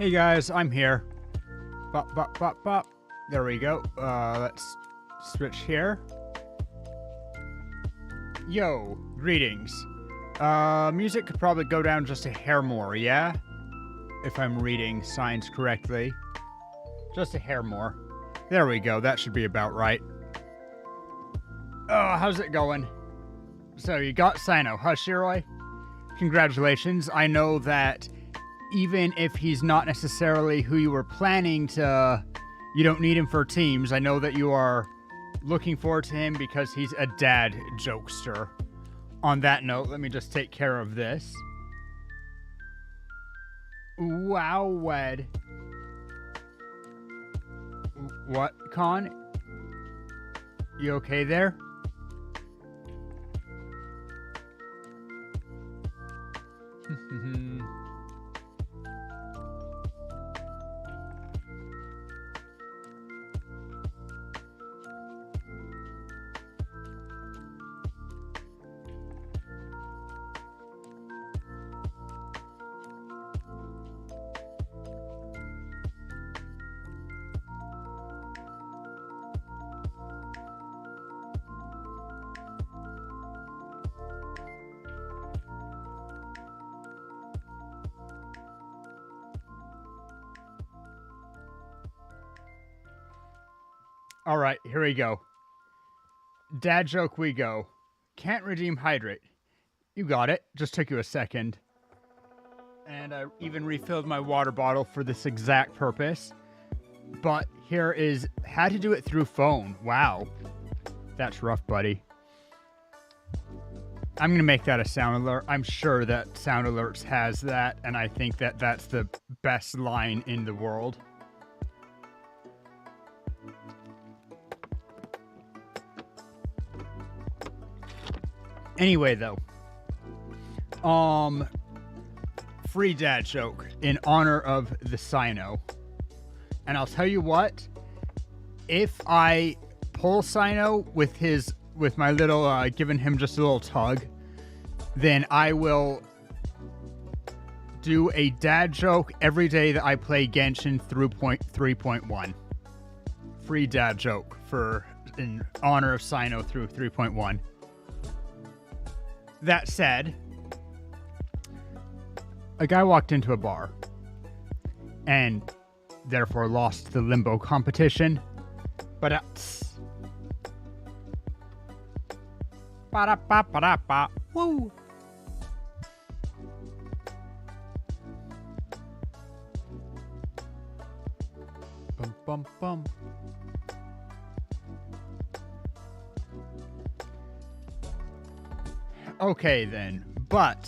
Hey guys, I'm here. Bop, bop, bop, bop. There we go. Let's switch here. Yo, greetings. Music could probably go down just a hair more, yeah? If I'm reading signs correctly. Just a hair more. There we go, that should be about right. Oh, how's it going? So you got Sino, huh, Shiroi? Congratulations, I know that even if he's not necessarily who you were planning to, you don't need him for teams. I know that you are looking forward to him because he's a dad jokester. On that note, let me just take care of this. Wow, wed. What, Con? You okay there? All right, here we go. Dad joke we go. Can't redeem hydrate. You got it. Just took you a second. And I even refilled my water bottle for this exact purpose. But here is, had to do it through phone. Wow. That's rough, buddy. I'm going to make that a sound alert. I'm sure that Sound Alerts has that, and I think that that's the best line in the world. Anyway, though, free dad joke in honor of the Sino. And I'll tell you what, if I pull Sino with my little, giving him just a little tug, then I will do a dad joke every day that I play Genshin through 3.1. Free dad joke in honor of Sino through 3.1. That said, a guy walked into a bar and therefore lost the limbo competition. But woo. Bum bum bum. Okay then, but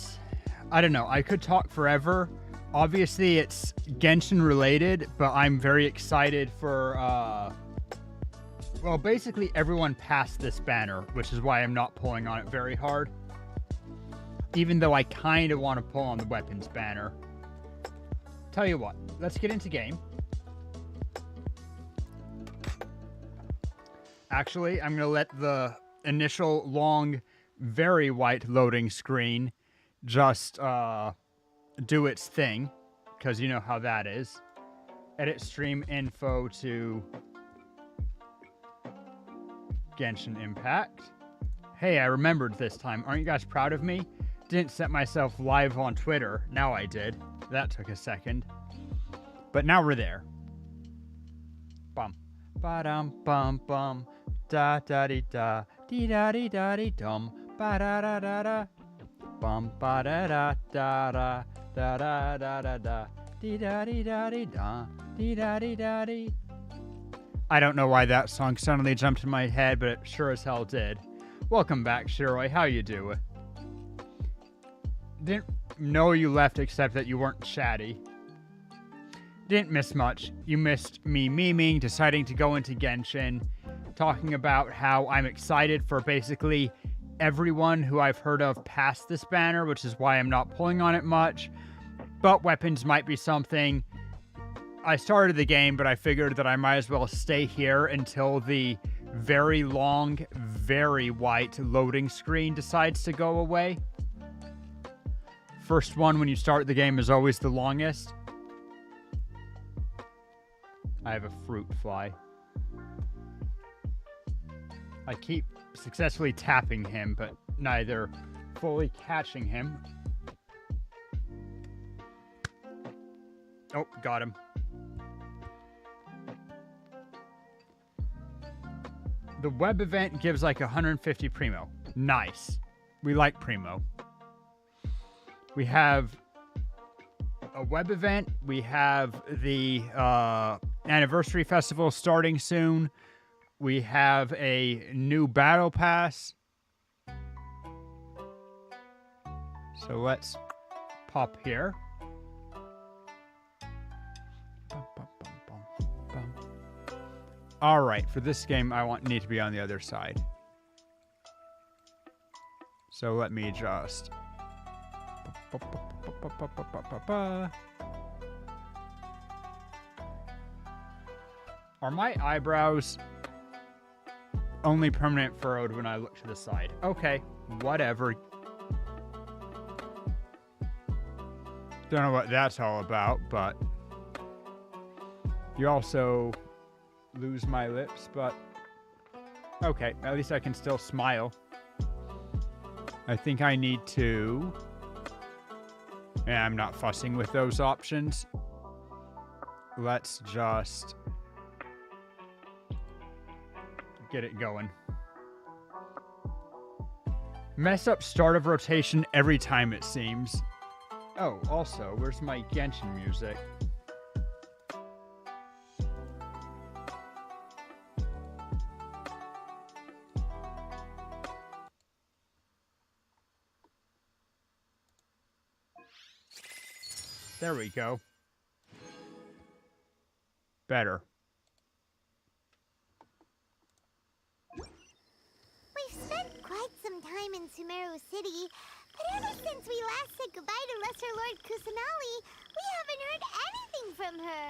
I don't know, I could talk forever. Obviously it's Genshin related, but I'm very excited for well, basically everyone passed this banner, which is why I'm not pulling on it very hard. Even though I kind of want to pull on the weapons banner. Tell you what, let's get into game. Actually, I'm going to let the initial long very white loading screen just do its thing, because you know how that is. Edit stream info to Genshin Impact. Hey, I remembered this time. Aren't you guys proud of me? Didn't set myself live on Twitter. Now I did. That took a second. But now we're there. Bum. Ba-dum bum bum. Da da dee da. Dee da dee da dee dum. Ba da da da da. Bum ba da da da da. Da da da da da. Dee da dee da dee da. Dee da dee da dee. I don't know why that song suddenly jumped in my head, but it sure as hell did. Welcome back, Shiroi. How you doing? Didn't know you left except that you weren't chatty. Didn't miss much. You missed me memeing, deciding to go into Genshin, talking about how I'm excited for basically everyone who I've heard of past this banner, which is why I'm not pulling on it much. But weapons might be something. I started the game, but I figured that I might as well stay here until the very long, very white loading screen decides to go away. First one when you start the game is always the longest. I have a fruit fly. I keep successfully tapping him, but neither fully catching him. Oh, got him. The web event gives like 150 Primo. Nice. We like Primo. We have a web event. We have the anniversary festival starting soon. We have a new battle pass. So let's pop here. All right, for this game, need to be on the other side. So let me just. Are my eyebrows only permanent furrowed when I look to the side? Okay, whatever. Don't know what that's all about, but you also lose my lips, but okay, at least I can still smile. I think I need to. Yeah, I'm not fussing with those options. Let's just get it going. Mess up start of rotation every time, it seems. Oh, also, where's my Genshin music? There we go. Better. We've spent quite some time in Sumeru City, but ever since we last said goodbye to Lesser Lord Kusanali, we haven't heard anything from her.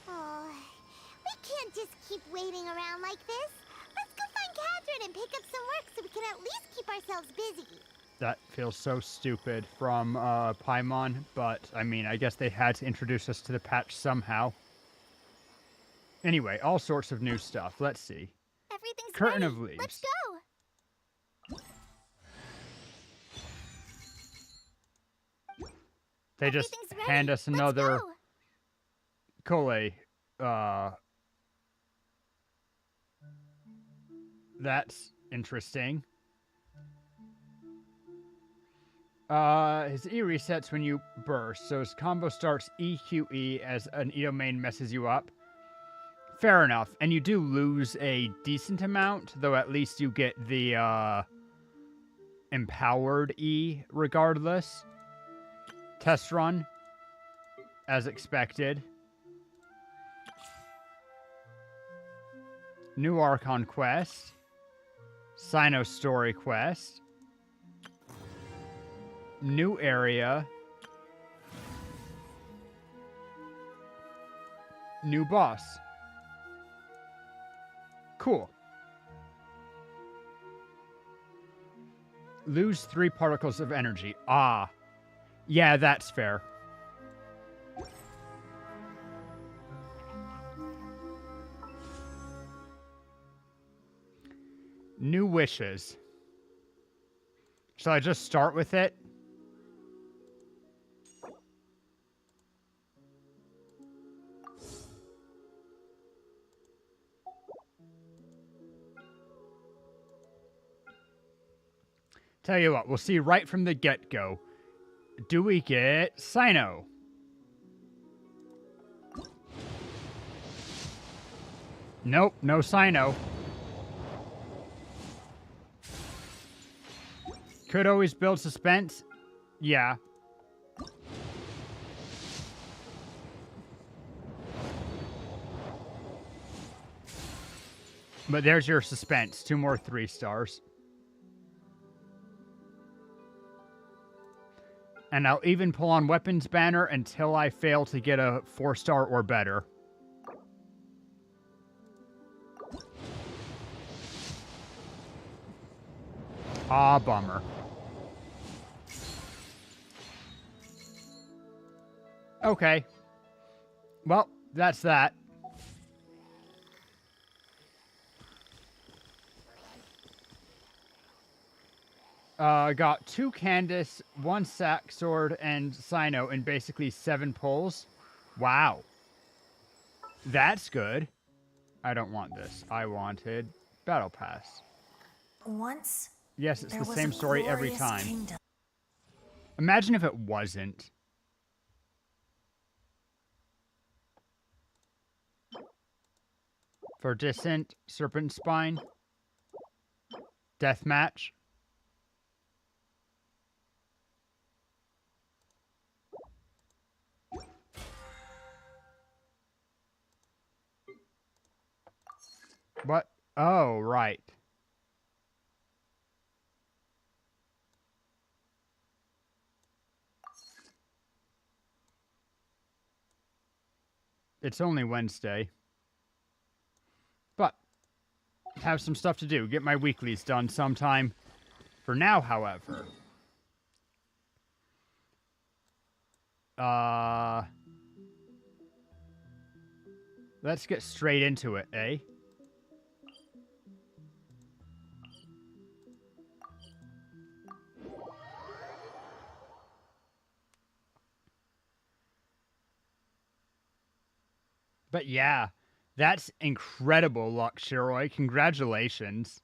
Oh, we can't just keep waiting around like this. Let's go find Catherine and pick up some work so we can at least keep ourselves busy. That feels so stupid from Paimon, but I mean, I guess they had to introduce us to the patch somehow. Anyway, all sorts of new stuff. Let's see. Everything's Curtain ready. of Leaves. Let's go. They just Everything's hand ready. us another Let's go. Kole. That's interesting. His E resets when you burst, so his combo starts EQE as an E domain messes you up. Fair enough, and you do lose a decent amount, though at least you get the empowered E regardless. Test run, as expected. New Archon quest. Sino story quest. New area. New boss. Cool. Lose 3 particles of energy. Ah. Yeah, that's fair. New wishes. Shall I just start with it? Tell you what, we'll see right from the get-go. Do we get Sino? Nope, no Sino. Could always build suspense. Yeah. But there's your suspense. 2 more 3 stars. And I'll even pull on Weapons Banner until I fail to get a 4-star or better. Ah, bummer. Okay. Well, that's that. Got 2 Candace, 1 Sack Sword, and Sino in basically 7 pulls. Wow. That's good. I don't want this. I wanted Battle Pass. Once Yes, it's there the was same a story every glorious time. kingdom. Imagine if it wasn't. Verdicent, Serpent Spine, Deathmatch. What? Oh, right. It's only Wednesday. But have some stuff to do. Get my weeklies done sometime. For now, however. Let's get straight into it, eh? But yeah, that's incredible luck, Shiroi. Congratulations.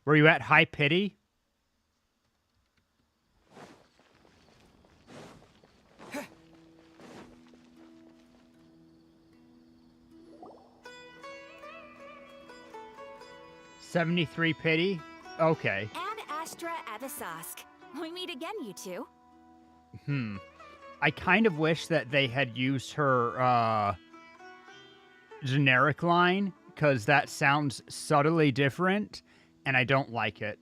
Were you at High Pity? $73 pity? Okay. Ad Astra Avisask. We meet again, you two. I kind of wish that they had used her generic line, because that sounds subtly different, and I don't like it.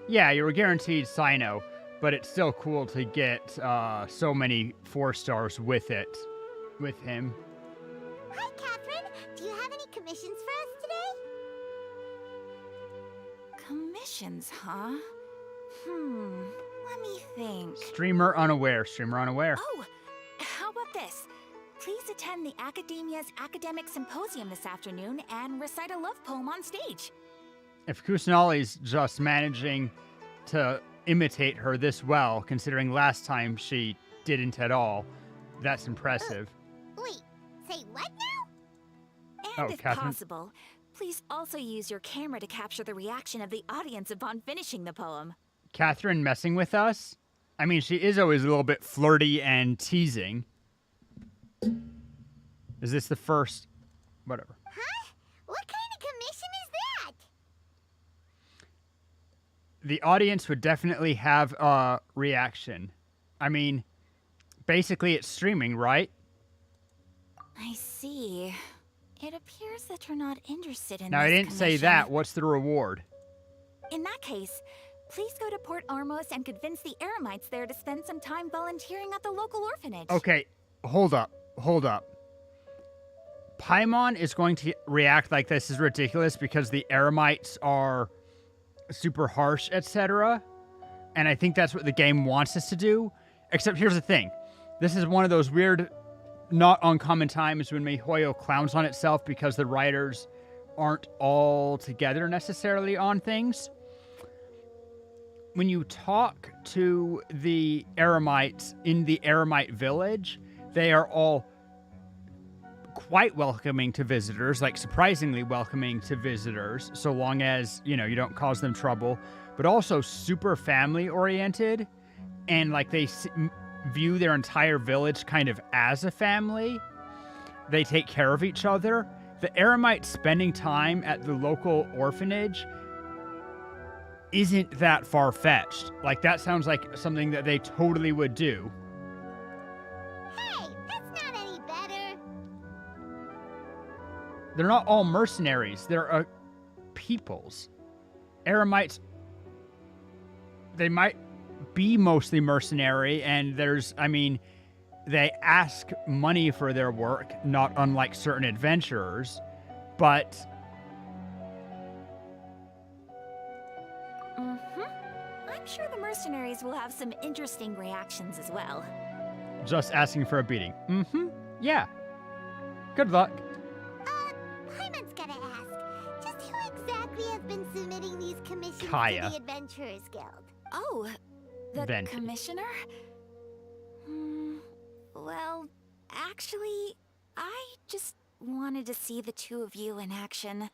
Yeah, you were guaranteed Sino, but it's still cool to get so many 4 stars with it, with him. Hi, Catherine. Do you have any commissions for us today? Commissions, huh? Let me think. Streamer unaware, streamer unaware. Oh, how about this? Please attend the Academia's Academic Symposium this afternoon and recite a love poem on stage. If Kusanali's just managing to imitate her this well, considering last time she didn't at all, that's impressive. Wait, say what now? And Oh, if Catherine? possible, please also use your camera to capture the reaction of the audience upon finishing the poem. Catherine messing with us? I mean, she is always a little bit flirty and teasing. Is this the first? Whatever. Huh? What kind of commission is that? The audience would definitely have a reaction. I mean, basically it's streaming, right? I see. It appears that you're not interested in Now, this I didn't say commission. that. What's the reward? In that case, please go to Port Armos and convince the Eremites there to spend some time volunteering at the local orphanage. Okay, hold up. Paimon is going to react like this is ridiculous because the Eremites are super harsh, etc. And I think that's what the game wants us to do. Except here's the thing. This is one of those weird, not uncommon times when MiHoYo clowns on itself because the writers aren't all together necessarily on things. When you talk to the Eremites in the Eremite village, they are all quite welcoming to visitors, like surprisingly welcoming to visitors, so long as, you know, you don't cause them trouble, but also super family oriented, and like they view their entire village kind of as a family. They take care of each other. The Eremites spending time at the local orphanage isn't that far-fetched. Like, that sounds like something that they totally would do. Hey, that's not any better. They're not all mercenaries. They're peoples. Eremites, they might be mostly mercenary, and they ask money for their work, not unlike certain adventurers, but I'm sure the mercenaries will have some interesting reactions as well. Just asking for a beating. Mm-hmm. Yeah. Good luck. Paimon's gotta ask. Just who exactly has been submitting these commissions Kaya. to the Adventurers Guild? Oh, the Venti. commissioner? Well, actually, I just wanted to see the two of you in action.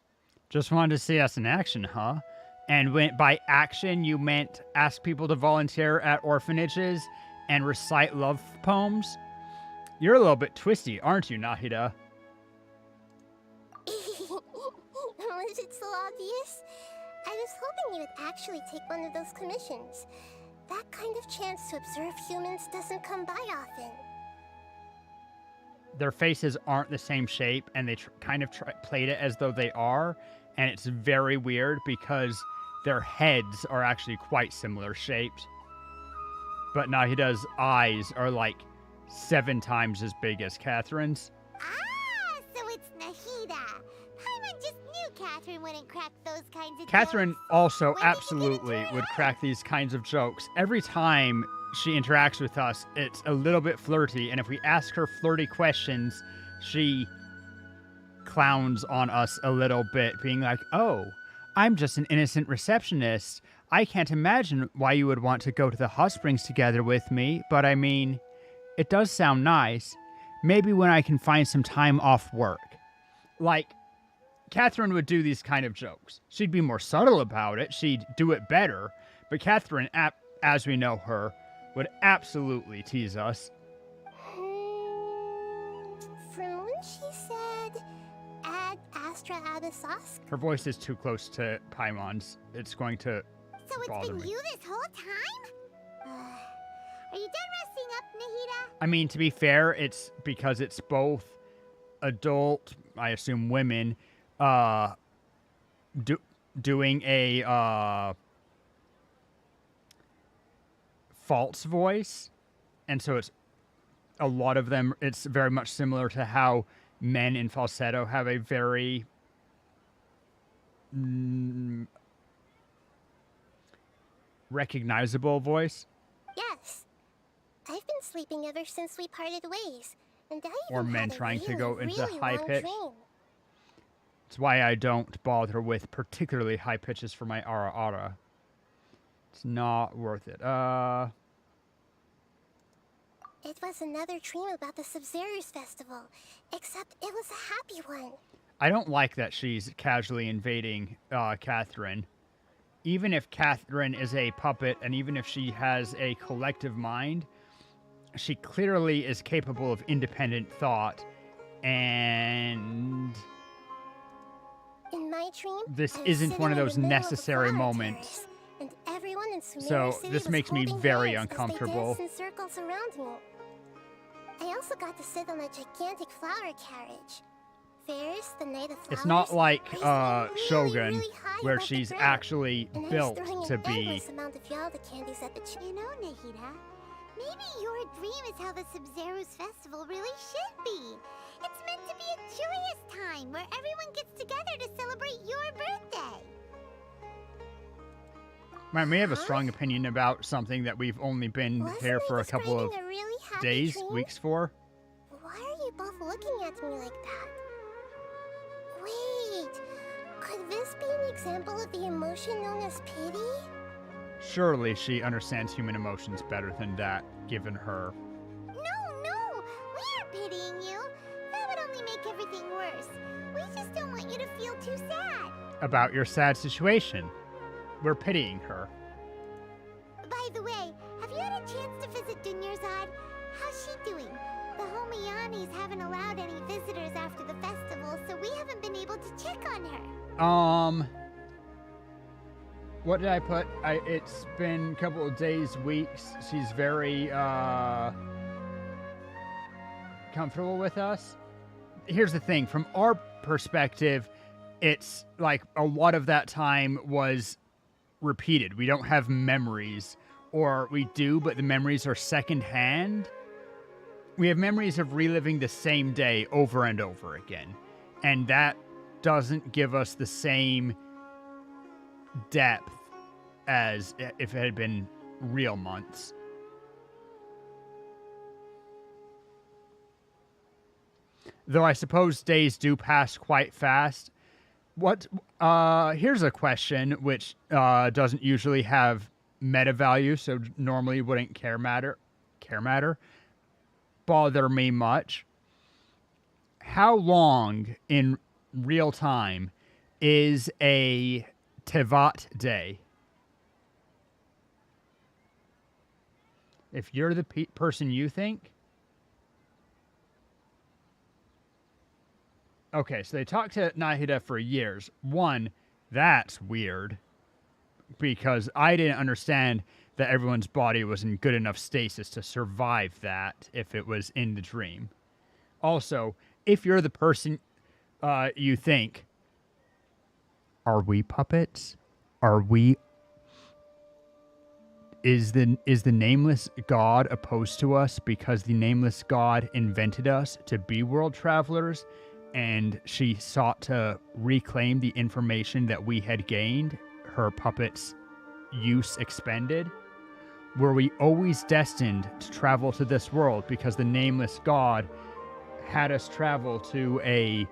Just wanted to see us in action, huh? And when by action you meant ask people to volunteer at orphanages and recite love poems? You're a little bit twisty, aren't you, Nahida? Was it so obvious? I was hoping you would actually take one of those commissions. That kind of chance to observe humans doesn't come by often. Their faces aren't the same shape, and they played it as though they are, and it's very weird because their heads are actually quite similar shaped. But Nahida's eyes are like 7 times as big as Catherine's. Ah, so it's Nahida. Paimon just knew Catherine wouldn't crack those kinds of Catherine jokes. also When did you get absolutely into her would head? crack these kinds of jokes. Every time she interacts with us, it's a little bit flirty, and if we ask her flirty questions, she clowns on us a little bit, being like, "Oh, I'm just an innocent receptionist. I can't imagine why you would want to go to the hot springs together with me, but I mean, it does sound nice. Maybe when I can find some time off work." Like, Catherine would do these kind of jokes. She'd be more subtle about it. She'd do it better. But Catherine, as we know her, would absolutely tease us. From when she said, "Ad Astra Abyssos," Her voice is too close to Paimon's. It's going to So it's bother been me. you this whole time? Are you done resting up, Nahida? I mean, to be fair, it's because it's both adult, I assume women, doing a false voice. And so it's a lot of them, it's very much similar to how men in falsetto have a very recognizable voice. yes. I've been sleeping ever since we parted ways, and I Or even men had a trying to really, go into really high long pitch. dream. It's why I don't bother with particularly high pitches for my ara ara. It's not worth it. It was another dream about the Sub-Zero's festival, except it was a happy one. I don't like that she's casually invading Catherine. Even if Catherine is a puppet, and even if she has a collective mind, she clearly is capable of independent thought, and In my dream, this I was isn't sitting one of in those the middle of a necessary flower moments. terrace, and everyone in Sumeru So, City this was makes me holding very hands as they uncomfortable. danced in circles around me. I also got to sit on a gigantic flower carriage. Ferris, the night of flowers, It's not like I was sitting Shogun, really high where above the she's ground, actually and I was built throwing to an be. endless amount of Yalda candies at the You know, Nahida, maybe your dream is how the Sub-Zero's festival really should be. It's meant to be a joyous time where everyone gets together to celebrate your birthday. I may have a strong opinion about something that we've only been Wasn't here I for a couple of describing a really happy days, dream? weeks for. Why are you both looking at me like that? Wait, could this be an example of the emotion known as pity? Surely she understands human emotions better than that, given her. No, we aren't pitying you. That would only make everything worse. We just don't want you to feel too sad. About your sad situation. We're pitying her. By the way, have you had a chance to visit Dunyarzad? How's she doing? The Homiyanis haven't allowed any visitors after the festival, so we haven't been able to check on her. What did I put? It's been a couple of days, weeks. She's very, comfortable with us. Here's the thing. From our perspective, it's like a lot of that time was repeated. We don't have memories, or we do, but the memories are secondhand. We have memories of reliving the same day over and over again, and that doesn't give us the same depth as if it had been real months. Though I suppose days do pass quite fast. Here's a question which doesn't usually have meta value, so normally wouldn't bother me much. How long in real time is a Tevat day? If you're the person you think. Okay, so they talked to Nahida for years. One, that's weird. Because I didn't understand that everyone's body was in good enough stasis to survive that if it was in the dream. Also, if you're the person you think, are we puppets? Is the nameless God opposed to us because the nameless God invented us to be world travelers, and she sought to reclaim the information that we had gained, her puppets' use expended? Were we always destined to travel to this world because the nameless God had us travel to a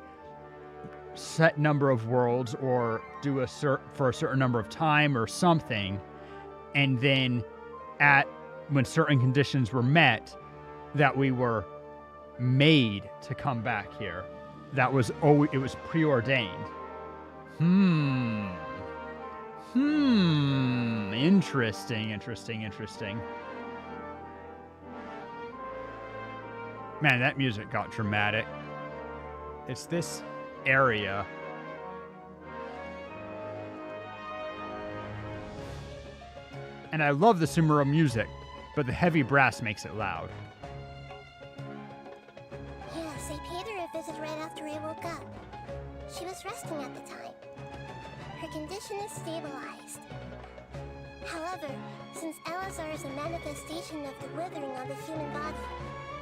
set number of worlds or do for a certain number of time or something, and then when certain conditions were met, that we were made to come back here? It was preordained. Interesting. Man, that music got dramatic. It's this area. And I love the Sumero music, but the heavy brass makes it loud. Yes, I paid her a visit right after I woke up. She was resting at the time. Her condition is stabilized. However, since Elazar is a manifestation of the withering on the human body,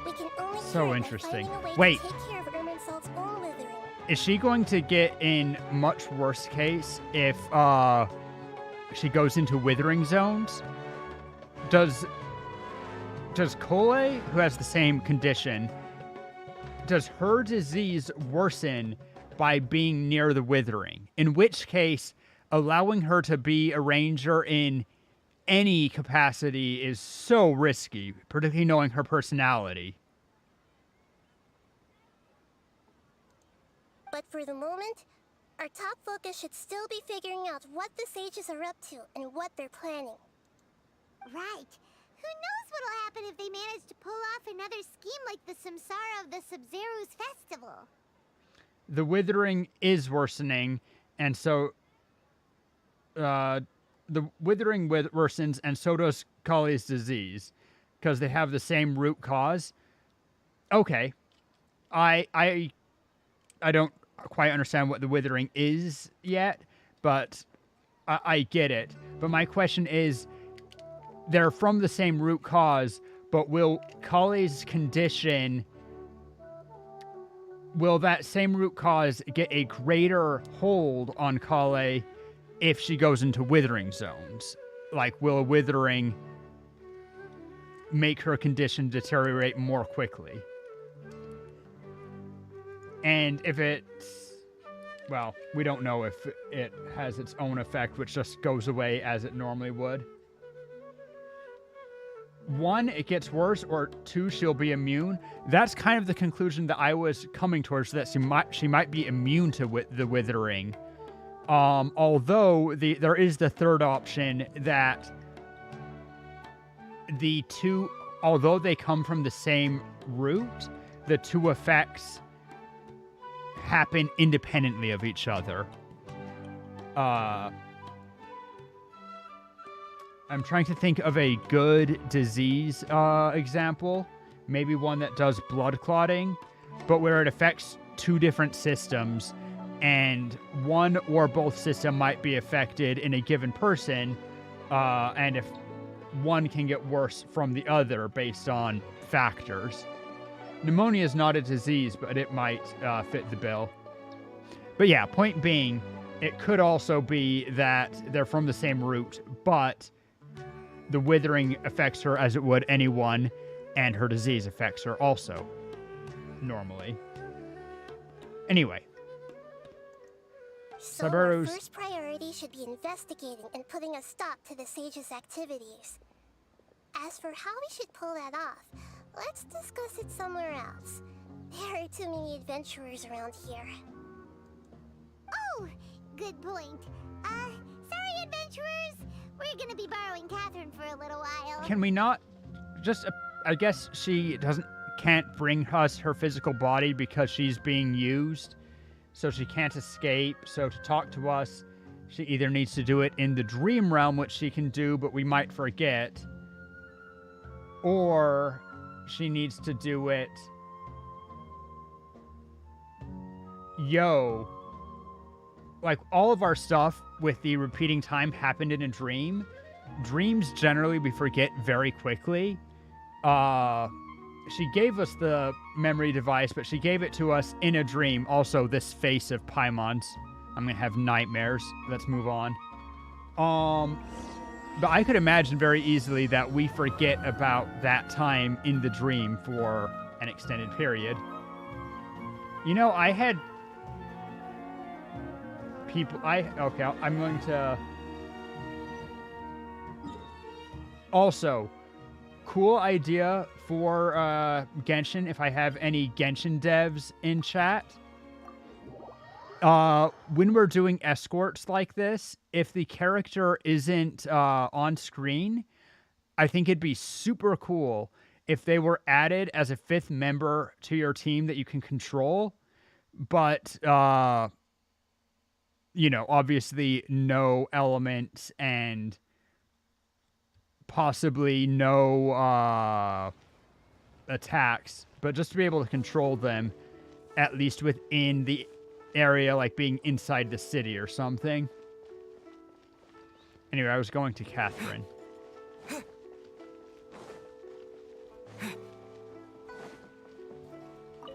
we can only So interesting. by finding a way Wait. to take care of Irminsul's own withering. Is she going to get in much worse case if she goes into withering zones? Does Kole, who has the same condition, does her disease worsen by being near the withering? In which case, allowing her to be a ranger in any capacity is so risky, particularly knowing her personality. But for the moment, our top focus should still be figuring out what the sages are up to and what they're planning. Right. Who knows what'll happen if they manage to pull off another scheme like the Samsara of the Sub-Zero's festival? The withering is worsening, and so the withering worsens, and so does Kali's disease, because they have the same root cause. Okay, I don't quite understand what the withering is yet, but I get it. But my question is, they're from the same root cause, but will Kali's condition, will that same root cause get a greater hold on Kale if she goes into withering zones? Like, will a withering make her condition deteriorate more quickly? And if it's, well, we don't know if it has its own effect, which just goes away as it normally would. One, it gets worse, or two, she'll be immune. That's kind of the conclusion that I was coming towards, that she might be immune to the withering. Although there is the third option that the two, although they come from the same root, the two effects happen independently of each other. I'm trying to think of a good disease example. Maybe one that does blood clotting, but where it affects two different systems, and one or both system might be affected in a given person, and if one can get worse from the other based on factors. Pneumonia is not a disease, but it might fit the bill. But yeah, point being, it could also be that they're from the same root, but the withering affects her as it would anyone, and her disease affects her also, normally. Anyway. So our Subaru's... first priority should be investigating and putting a stop to the sage's activities. As for how we should pull that off, let's discuss it somewhere else. There are too many adventurers around here. Oh, good point. Sorry, adventurers. We're gonna be borrowing Catherine for a little while. Can we not just... I guess she can't bring us her physical body because she's being used, so she can't escape. So to talk to us, she either needs to do it in the dream realm, which she can do, but we might forget, or she needs to do it... Like, all of our stuff with the repeating time happened in a dream. Dreams, generally, we forget very quickly. She gave us the memory device, but she gave it to us in a dream. Also, this face of Paimon's. I'm gonna have nightmares. Let's move on. But I could imagine very easily that we forget about that time in the dream for an extended period. You know, I had... people... Okay, I'm going to... Also... cool idea for Genshin, if I have any Genshin devs in chat. When we're doing escorts like this, if the character isn't on screen, I think it'd be super cool if they were added as a 5th member to your team that you can control, but, you know, obviously no elements and... possibly no attacks, but just to be able to control them, at least within the area, like being inside the city or something. Anyway, I was going to Catherine.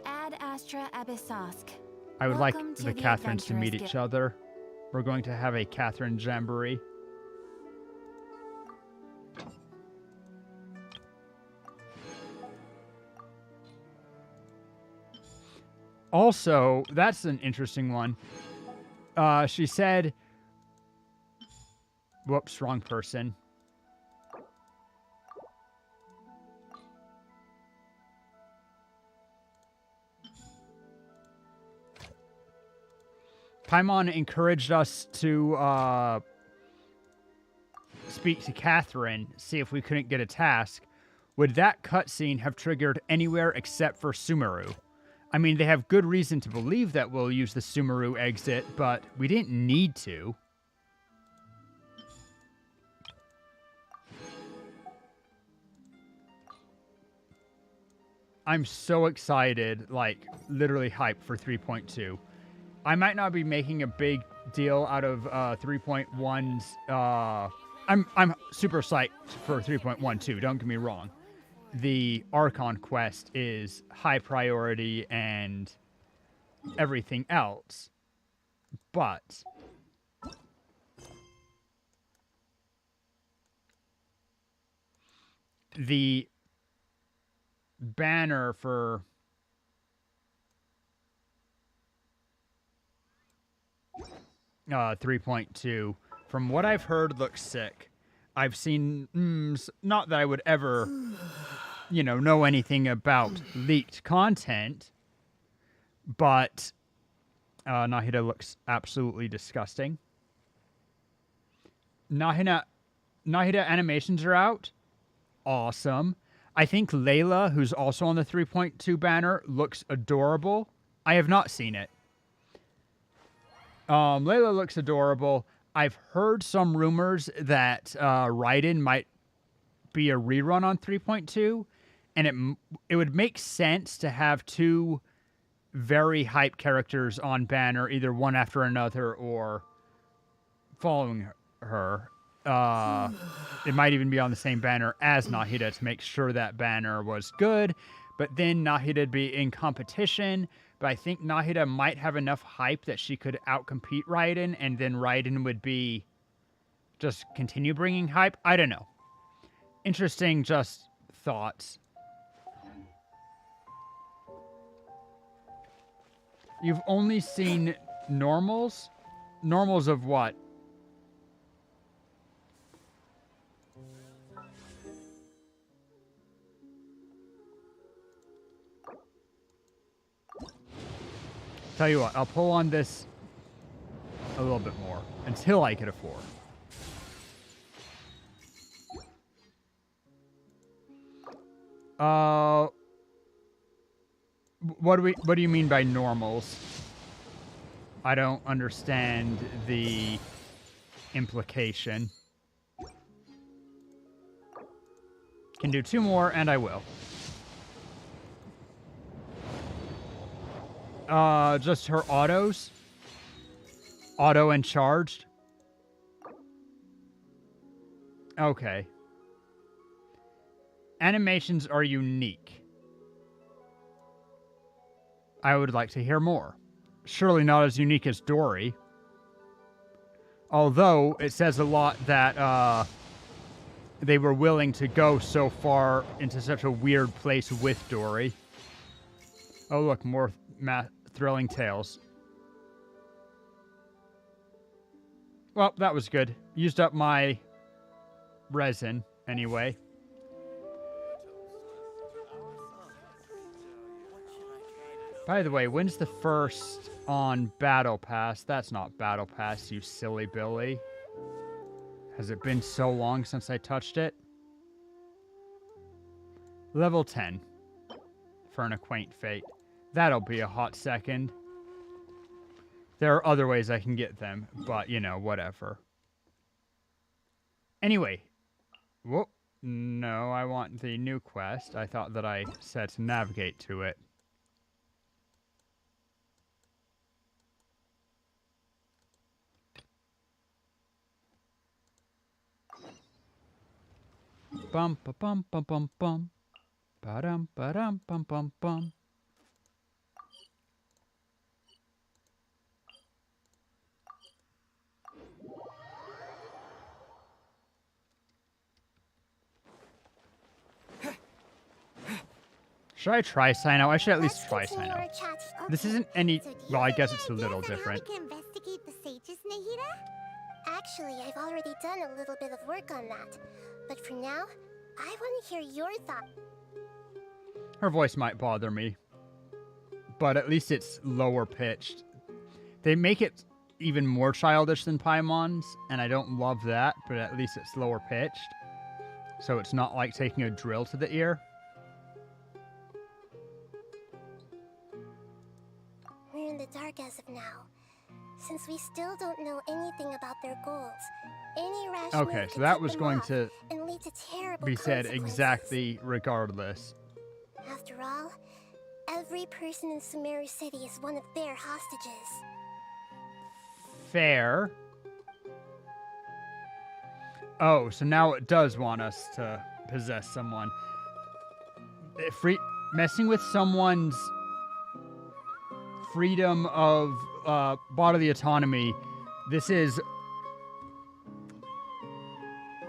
Ad Astra Abyssosk. I would like Welcome to the the Catherines to meet Adventurers each other. We're going to have a Catherine jamboree. Also, that's an interesting one. She said... Whoops, wrong person. Paimon encouraged us to speak to Catherine, see if we couldn't get a task. Would that cutscene have triggered anywhere except for Sumeru? I mean, they have good reason to believe that we'll use the Sumeru exit, but we didn't need to. I'm so excited, like, literally hyped for 3.2. I might not be making a big deal out of 3.1's... I'm super psyched for 3.1 too, don't get me wrong. The Archon quest is high priority and everything else. But the banner for uh, 3.2, from what I've heard, looks sick. I've seen, not that I would ever, you know anything about leaked content, but Nahida looks absolutely disgusting. Nahida animations are out. Awesome. I think Layla, who's also on the 3.2 banner, looks adorable. I have not seen it. Layla looks adorable. I've heard some rumors that Raiden might be a rerun on 3.2, and it would make sense to have two very hype characters on banner, either one after another or following her. It might even be on the same banner as Nahida to make sure that banner was good, but then Nahida'd be in competition. But I think Nahida might have enough hype that she could outcompete Raiden, and then Raiden would be just continue bringing hype. I don't know. interesting just thoughts. You've only seen normals? Normals of what? Tell you what, I'll pull on this a little bit more until I can afford. What do you mean by normals? I don't understand the implication. Can do 2 more, and I will. Just her autos. Auto and charged. Okay. Animations are unique. I would like to hear more. Surely not as unique as Dory. Although, it says a lot that, they were willing to go so far into such a weird place with Dory. Oh, look, more thrilling tales. Well, that was good. Used up my resin, anyway. By the way, when's the first on Battle Pass? That's not Battle Pass, you silly Billy. Has it been so long since I touched it? Level 10. For an Acquaint Fate. That'll be a hot second. There are other ways I can get them, but, you know, whatever. Anyway. Whoop. No, I want the new quest. I thought that I said to navigate to it. Bum ba bum bum bum bum. Ba-dum ba-dum bum bum bum. Should I try Sino? I should at least try Sino. This isn't any... Well, I guess it's a little different. We can investigate the sages, Nahida? Actually, I've already done a little bit of work on that. But for now, I want to hear your thoughts. Her voice might bother me. But at least it's lower pitched. They make it even more childish than Paimon's, and I don't love that, but at least it's lower pitched. So it's not like taking a drill to the ear. We're in the dark as of now. Since we still don't know anything about their goals, any rash Okay, move so could that tip was them going off to and lead to terrible be said consequences. exactly regardless. After all, every person in Sumeru City is one of their hostages. Fair. Oh, so now it does want us to possess someone. Messing with someone's freedom of bodily autonomy, this is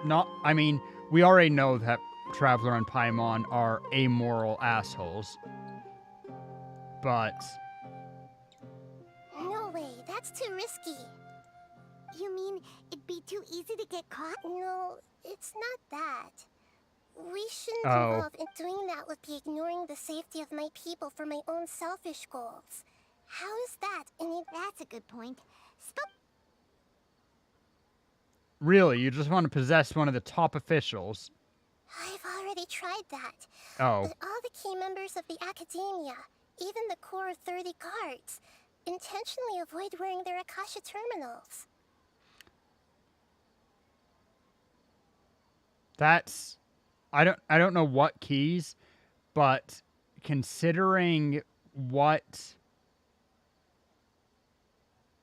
not... I mean, we already know that Traveler and Paimon are amoral assholes. But... No way, that's too risky. You mean it'd be too easy to get caught? No, it's not that. We shouldn't Oh. involve in doing that would be ignoring the safety of my people for my own selfish goals. How is that any... That's a good point. really, you just want to possess one of the top officials. I've already tried that. Oh. But all the key members of the Academia, even the core of 30 guards, intentionally avoid wearing their Akasha terminals. That's... I don't know what keys, but considering what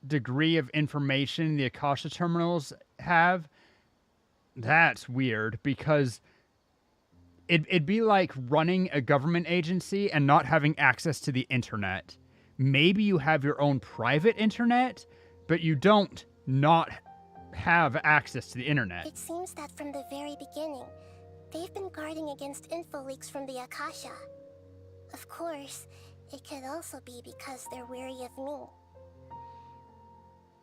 degree of information the Akasha terminals have, that's weird, because it'd be like running a government agency and not having access to the internet. Maybe you have your own private internet, but you don't not have access to the internet. It seems that from the very beginning, They've been guarding against info leaks from the Akasha. Of course, it could also be because they're wary of me.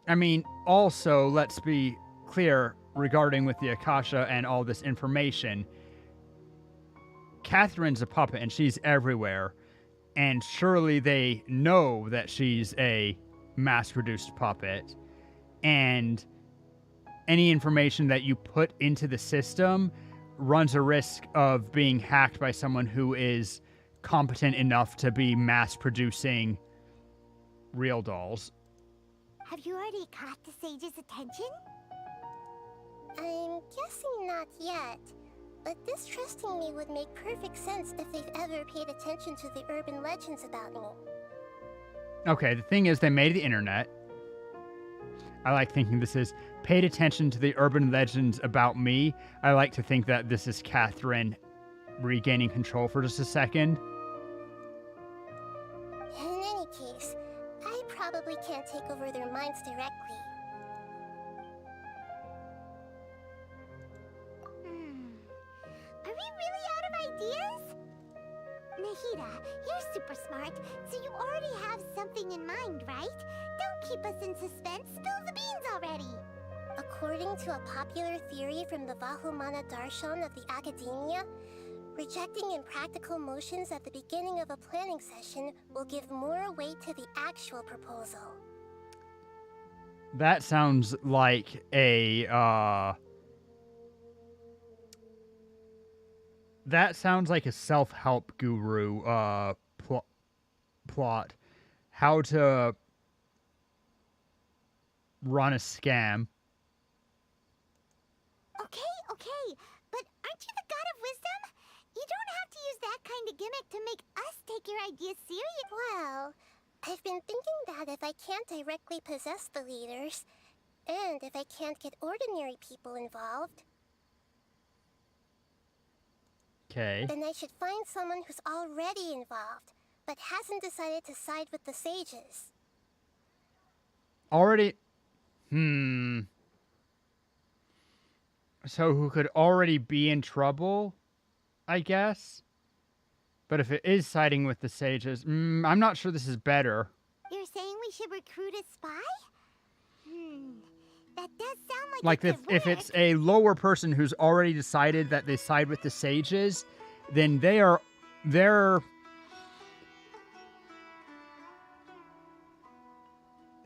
I mean, also, let's be clear regarding with the Akasha and all this information. Catherine's a puppet and she's everywhere. And surely they know that she's a mass-produced puppet. And any information that you put into the system runs a risk of being hacked by someone who is competent enough to be mass-producing real dolls. Have you already caught the sage's attention? I'm guessing not yet, but this trusting me would make perfect sense if they've ever paid attention to the urban legends about me. Okay, the thing is, they made the internet. I like thinking this is paid attention to the urban legends about me. I like to think that this is Catherine regaining control for just a second. In any case, I probably can't take over their minds directly. Are we really out of ideas? Nahida, you're super smart, so you already have something in mind, right? Don't keep us in suspense. Spill the beans already. According to a popular theory from the Vahumana Darshan of the Academia, rejecting impractical motions at the beginning of a planning session will give more weight to the actual proposal. That sounds like a, that sounds like a self-help guru, plot. How to run a scam. Okay, but aren't you the god of wisdom? You don't have to use that kind of gimmick to make us take your ideas serious. Well, I've been thinking that if I can't directly possess the leaders, and if I can't get ordinary people involved, Okay. then I should find someone who's already involved, but hasn't decided to side with the sages. Already... So who could already be in trouble, I guess? But if it is siding with the sages, I'm not sure this is better. You're saying we should recruit a spy? That does sound Like, it could if work. it's a lower person who's already decided that they side with the sages, then they're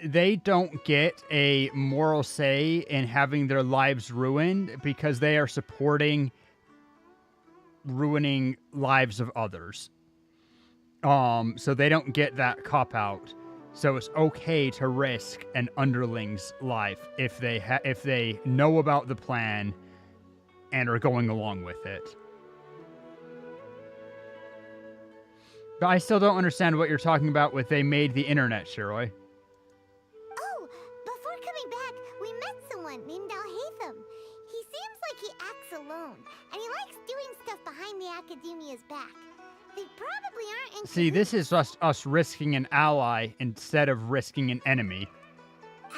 they don't get a moral say in having their lives ruined because they are supporting ruining lives of others. So they don't get that cop-out. So it's okay to risk an underling's life if they know about the plan and are going along with it. But I still don't understand what you're talking about with they made the internet, Shiroi. Oh, before coming back, we met someone named Alhaitham. He seems like he acts alone, and he likes doing stuff behind the Academia's back. They probably aren't in See, this is just us risking an ally instead of risking an enemy.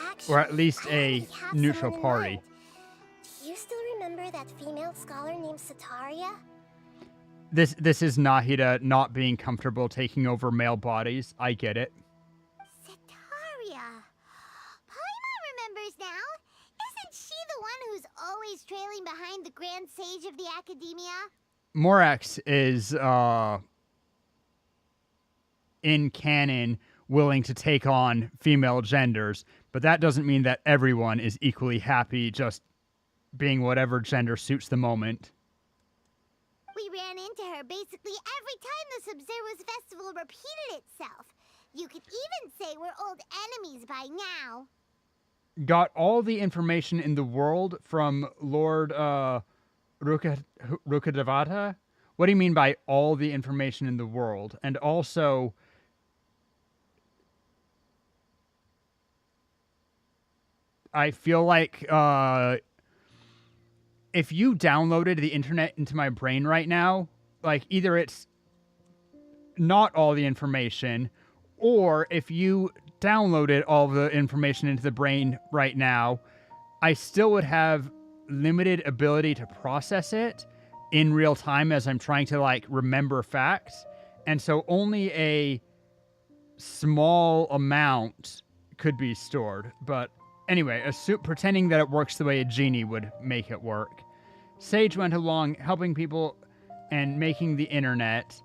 Actually, Or at least I a already have neutral someone in party. mind. Do you still remember that female scholar named Sataria? This is Nahida not being comfortable taking over male bodies. I get it. Sataria. Paimon remembers now. Isn't she the one who's always trailing behind the Grand Sage of the Academia? Morax is, in canon, willing to take on female genders, but that doesn't mean that everyone is equally happy just being whatever gender suits the moment. We ran into her basically every time the Sub-Zero's festival repeated itself. You could even say we're old enemies by now. Got all the information in the world from Lord, Rukadevata? What do you mean by all the information in the world? And also, I feel like if you downloaded the internet into my brain right now, like either it's not all the information, or if you downloaded all the information into the brain right now, I still would have limited ability to process it in real time as I'm trying to like remember facts. And so only a small amount could be stored. But anyway, pretending that it works the way a genie would make it work. Sage went along helping people and making the internet.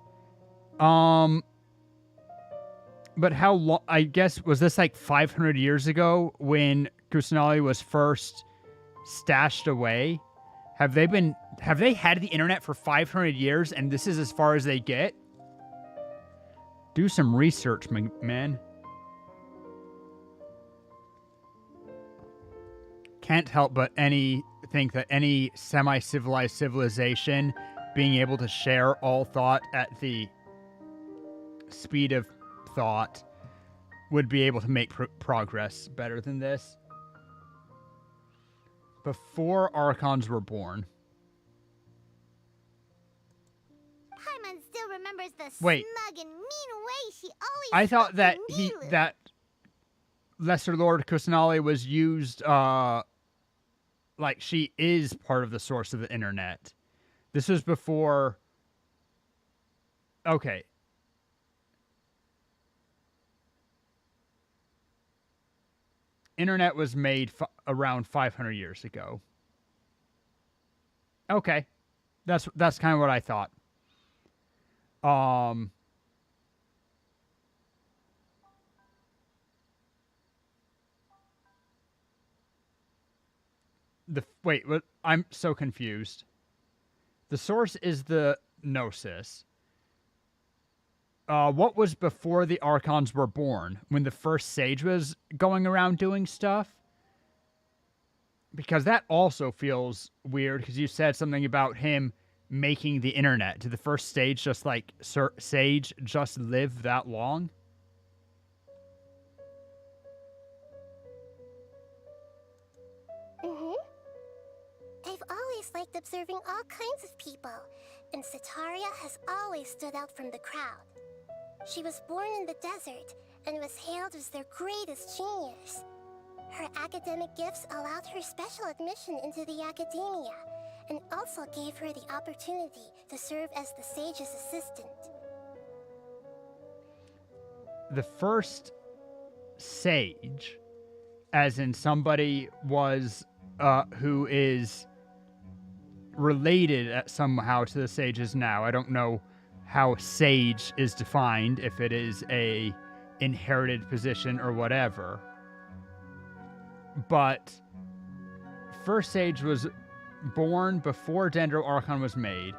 But how long, I guess, was this like 500 years ago when Kusanali was first stashed away? Have they had the internet for 500 years and this is as far as they get? Do some research, man. Can't help but think that any semi-civilized civilization being able to share all thought at the speed of thought would be able to make progress better than this. Before Archons were born. Paimon still remembers the Wait. smug and mean way she always I thought that spoke to Nilu. that Lesser Lord Kusanali was used like she is part of the source of the internet. This was before. Okay. Internet was made around 500 years ago. Okay. That's kind of what I thought. Wait, what? I'm so confused. The source is the Gnosis. What was before the Archons were born? When the first sage was going around doing stuff? Because that also feels weird, because you said something about him making the internet. Did the first sage just, like, sage just live that long? I've always liked observing all kinds of people, and Sataria has always stood out from the crowd. She was born in the desert and was hailed as their greatest genius. Her academic gifts allowed her special admission into the academia, and also gave her the opportunity to serve as the sage's assistant. The first sage, as in somebody was, who is related somehow to the sages now. I don't know how sage is defined, if it is a inherited position or whatever. But first sage was born before Dendro Archon was made.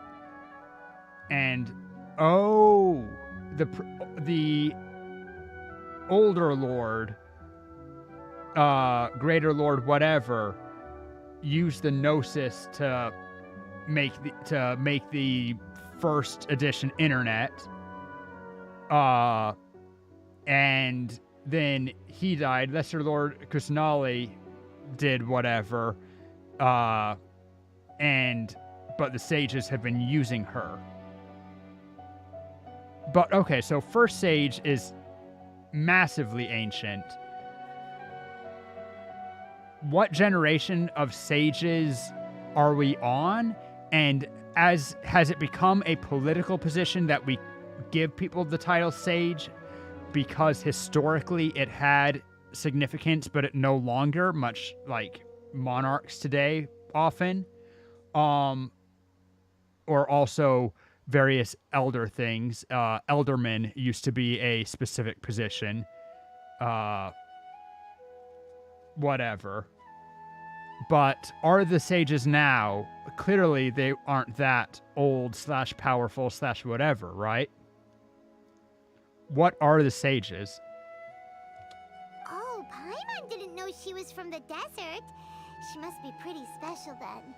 And the older lord, greater lord, whatever, used the Gnosis to make the first edition internet. And then he died. Lesser Lord Kusanali did whatever. But the sages have been using her. But okay, so first sage is massively ancient. What generation of sages are we on? And has it become a political position that we give people the title sage because historically it had significance, but it no longer, much like monarchs today often? Or also various elder things. Elderman used to be a specific position. Whatever. But are the sages now, clearly they aren't that old / powerful / whatever, right? What are the sages? Oh, Paimon didn't know she was from the desert. She must be pretty special then.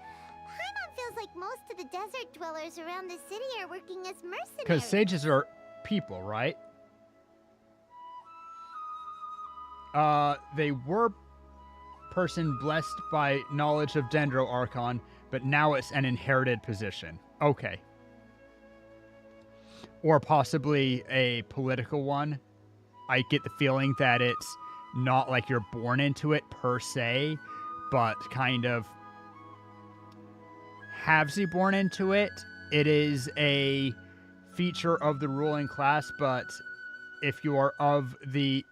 Paimon feels like most of the desert dwellers around the city are working as mercenaries. Because sages are people, right? They were person blessed by knowledge of Dendro Archon, but now it's an inherited position. Okay. Or possibly a political one. I get the feeling that it's not like you're born into it per se, but kind of Havesy born into it. It is a feature of the ruling class, but if you are of the...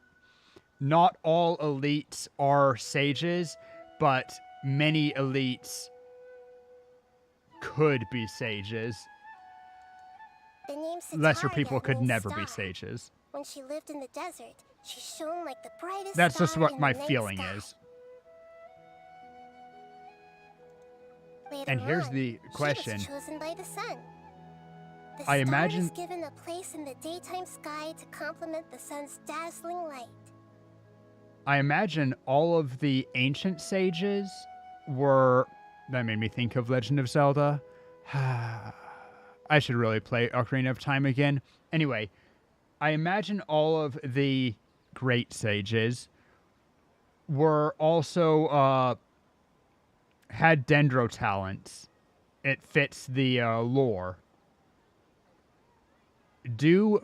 Not all elites are sages, but many elites could be sages. The name Lesser Sitaria people could means never be star. sages. When she lived in the desert, she shone like the brightest That's star just what in my the night feeling sky. is. Later And here's on, the question. She was chosen by the sun. The I star imagine- is given a place in the daytime sky to complement the sun's dazzling light. I imagine all of the ancient sages were... That made me think of Legend of Zelda. I should really play Ocarina of Time again. Anyway, I imagine all of the great sages were also... had dendro talents. It fits the lore. Do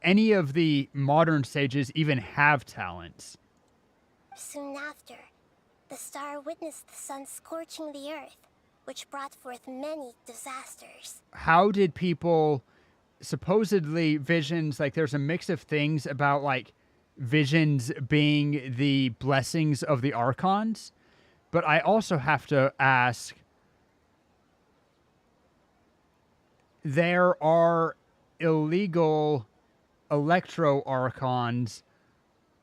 any of the modern sages even have talents? Soon after, the star witnessed the sun scorching the earth, which brought forth many disasters. How did people... Supposedly visions, like there's a mix of things about like visions being the blessings of the archons. But I also have to ask, there are illegal electro-archons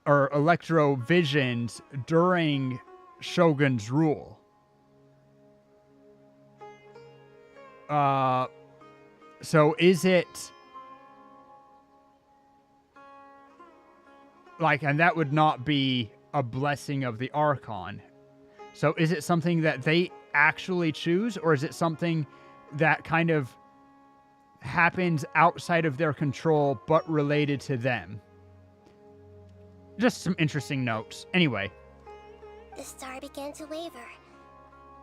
or electro-visions during Shogun's rule. So is it... Like, and that would not be a blessing of the Archon. So is it something that they actually choose, or is it something that kind of happens outside of their control but related to them? Just some interesting notes. Anyway. The star began to waver.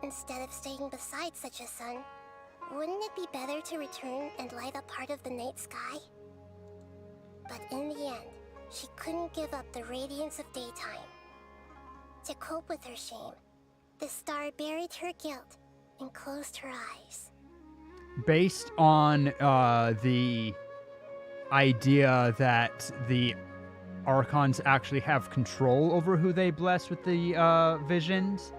Instead of staying beside such a sun, wouldn't it be better to return and light up part of the night sky? But in the end, she couldn't give up the radiance of daytime. To cope with her shame, the star buried her guilt and closed her eyes. Based on the idea that the Archons actually have control over who they bless with the visions,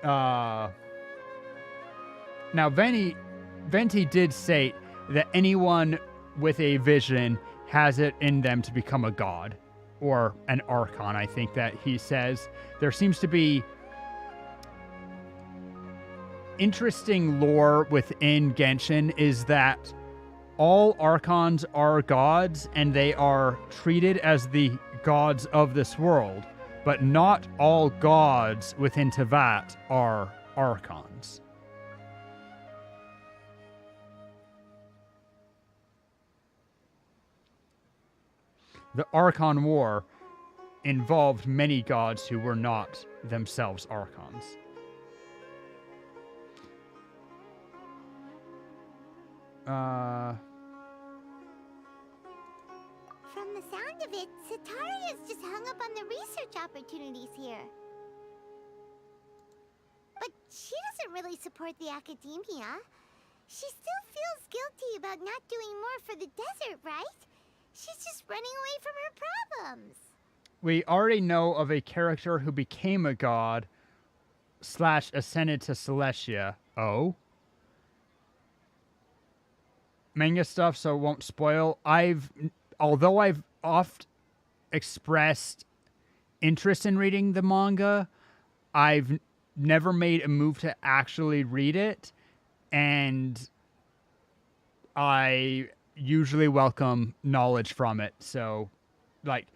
now Venti did state that anyone with a vision has it in them to become a god. Or an Archon, I think that he says. There seems to be interesting lore within Genshin is that all Archons are gods and they are treated as the gods of this world, but not all gods within Teyvat are Archons. The Archon War involved many gods who were not themselves Archons. From the sound of it, Sataria's just hung up on the research opportunities here. But she doesn't really support the academia. She still feels guilty about not doing more for the desert, right? She's just running away from her problems. We already know of a character who became a god / ascended to Celestia. Oh? Manga stuff, so it won't spoil. Although I've oft expressed interest in reading the manga, I've never made a move to actually read it, and I usually welcome knowledge from it. So, like,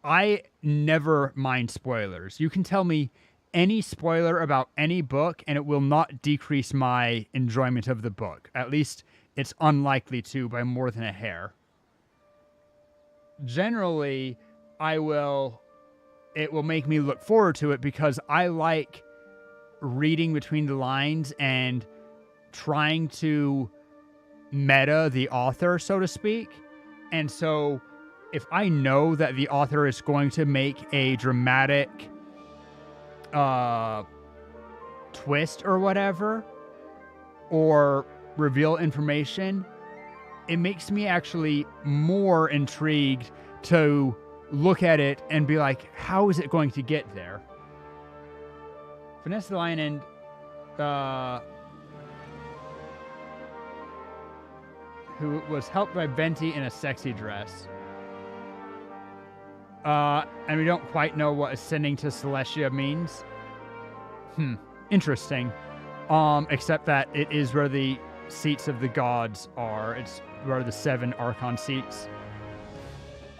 I never mind spoilers. You can tell me any spoiler about any book, and it will not decrease my enjoyment of the book. At least it's unlikely to by more than a hair. Generally, it will make me look forward to it because I like reading between the lines and trying to meta the author, so to speak. And so if I know that the author is going to make a dramatic twist or whatever, or reveal information, it makes me actually more intrigued to look at it and be like, how is it going to get there? Vanessa the Lion and who was helped by Venti in a sexy dress. And we don't quite know what ascending to Celestia means. Interesting. Except that it is where the seats of the gods are. It's where the 7 Archon seats.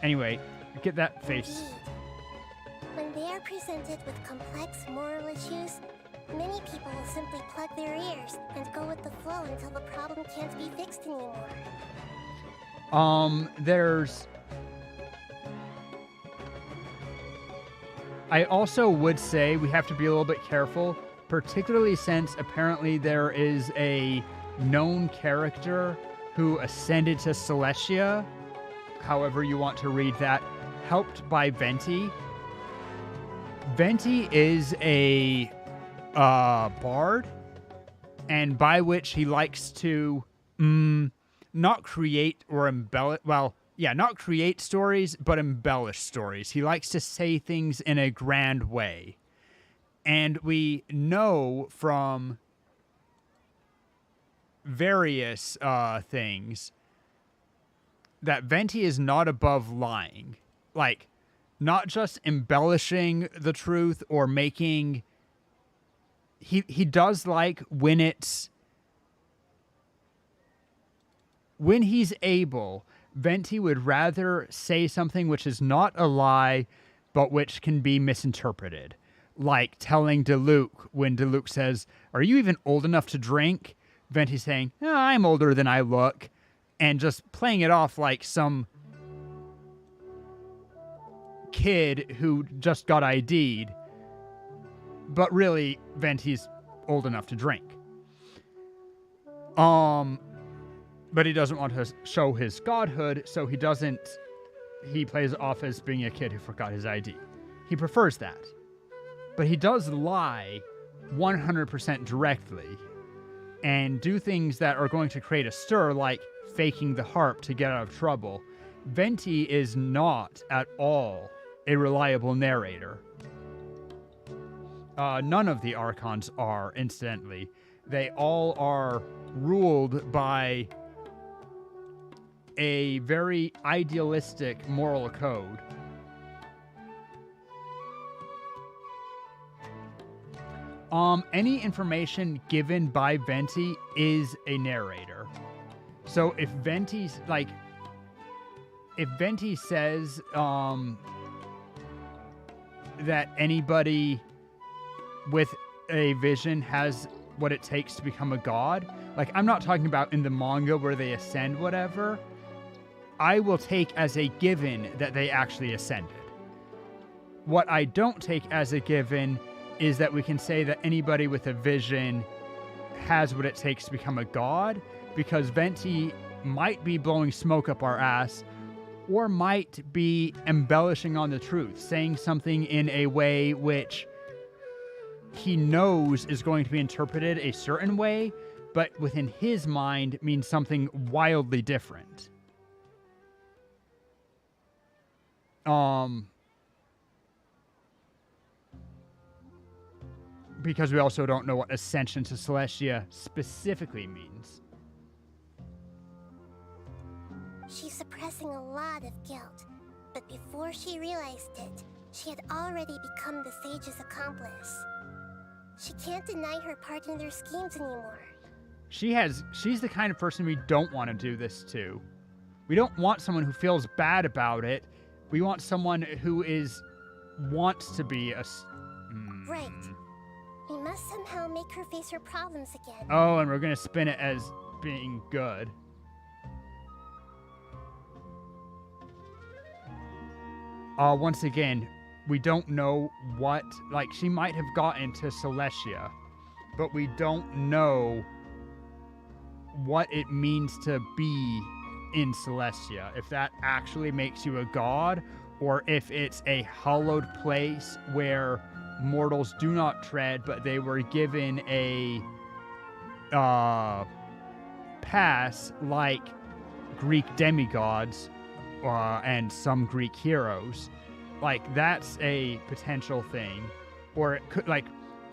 Anyway, get that face. Indeed. When they are presented with complex moral issues, many people will simply plug their ears and go with the flow until the problem can't be fixed anymore. I also would say we have to be a little bit careful, particularly since apparently there is a known character who ascended to Celestia, however you want to read that, helped by Venti. Venti is a bard, and by which he likes to not create or embellish, not create stories, but embellish stories. He likes to say things in a grand way. And we know from various things that Venti is not above lying. Like, not just embellishing the truth or making... He does like when it's... When he's able, Venti would rather say something which is not a lie, but which can be misinterpreted. Like telling Diluc when Diluc says, "Are you even old enough to drink?" Venti saying, "I'm older than I look," and just playing it off like some kid who just got ID'd, but really Venti's old enough to drink. But he doesn't want to show his godhood, so he plays it off as being a kid who forgot his ID. He prefers that. But he does lie 100% directly and do things that are going to create a stir, like faking the harp to get out of trouble. Venti is not at all a reliable narrator. None of the Archons are, incidentally. They all are ruled by a very idealistic moral code. Any information given by Venti is a narrator. So if Venti says that anybody with a vision has what it takes to become a god, like, I'm not talking about in the manga where they ascend whatever, I will take as a given that they actually ascended. What I don't take as a given is that we can say that anybody with a vision has what it takes to become a god, because Venti might be blowing smoke up our ass or might be embellishing on the truth, saying something in a way which he knows is going to be interpreted a certain way, but within his mind means something wildly different. Because we also don't know what ascension to Celestia specifically means. She's suppressing a lot of guilt, but before she realized it, she had already become the sage's accomplice. She can't deny her part in their schemes anymore. She's the kind of person we don't want to do this to. We don't want someone who feels bad about it. We want someone who wants to be a... Right. We must somehow make her face her problems again. Oh, and we're going to spin it as being good. Once again, we don't know what... Like, she might have gotten to Celestia, but we don't know what it means to be in Celestia. If that actually makes you a god, or if it's a hallowed place where mortals do not tread, but they were given a pass like Greek demigods and some Greek heroes. Like, that's a potential thing. Or it could, like,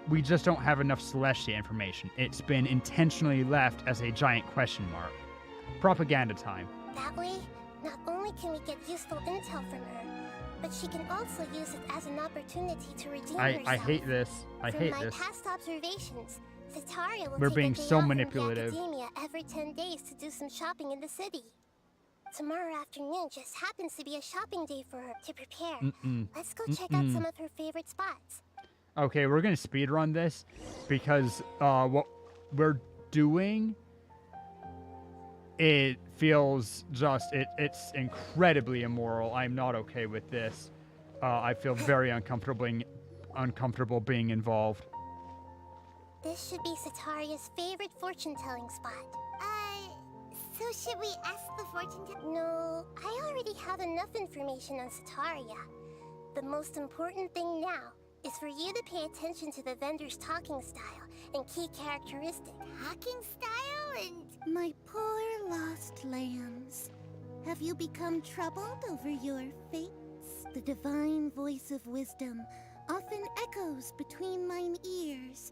we just don't have enough Celestia information. It's been intentionally left as a giant question mark. Propaganda time. That way, not only can we get useful intel from her, but she can also use it as an opportunity to redeem herself. I hate this. I hate From my this. past observations, Zetaria will We're take being a day so off from the manipulative. academia every 10 days to do some shopping in the city. Tomorrow afternoon just happens to be a shopping day for her to prepare. Let's go check out some of her favorite spots. Okay, we're gonna speedrun this because what we're doing, it feels just it's incredibly immoral. I'm not okay with this. I feel very uncomfortable being involved. This should be Setaria's favorite fortune-telling spot. So should we ask the fortune teller? No, I already have enough information on Setaria. The most important thing now is for you to pay attention to the vendor's talking style and key characteristic. Talking style and... My poor lost lambs. Have you become troubled over your fates? The divine voice of wisdom often echoes between mine ears.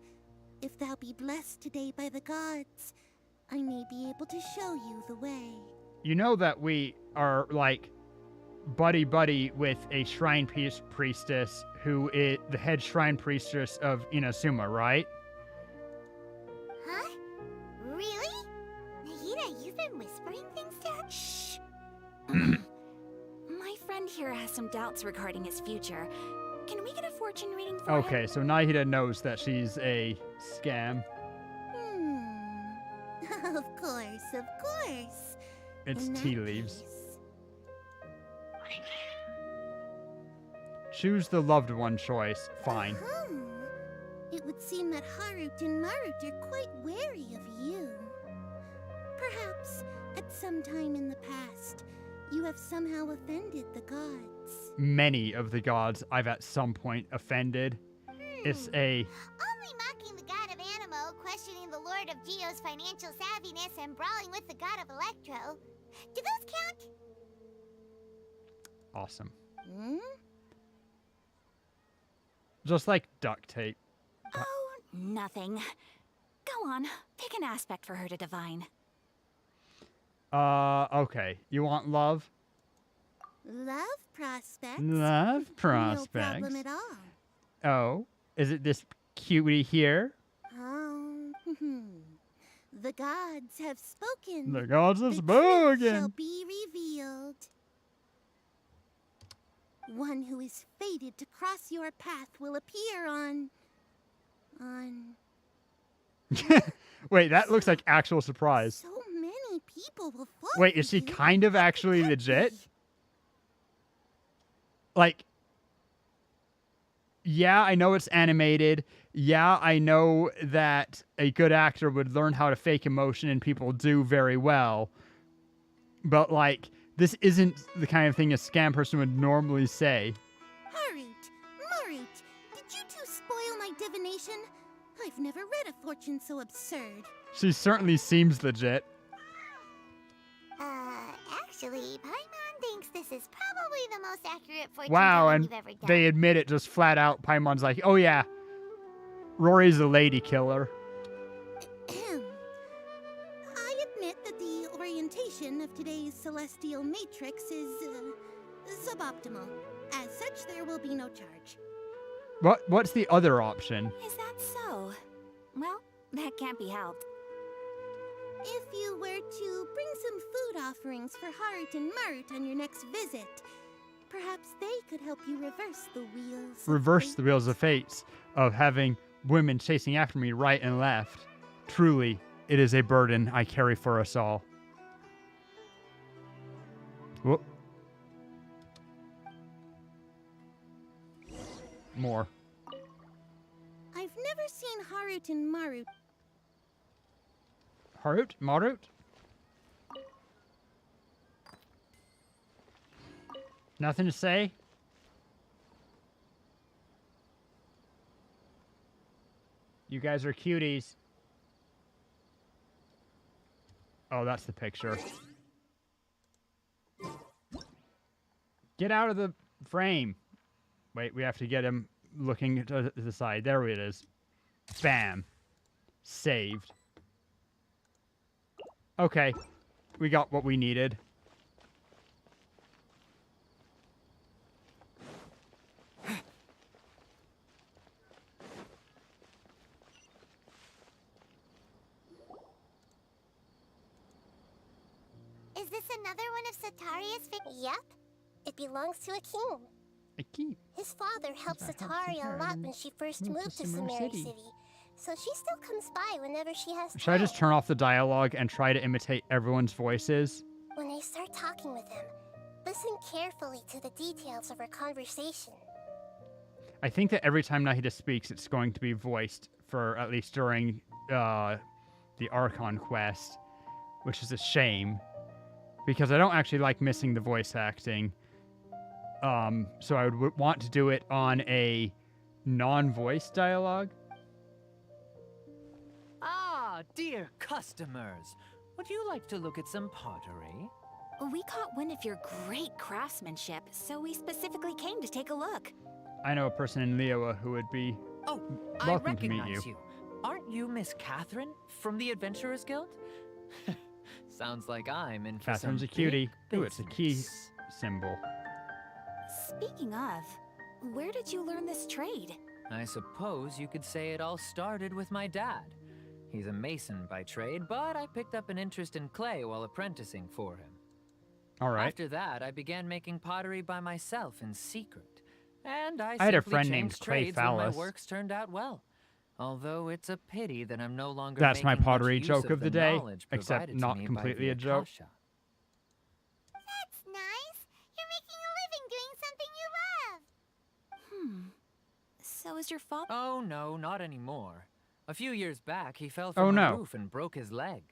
If thou be blessed today by the gods, I may be able to show you the way. You know that we are, like, buddy-buddy with a shrine priestess who is the head shrine priestess of Inazuma, right? Huh? Really? Nahida, you've been whispering things to her? Shh. My friend here has some doubts regarding his future. Can we get a fortune reading for him? Okay, so Nahida knows that she's a scam. Of course, of course. It's In that tea leaves. case- Choose the loved one choice. Fine. It would seem that Harut and Marut are quite wary of you. Perhaps, at some time in the past, you have somehow offended the gods. Many of the gods I've at some point offended. It's a... Only mocking the god of Animo, questioning the lord of Geo's financial savviness, and brawling with the god of Electro. Do those count? awesome. Hmm? Just like duct tape. Oh, nothing. Go on, pick an aspect for her to divine. Okay. You want love? Love prospects? Love No prospects. problem at all. Oh, is it this cutie here? Oh, the gods have spoken. The gods have The truth shall spoken. be revealed. One who is fated to cross your path will appear on... Wait, that looks like actual surprise. So many people will fall Wait, for is she you. kind of actually legit? Like, yeah, I know it's animated. Yeah, I know that a good actor would learn how to fake emotion, and people do very well. But, like, this isn't the kind of thing a scam person would normally say. Harut, Marut, did you two spoil my divination? I've never read a fortune so absurd. She certainly seems legit. Actually, Paimon thinks this is probably the most accurate fortune Wow, telling and you've ever done. they admit it just flat out. Paimon's like, oh yeah, Rory's a lady killer. I admit that the orientation of today's celestial matrix is suboptimal. As such, there will be no charge. What's the other option? Is that so? Well, that can't be helped. If you were to bring some food offerings for Harut and Marut on your next visit, perhaps they could help you reverse the wheels. Reverse the wheels of fates of having women chasing after me right and left. Truly, it is a burden I carry for us all. Whoop. More. I've never seen Harut and Marut. Harut? Marut? Nothing to say? You guys are cuties. Oh, that's the picture. Get out of the frame. Wait, we have to get him looking to the side. There it is. Bam. Saved. Okay. We got what we needed. Is this another one of Sataria's Yep. It belongs to a king. A key. His father helped That helps Sataria a Sataria lot when she first moved to Sumeru Sumeru City. City. So she still comes by whenever she has Should I time. just turn off the dialogue and try to imitate everyone's voices? When they start talking with him, listen carefully to the details of her conversation. I think that every time Nahida speaks, it's going to be voiced for at least during the Archon quest, which is a shame because I don't actually like missing the voice acting. So I would want to do it on a non-voice dialogue. Ah, dear customers, would you like to look at some pottery? We caught wind of your great craftsmanship, so we specifically came to take a look. I know a person in Lioa who would be Oh, I welcome to meet recognize you. you. Aren't you Miss Catherine from the Adventurers Guild? Sounds like I'm in for Catherine's some a cutie. big Ooh, it's a key business. symbol. Speaking of, where did you learn this trade? I suppose you could say it all started with my dad. He's a mason by trade, but I picked up an interest in clay while apprenticing for him. All right. After that, I began making pottery by myself in secret. And I had a simply friend named changed Clay trades when my Phallus. works turned out well. Although it's a pity that I'm no longer That's my making much pottery use joke of the day, knowledge except provided to not me by completely the a joke. Akasha. That's nice. You're making a living doing something you love. So is your father? Oh no, not anymore. A few years back, he fell Oh, from a no. roof and broke his leg.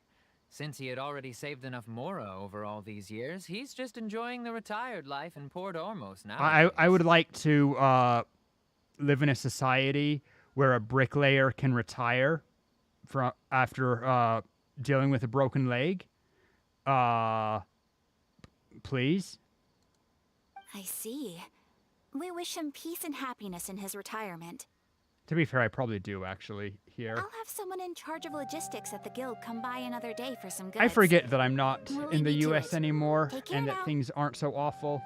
Since he had already saved enough Mora over all these years, he's just enjoying the retired life in Port Ormos now. I would like to live in a society where a bricklayer can retire from after dealing with a broken leg. Please. I see. We wish him peace and happiness in his retirement. To be fair, I probably do actually here. I'll have someone in charge of logistics at the guild come by another day for some goods. I forget that I'm not We'll in the leave you to U.S. it. anymore Take care and that now. things aren't so awful.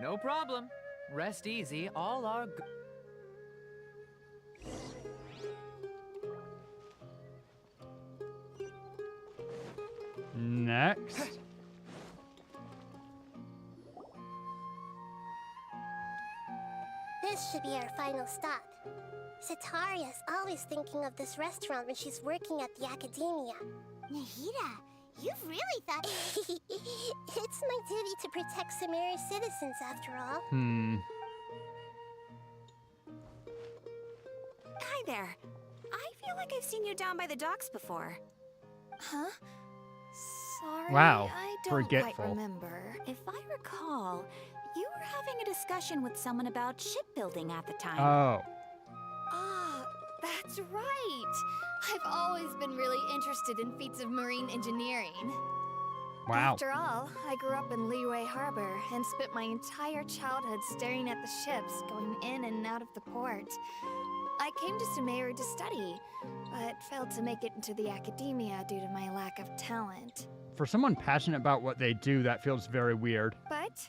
No problem. Rest easy. All our Next. This should be our final stop. Sataria's always thinking of this restaurant when she's working at the academia. Nahida, you've really thought. It's my duty to protect Sumeru's citizens, after all. Hi there. I feel like I've seen you down by the docks before. Huh? Sorry, Wow, I don't forgetful. quite remember. If I recall, you were having a discussion with someone about shipbuilding at the time. Oh. Ah, that's right. I've always been really interested in feats of marine engineering. Wow. After all, I grew up in Liyue Harbor and spent my entire childhood staring at the ships going in and out of the port. I came to Sumeru to study, but failed to make it into the academia due to my lack of talent. For someone passionate about what they do, that feels very weird. But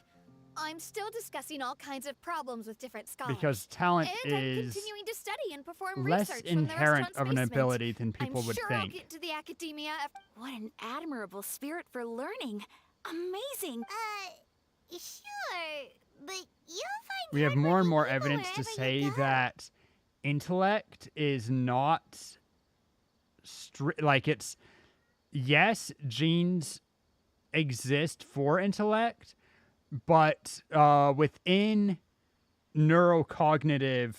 I'm still discussing all kinds of problems with different scholars. Because talent and I'm is continuing to study and perform less research from the inherent restaurant's of an basement. ability than people I'm would sure I'll think. get to the academia after. What an admirable spirit for learning. Amazing. Sure, but you'll find We have hard more and working more people evidence to wherever you say go. that intellect is not like it's yes, genes exist for intellect, but within neurocognitive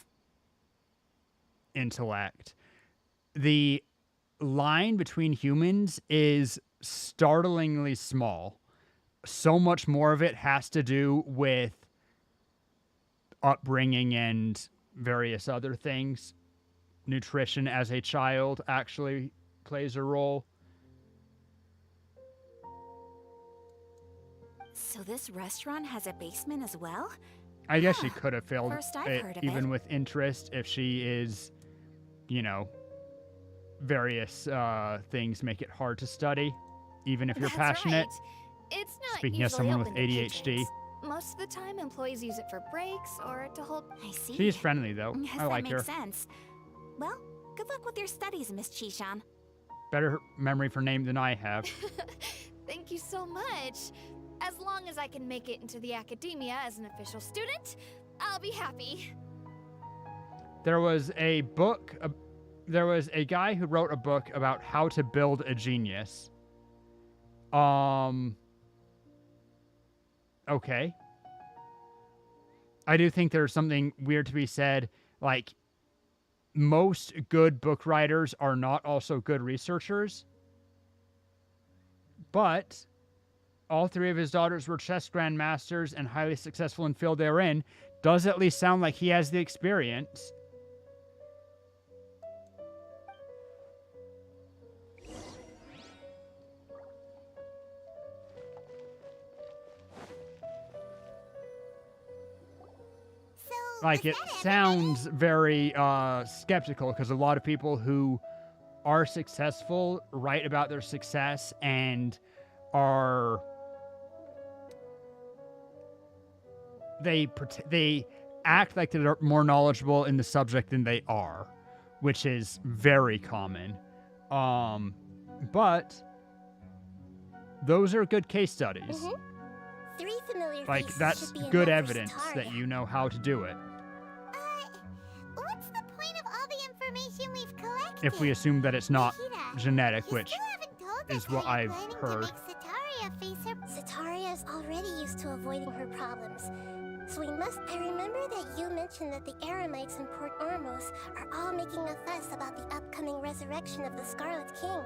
intellect, the line between humans is startlingly small. So much more of it has to do with upbringing and various other things. nutrition as a child actually plays a role. So this restaurant has a basement as well? I guess she could have failed First I've it, heard of even it. with interest, if she is, you know, various things make it hard to study, even if you're That's passionate. Right. It's not Speaking as usually someone with open to ADHD. patrons. Most of the time, employees use it for breaks or to hold. I see. She's friendly, though. Yes, I like that her. makes sense. Well, good luck with your studies, Miss Chishan. Better memory for name than I have. Thank you so much. As long as I can make it into the academia as an official student, I'll be happy. There was a book. There was a guy who wrote a book about how to build a genius. Okay. I do think there's something weird to be said. Like, most good book writers are not also good researchers. But all three of his daughters were chess grandmasters and highly successful in the field they're in. Does at least sound like he has the experience. So, Like, it sounds very skeptical, because a lot of people who are successful write about their success and are... They act like they're more knowledgeable in the subject than they are, which is very common. But those are good case studies. 3 familiar Like, faces that's should be good enough for evidence that Sataria. you know how to do it. What's the point of all the information we've collected? If we assume that it's not Akira, genetic, you which still haven't told us is how what you're I've planning heard. To make Sataria face her... Sataria is already used to avoiding her problems. So we must... I remember that you mentioned that the Eremites in Port Ormos are all making a fuss about the upcoming resurrection of the Scarlet King.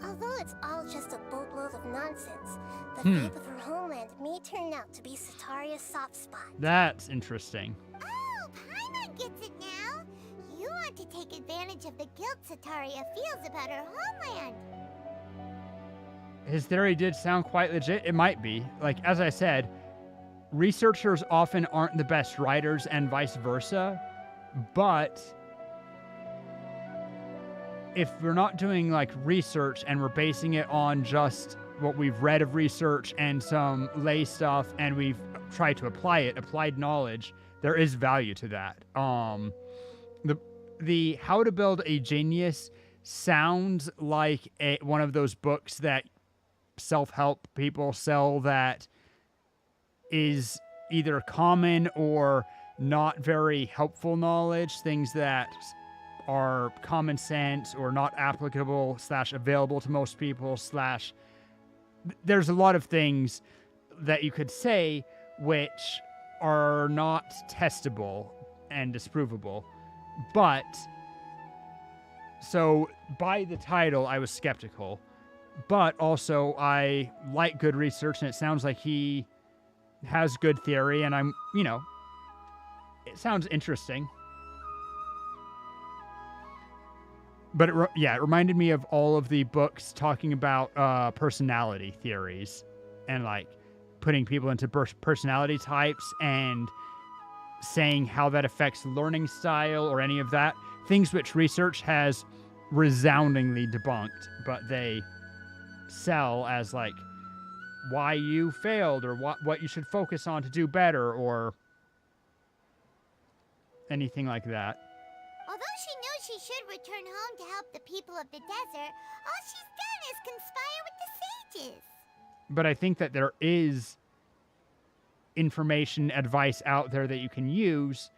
Although it's all just a boatload of nonsense, the fate of her homeland may turn out to be Sataria's soft spot. That's interesting. Oh, Paimon gets it now. You want to take advantage of the guilt Sataria feels about her homeland. His theory did sound quite legit. It might be. Like, as I said, researchers often aren't the best writers and vice versa, but if we're not doing like research and we're basing it on just what we've read of research and some lay stuff and we've tried to apply it, applied knowledge, there is value to that. The How to Build a Genius sounds like one of those books that self-help people sell that is either common or not very helpful knowledge, things that are common sense or not applicable / available to most people / there's a lot of things that you could say which are not testable and disprovable. But so by the title I was skeptical, but also I like good research and it sounds like he has good theory and I'm, it sounds interesting. But it reminded me of all of the books talking about personality theories and like putting people into personality types and saying how that affects learning style or any of that. Things which research has resoundingly debunked, but they sell as like why you failed or what you should focus on to do better or anything like that. Although she knows she should return home to help the people of the desert, all she's done is conspire with the sages. But I think that there is information, advice out there that you can use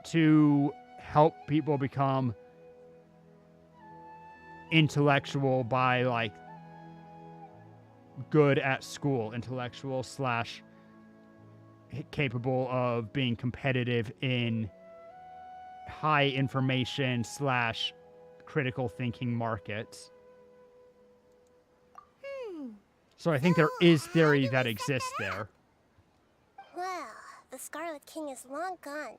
to help people become intellectual by like good at school, intellectual / capable of being competitive in high information / critical thinking markets. So I think there is theory that exists there. Well, the Scarlet King is long gone,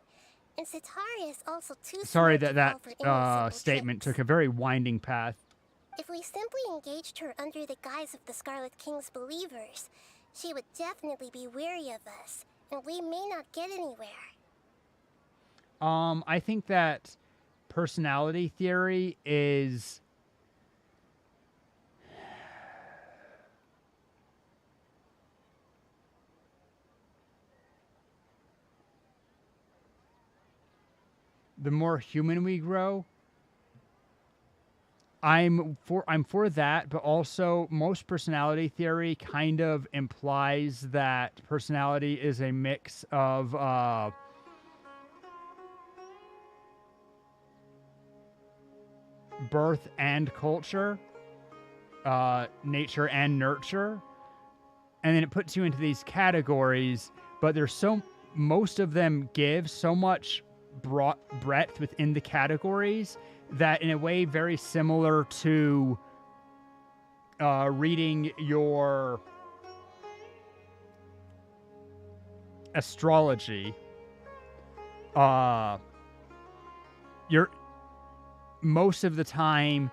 And Cetari is also too Sorry smart that to fall for any simple statement tricks. took a very winding path. If we simply engaged her under the guise of the Scarlet King's believers, she would definitely be wary of us, and we may not get anywhere. I think that personality theory is the more human we grow. I'm for that, but also most personality theory kind of implies that personality is a mix of birth and culture, nature and nurture, and then it puts you into these categories. But most of them give so much breadth within the categories that, in a way, very similar to reading your astrology. You're most of the time,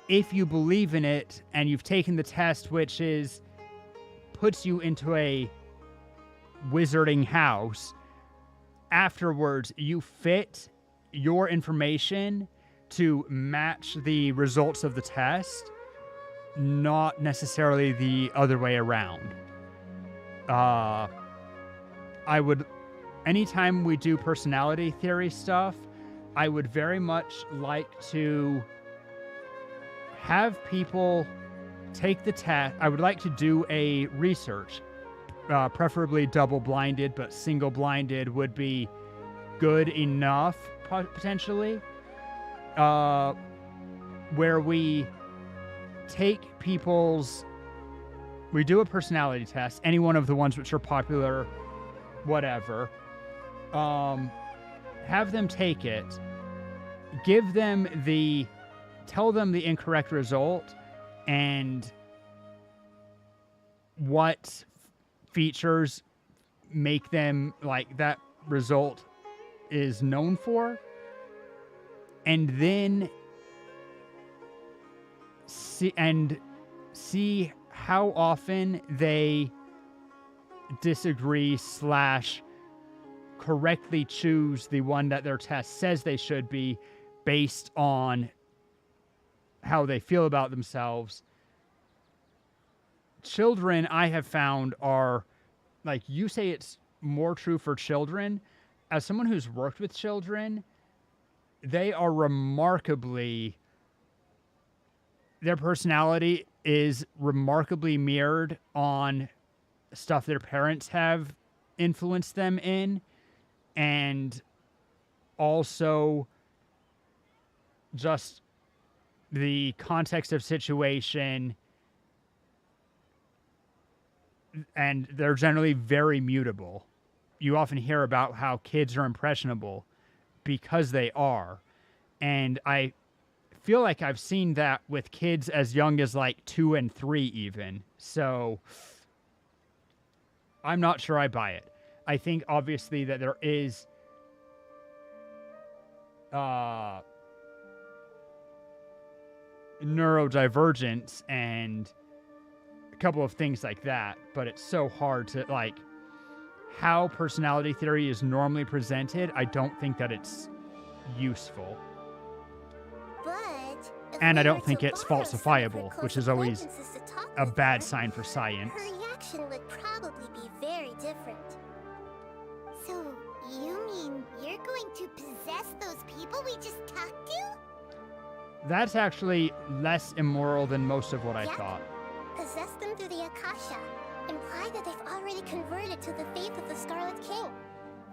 if you believe in it and you've taken the test, which puts you into a wizarding house, afterwards you fit your information to match the results of the test, not necessarily the other way around. Anytime we do personality theory stuff, I would very much like to have people take the test. I would like to do a research, preferably double-blinded, but single-blinded would be good enough, potentially, where we do a personality test, any one of the ones which are popular, whatever, have them take it, tell them the incorrect result and what features make them like that result is known for, and then see how often they disagree / correctly choose the one that their test says they should be, based on how they feel about themselves. Children, I have found, are, like, you say it's more true for children. As someone who's worked with children, their personality is remarkably mirrored on stuff their parents have influenced them in, and also just the context of situation, and they're generally very mutable. You often hear about how kids are impressionable because they are, and I feel like I've seen that with kids as young as like 2 and 3 even. So I'm not sure I buy it. I think obviously that there is neurodivergence and a couple of things like that, but it's so hard to, like, how personality theory is normally presented, I don't think that it's useful. And I don't think it's falsifiable, which is always a bad sign for science. Her reaction would probably be very different. So, you mean you're going to possess those people we just talked to? That's actually less immoral than most of what I Yep. thought. Possess them through the Akasha. Imply that they've already converted to the faith of the Scarlet King.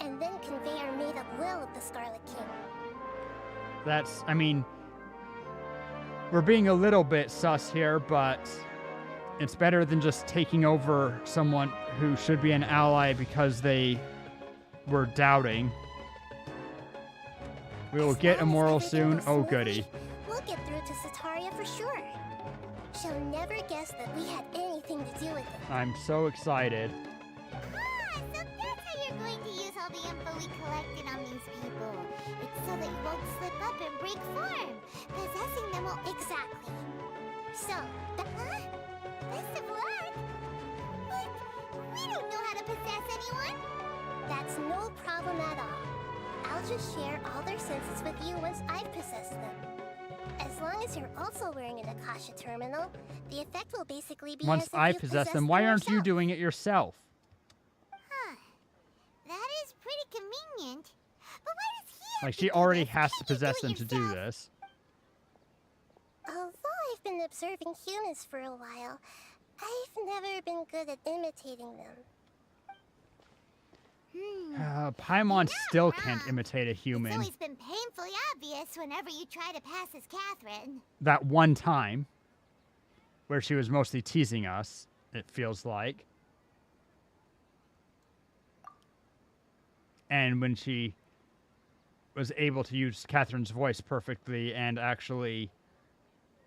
And then convey our made-up will of the Scarlet King. I mean, we're being a little bit sus here, but it's better than just taking over someone who should be an ally because they were doubting. We will get immoral soon. Oh, goody. We'll get through to Sataria for sure. She'll never guess that we had anything to do with it. I'm so excited. Ah, so that's how you're going to use all all the info we collected on these people. It's so that you won't slip up and break form. Possessing them will... Exactly. So, Huh? Best of luck? But we don't know how to possess anyone. that's no problem at all. I'll just share all their senses with you once I've possessed them. As long as you're also wearing an Akasha terminal, the effect will basically be Once as if I you possess possessed them, why aren't you yourself. doing it yourself? Huh. That is pretty convenient. But why does he have Like, to she do already this? has Can't to you do possess it them to do yourself? this. Although I've been observing humans for a while, I've never been good at imitating them. Paimon You're still not can't wrong. imitate a It's human. always been painfully obvious whenever you try to pass as Catherine. That one time where she was mostly teasing us, it feels like. And when she was able to use Catherine's voice perfectly and actually,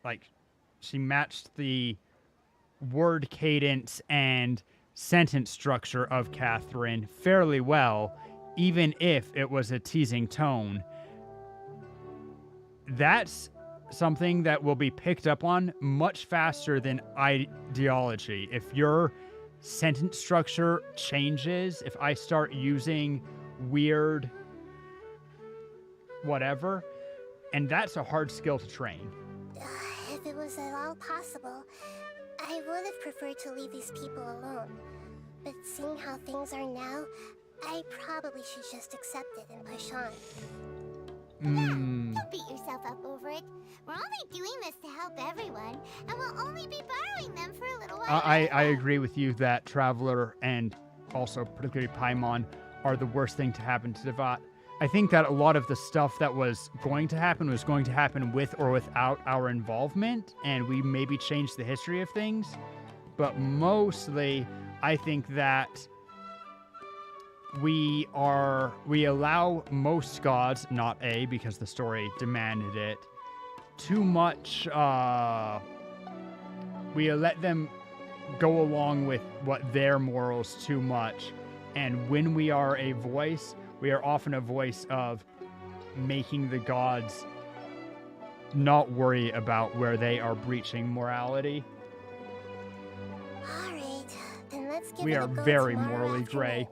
like, she matched the word cadence and sentence structure of Catherine fairly well, even if it was a teasing tone. That's something that will be picked up on much faster than ideology. If your sentence structure changes, if I start using weird whatever, and that's a hard skill to train. If it was at all possible, I would have preferred to leave these people alone. But seeing how things are now, I probably should just accept it and push on. Don't beat yourself up over it. We're only doing this to help everyone, and we'll only be borrowing them for a little while. I anyway. agree with you that Traveler and also particularly Paimon are the worst thing to happen to Devat. I think that a lot of the stuff that was going to happen with or without our involvement, and we maybe changed the history of things. But mostly, I think that we allow most gods, not A, because the story demanded it, too much, we let them go along with what their morals too much. And when we are a voice, we are often a voice of making the gods not worry about where they are breaching morality. Alright, then let's give We it are a go very tomorrow morally afternoon. gray,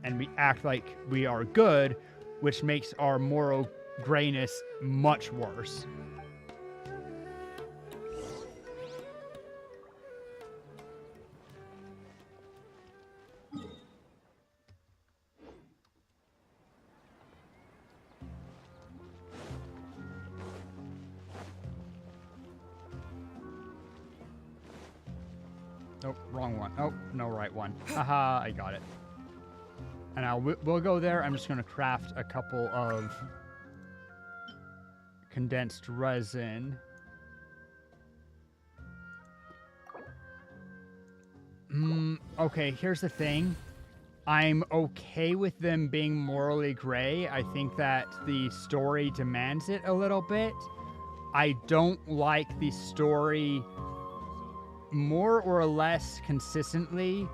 and we act like we are good, which makes our moral grayness much worse. Oh, wrong one. Oh, no, right one. Haha, I got it. And now we'll go there. I'm just going to craft a couple of condensed resin. Okay, here's the thing. I'm okay with them being morally gray. I think that the story demands it a little bit. I don't like the story more or less consistently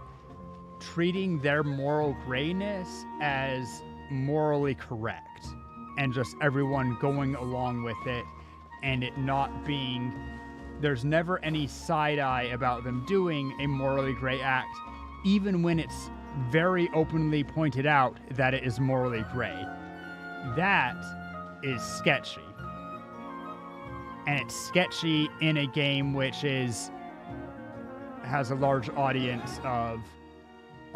treating their moral grayness as morally correct and just everyone going along with it and it not being, there's never any side eye about them doing a morally gray act, even when it's very openly pointed out that it is morally gray. That is sketchy. And it's sketchy in a game which has a large audience of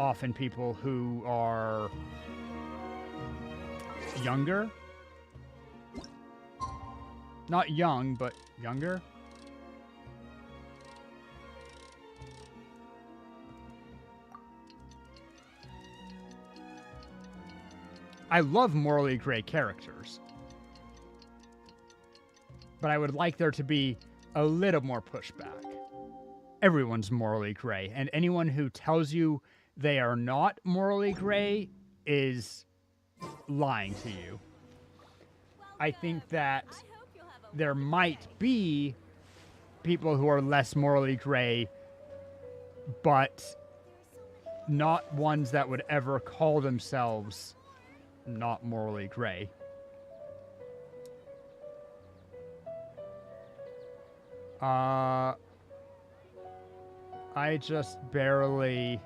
often people who are younger. Not young, but younger. I love morally gray characters, but I would like there to be a little more pushback. Everyone's morally gray, and anyone who tells you they are not morally gray is lying to you. I think that there might be people who are less morally gray, but not ones that would ever call themselves not morally gray. I just barely...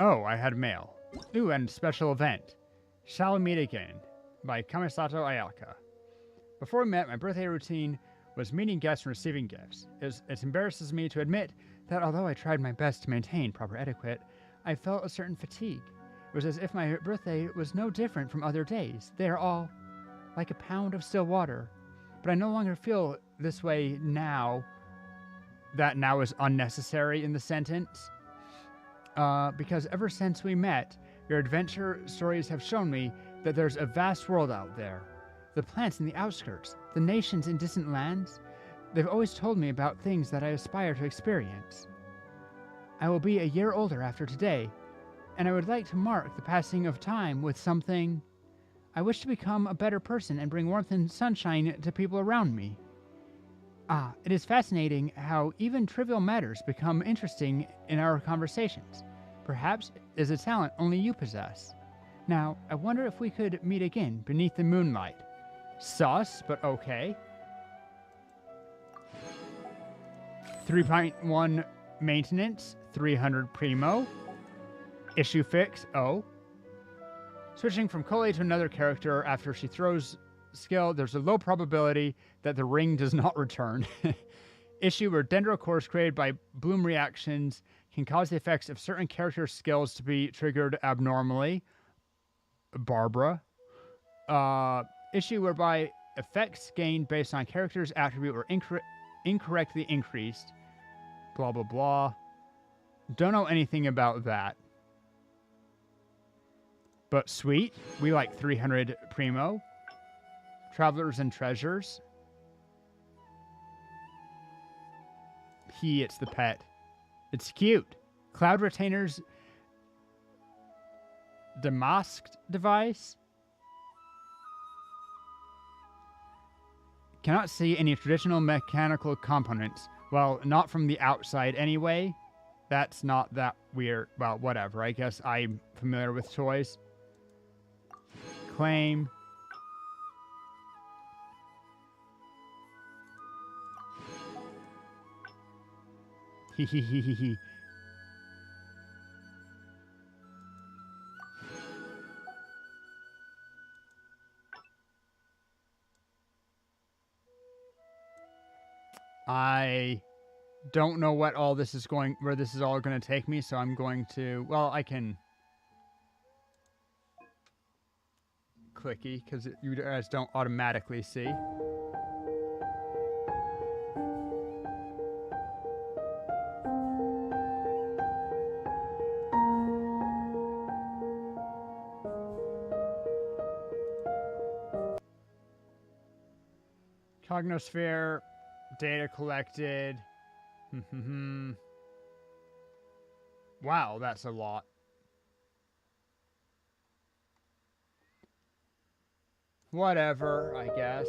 Oh, I had mail. Ooh, and special event. Shall we meet again? By Kamisato Ayaka. Before we met, my birthday routine was meeting guests and receiving gifts. It embarrasses me to admit that although I tried my best to maintain proper etiquette, I felt a certain fatigue. It was as if my birthday was no different from other days. They are all like a pound of still water. But I no longer feel this way now. That now is unnecessary in the sentence. Because ever since we met, your adventure stories have shown me that there's a vast world out there. The plants in the outskirts, the nations in distant lands, they've always told me about things that I aspire to experience. I will be a year older after today, and I would like to mark the passing of time with something. I wish to become a better person and bring warmth and sunshine to people around me. It is fascinating how even trivial matters become interesting in our conversations. Perhaps it is a talent only you possess. Now, I wonder if we could meet again beneath the moonlight. Sus, but okay. 3.1 maintenance, 300 primo. Issue fix, oh. Switching from Kole to another character after she throws skill, there's a low probability that the ring does not return. Issue where dendro cores created by bloom reactions can cause the effects of certain character skills to be triggered abnormally. Barbara. Issue whereby effects gained based on character's attribute were incorrectly increased. Blah, blah, blah. Don't know anything about that. But sweet. We like 300 primo. Travelers and treasures. It's the pet. It's cute. Cloud retainers. Demasked device. Cannot see any traditional mechanical components. Well, not from the outside anyway. That's not that weird. Well, whatever. I guess I'm familiar with toys. Claim. Hehehehe. I don't know what all this is going, where this is all going to take me, so I'm going to, well, I can clicky, because you guys don't automatically see. Cognosphere, data collected. Wow, that's a lot. Whatever, I guess.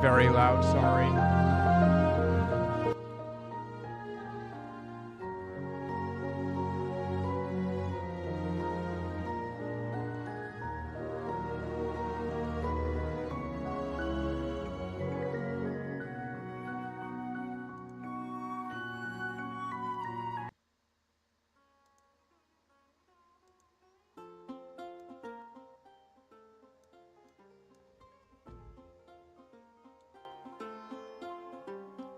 Very loud, sorry.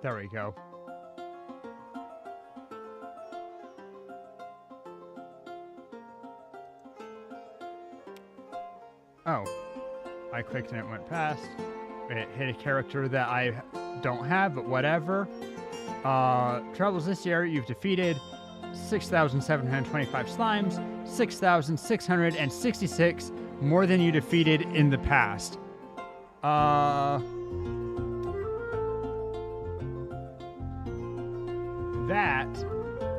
There we go. Oh. I clicked and it went past. It hit a character that I don't have, but whatever. Travels this year, you've defeated 6,725 slimes, 6,666 more than you defeated in the past. That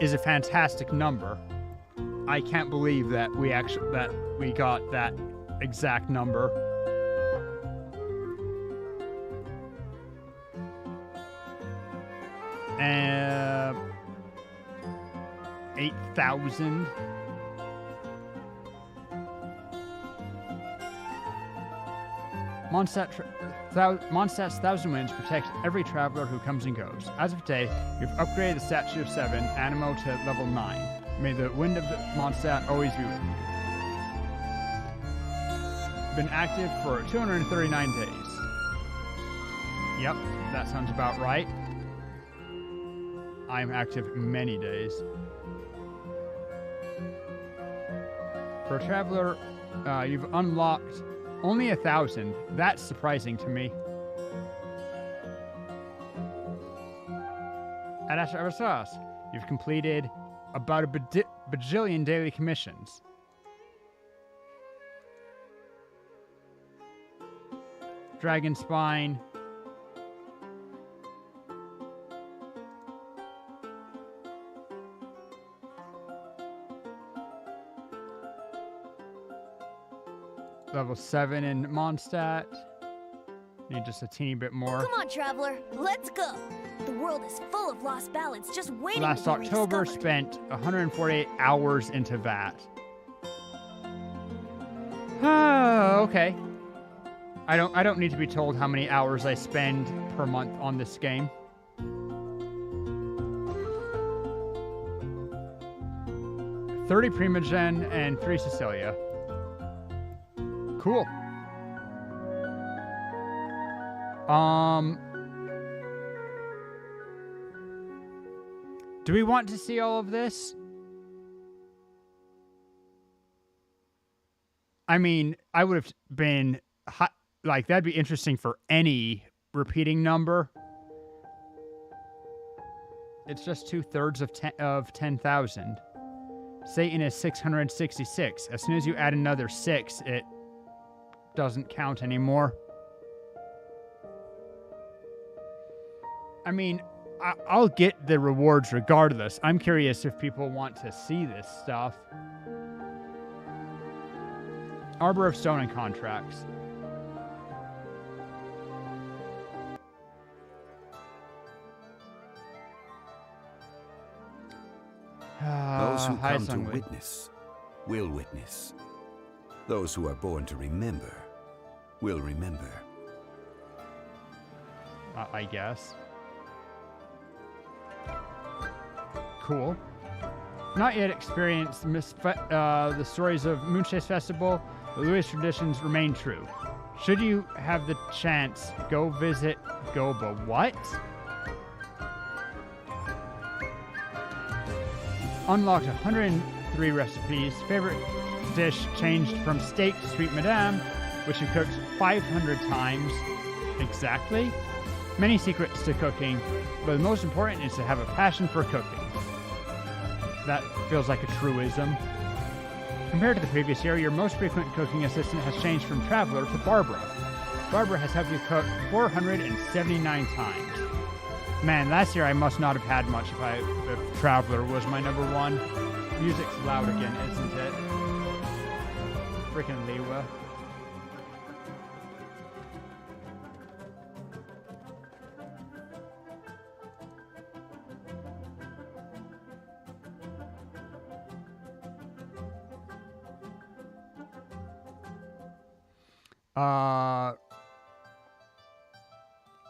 is a fantastic number. I can't believe that we got that exact number. And 8,000. Mondstadt's Thousand Winds protects every traveler who comes and goes. As of today, you've upgraded the Statue of 7 Animo to level 9. May the wind of the Mondstadt always be with you. Been active for 239 days. Yep, that sounds about right. I'm active many days. For a traveler, you've unlocked only 1,000. That's surprising to me. At Ashravasas, you've completed about a bajillion daily commissions. Dragon Spine. Level 7 in Mondstadt. Need just a teeny bit more. Come on, traveler, let's go. The world is full of lost ballads just waiting Last to be October rediscovered. spent 148 hours into that. Okay. I don't need to be told how many hours I spend per month on this game. $30 Primogen and 3 Cecilia. Cool. Do we want to see all of this? I mean, I would have been like, that'd be interesting for any repeating number. It's just 2/3 of 10,000. Satan is 666. As soon as you add another 6, it doesn't count anymore. I mean, I'll get the rewards regardless. I'm curious if people want to see this stuff. Arbor of Stone and Contracts. Those who come to Sungwoo. witness will witness. Those who are born to remember will remember. I guess. Cool. Not yet experienced the stories of Moonchase Festival, but Louis traditions remain true. Should you have the chance, go visit Goba. What? Unlocked 103 recipes. Favorite dish changed from steak to sweet madame, which you cooked 500 times. Exactly. Many secrets to cooking, but the most important is to have a passion for cooking. That feels like a truism. Compared to the previous year, your most frequent cooking assistant has changed from Traveler to Barbara. Barbara has helped you cook 479 times. Man, last year I must not have had much if Traveler was my number one. Music's loud again, isn't it? Frickin' Liwa.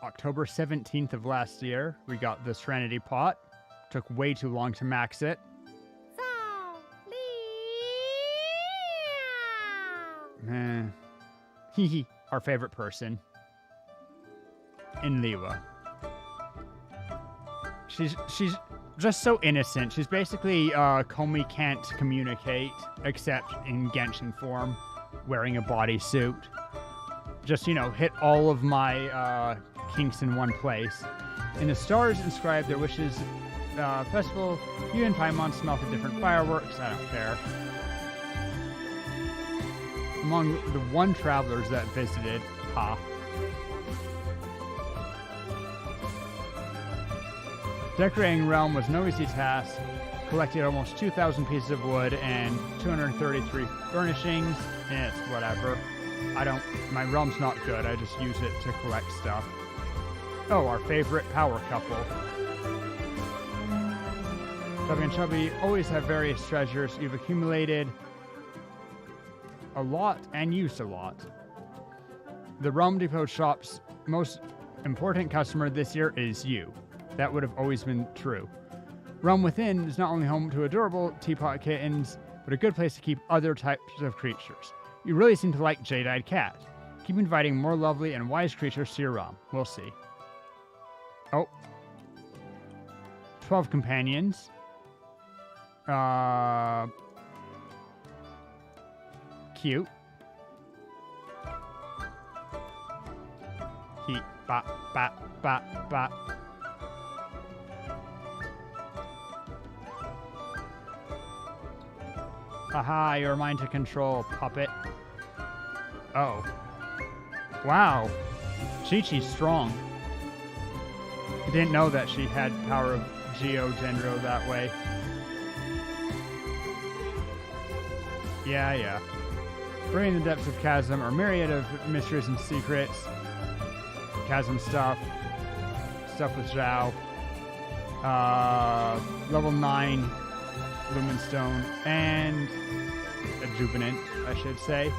October 17th of last year, we got the Serenity Pot. Took way too long to max it. Hehe, our favorite person. In Liwa. She's just so innocent. She's basically Komi can't communicate except in Genshin form, wearing a bodysuit. Just, hit all of my kinks in one place. In the stars inscribed their wishes festival, you and Paimon smelt the different fireworks. I don't care. Among the one travelers that visited, Decorating Realm was no easy task. Collected almost 2,000 pieces of wood and 233 furnishings. It's whatever. My realm's not good. I just use it to collect stuff. Oh, our favorite power couple. Chubby and Chubby always have various treasures you've accumulated a lot and used a lot. The Realm Depot shop's most important customer this year is you. That would have always been true. Realm Within is not only home to adorable teapot kittens, but a good place to keep other types of creatures. You really seem to like Jade-Eyed Cat. Keep inviting more lovely and wise creatures to your realm. We'll see. Oh. 12 companions. Cute. Heat, bop, bop, bop, bop. Haha, you're mine to control, puppet. Oh. Wow. Chi-Chi's strong. I didn't know that she had power of Geo Dendro that way. Yeah. Bringing the depths of Chasm are myriad of mysteries and secrets. Chasm stuff. Stuff with Zhao. Level 9 Lumenstone. And Adjuvenant, I should say.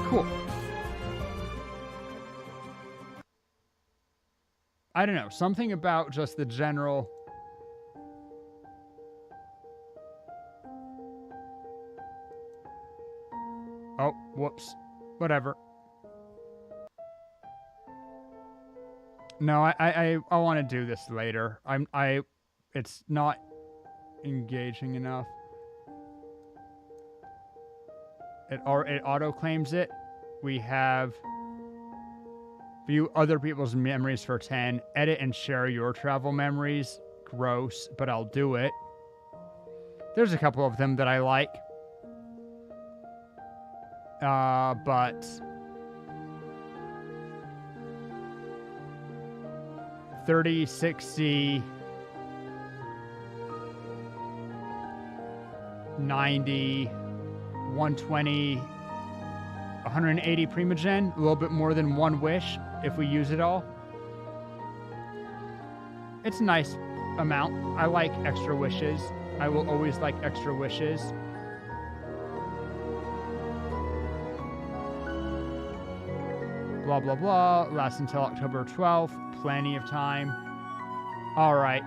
Cool. I don't know, something about just the general... Oh, whoops. Whatever. No, I want to do this later. It's not engaging enough. It auto-claims it. We have... View other people's memories for 10. Edit and share your travel memories. Gross, but I'll do it. There's a couple of them that I like. But... 30, 60... 90... 120... 180 Primogen, a little bit more than one wish if we use it all. It's a nice amount. I like extra wishes. I will always like extra wishes. Blah, blah, blah. Lasts until October 12th. Plenty of time. All right.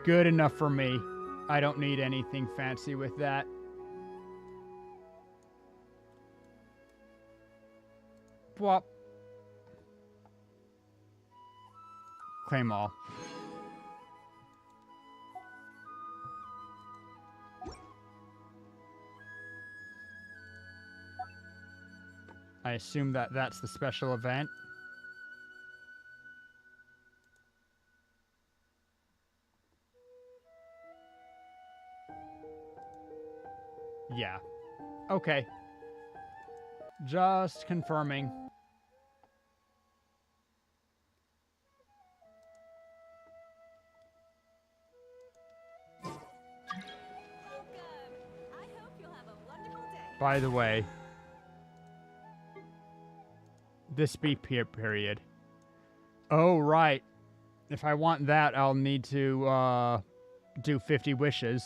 Good enough for me. I don't need anything fancy with that. Bwop. Claim all. I assume that that's the special event. Yeah. Okay. Just confirming. By the way, this speed period. Oh, right. If I want that, I'll need to do 50 wishes.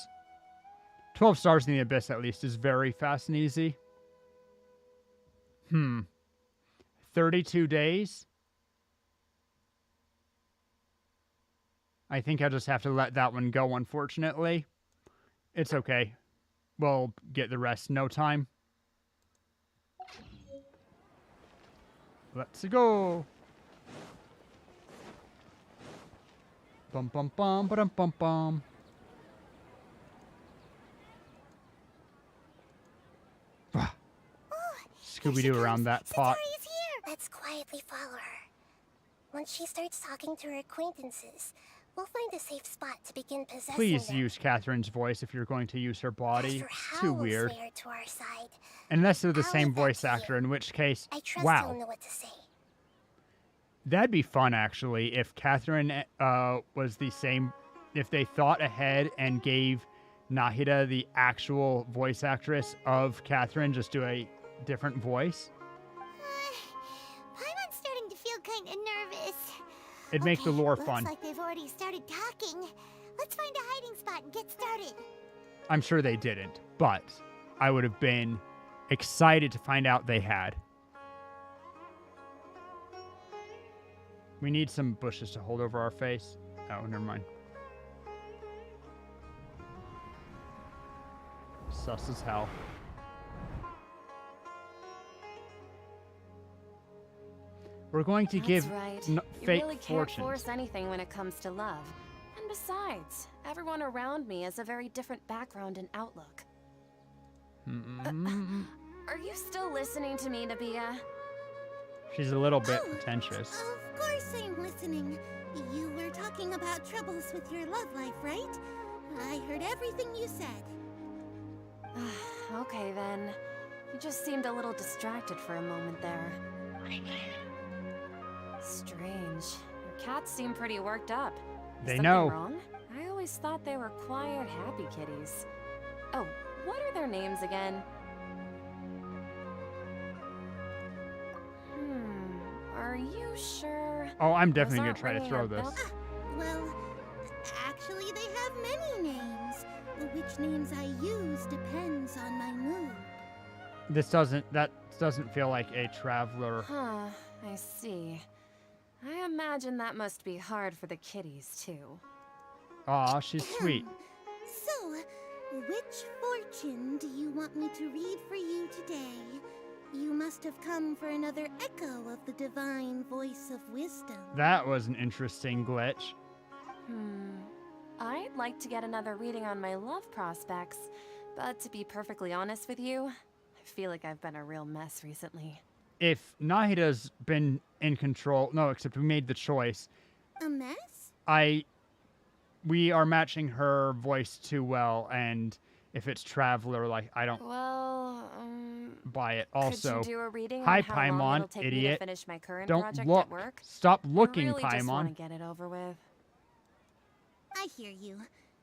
12 stars in the Abyss, at least, is very fast and easy. 32 days? I think I'll just have to let that one go, unfortunately. It's okay. We'll get the rest in no time. Let's go! Bum bum bum ba dum bum bum. Scooby-Doo around that pot. Let's quietly follow her. Once she starts talking to her acquaintances, We'll find a safe spot to begin possessing Please them. use Catherine's voice if you're going to use her body. As for It's too Howl's weird. lair to our side, Unless they're the I'll same leave that voice to you. actor, in which case, I trust wow. you'll know what to say. That'd be fun, actually, if Catherine was the same, if they thought ahead and gave Nahida, the actual voice actress of Catherine, just do a different voice. Paimon's starting to feel kind of nervous. It'd make the lore fun. Looks like they've already started talking. Let's find a hiding spot and get started. I'm sure they didn't, but I would have been excited to find out they had. We need some bushes to hold over our face. Oh, never mind. Sus as hell. We're going to give right. fake You really can't fortunes. force anything when it comes to love. And besides, everyone around me has a very different background and outlook. Are you still listening to me, Nabia? She's a little bit pretentious. Of course I'm listening. You were talking about troubles with your love life, right? I heard everything you said. Okay then. You just seemed a little distracted for a moment there. Strange. Your cats seem pretty worked up. Is They something know. wrong? I always thought they were quiet, happy kitties. Oh, what are their names again? Are you sure? Oh, I'm definitely Those gonna aren't try to ringing throw a this. bell. Well, actually, they have many names. Which names I use depends on my mood. That doesn't feel like a traveler. Huh, I see. I imagine that must be hard for the kitties, too. Aw, she's sweet. So, which fortune do you want me to read for you today? You must have come for another echo of the divine voice of wisdom. That was an interesting glitch. I'd like to get another reading on my love prospects, but to be perfectly honest with you, I feel like I've been a real mess recently. If Nahida's been in control, no, except we made the choice. A mess? We are matching her voice too well, and if it's traveler, like, I don't Well, buy it. Also, could you do a reading hi, on how long Paimon, it'll take me to idiot. finish my current Don't project look. at work? Stop looking, I really just want Paimon. to get it over with. I hear you.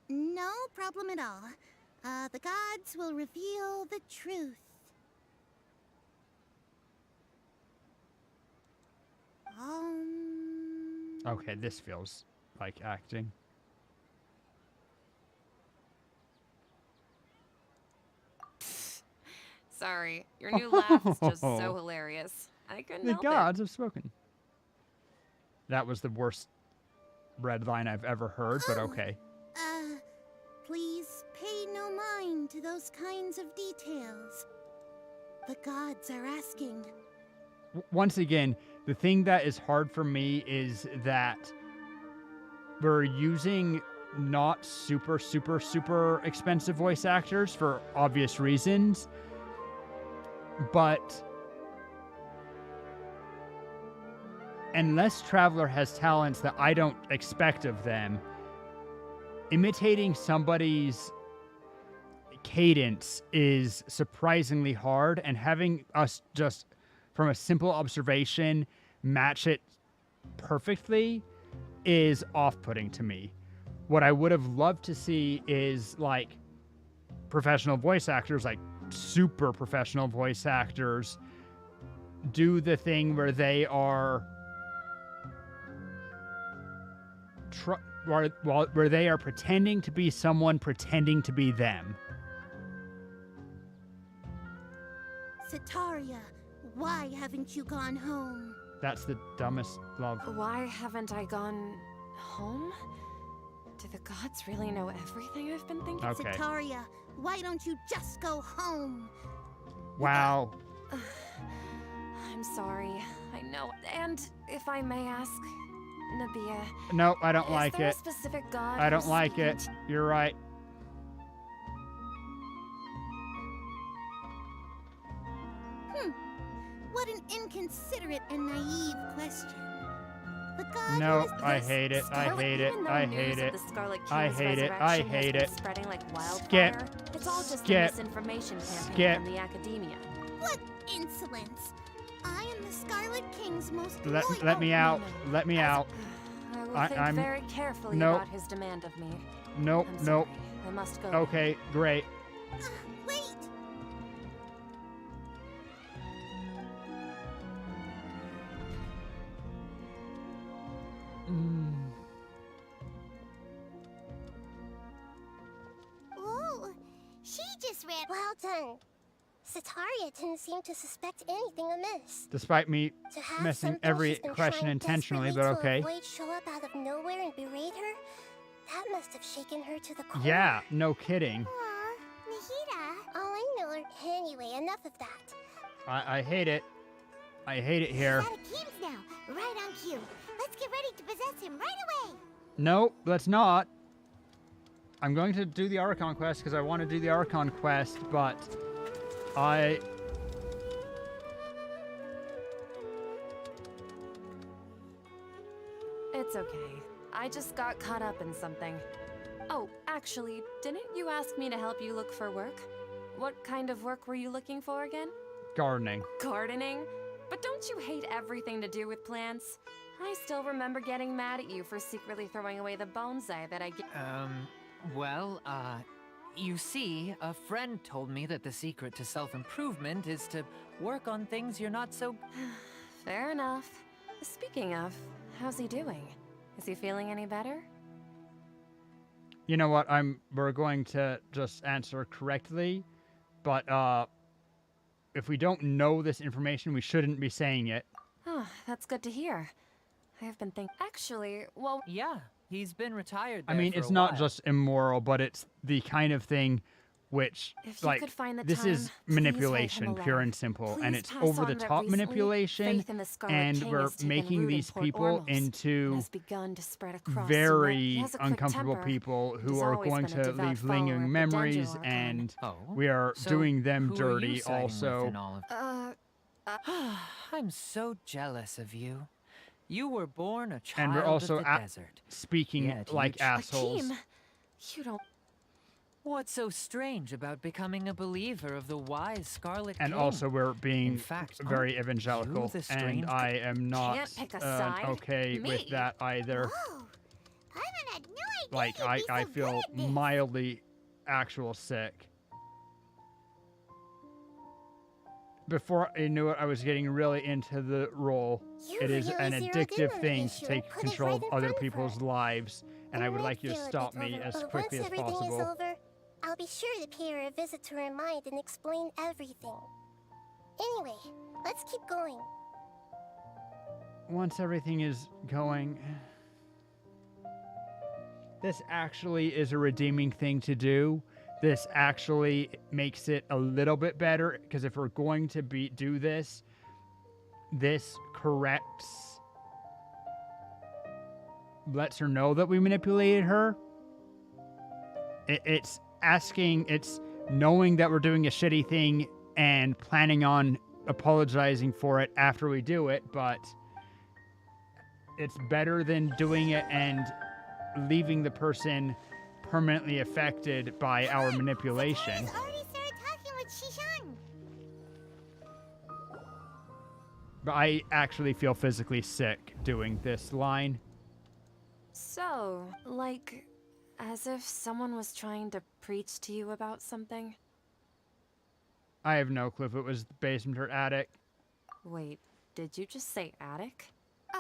No problem at all. The gods will reveal the truth. Okay, this feels like acting. Sorry, your new laugh is just so hilarious. I couldn't The help gods have spoken. That was the worst red line I've ever heard, but okay. Please pay no mind to those kinds of details. The gods are asking. Once again, the thing that is hard for me is that we're using not super expensive voice actors for obvious reasons, but unless Traveler has talents that I don't expect of them, imitating somebody's cadence is surprisingly hard, and having us just from a simple observation match it perfectly is off-putting to me. What I would have loved to see is like professional voice actors, like super professional voice actors, do the thing where they are where they are pretending to be someone pretending to be them. Setaria, why haven't you gone home? That's the dumbest love. Why haven't I gone home? Do the gods really know everything I've been thinking? Okay. Setaria, why don't you just go home? Wow. I'm sorry. I know. And if I may ask, Nabia. No, I don't like Is there it. a specific god I don't who's like speaking it. to- You're right. What an inconsiderate and naive question. The god No, who is I hate it. I hate it. I hate it. I hate it. I hate it. Spreading like Skip. wildfire. It's all just Skip. a misinformation campaign Skip. from the academia. What insolence! I am the Scarlet King's most Let loyal- me out. Let me out. I will think I'm- very carefully Nope. about his demand of me. Nope. I'm Nope. sorry. I must go. Okay, great. Wait! Whoa, she just ran. Well done. Sataria didn't seem to suspect anything amiss. Despite me To have missing something every she's been question trying intentionally, but desperately okay. to avoid show up out of nowhere and berate her, that must have shaken her to the core. Yeah, no kidding. Aw, Nahida. All I know are... Anyway, enough of that. I hate it. I hate it here. Out of Kim's now, right on cue. Let's get ready to possess him right away. No, let's not. I'm going to do the Archon quest because I want to do the Archon quest, but It's okay. I just got caught up in something. Oh, actually, didn't you ask me to help you look for work? What kind of work were you looking for again? gardening. Gardening? But don't you hate everything to do with plants? I still remember getting mad at you for secretly throwing away the bonsai that I gave. You see, a friend told me that the secret to self-improvement is to work on things you're not so... Fair enough. Speaking of, how's he doing? Is he feeling any better? You know what? We're going to just answer correctly, but if we don't know this information, we shouldn't be saying it. Oh, that's good to hear. I have been thinking. Actually, well, Yeah, he's been retired I there mean, for it's a not while. just immoral, but it's the kind of thing which, if you like, could find the this time, is please write him manipulation, a pure letter. and simple, and Please it's pass over on the that top recently manipulation, faith in the Scarlet and King we're has taken making root in these Port people Ormos and into has begun to spread across very He has a quick uncomfortable temper. people who He's are always going been a to devout leave follower lingering of the memories, Dungeon Archon. and Oh, we are so doing them who are you dirty siding with also. in all of... I'm so jealous of you. You were born a child And we're also of the desert. speaking Yet you like assholes. Akeem, you don't. What's so strange about becoming a believer of the wise Scarlet And King? also we're being In fact, very aren't evangelical, you the and strange... I am not Can't pick a side. okay Me. with that either. Whoa, Paimon had no idea Like, you'd be I so feel good at this. mildly actual sick. Before I knew it, I was getting really into the role. You It is really an zeroed in addictive on the thing issue to take and put it control right of in other front of people's her. lives, and It I would might like you to feel a bit stop me over, as but quickly once as everything possible. is over, I'll be sure to pay her a visit to her mind and explain everything. Anyway, let's keep going. Once everything is going... This actually is a redeeming thing to do. This actually makes it a little bit better, because if we're going to do this, this corrects... lets her know that we manipulated her. It's asking, it's knowing that we're doing a shitty thing and planning on apologizing for it after we do it, but it's better than doing it and leaving the person permanently affected by our manipulation. Sataria's already started talking with Shishan. But I actually feel physically sick doing this line. So, like, as if someone was trying to preach to you about something? I have no clue if it was the basement or attic. Wait, did you just say attic?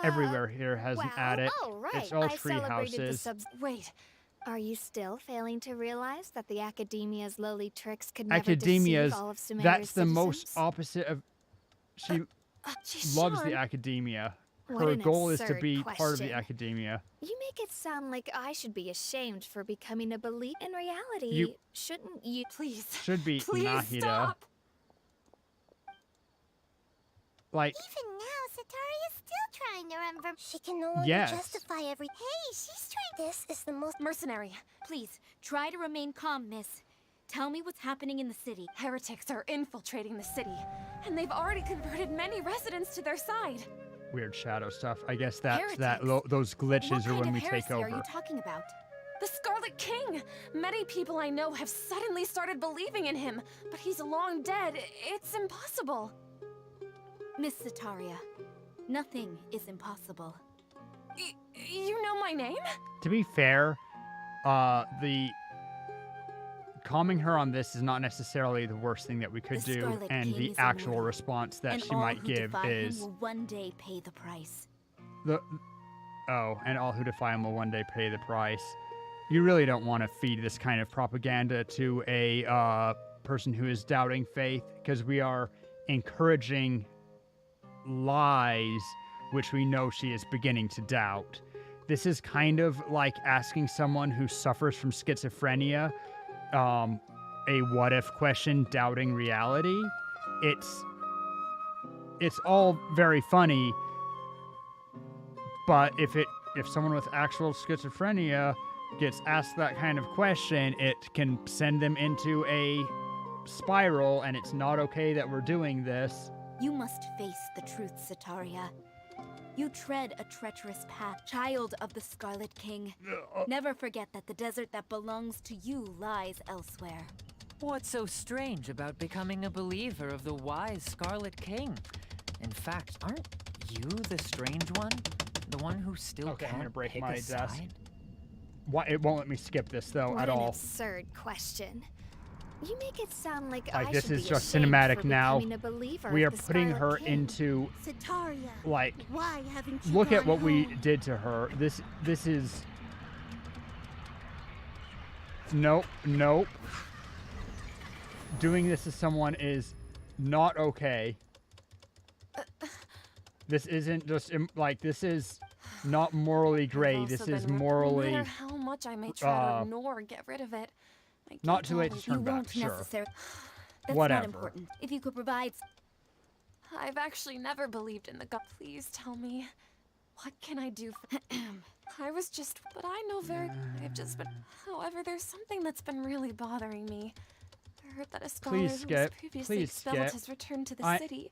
Everywhere here has an attic. Oh, right. It's all I tree celebrated the houses. Wait, Are you still failing to realize that the Academia's lowly tricks could never Academia's, deceive all of Sumeru's that's the most citizens? opposite of... She loves the Shishan, academia. what Her an goal is to absurd be part of the question. academia. You make it sound like I should be ashamed for becoming a believer. In reality, You- shouldn't you? please. Should be Please Nahida. stop. Like, Even now, Sataria's still trying to run from. She can no longer Yes. justify every... Hey, she's trying. This is the most... Mercenary, Please, try to remain calm, miss. Tell me what's happening in the city. heretics are infiltrating the city, and they've already converted many residents to their side. weird shadow stuff. I guess that's Heretics? those glitches What are kind when of we take heresy over. are you talking about? The Scarlet King! Many people I know have suddenly started believing in him, but he's long dead. It's impossible. Miss Sataria, nothing is impossible. You know my name? To be fair, the calming her on this is not necessarily the worst thing that we could The do, Scarlet and King the is actual immortal, response that and she all might who give defy him is will one day pay the price. and all who defy him will one day pay the price. You really don't want to feed this kind of propaganda to a person who is doubting faith, because we are encouraging lies which we know she is beginning to doubt. This is kind of like asking someone who suffers from schizophrenia a what if question, doubting reality. It's all very funny, but if someone with actual schizophrenia gets asked that kind of question, it can send them into a spiral, and it's not okay that we're doing this. You must face the truth, Sataria. You tread a treacherous path, child of the Scarlet King. Never forget that the desert that belongs to you lies elsewhere. What's so strange about becoming a believer of the wise Scarlet King? In fact, aren't you the strange one? The one who still Okay, I'm gonna can't break pick my a desk. side? Why it won't let me skip this though What at an all. absurd question. You make it sound like Like, I this should is be just ashamed cinematic for now. becoming a believer We are of the putting Scarlet her King. into, Sataria, like, why haven't you look at gone what we home? did to her. This is nope. Doing this to someone is not okay. This isn't just like, this is not morally I've gray. also This is been morally No matter how much I may try to ignore or get rid of it, I not can't too late to always- turn You back. won't Sure. necessarily. That's Whatever. not important. If you could provide. I've actually never believed in the God. Please tell me, what can I do for... I was just... But I know I've just been... However, there's something that's been really bothering me. I heard that a scholar who was skip. previously Please expelled skip. has returned to the city.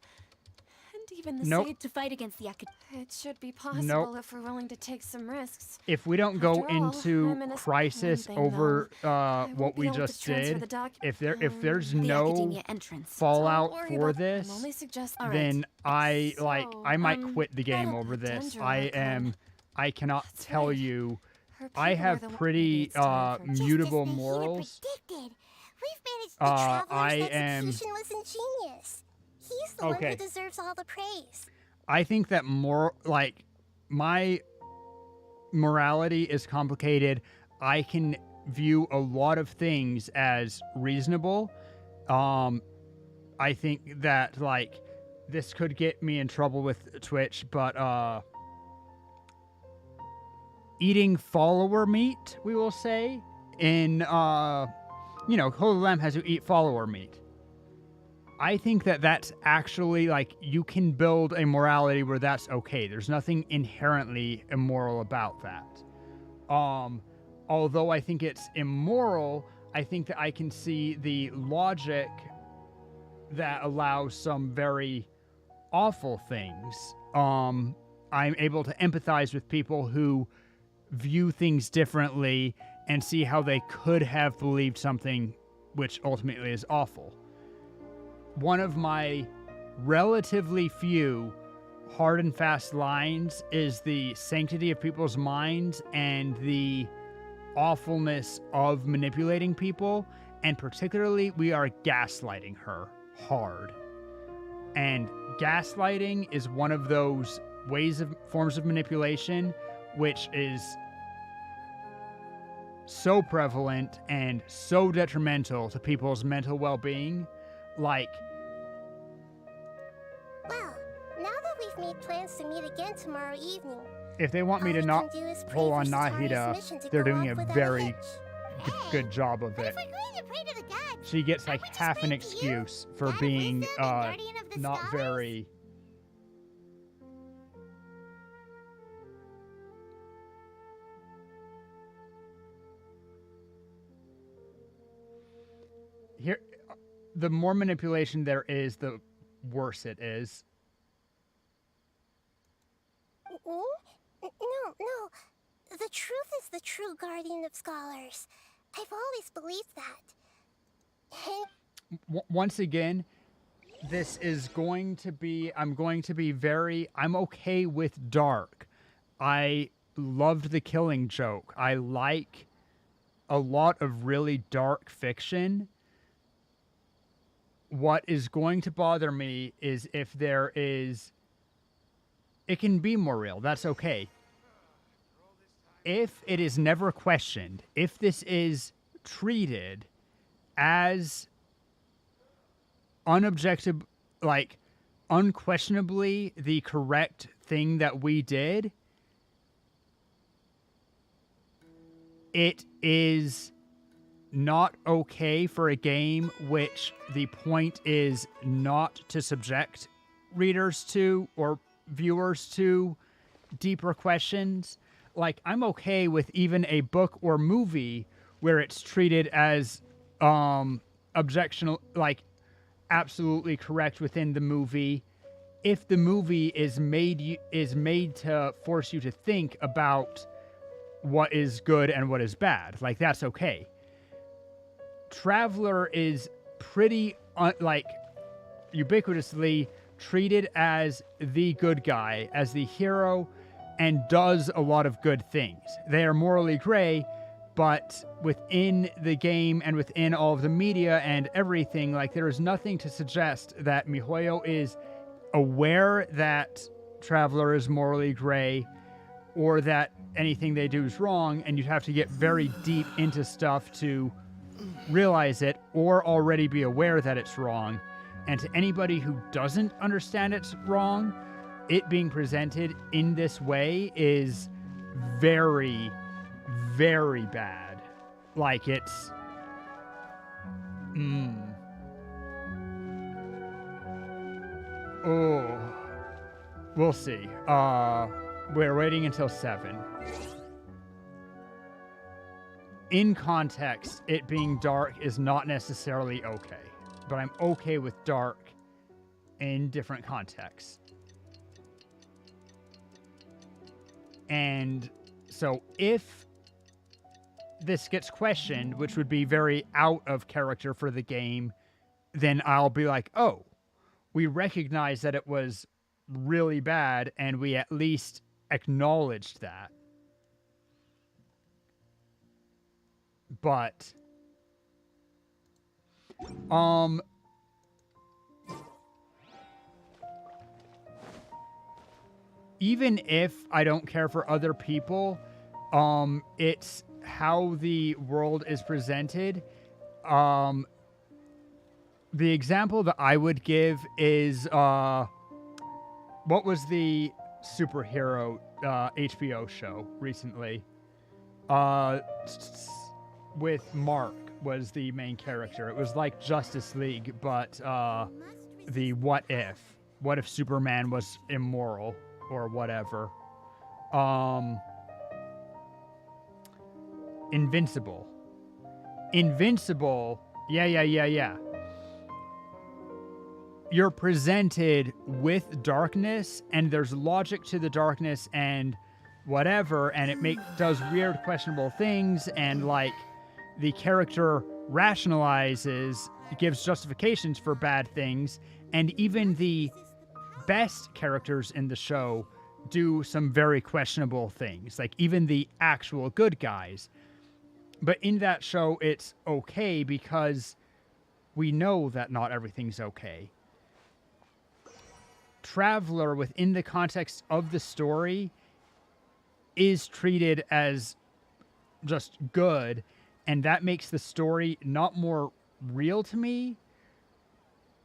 And even the Nope. sage... To fight against the It should be possible Nope. if we're willing to take some risks. If we don't go After all, into I'm in a- crisis One thing, over I what won't be we able to just transfer did, the if there's the no academia entrance. fallout Don't worry for about- this, I'm only suggesting... All right. then I might So, quit the game that'll- over this. Dendro, I cannot That's tell right. you. Her I people are have the one- pretty Maybe it's time for- mutable Just as morals. Nahida predicted. We've managed the I traveler's am- executionless ingenious. He's the one Okay. who deserves all the praise. I think that my morality is complicated. I can view a lot of things as reasonable. I think that this could get me in trouble with Twitch, but eating follower meat, we will say, in Holy Lamb has you eat follower meat. I think that that's actually, you can build a morality where that's okay. There's nothing inherently immoral about that. Although I think it's immoral, I think that I can see the logic that allows some very awful things. I'm able to empathize with people who view things differently and see how they could have believed something which ultimately is awful. One of my relatively few hard and fast lines is the sanctity of people's minds and the awfulness of manipulating people, and particularly we are gaslighting her hard. And gaslighting is one of those forms of manipulation which is so prevalent and so detrimental to people's mental well-being. Well, now that we've made plans to meet again tomorrow evening, If they want me all to we not can do is pray pull for on Sataria's mission Nahida, to they're go doing off a without very hitch. good job of But it. if we're going to pray to the gods, She gets aren't we just half an praying to you? excuse for God of being wisdom and guardian of the not stars? very. Here, the more manipulation there is, the worse it is. No. The truth is the true guardian of scholars. I've always believed that. Once again, this is going to be, I'm okay with dark. I loved The Killing Joke. I like a lot of really dark fiction. What is going to bother me is if there is, it can be more real. That's okay. If it is never questioned, if this is treated as unquestionably the correct thing that we did, it is not okay for a game which the point is not to subject readers to or viewers to deeper questions. Like, I'm okay with even a book or movie where it's treated as objectionable, like absolutely correct within the movie, if the movie is made to force you to think about what is good and what is bad. Like, that's okay. Traveler is pretty ubiquitously treated as the good guy, as the hero, and does a lot of good things. They are morally gray, but within the game and within all of the media and everything, like, there is nothing to suggest that MiHoYo is aware that Traveler is morally gray or that anything they do is wrong, and you'd have to get very deep into stuff to realize it or already be aware that it's wrong. And to anybody who doesn't understand it's wrong, it being presented in this way is very, very bad. Like, it's... Oh. We'll see. We're waiting until 7. In context, it being dark is not necessarily okay. But I'm okay with dark in different contexts. And so if this gets questioned, which would be very out of character for the game, then I'll be like, oh, we recognize that it was really bad, and we at least acknowledged that. But even if I don't care for other people, it's how the world is presented. The example that I would give is, what was the superhero HBO show recently? With Mark was the main character. It was like Justice League, but the what if Superman was immoral or whatever. Invincible, yeah. You're presented with darkness, and there's logic to the darkness and whatever, and it does weird, questionable things, and like the character rationalizes, gives justifications for bad things, and even the best characters in the show do some very questionable things, like even the actual good guys. But in that show, it's okay because we know that not everything's okay. Traveler, within the context of the story, is treated as just good, and that makes the story not more real to me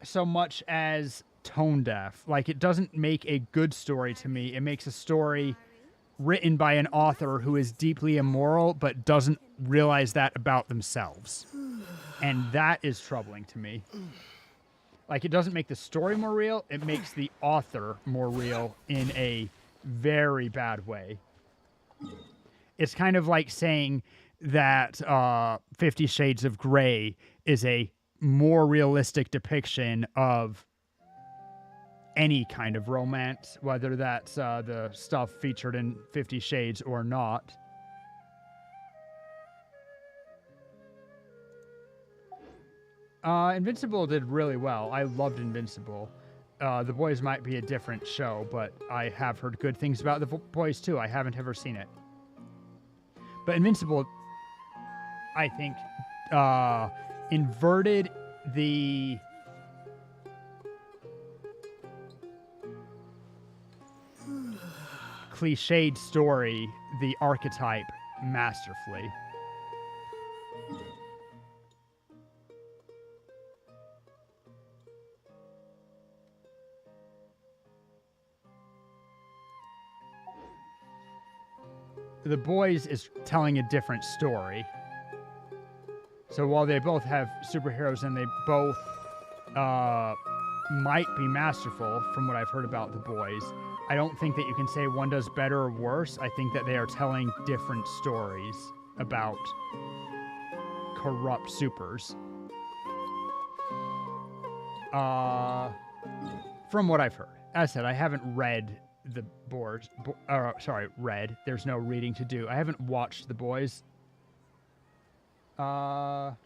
so much as tone deaf. Like, it doesn't make a good story to me. It makes a story written by an author who is deeply immoral but doesn't realize that about themselves. And that is troubling to me. Like, it doesn't make the story more real, it makes the author more real in a very bad way. It's kind of like saying that 50 Shades of Grey is a more realistic depiction of any kind of romance, whether that's the stuff featured in 50 Shades or not. Invincible did really well. I loved Invincible. The Boys might be a different show, but I have heard good things about The Boys too. I haven't ever seen it. But Invincible, I think, inverted the cliched story, the archetype, masterfully. The Boys is telling a different story. So while they both have superheroes and they both might be masterful from what I've heard about The Boys, I don't think that you can say one does better or worse. I think that they are telling different stories about corrupt supers. From what I've heard. As I said, I haven't read The Boys. Read. There's no reading to do. I haven't watched The Boys. The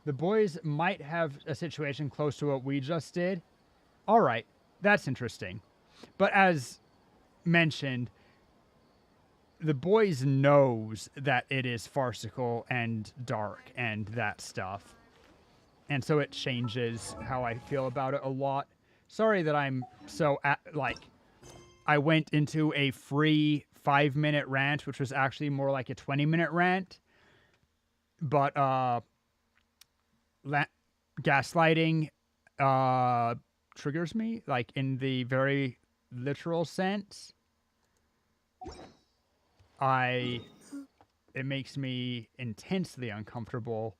Boys might have a situation close to what we just did. All right, that's interesting. But as mentioned, The Boys knows that it is farcical and dark and that stuff. And so it changes how I feel about it a lot. Sorry that I'm so, I went into a free 5-minute rant, which was actually more like a 20-minute rant. But gaslighting triggers me, like in the very literal sense. It makes me intensely uncomfortable,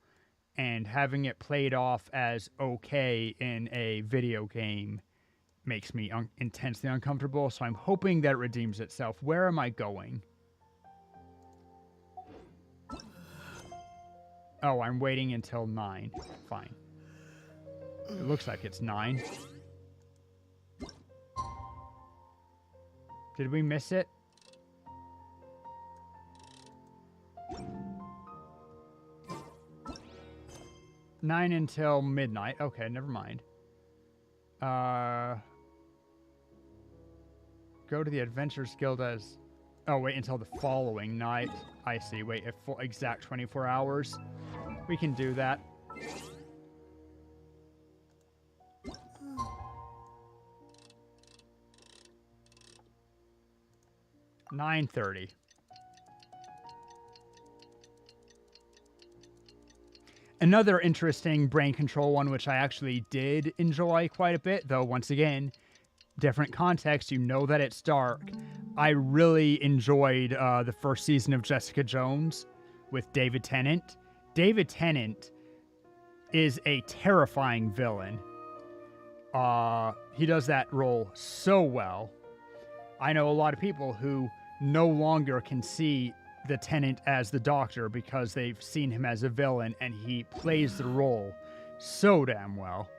and having it played off as okay in a video game makes me intensely uncomfortable, so I'm hoping that it redeems itself. Where am I going? Oh, I'm waiting until 9. Fine. It looks like it's 9. Did we miss it? Nine until midnight. Okay, never mind. Go to the Adventures Guild as... Oh, wait until the following night. I see. Wait, a full exact 24 hours. We can do that. $9:30. Another interesting brain control one, which I actually did enjoy quite a bit, though once again, different context, you know that it's dark. I really enjoyed the first season of Jessica Jones with David Tennant. David Tennant is a terrifying villain. He does that role so well. I know a lot of people who no longer can see the Tennant as the Doctor because they've seen him as a villain, and he plays the role so damn well.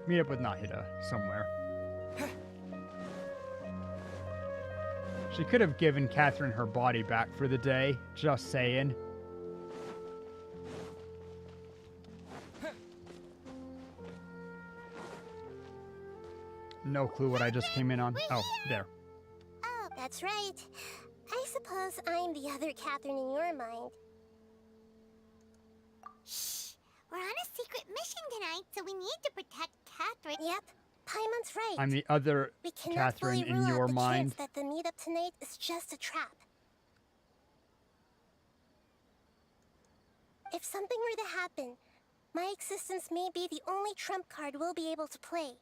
Meet up with Nahida somewhere. She could have given Catherine her body back for the day, just saying. No clue what I just came in on. Oh, there. Oh, that's right. I suppose I'm the other Catherine in your mind. Shh! We're on a secret mission tonight, so we need to protect Catherine. Yep, Paimon's right. I'm the other We cannot Catherine fully in rule your out the mind. chance that the meetup tonight is just a trap. If something were to happen, my existence may be the only trump card we'll be able to play.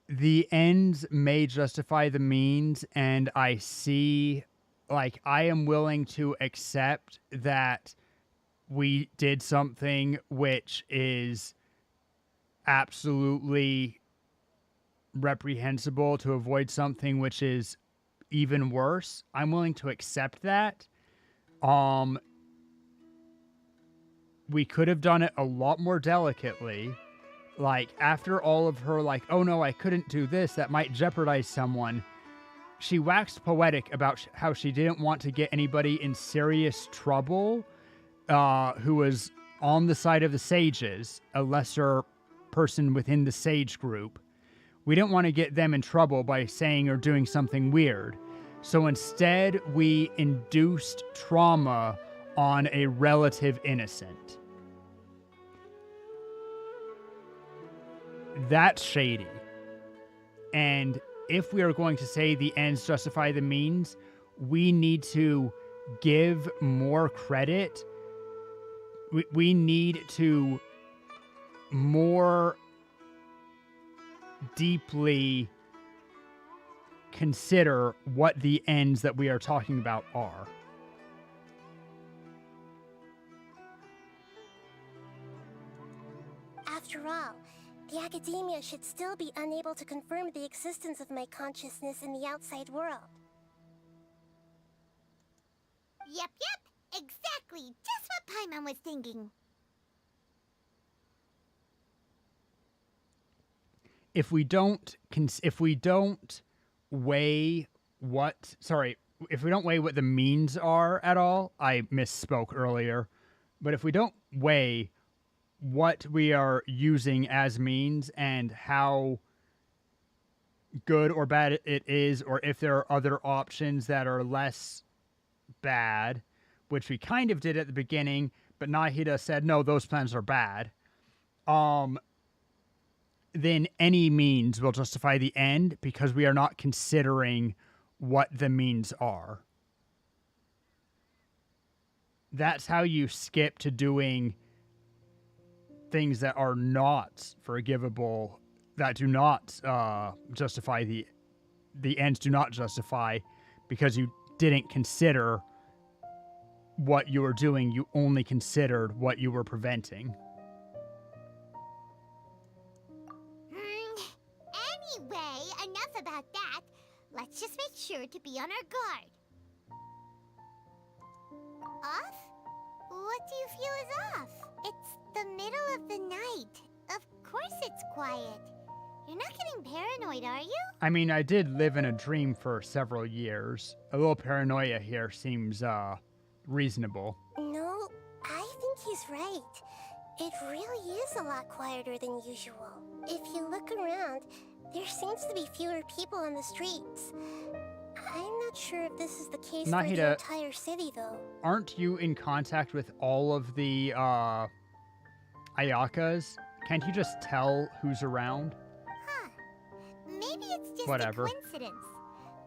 The ends may justify the means, and I see, like, I am willing to accept that we did something which is absolutely reprehensible to avoid something which is even worse, I'm willing to accept that. We could have done it a lot more delicately. Like, after all of her, like, oh no, I couldn't do this, that might jeopardize someone. She waxed poetic about how she didn't want to get anybody in serious trouble who was on the side of the sages, a lesser person within the sage group. We didn't want to get them in trouble by saying or doing something weird. So instead, we induced trauma on a relative innocent. That's shady. And if we are going to say the ends justify the means, we need to give more credit. We need to more deeply consider what the ends that we are talking about are. After all, the academia should still be unable to confirm the existence of my consciousness in the outside world. Yep, exactly. Just what Paimon was thinking. If we don't weigh what the means are at all, I misspoke earlier, but if we don't weigh what we are using as means and how good or bad it is, or if there are other options that are less bad, which we kind of did at the beginning, but Nahida said, no, those plans are bad, then any means will justify the end because we are not considering what the means are. That's how you skip to doing things that are not forgivable, that do not justify the ends do not justify, because you didn't consider what you were doing, you only considered what you were preventing. Anyway, enough about that. Let's just make sure to be on our guard. Off? What do you feel is off? It's the middle of the night. Of course it's quiet. You're not getting paranoid, are you? I mean, I did live in a dream for several years. A little paranoia here seems, reasonable. No, I think he's right. It really is a lot quieter than usual. If you look around, there seems to be fewer people on the streets. I'm not sure if this is the case for the entire city, though. Aren't you in contact with all of the, Ayakas? Can't you just tell who's around? Huh. Maybe it's just a coincidence.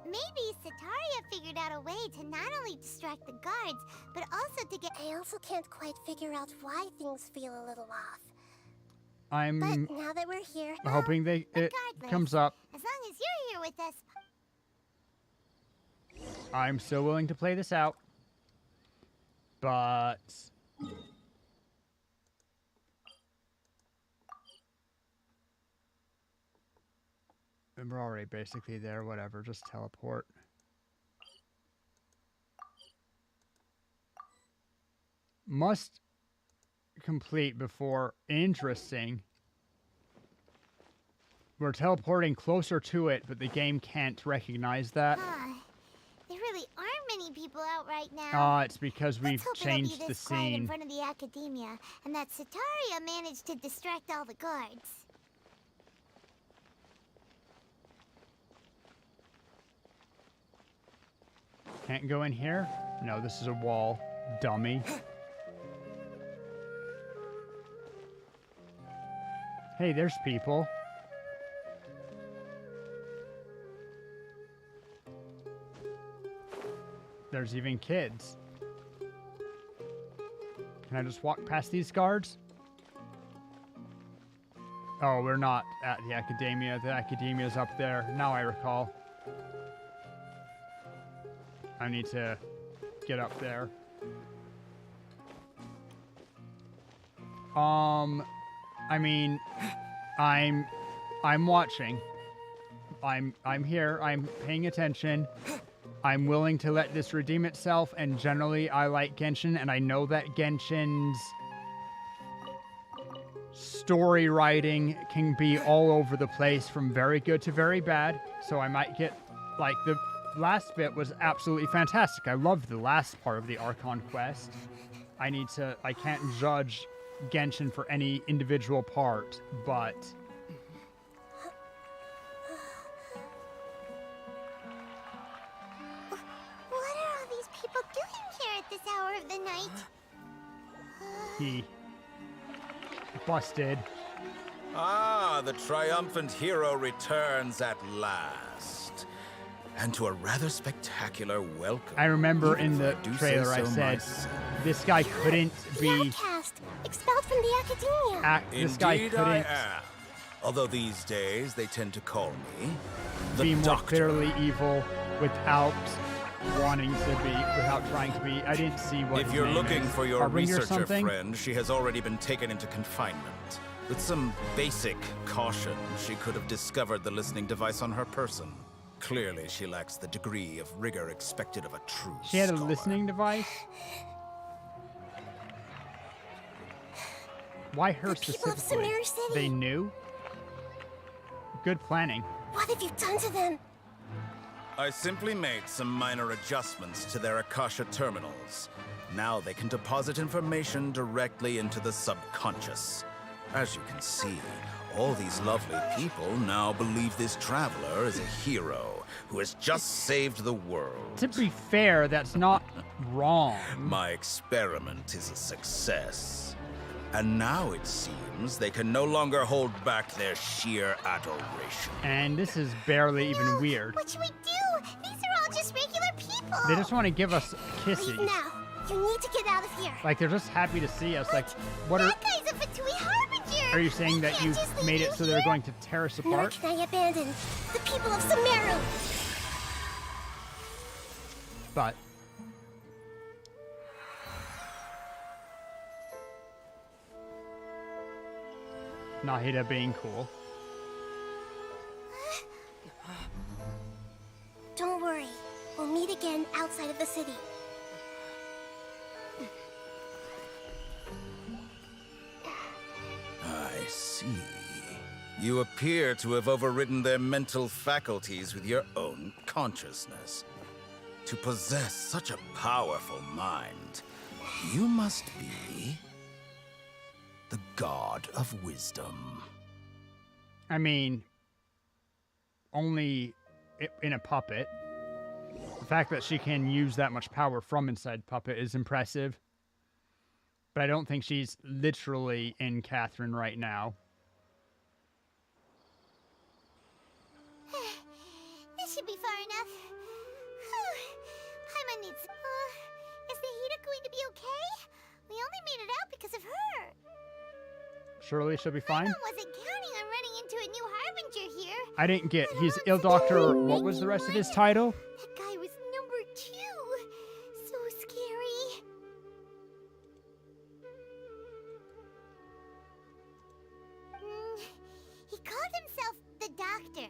Maybe Sataria figured out a way to not only distract the guards, but also to get... I also can't quite figure out why things feel a little off. But now that we're here... hoping it comes up. As long as you're here with us... I'm still willing to play this out. But... we're already basically there, whatever, just teleport. Must complete before... Interesting. We're teleporting closer to it, but the game can't recognize that. There really aren't many people out right now. It's because we've changed the scene. In front of the academia, and that Sataria managed to distract all the guards. Can't go in here? No, this is a wall. Dummy. Hey, there's people. There's even kids. Can I just walk past these guards? Oh, we're not at the academia. The academia's up there. Now I recall. I need to get up there. I mean, I'm watching. I'm here. I'm paying attention. I'm willing to let this redeem itself, and generally I like Genshin, and I know that Genshin's story writing can be all over the place from very good to very bad, so I might get, like, the last bit was absolutely fantastic. I loved the last part of the Archon quest. I can't judge Genshin for any individual part, but What are all these people doing here at this hour of the night? he busted. Ah, the triumphant hero returns at last. And to a rather spectacular welcome. I remember even in if the do trailer say I so said, myself. this guy couldn't The be, outcast, expelled from the academia. this guy Indeed I couldn't am. Although these days they tend to call me the be more Doctor. clearly evil without wanting to be, without trying to be. I didn't see what If his you're name looking is. for your Harbinger researcher something? friend, she has already been taken into confinement. With some basic caution, she could have discovered the listening device on her person. Clearly, she lacks the degree of rigor expected of a true She had a scholar. listening device? Why her The people of specifically? Sumeru City. They knew? Good planning. What have you done to them? I simply made some minor adjustments to their Akasha terminals. Now they can deposit information directly into the subconscious. As you can see, all these lovely people now believe this traveler is a hero who has just saved the world. To be fair, that's not wrong. My experiment is a success. And now it seems they can no longer hold back their sheer adoration. And this is barely even No, weird. What should we do? These are all just regular people. They just want to give us Leave kisses. now. You need to get out of here. Like, they're just happy to see us. Like, what are... That guy's a Fatui Harbinger. Are you saying We that can't you've just leave made you it so they're here. going to tear us Nor apart? can I abandon the people of Sumeru. But... Nahida being cool. Don't worry. We'll meet again outside of the city. I see. You appear to have overridden their mental faculties with your own consciousness. To possess such a powerful mind, you must be the god of wisdom. I mean, only in a puppet. The fact that she can use that much power from inside puppet is impressive. But I don't think she's literally in Catherine right now. This should be far enough. Paimon needs... is the Hida going to be okay? We only made it out because of her. Surely she'll be fine. Paimon wasn't counting on running into a new Harbinger here. I didn't get... He's Ill Doctor... What was the rest of his title? That guy was number 2. So scary. He called himself the Doctor.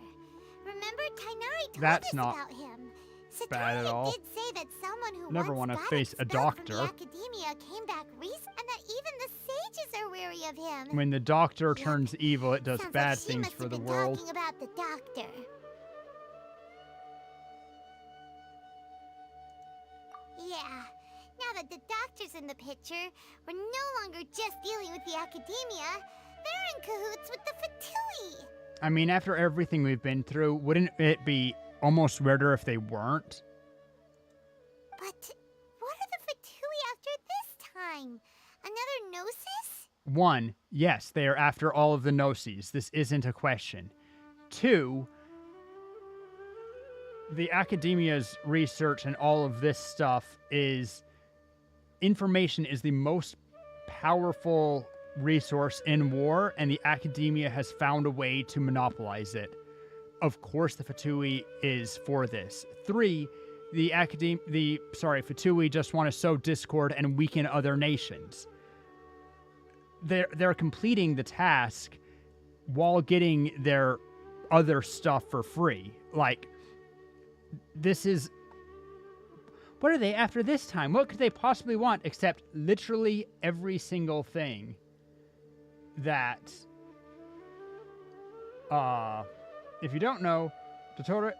Remember, Tainari told That's us not about him. bad at Satoria all. did say that someone who Never once wanna got face a expelled from doctor. the academia came back recently, and that even the sages are wary of him. When the Doctor turns evil, it does Sounds bad like she things must for have the been world. Talking about the Doctor. Yeah. Now that the Doctor's in the picture, we're no longer just dealing with the academia. They're in cahoots with the Fatui. I mean, after everything we've been through, wouldn't it be almost weirder if they weren't? But what are the Fatui after this time? Another Gnosis? 1, yes, they are after all of the Gnosis. This isn't a question. 2, the academia's research and all of this stuff is... Information is the most powerful resource in war, and the academia has found a way to monopolize it. Of course, the Fatui is for this. 3, Fatui just want to sow discord and weaken other nations. They're completing the task while getting their other stuff for free. Like, this is... What are they after this time? What could they possibly want except literally every single thing that... if you don't know, Dottore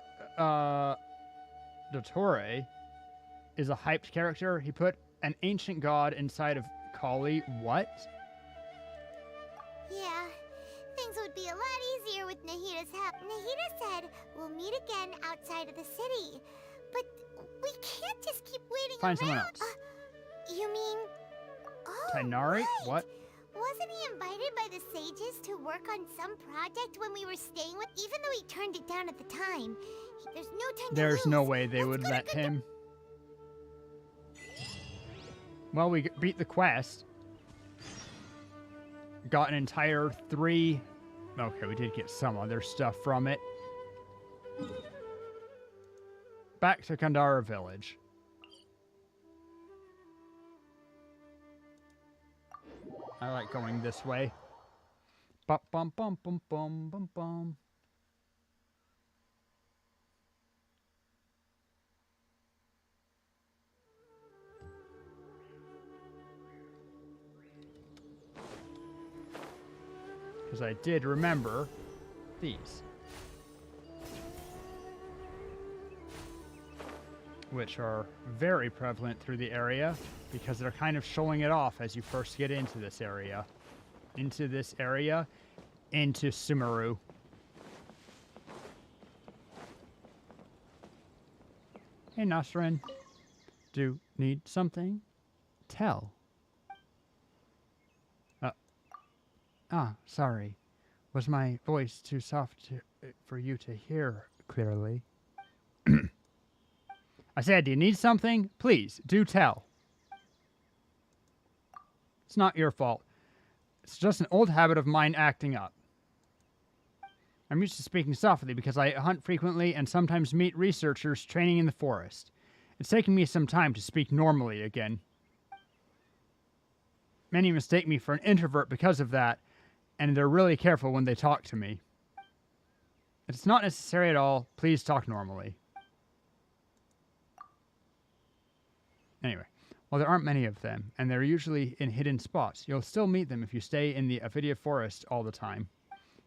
is a hyped character. He put an ancient god inside of Kali. What? Yeah, things would be a lot easier with Nahita's help. Nahita said we'll meet again outside of the city. But we can't just keep waiting Find around. someone else. You mean... Oh, Tainari? right. What? Wasn't he invited by the sages to work on some project when we were staying with... Even though he turned it down at the time. There's no time There's to no lose. way they would let him. Well, we beat the quest. Got an entire 3... Okay, we did get some other stuff from it. Back to Kandara Village. I like going this way. Bum bum bum bum bum bum bum. Because I did remember these. Which are very prevalent through the area because they're kind of showing it off as you first get into this area. Into Sumeru. Hey, Nasrin. Do need something? Tell. Sorry. Was my voice too soft for you to hear clearly? I said, do you need something? Please, do tell. It's not your fault. It's just an old habit of mine acting up. I'm used to speaking softly because I hunt frequently and sometimes meet researchers training in the forest. It's taken me some time to speak normally again. Many mistake me for an introvert because of that, and they're really careful when they talk to me. It's not necessary at all. Please talk normally. Anyway, while there aren't many of them, and they're usually in hidden spots, you'll still meet them if you stay in the Avidia forest all the time.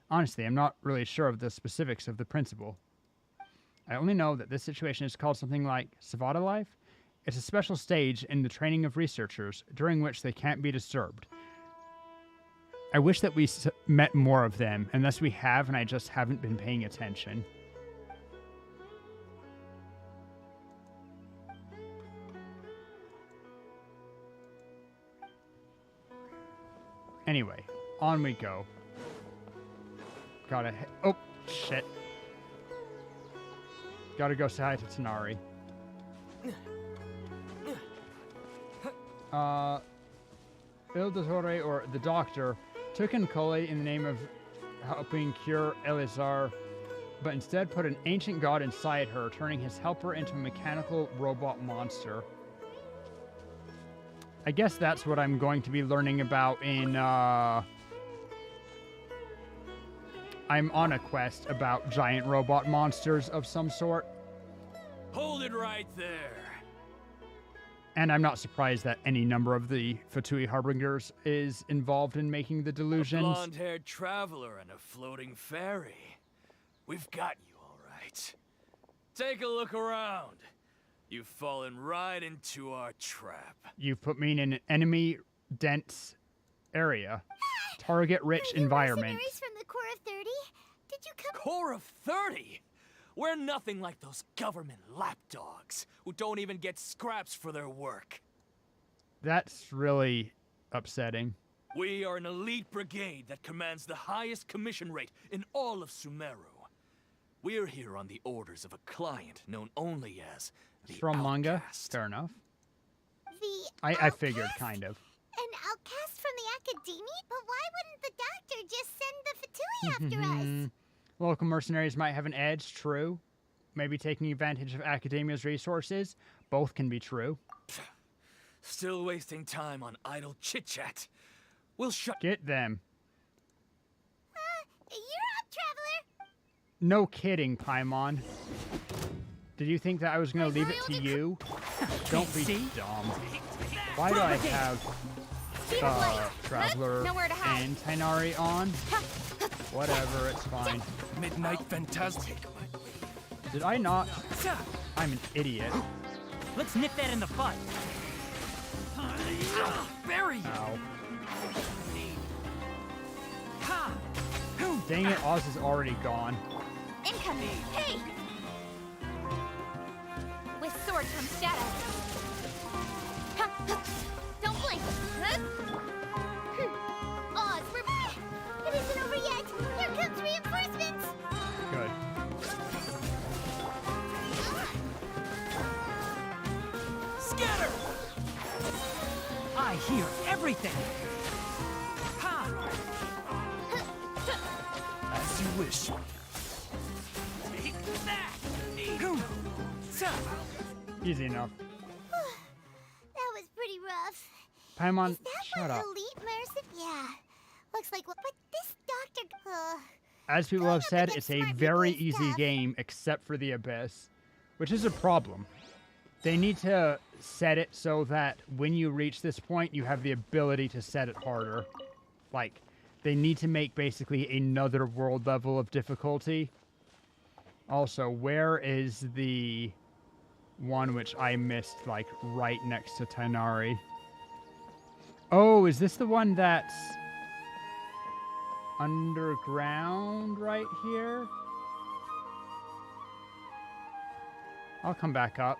Honestly, I'm not really sure of the specifics of the principle. I only know that this situation is called something like Savada life. It's a special stage in the training of researchers during which they can't be disturbed. I wish that we met more of them, unless we have and I just haven't been paying attention. Anyway, on we go. Gotta... Oh, shit. Gotta go say hi to Tanari. Il Dottore, or the Doctor, took in Kole in the name of helping cure Elizar, but instead put an ancient god inside her, turning his helper into a mechanical robot monster. I guess that's what I'm going to be learning about in, I'm on a quest about giant robot monsters of some sort. Hold it right there. And I'm not surprised that any number of the Fatui Harbingers is involved in making the delusions. A blonde-haired traveler and a floating fairy. We've got you all right. Take a look around. You've fallen right into our trap. You've put me in an enemy-dense area. Target-rich environment. Mercenaries from the Core of 30? Did you come... Core of 30? We're nothing like those government lapdogs who don't even get scraps for their work. That's really upsetting. We are an elite brigade that commands the highest commission rate in all of Sumeru. We're here on the orders of a client known only as the From manga? Outcast. Fair enough. The I figured, kind of. An outcast from the Academy? But why wouldn't the Doctor just send the Fatui after us? Local mercenaries might have an edge, true. Maybe taking advantage of Academia's resources. Both can be true. Still wasting time on idle chit-chat. We'll shut... Get them. You're up, Traveler! No kidding, Paimon. Did you think that I was going to leave it to you? Don't be dumb. Why do I have Traveler and Tighnari on? Whatever, it's fine. Midnight Phantasmic. Did I not? I'm an idiot. Let's nip that in the butt. Barry! Ow. Dang it, Oz is already gone. Incoming! Hey! With sword comes shadow. Don't blink! Oz, we're back! It isn't over yet! Here comes reinforcements! Good. Scatter! I hear everything. As you wish. Take that! Easy enough. That was pretty rough. Paimon, Is that shut what up. Elite Mercy? Yeah. Looks like what? But this doctor. As people have said, it's a very easy game except for the Abyss, which is a problem. They need to set it so that when you reach this point, you have the ability to set it harder. Like, they need to make basically another world level of difficulty. Also, where is the one which I missed, like, right next to Tighnari? Oh, is this the one that's underground right here? I'll come back up.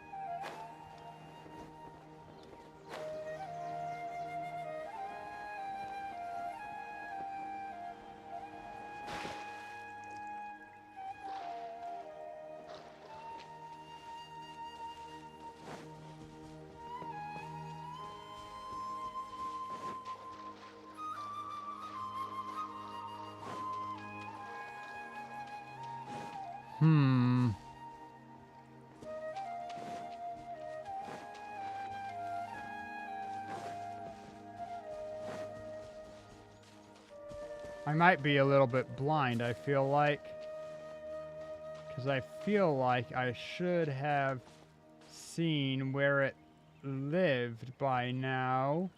I might be a little bit blind, I feel like. Because I feel like I should have seen where it lived by now.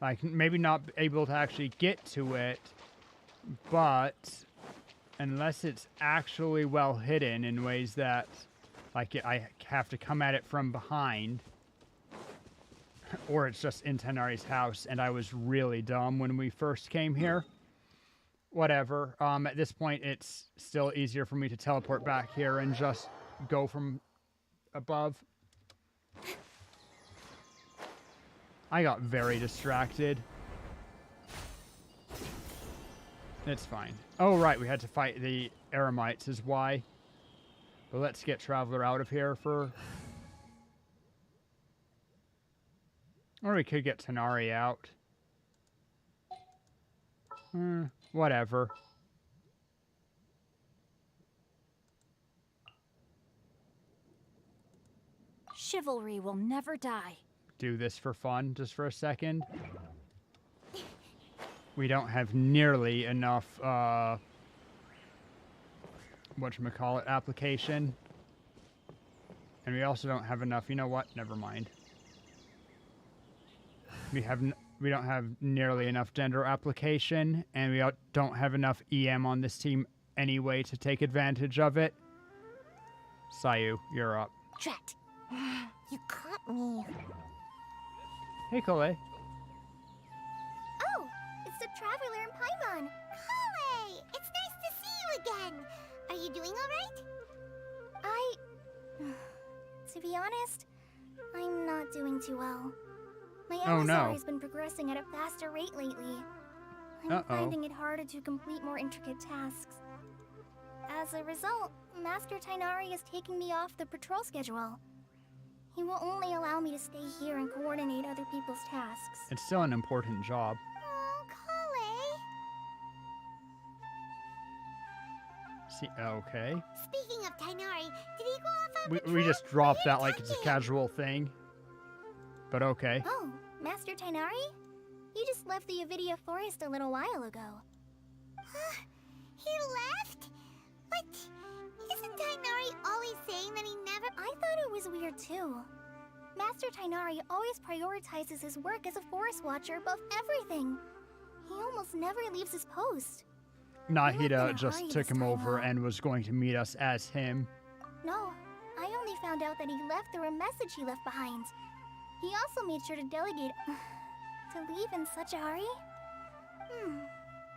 Like, maybe not able to actually get to it, but unless it's actually well hidden in ways that, like, I have to come at it from behind, or it's just in Tighnari's house, and I was really dumb when we first came here. Whatever. At this point, it's still easier for me to teleport back here and just go from above. I got very distracted. It's fine. Oh, right, we had to fight the Eremites is why. But let's get Traveler out of here for... Or we could get Tighnari out. Whatever. Chivalry will never die. Do this for fun, just for a second. We don't have nearly enough, whatchamacallit, application. And we also don't have enough, you know what, never mind. We don't have nearly enough gender application, and we don't have enough EM on this team anyway to take advantage of it. Sayu, you're up. Drat. You caught me. Hey, Cole. Oh, it's the Traveler and Paimon. Cole, it's nice to see you again. Are you doing all right? To be honest, I'm not doing too well. My Oh, no. LSR has been progressing at a faster rate lately. I'm finding it harder to complete more intricate tasks. As a result, Master Tighnari is taking me off the patrol schedule. He will only allow me to stay here and coordinate other people's tasks. It's still an important job. Oh, Cole. See, okay. Speaking of Tighnari, did he go off on We just dropped that like it's a casual thing. But okay. Oh, Master Tighnari? You just left the Avidia Forest a little while ago. He left? But isn't Tainari always saying that he never... I thought it was weird too. Master Tainari always prioritizes his work as a forest watcher above everything. He almost never leaves his post. Nahida just took him over and was going to meet us as him. No, I only found out that he left through a message he left behind. He also made sure to delegate... to leave in such a hurry?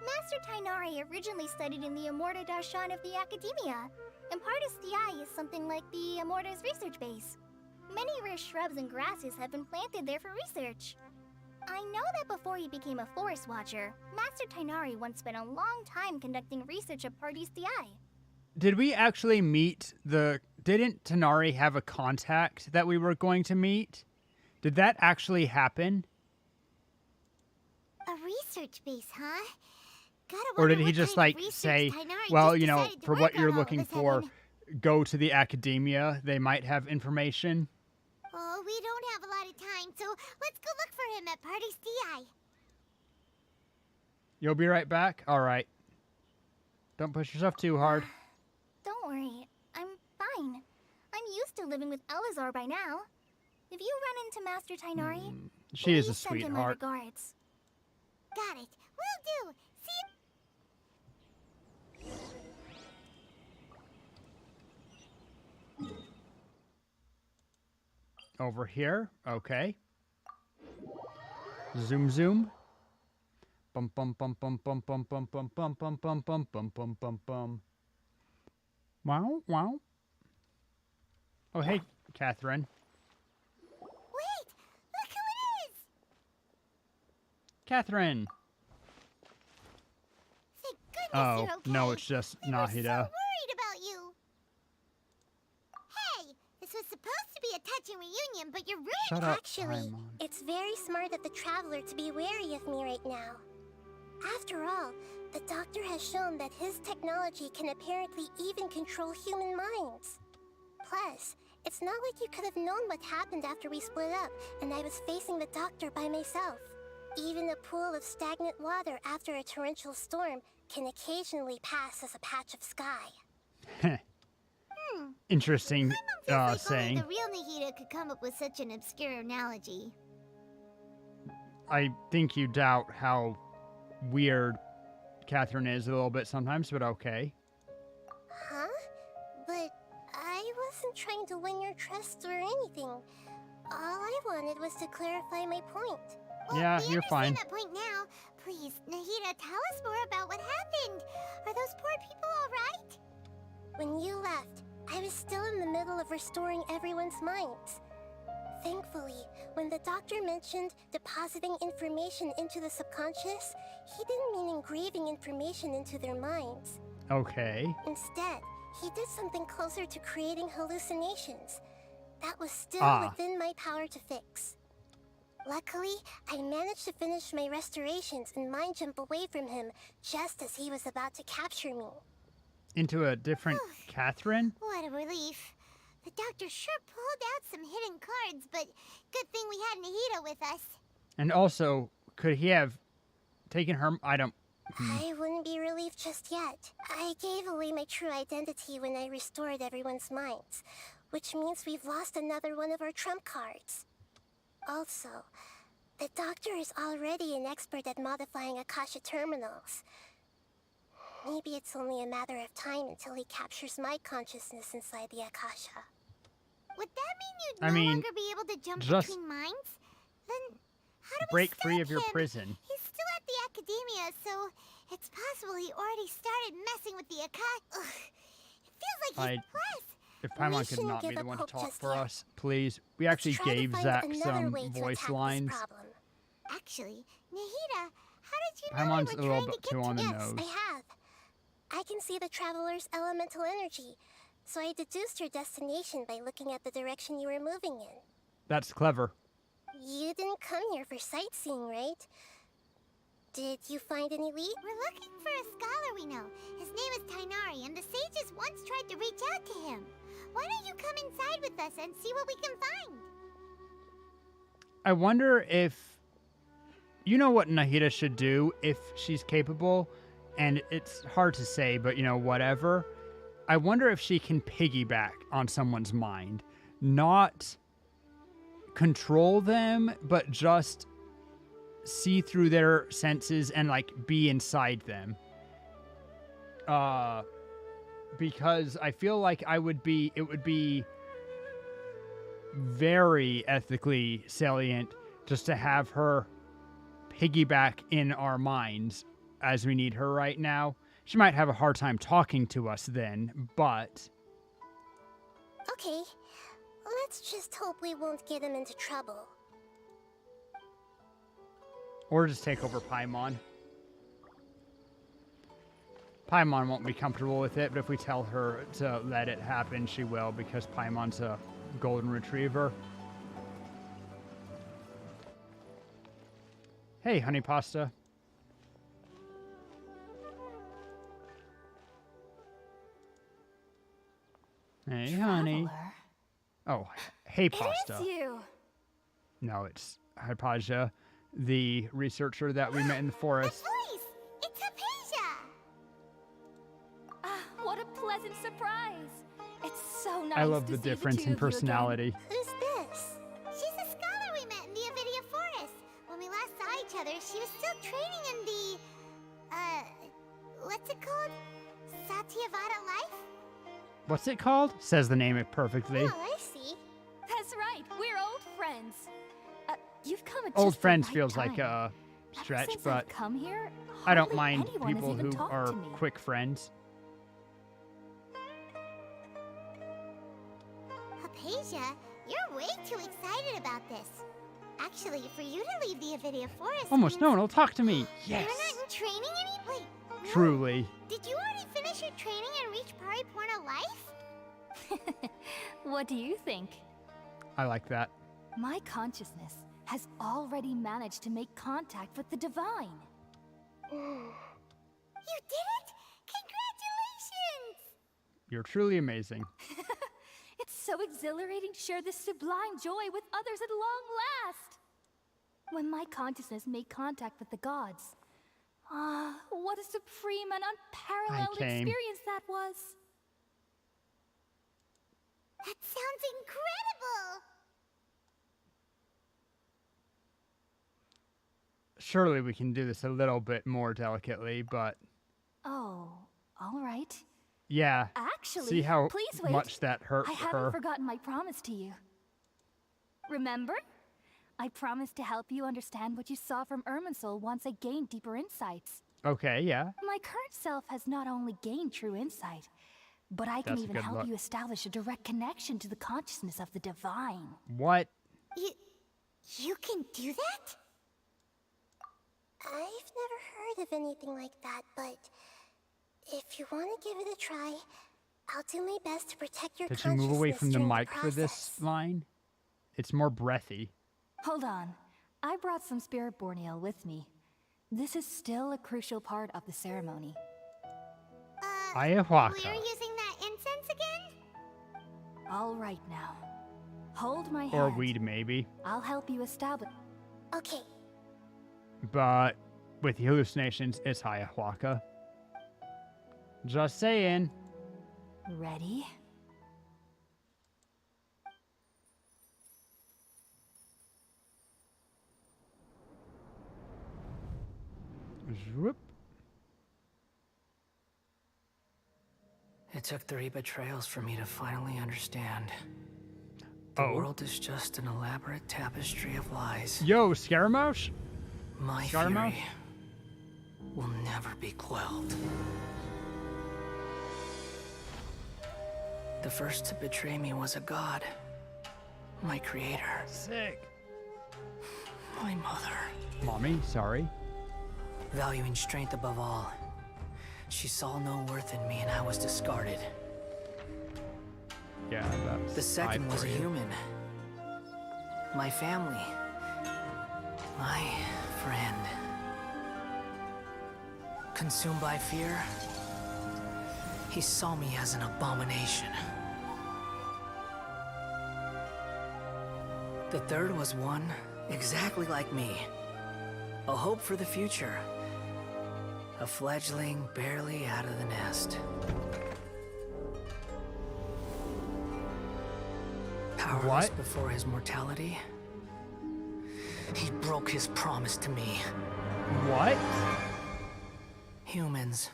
Master Tainari originally studied in the Amorta Darshan of the Academia, and Pardis Di is something like the Amorta's research base. Many rare shrubs and grasses have been planted there for research. I know that before he became a forest watcher, Master Tainari once spent a long time conducting research at Pardis Di. Did we actually meet the... Didn't Tanari have a contact that we were going to meet? Did that actually happen? A research base, huh? Or did he just, like, say, well, you know, for what you're looking for, go to the academia. They might have information. Oh, we don't have a lot of time, so let's go look for him at Pardis Di. You'll be right back? All right. Don't push yourself too hard. Don't worry, I'm fine. I'm used to living with Elazar by now. If you run into Master Tainari, she is a please send him my sweetheart. regards. Got it. Will do. See you. Over here. Okay. Zoom, zoom. Bum, bum, bum, bum, bum, bum, bum, bum, bum, bum, bum, bum, bum, bum, bum, bum. Wow, wow. Oh, hey, Catherine. Wait! Look who it is! Catherine. Thank goodness Oh, you're okay. no, it's just We were Nahida. so worried about you. Hey, this was supposed to be a touching reunion, but you're ruined. Shut up, Actually, Paimon. it's very smart of the traveler to be wary of me right now. After all, the doctor has shown that his technology can apparently even control human minds. Plus, it's not like you could have known what happened after we split up and I was facing the doctor by myself. Even a pool of stagnant water after a torrential storm can occasionally pass as a patch of sky. Interesting Like saying. only the real Nahida could come up with such an obscure analogy. I think you doubt how weird Catherine is a little bit sometimes, but okay. Huh? But I wasn't trying to win your trust or anything. All I wanted was to clarify my point. Yeah, we you're fine. understand that point now. Please, Nahida, tell us more about what happened. Are those poor people all right? When you left, I was still in the middle of restoring everyone's minds. Thankfully, when the doctor mentioned depositing information into the subconscious, he didn't mean engraving information into their minds. Okay. Instead, he did something closer to creating hallucinations. That was still within my power to fix. Luckily, I managed to finish my restorations and mind jump away from him just as he was about to capture me. Into a different Catherine? What a relief. The doctor sure pulled out some hidden cards, but good thing we had Nahida with us. And also, could he have taken her... I don't... I wouldn't be relieved just yet. I gave away my true identity when I restored everyone's minds, which means we've lost another one of our trump cards. Also, the doctor is already an expert at modifying Akasha terminals. Maybe it's only a matter of time until he captures my consciousness inside the Akasha. Would that mean you'd no longer be able to jump just between minds? Then how do we break stop free of your him? prison. He's still at the academia, so it's possible he already started messing with the Akasha. It feels like he's pressed. If Paimon could not be the one to talk for us, please. We actually gave Zach some voice lines. Actually, Nahida, how did you know Paimon's we a were little trying bit to too get on the to nose. I have. I can see the traveler's elemental energy, so I deduced your destination by looking at the direction you were moving in. That's clever. You didn't come here for sightseeing, right? Did you find any lead? We're looking for a scholar we know. His name is Tainari, and the sages once tried to reach out to him. Why don't you come inside with us and see what we can find? I wonder if... You know what Nahida should do if she's capable? and it's hard to say, but you know, whatever. I wonder if she can piggyback on someone's mind, not control them, but just see through their senses and like be inside them. Because I feel like it would be very ethically salient just to have her piggyback in our minds as we need her right now. She might have a hard time talking to us then, but... Okay, let's just hope we won't get him into trouble. Or just take over Paimon. Paimon won't be comfortable with it, but if we tell her to let it happen, she will, because Paimon's a golden retriever. Hey, honey pasta. Hey, honey. Oh, hey, pasta. It is you. No, it's Hypatia, the researcher that we met in the forest. Voice! It's Hypatia! What a pleasant surprise! It's so nice I love to the see difference two in of you again. personality. Who's this? She's a scholar we met in the Avidia Forest. When we last saw each other, she was still training in the... what's it called? Satyavada life? What's it called? Says the name it perfectly. Oh, I see. That's right, we're old friends. You've come at Old just the friends right feels time. like a Ever stretch, since but I've come here, I don't hardly mind anyone has people even who talked are to me. quick friends. Hypatia, you're way too excited about this. Actually, for you to leave the Avidia Forest Almost means no one will talk to me. You're Yes. not in training any... Wait, no. Truly. Did you already finish your training and reach Pariporna life? What do you think? I like that. My consciousness has already managed to make contact with the divine. You did it! Congratulations! You're truly amazing. It's so exhilarating to share this sublime joy with others at long last. When my consciousness made contact with the gods, what a supreme and unparalleled came. experience that was. That sounds incredible! Surely we can do this a little bit more delicately, but Oh, all right. yeah. Actually, See how please wait. much that hurt I haven't her. forgotten my promise to you. Remember? I promised to help you understand what you saw from Irminsul once I gained deeper insights. Okay, yeah. My current self has not only gained true insight, but I can That's a even good help look. you establish a direct connection to the consciousness of the divine. What? You can do that? I've never heard of anything like that, but if you want to give it a try, I'll do my best to protect your Did you consciousness move away from the during mic for this process. line? It's more breathy. Hold on. I brought some spirit borneal with me. This is still a crucial part of the ceremony. Ayahuasca. We're using that incense again? All right now. Hold my hand. Or weed, maybe. I'll help you establish. Okay. But with the hallucinations, it's ayahuasca. Just saying. Ready? Whoop. It took 3 betrayals for me to finally understand. The Oh. world is just an elaborate tapestry of lies. Yo, Scaramouche? My Scaramouche? fury will never be quelled. The first to betray me was a god. My creator. Sick. My mother. Mommy, sorry. Valuing strength above all. She saw no worth in me and I was discarded. Yeah, that's The second high was for a you. human. My family. My friend. Consumed by fear, he saw me as an abomination. The third was one exactly like me. A hope for the future. A fledgling barely out of the nest. Powerless What? before his mortality. He broke his promise to me. What? Humans,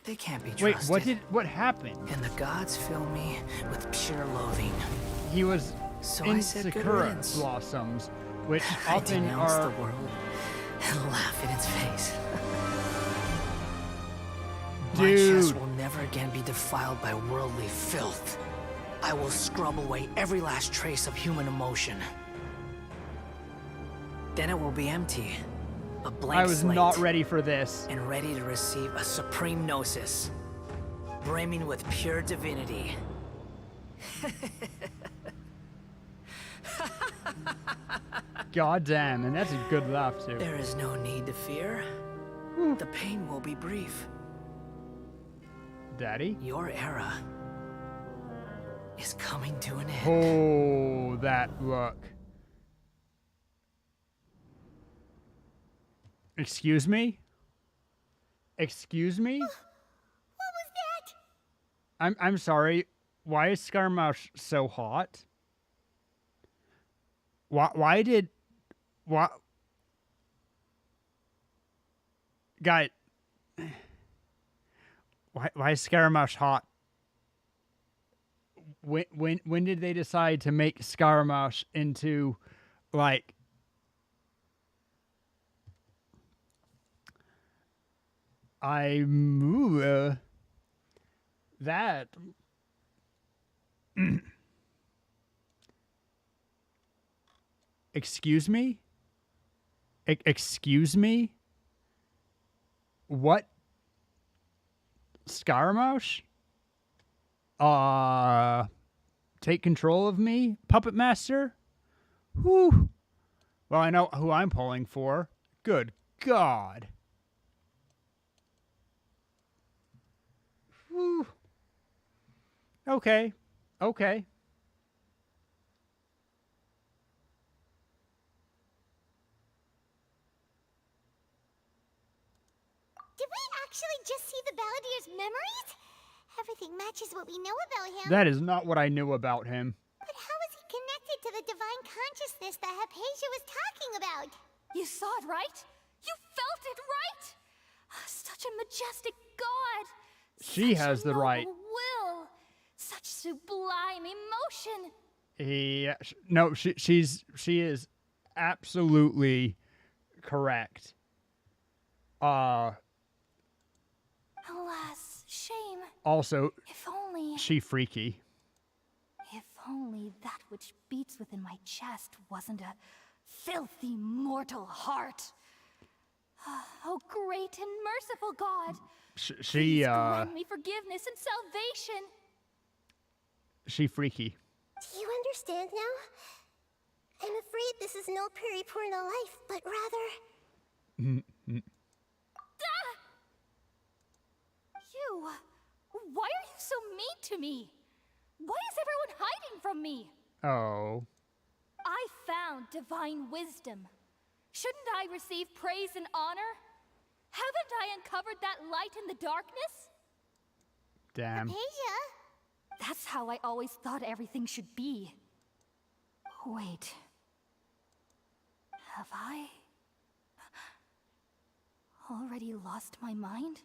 they can't be Wait, trusted. what happened? And the gods fill me with pure loathing. He was So in I said good Sakura riddance. blossoms, which I often denounce are... the world and laugh in its face. My chest Dude. will never again be defiled by worldly filth. I will scrub away every last trace of human emotion. Then it will be empty. A blank I was slate. not ready for this. And ready to receive a supreme gnosis. Brimming with pure divinity. God damn, and that's a good laugh too. There is no need to fear. The pain will be brief. Daddy? Your era is coming to an end. Oh, that look. Excuse me? Excuse me? What was that? I'm sorry. Why is Scaramouche so hot? Why Guy, why is Scaramouche hot? When did they decide to make Scaramouche into like that excuse me? Excuse me? What? Scaramouche? Take control of me? Puppet Master? Whew. Well, I know who I'm pulling for. Good God. Whew. Okay. Okay. Did we actually just see the Balladier's memories? Everything matches what we know about him. That is not what I knew about him. But how is he connected to the divine consciousness that Hypatia was talking about? You saw it, right? You felt it, right? Such a majestic god. She Such has a the right. noble will. Such sublime emotion. Yeah, no, she is absolutely correct. Alas, shame. Also, If only. she freaky. If only that which beats within my chest wasn't a filthy mortal heart. Oh, great and merciful God. She Please grant me forgiveness and salvation. She freaky. Do you understand now? I'm afraid this is no Peripurna life, but rather... You! Why are you so mean to me? Why is everyone hiding from me? Oh. I found divine wisdom. Shouldn't I receive praise and honor? Haven't I uncovered that light in the darkness? Damn. Hypatia? That's how I always thought everything should be. Wait. Have I already lost my mind?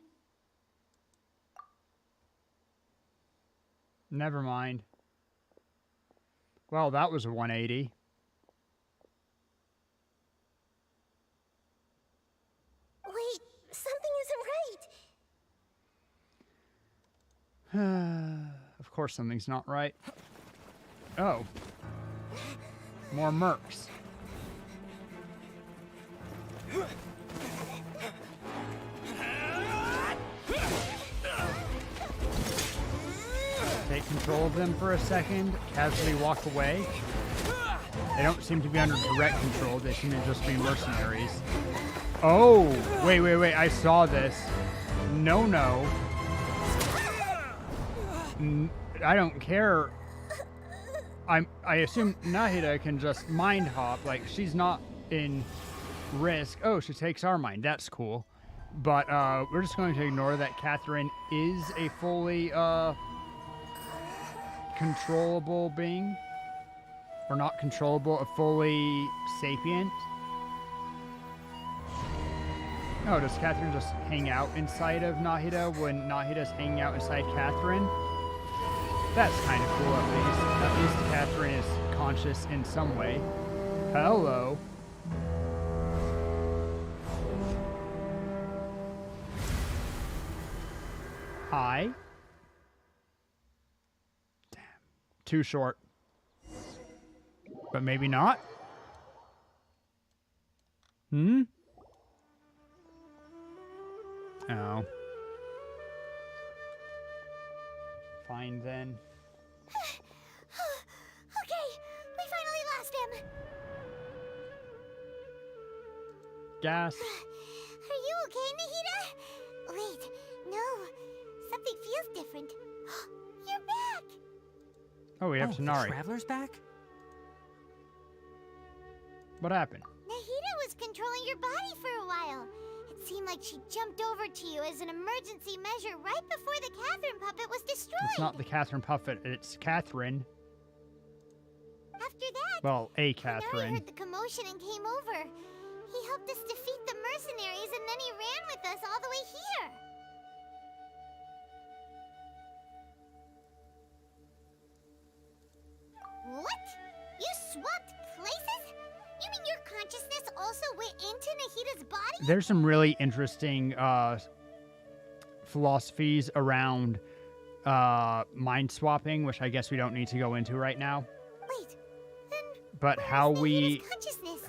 Never mind. Well, that was a 180. Wait, something isn't right. Of course something's not right. Oh. More mercs. Take control of them for a second, casually walk away. They don't seem to be under direct control, they seem to just be mercenaries. Oh, wait, I saw this. No. I don't care. I assume Nahida can just mind hop, like she's not in risk. Oh, she takes our mind, that's cool. But we're just going to ignore that Catherine is a fully controllable being. Or not controllable, a fully sapient. Oh, does Catherine just hang out inside of Nahida when Nahida's hanging out inside Catherine? That's kind of cool, at least. At least Catherine is conscious in some way. Hello. Hi. Damn. Too short. But maybe not. Hmm? Oh. Fine then. Okay, we finally lost him. Gas. Are you okay, Nahida? Wait, no. Something feels different. You're back! Oh, we have Tanari. The Traveler's back? What happened? Nahida was controlling your body for a while. It seemed like she jumped over to you as an emergency measure right before the Catherine puppet was destroyed. It's not the Catherine puppet, it's Catherine. After that, Well, a Tanari Catherine. heard the commotion and came over. He helped us defeat the mercenaries and then he ran with us all the way here. What? You swapped places? You mean your consciousness also went into Nahida's body? There's some really interesting philosophies around mind swapping, which I guess we don't need to go into right now. Wait, then But how we consciousness?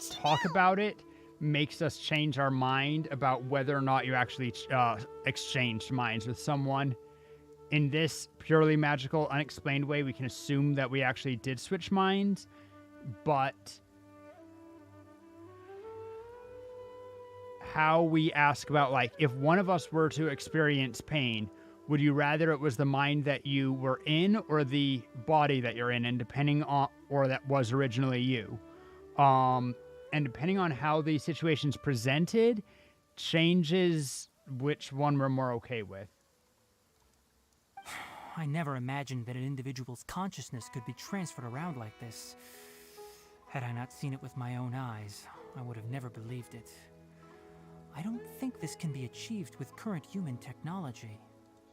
talk about it makes us change our mind about whether or not you actually exchanged minds with someone. In this purely magical, unexplained way, we can assume that we actually did switch minds, but how we ask about, like, if one of us were to experience pain, would you rather it was the mind that you were in or the body that you're in, and depending on, or that was originally you, and depending on how the situation's presented, changes which one we're more okay with. I never imagined that an individual's consciousness could be transferred around like this. Had I not seen it with my own eyes, I would have never believed it. I don't think this can be achieved with current human technology.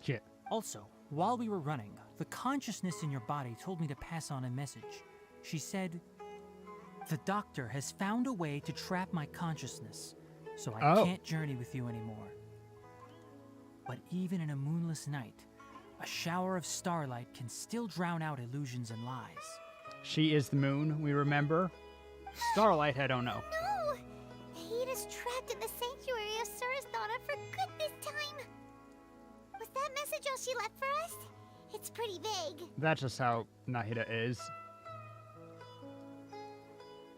Yeah. Also, while we were running, the consciousness in your body told me to pass on a message. She said, "The doctor has found a way to trap my consciousness, so I can't journey with you anymore." But even in a moonless night, a shower of starlight can still drown out illusions and lies. She is the moon, we remember. Starlight, I don't know. No! Nahida's trapped in the sanctuary of Surasthana for good this time. Was that message all she left for us? It's pretty vague. That's just how Nahida is.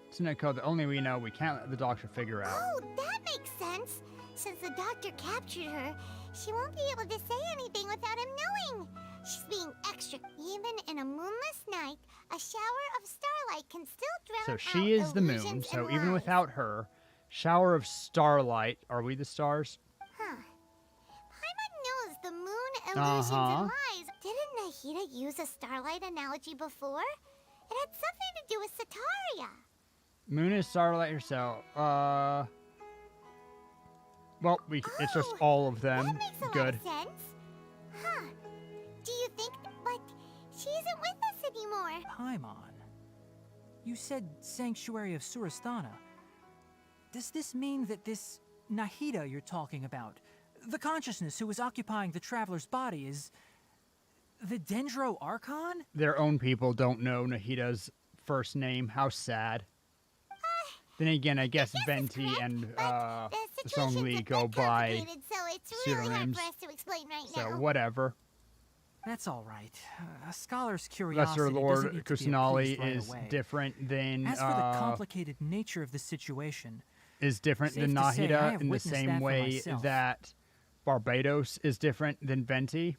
It's a code that only we know. We can't let the doctor figure out. Oh, that makes sense. Since the doctor captured her, she won't be able to say anything without him knowing. She's being extra. Even in a moonless night, a shower of starlight can still drown So out she is the moon, illusions so and even lies. without her, shower of starlight. Are we the stars? Huh. Paimon knows the moon, illusions, and lies. Didn't Nahida use a starlight analogy before? It had something to do with Sataria. Moon is starlight herself. Well, it's just all of them. That makes a Good. lot of sense. Huh. Do you think... But she isn't with us anymore. Paimon, you said Sanctuary of Surasthana. Does this mean that this Nahida you're talking about, the consciousness who is occupying the Traveler's body, is the Dendro Archon? Their own people don't know Nahida's first name. How sad. Then again, I guess Venti and Song Lee go by So it's really hard pseudonyms. for us to explain right So now. whatever. That's all right. A scholar's curiosity Lesser Lord doesn't need to be Kusanali appeased right is away. different than As for the complicated nature of the situation, is different safe than to say I Nahida have in the witnessed same that for way myself. that Barbados is different than Venti.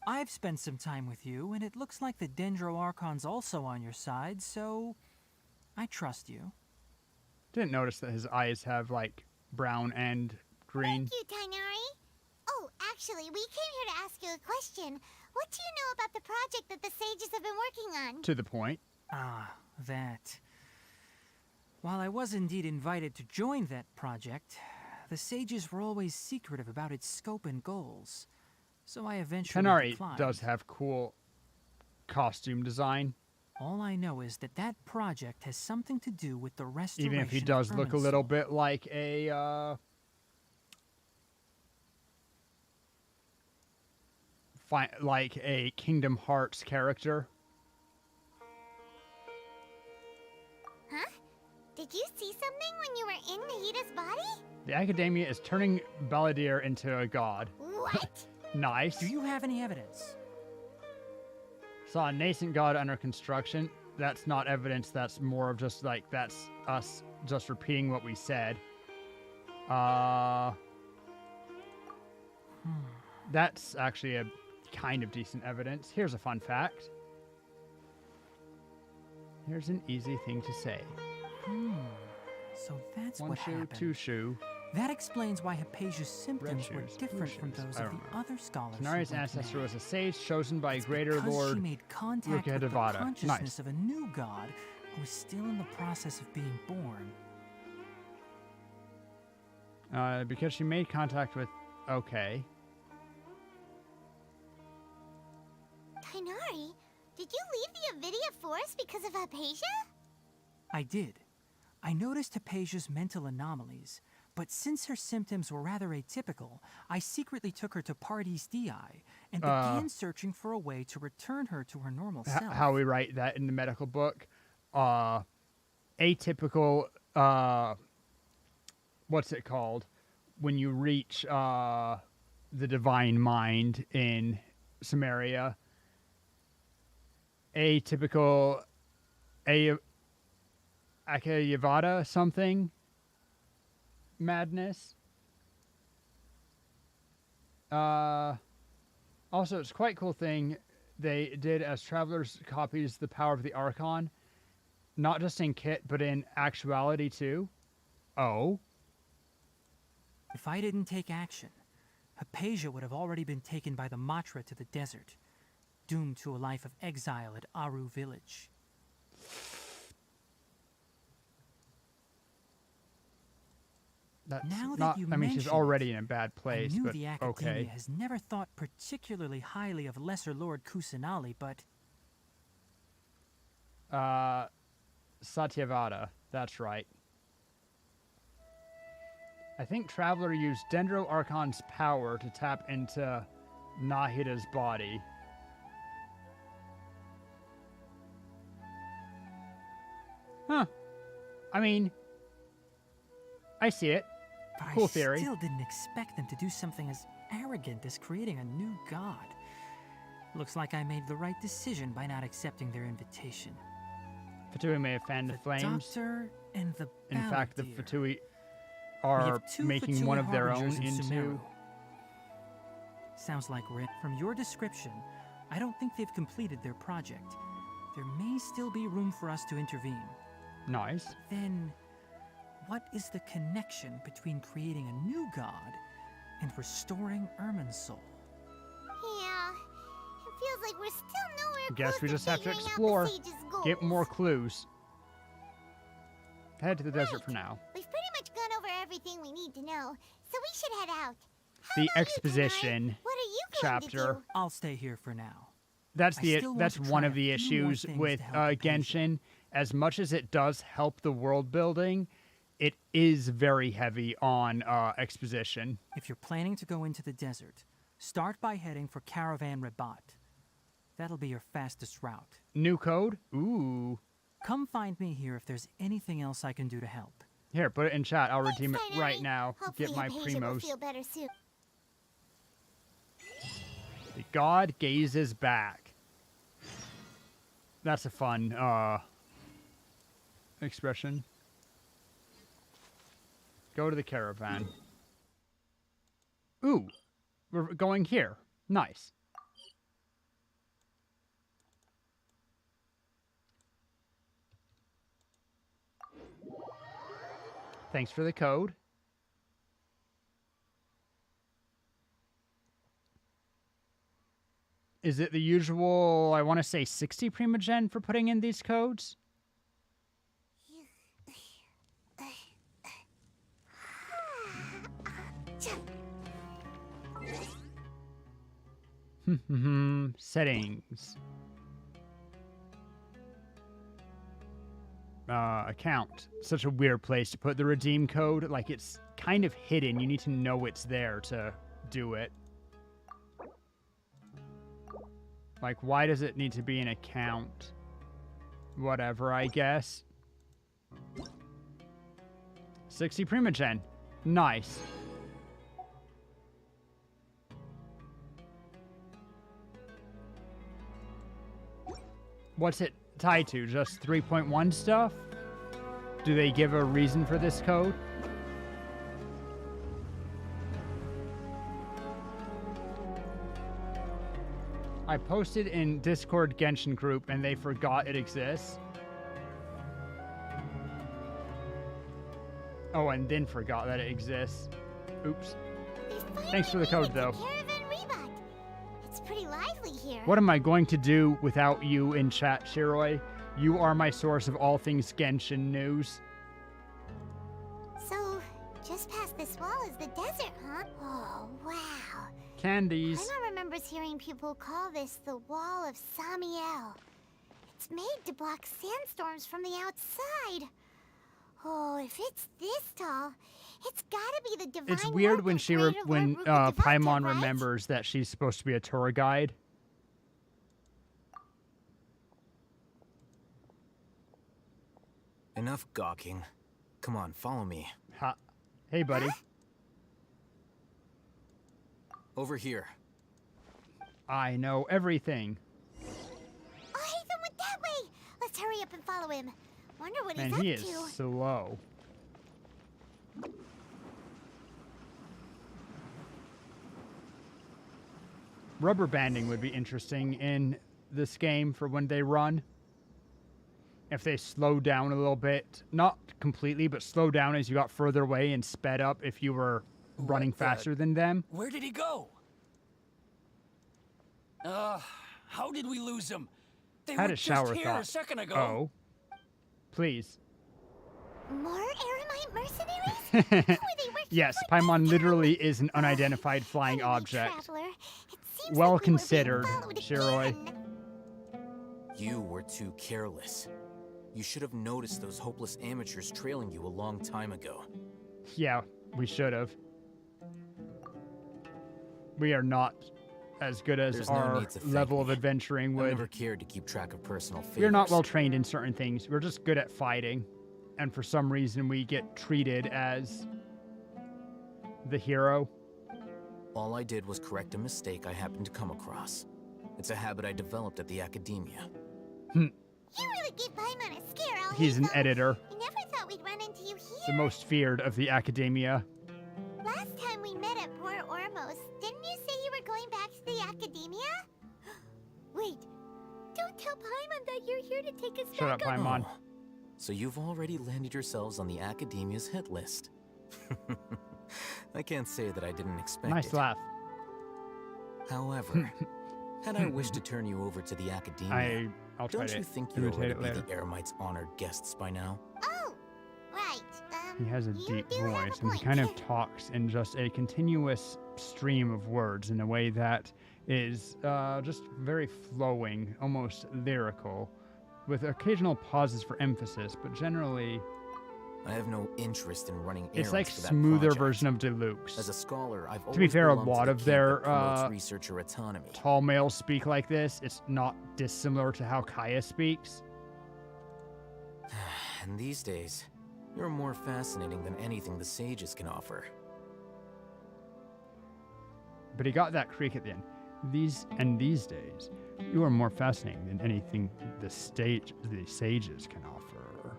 I've spent some time with you, and it looks like the Dendro Archon's also on your side, so I trust you. Didn't notice that his eyes have like brown and green. Thank you, Tainari. Oh, actually, we came here to ask you a question. What do you know about the project that the sages have been working on? To the point. Ah, that. While I was indeed invited to join that project, the sages were always secretive about its scope and goals. So I eventually declined. Tainari does have cool costume design. All I know is that that project has something to do with the restoration. Even if he does look a little bit like a like a Kingdom Hearts character. Huh? Did you see something when you were in Nahida's body? The Academia is turning Balladeer into a god. What? Nice. Do you have any evidence? Saw a nascent god under construction. That's not evidence. That's more of just like, that's us just repeating what we said. That's actually a kind of decent evidence. Here's a fun fact. Here's an easy thing to say. So that's One what shoe, happened. two shoe. That explains why Hypatia's symptoms were shoes, different blue from shoes. those I of don't the know. other scholars. who Tanari's went ancestor mad. was a sage chosen by Greater Because Lord she made contact with the Rukkhadevata. consciousness Nice. of a new god who was still in the process of being born. Because she made contact with... Okay. Tainari, did you leave the Avidia Forest because of Hypatia? I did. I noticed Hypatia's mental anomalies, but since her symptoms were rather atypical, I secretly took her to Pardes Dii and began searching for a way to return her to her normal self. How we write that in the medical book. Atypical... what's it called? When you reach the divine mind in Samaria. Atypical... Akayavada something? Madness? Also, it's quite a cool thing they did as Travelers copies the power of the Archon. Not just in kit, but in actuality too. Oh. If I didn't take action, Hypatia would have already been taken by the Matra to the desert, doomed to a life of exile at Aru village. That's Now that not, you I mean, she's mention already it, in a bad place, I knew but the Academia okay. has never thought particularly highly of Lesser Lord Kusanali, but Satyavada, that's right. I think Traveler used Dendro Archon's power to tap into Nahida's body. Huh. I mean, I see it. But Cool I theory. still didn't expect them to do something as arrogant as creating a new god. Looks like I made the right decision by not accepting their invitation. Fatui may have fanned the flames. Doctor and the In fact, the Balladeer. Fatui We are have two making Fatui one of their own harbingers in into... Sumeru. Sounds like from your description, I don't think they've completed their project. There may still be room for us to intervene. Nice. Then, what is the connection between creating a new god and restoring Irminsul? Yeah, it feels like we're still nowhere Guess close we just have to figuring out the explore. sage's goals. Get more clues. Head to the desert for now. We've pretty much gone over everything we need to know, so we should head out. How The about you, exposition Tanari? What are you going to chapter. do? I'll stay here for now. That's I the still want that's to one try of a the few more issues things with to help Hypatia. Genshin. As much as it does help the world building, it is very heavy on exposition. If you're planning to go into the desert, start by heading for Caravan Rabat. That'll be your fastest route. New code? Ooh. Come find me here if there's anything else I can do to help. Here, put it in chat. I'll Thanks, redeem it Tainari. right now. Hopefully Get my Hypatia will primos. feel better soon. The god gazes back. That's a fun expression. Go to the caravan. Ooh, we're going here. Nice. Thanks for the code. Is it the usual, I want to say 60 Primogen for putting in these codes? Settings. Account. Such a weird place to put the redeem code. Like, it's kind of hidden. You need to know it's there to do it. Like, why does it need to be an account? Whatever, I guess. 60 Primogen. Nice. What's it tied to? Just 3.1 stuff? Do they give a reason for this code? I posted in Discord Genshin group and they forgot it exists. Oh, and then forgot that it exists. Oops. Thanks for the code, though. It's pretty lively here. What am I going to do without you in chat, Shiroi? You are my source of all things Genshin news. So, just past this wall is the desert, huh? Oh, wow. Candies. Paimon remembers hearing people call this the Wall of Samiel. It's made to block sandstorms from the outside. Oh, if it's this tall, it's gotta be the divine. It's weird when Paimon remembers that she's supposed to be a tour guide. Enough gawking. Come on, follow me. Ha. Hey, buddy. Huh? Over here. I know everything. Oh, Hatham went that way. Let's hurry up and follow him. Wonder what Man, he's up he to. is slow. Rubber banding would be interesting in this game for when they run. If they slow down a little bit, not completely, but slow down as you got further away and sped up if you were running faster than them. Where did he go? How did we lose him? They Had were a shower just here thought. a second ago. Oh. Please. More Aramite mercenaries? Who are they working Yes, for Paimon this literally is an unidentified flying Enemy object. traveler. It seems Well like we were being considered, followed Shiroi. again. You were too careless. You should have noticed those hopeless amateurs trailing you a long time ago. Yeah, we should have. We are not as good as There's no our need to thank level me. of adventuring I would. never cared to keep track of personal favors. We're not well trained in certain things. We're just good at fighting. And for some reason, we get treated as the hero. All I did was correct a mistake I happened to come across. It's a habit I developed at the academia. You really gave Paimon a scare, Al He's an Hatham. editor. I never thought we'd run into you The here. most feared of the academia. Last time we met at Port Ormos, didn't you say you were going back to the academia? Wait, don't tell Paimon that you're here to take us Shut up, back on. Paimon. Oh, so you've already landed yourselves on the academia's hit list. I can't say that I didn't expect Nice it. laugh. However, had I wished to turn you over to the academia, I'll try don't to you think you imitate ought to it be later. the Eremites' honored guests by now? Oh, right. He has a you deep do have a voice, and he point. kind of talks in just a continuous stream of words in a way that is just very flowing, almost lyrical, with occasional pauses for emphasis, but generally I have no interest in running errands it's like for that smoother project. version of Deluxe. As a scholar, I've To be always fair, a belonged to lot the of camp their that promotes researcher autonomy. tall males speak like this. It's not dissimilar to how Kaya speaks. And these days, you're more fascinating than anything the sages can offer. But he got that creak at the end. These days, you are more fascinating than anything the sages can offer.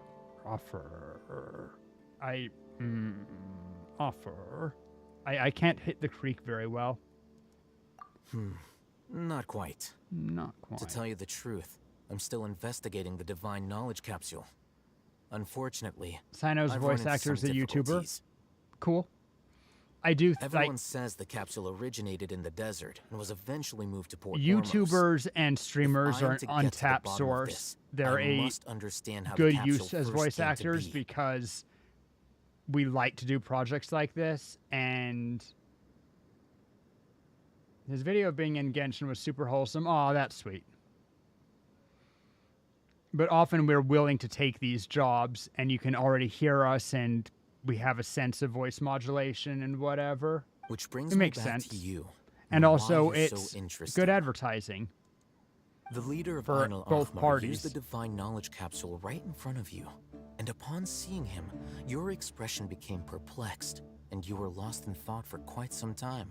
I can't hit the creak very well. Not quite. Not quite. To tell you the truth, I'm still investigating the divine knowledge capsule. Unfortunately, Sino's I've voice run into actor is some a YouTuber. difficulties. Cool. I do Everyone says the capsule originated in the desert and was eventually moved to Port YouTubers and streamers are an to get to the untapped bottom of source. this, They're I a must understand how the good capsule use as first voice came to actors be. because we like to do projects like this, and his video of being in Genshin was super wholesome. Aw, that's sweet. But often we're willing to take these jobs, and you can already hear us, and we have a sense of voice modulation and whatever. Which brings it me makes back sense. to you. And why also, you're it's so interesting. good advertising. The leader of for Einal both Athmar parties. used the divine knowledge capsule right in front of you. And upon seeing him, your expression became perplexed, and you were lost in thought for quite some time.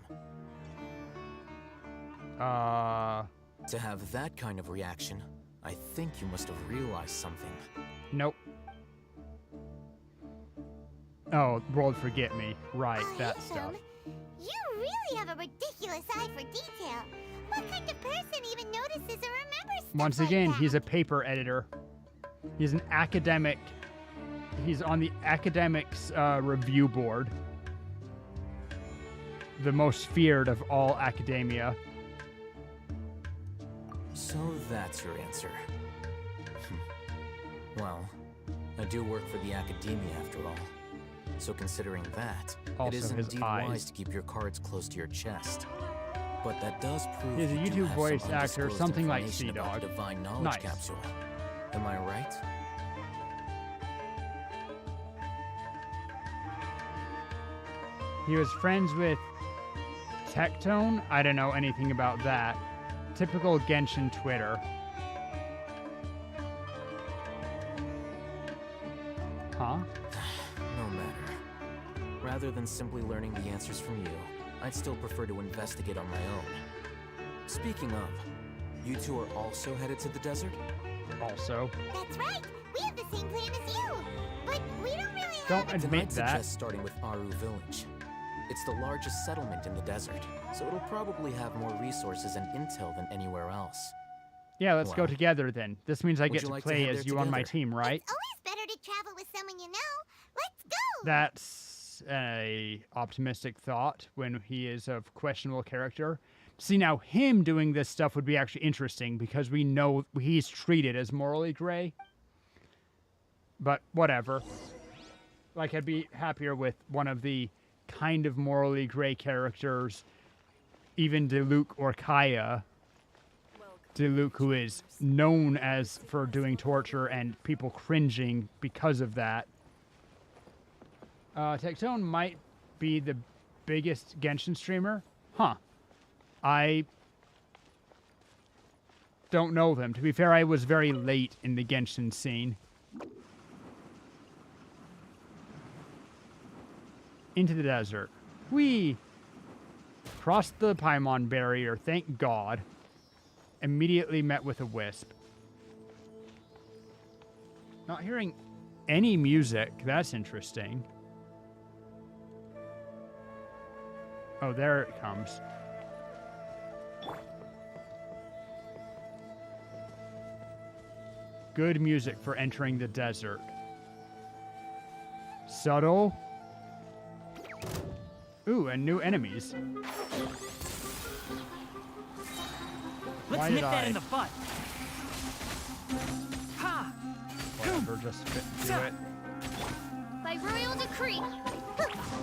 To have that kind of reaction, I think you must have realized something. Nope. Oh, World Forget Me. Right, that stuff. You really have a ridiculous eye for detail. What kind of person even notices or remembers stuff Once like again, that? he's a paper editor. He's an academic. He's on the academics review board. The most feared of all academia. So that's your answer. Well, I do work for the academia after all. So considering that, Also it is his indeed eyes. wise to keep your cards close to your chest. But that does prove He's a you do YouTube have voice some actor, undisclosed something like information about Sea the Dog. divine knowledge Nice. capsule. Am I right? He was friends with Tectone. I don't know anything about that. Typical Genshin Twitter. Huh? No matter. Rather than simply learning the answers from you, I'd still prefer to investigate on my own. Speaking of, you two are also headed to the desert? Also. That's right. We have the same plan as you. But we don't really Don't have... admit I'd that. suggest starting with Aru Village. It's the largest settlement in the desert, so it'll probably have more resources and intel than anywhere else. Yeah, let's go Well, together then. This means I would get you to like to play head as there you on my together? team, right? It's always better to travel with someone you know. Let's go! That's a optimistic thought when he is of questionable character. See, now him doing this stuff would be actually interesting because we know he's treated as morally gray. But whatever. Like, I'd be happier with one of the kind of morally gray characters, even Diluc or Kaya. Diluc, who is known as for doing torture and people cringing because of that. Tectone might be the biggest Genshin streamer. Huh. I don't know them. To be fair, I was very late in the Genshin scene. Into the desert. We crossed the Paimon barrier, thank God. Immediately met with a wisp. Not hearing any music. That's interesting. Oh, there it comes. Good music for entering the desert. Subtle. Ooh, and new enemies. Let's nip that in the butt. Ha! Whatever, just fit through it. By royal decree.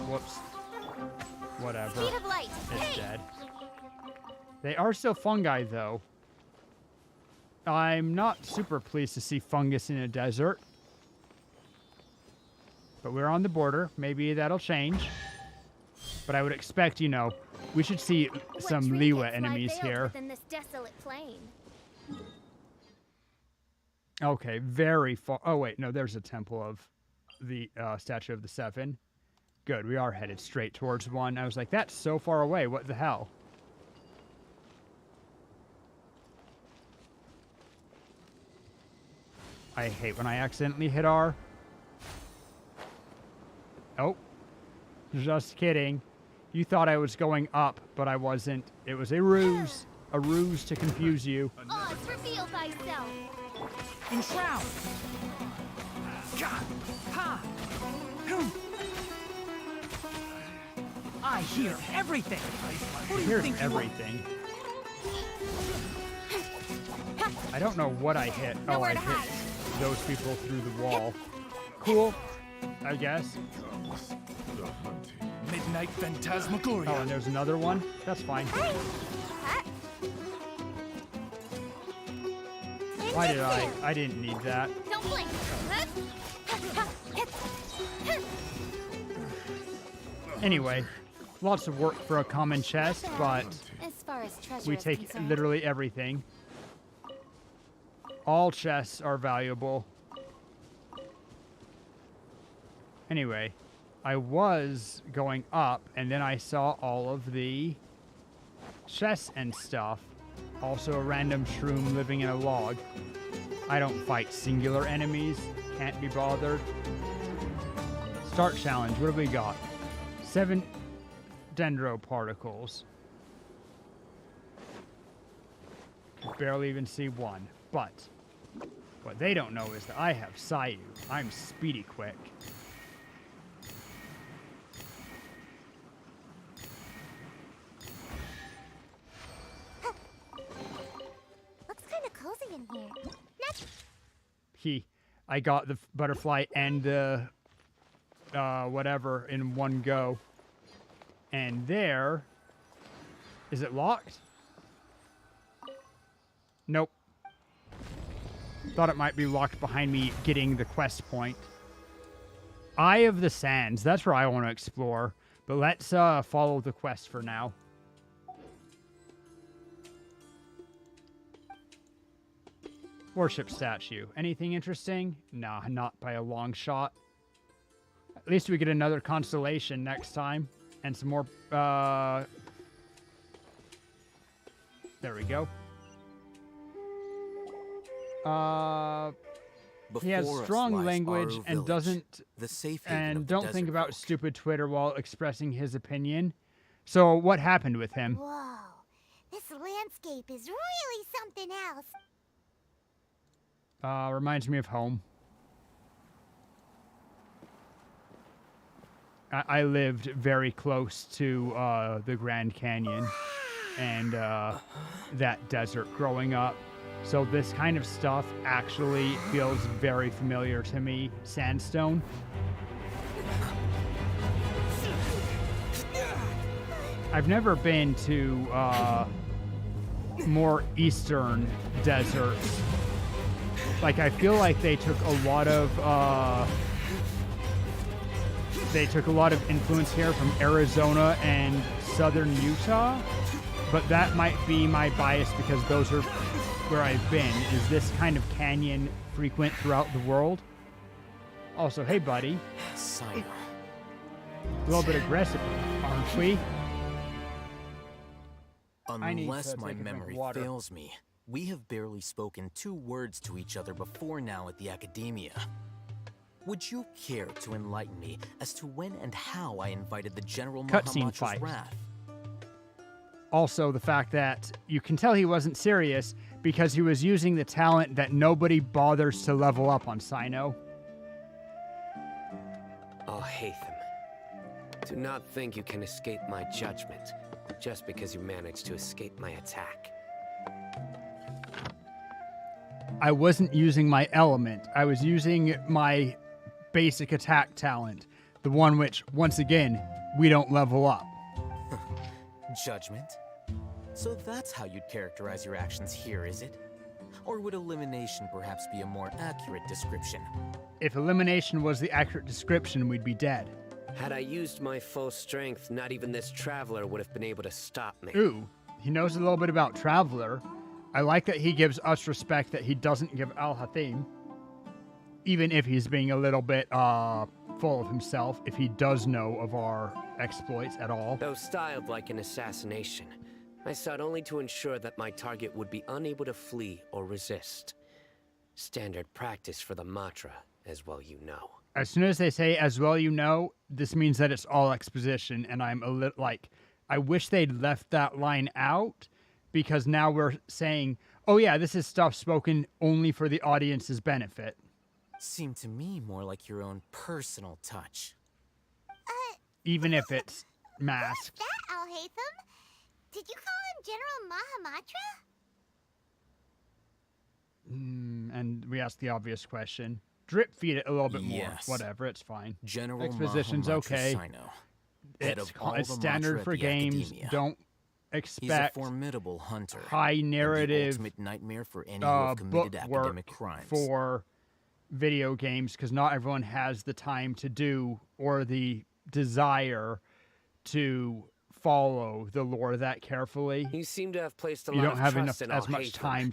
Whoops. Whatever. Speed of light. It's Hey! dead. They are still fungi, though. I'm not super pleased to see fungus in a desert. But we're on the border. Maybe that'll change. But I would expect, you know, we should see some Liwa enemies here. Within this desolate plain. Okay, very far. Oh, wait, no, there's a temple of the Statue of the Seven. Good, we are headed straight towards one. I was like, that's so far away. What the hell? I hate when I accidentally hit R. Oh. Just kidding. You thought I was going up, but I wasn't. It was a ruse. A ruse to confuse you. Oz, reveal thyself. Enshroud! Ha! I hear everything. Who do you Here's think everything. I don't know what I hit. Oh, I hit those people through the wall. Cool, I guess. Midnight Phantasmagoria. Oh, and there's another one. That's fine. Why did I didn't need that. Don't blink. Anyway, lots of work for a common chest, but As far as treasure we is take concerned. literally everything. All chests are valuable. Anyway, I was going up, and then I saw all of the chests and stuff. Also a random shroom living in a log. I don't fight singular enemies. Can't be bothered. Start challenge. What have we got? 7 dendro particles. Could barely even see one. But what they don't know is that I have Sayu. I'm speedy quick. Looks kind of cozy in here. I got the butterfly and the whatever in one go. And there, is it locked? Nope. Thought it might be locked behind me getting the quest point. Eye of the Sands, that's where I want to explore. But let's follow the quest for now. Worship statue. Anything interesting? Nah, not by a long shot. At least we get another constellation next time. And some more, there we go. He has Before us strong lies language Aru and Village, doesn't, the safe haven and of the don't think desert about folk. stupid Twitter while expressing his opinion. So what happened with him? Whoa. This landscape is really something else. Reminds me of home. I lived very close to the Grand Canyon and that desert growing up. So this kind of stuff actually feels very familiar to me. Sandstone. I've never been to more eastern deserts. Like, I feel like they took a lot of influence here from Arizona and southern Utah, but that might be my bias because those are where I've been. Is this kind of canyon frequent throughout the world? Also, hey buddy. Simon. A little bit aggressive, aren't we? I need Unless to my take a drink of memory water. fails me, we have barely spoken 2 words to each other before now at the Academia. Would you care to enlighten me as to when and how I invited the General Cutscene Mahamatra's fight. wrath? Also, the fact that you can tell he wasn't serious because he was using the talent that nobody bothers to level up on Sino. Oh, Hatham. Do not think you can escape my judgment just because you managed to escape my attack. I wasn't using my element. I was using my basic attack talent. The one which, once again, we don't level up. Judgment? So that's how you'd characterize your actions here, is it? Or would elimination perhaps be a more accurate description? If elimination was the accurate description, we'd be dead. Had I used my full strength, not even this traveler would have been able to stop me. Ooh, he knows a little bit about Traveler. I like that he gives us respect that he doesn't give Al-Hathim. Even if he's being a little bit full of himself, if he does know of our exploits at all. Though styled like an assassination, I sought only to ensure that my target would be unable to flee or resist. Standard practice for the Matra, as well you know. As soon as they say, as well you know, this means that it's all exposition, and I'm a little like, I wish they'd left that line out, because now we're saying, oh yeah, this is stuff spoken only for the audience's benefit. Seemed to me more like your own personal touch. Even if it's masked. Who's that, Alhaitham? Did you call him General Mahamatra? And we asked the obvious question. Drip feed it a little bit more. Yes. Whatever, it's fine. General Exposition's Mahamatra okay. Sino, head It's, of all it's the standard Matra for at the games. Academia. Don't He's a expect formidable hunter. high narrative and the ultimate nightmare for any who have committed book academic work crimes. for video games, because not everyone has the time to do or the desire to follow the lore that carefully. You seem to have placed a You lot don't of have trust enough in as much Alhaitham, time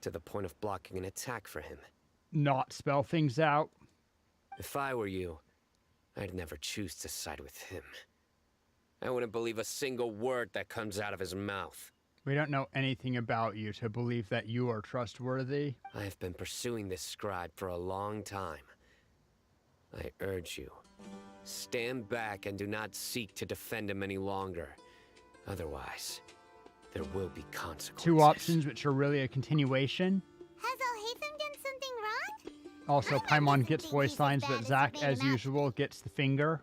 to the point of blocking an attack for him. not spell things out. If I were you, I'd never choose to side with him. I wouldn't believe a single word that comes out of his mouth. We don't know anything about you to believe that you are trustworthy. I have been pursuing this scribe for a long time. I urge you, stand back and do not seek to defend him any longer. Otherwise, there will be consequences. Two options, which are really a continuation. Has Alhaitham done something wrong? Also, Paimon gets voice lines, but Zack, as usual, gets the finger.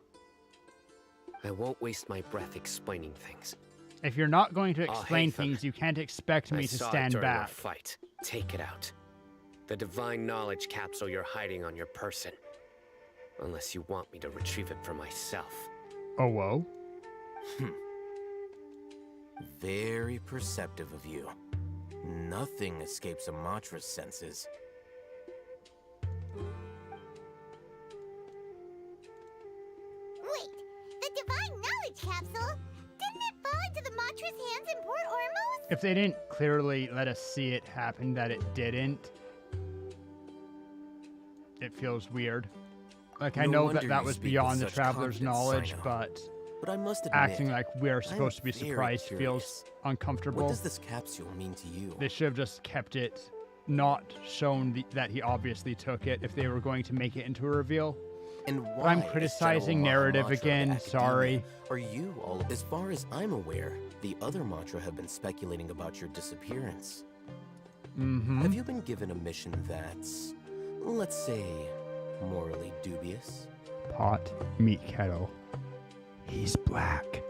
I won't waste my breath explaining things. If you're not going to explain Alhaitham, things, you can't expect me I to saw it stand during our back. fight. Take it out. The divine knowledge capsule you're hiding on your person. Unless you want me to retrieve it for myself. Oh, whoa. Very perceptive of you. Nothing escapes a Matra's senses. Wait, the divine knowledge capsule? Didn't it fall into the Matra's hands in Port Ormos? If they didn't clearly let us see it happen, that it didn't, it feels weird. Like, I No know wonder that that you was speak with beyond the such traveler's confidence, knowledge, Sino. but I must admit, acting like we are supposed to be very surprised curious. feels uncomfortable. What does this capsule mean to you? They should have just kept it, not shown that he obviously took it if they were going to make it into a reveal. And But why, I'm as criticizing General narrative Mahamatra of again, Academia, sorry. Are you all? As far as I'm aware, the other Matra have been speculating about your disappearance. Have you been given a mission that's, let's say, morally dubious? Pot, meat kettle. He's black.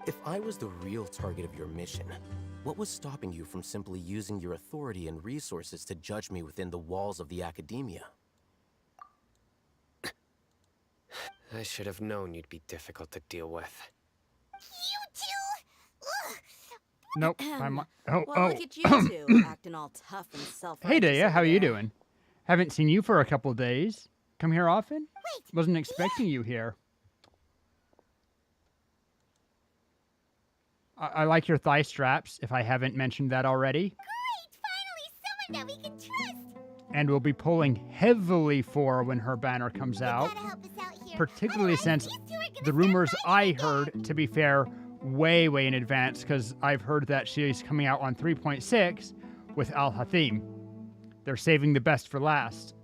If I was the real target of your mission, what was stopping you from simply using your authority and resources to judge me within the walls of the Academia? I should have known you'd be difficult to deal with. You two? Ugh. Nope. Well, look at you two, acting all tough and self-righteous. Hey, Daya, how over you there. doing? Haven't seen you for a couple days. Come here often? Wasn't expecting you here. I like your thigh straps, if I haven't mentioned that already. Great! Finally, someone that we can trust! And we'll be pulling heavily for when her banner comes out. Gotta help us out here. Particularly since the rumors I heard, to be fair, way in advance, because I've heard that she's coming out on 3.6 with Al-Hathim. They're saving the best for last.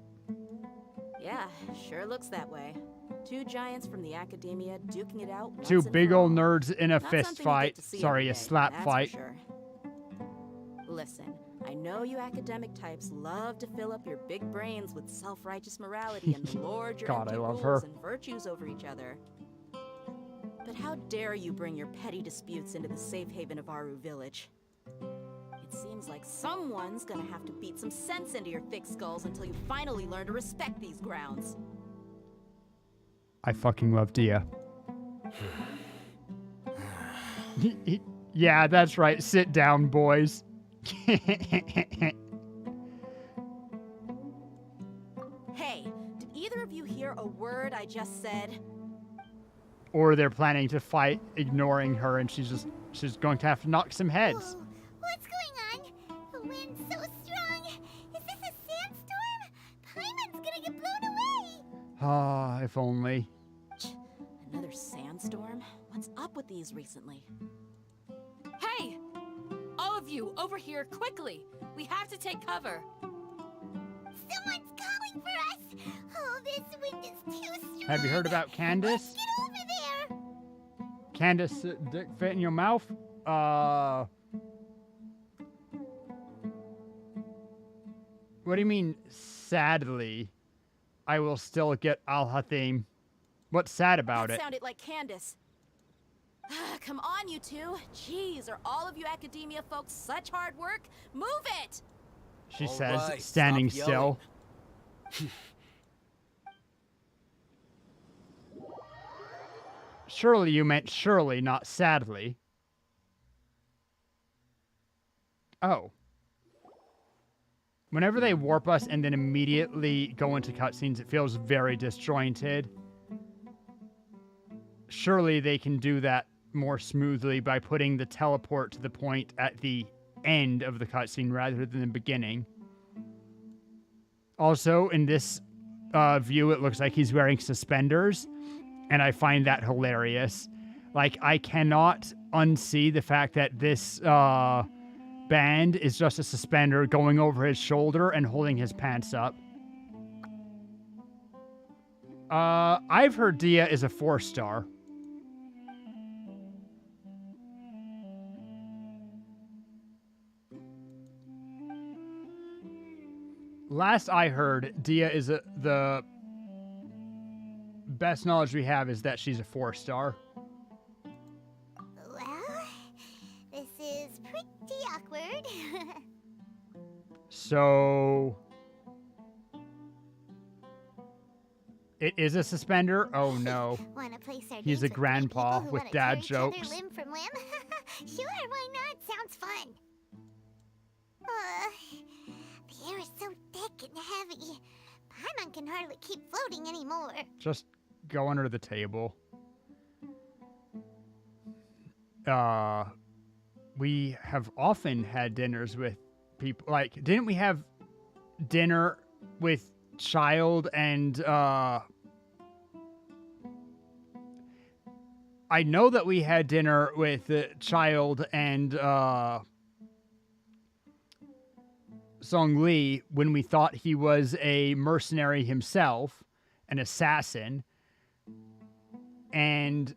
Yeah, sure looks that way. Two giants from the Academia duking it out. Two once and big for old all. nerds in a Not fist something you fight. get to see Sorry, every a day, slap that's for fight. sure. Listen, I know you academic types love to fill up your big brains with self-righteous morality and lord your God, empty I love rules her. and virtues over each other. But how dare you bring your petty disputes into the safe haven of Aru Village? It seems like someone's gonna have to beat some sense into your thick skulls until you finally learn to respect these grounds. I fucking love Dia. Yeah, that's right. Sit down, boys. Hey, did either of you hear a word I just said? Or they're planning to fight, ignoring her, and she's going to have to knock some heads. Whoa. What's going on? The wind's so strong. Is this a sandstorm? Paimon's gonna get blown away. Ah, if only. Another sandstorm? What's up with these recently? Hey! All of you, over here, quickly! We have to take cover. Someone's calling for us. Oh, this wind is too strong. Have you heard about Candace? Get over there. Candace, dick fit in your mouth? What do you mean, sadly? I will still get Al-Hathim. What's sad about That it? sounded like Candace. Come on, you two. Jeez, are all of you academia folks such hard work? Move it! She All says, right, standing stop still. Surely you meant surely, not sadly. Oh. Whenever they warp us and then immediately go into cutscenes, it feels very disjointed. Surely they can do that more smoothly by putting the teleport to the point at the end of the cutscene rather than the beginning. Also, in this view, it looks like he's wearing suspenders, and I find that hilarious. Like, I cannot unsee the fact that this band is just a suspender going over his shoulder and holding his pants up. I've heard Dia is a 4-star. Last I heard, Dia is the best knowledge we have is that she's a 4-star. Well, this is pretty awkward. So it is a suspender? Oh no. Wanna play sardines He's a with grandpa people who with wanna dad tear each other jokes. limb from limb? Sure, why not? Sounds fun. The air is so thick and heavy. Paimon can hardly keep floating anymore. Just go under the table. We have often had dinners with people. Like, didn't we have dinner with Child and I know that we had dinner with Child and Song Lee when we thought he was a mercenary himself, an assassin. And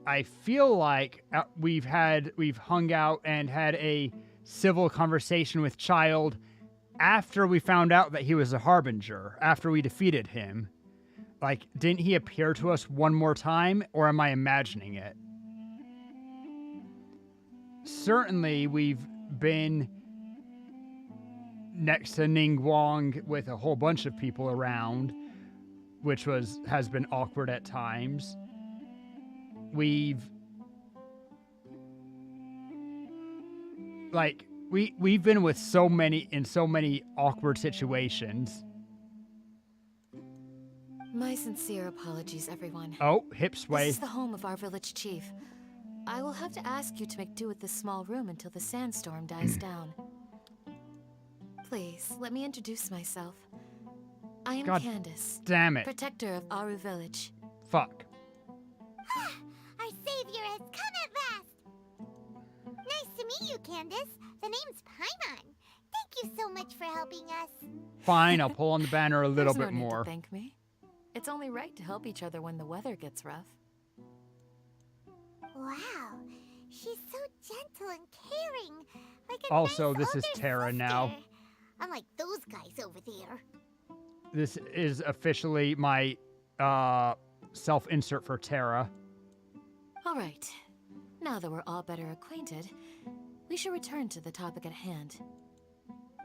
I feel like we've hung out and had a civil conversation with Child after we found out that he was a Harbinger, after we defeated him. Like, didn't he appear to us one more time, or am I imagining it? Certainly, we've been next to Ningguang with a whole bunch of people around, which has been awkward at times. We've been with so many awkward situations. My sincere apologies, everyone. Oh, hip sway. This is the home of our village chief. I will have to ask you to make do with this small room until the sandstorm dies down. Please, let me introduce myself. I am God Candace. damn it. Protector of Aru Village. Fuck. Our savior has come at last! Nice to meet you, Candace. The name's Paimon. Thank you so much for helping us. Fine, I'll pull on the banner a little There's bit no need more. to thank me. It's only right to help each other when the weather gets rough. Wow, she's so gentle and caring. Like a Also, nice this is older Terra now. sister. Unlike those guys over there. This is officially my self-insert for Terra. All right. Now that we're all better acquainted, we should return to the topic at hand.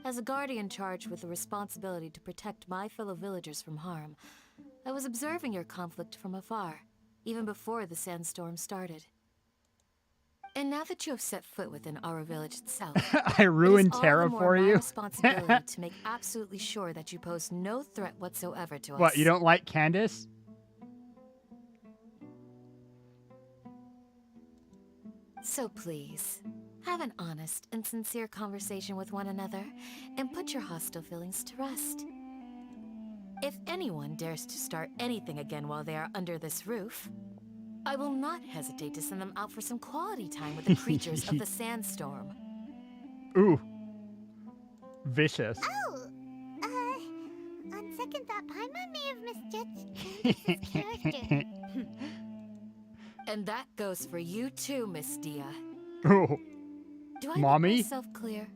As a guardian charged with the responsibility to protect my fellow villagers from harm, I was observing your conflict from afar, even before the sandstorm started. And now that you have set foot within our village itself, I ruined Terra for my you. responsibility to make absolutely sure that you pose no threat whatsoever to us. What, you don't like Candace? So please, have an honest and sincere conversation with one another, and put your hostile feelings to rest. If anyone dares to start anything again while they are under this roof, I will not hesitate to send them out for some quality time with the creatures of the sandstorm. Ooh. Vicious. Oh, on second thought, Paimon may have misjudged Candace's character. And that goes for you too, Miss Dia. Ooh. Do I Mommy? make myself clear?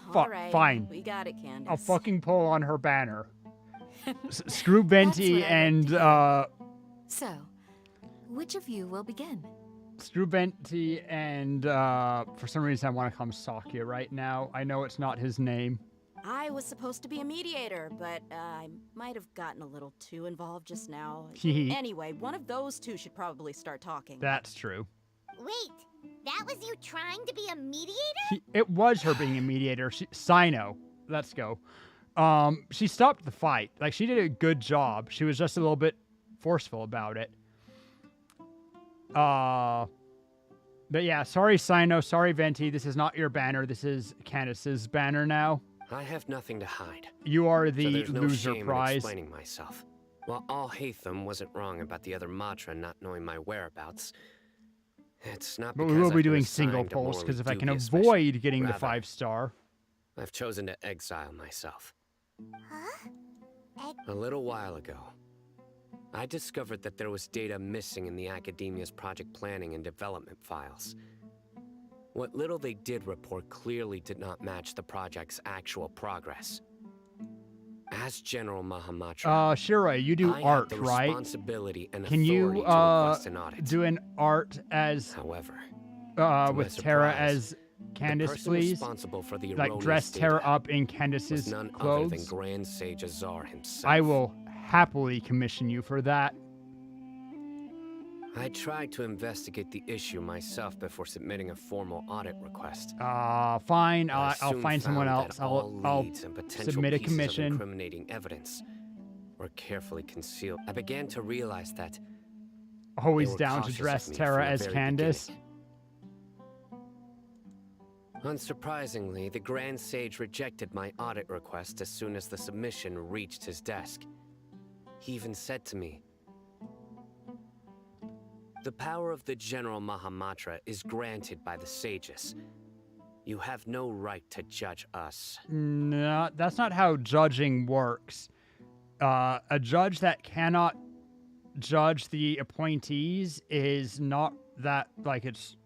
Fuck, Alright, fine. we got it, Candace. I'll fucking pull on her banner. Screw Venti and, So, which of you will begin? Strubenti and for some reason I want to call him Sakya right now. I know it's not his name. I was supposed to be a mediator, but I might have gotten a little too involved just now. Anyway, one of those two should probably start talking. That's true. Wait, that was you trying to be a mediator? It was her being a mediator. Sino. Let's go. She stopped the fight. Like, she did a good job. She was just a little bit forceful about it. But yeah, sorry Sino, sorry Venti. This is not your banner. This is Candace's banner now. I have nothing to hide. You are the so there's no loser shame prize. in explaining myself. While Al-Haytham wasn't wrong about the other Matra not knowing my whereabouts, it's not But because we will I've be been doing assigned single a polls, because if I can morally avoid dubious getting the mission. 5-star. I've chosen to exile myself. Huh? A little while ago, I discovered that there was data missing in the Academia's project planning and development files. What little they did report clearly did not match the project's actual progress. As General Mahamatra, Shiroi, you do I art, have the right? responsibility and Can authority you to request an audit. do an art as However, with Terra as Candace, the person please? responsible for the Like, erroneous dress Terra data up in was Candace's none other clothes. than Grand Sage Azar himself. I will happily commission you for that. I tried to investigate the issue myself before submitting a formal audit request. Fine. But I I'll soon find someone found else. that all I'll leads and potential submit a pieces of commission. incriminating evidence were carefully concealed. I began to realize that Always they were down to cautious dress of me Terra from the as very Candace. beginning. Unsurprisingly, the Grand Sage rejected my audit request as soon as the submission reached his desk. He even said to me, "The power of the General Mahamatra is granted by the sages. You have no right to judge us." No, that's not how judging works. A judge that cannot judge the appointees is not that, like, it's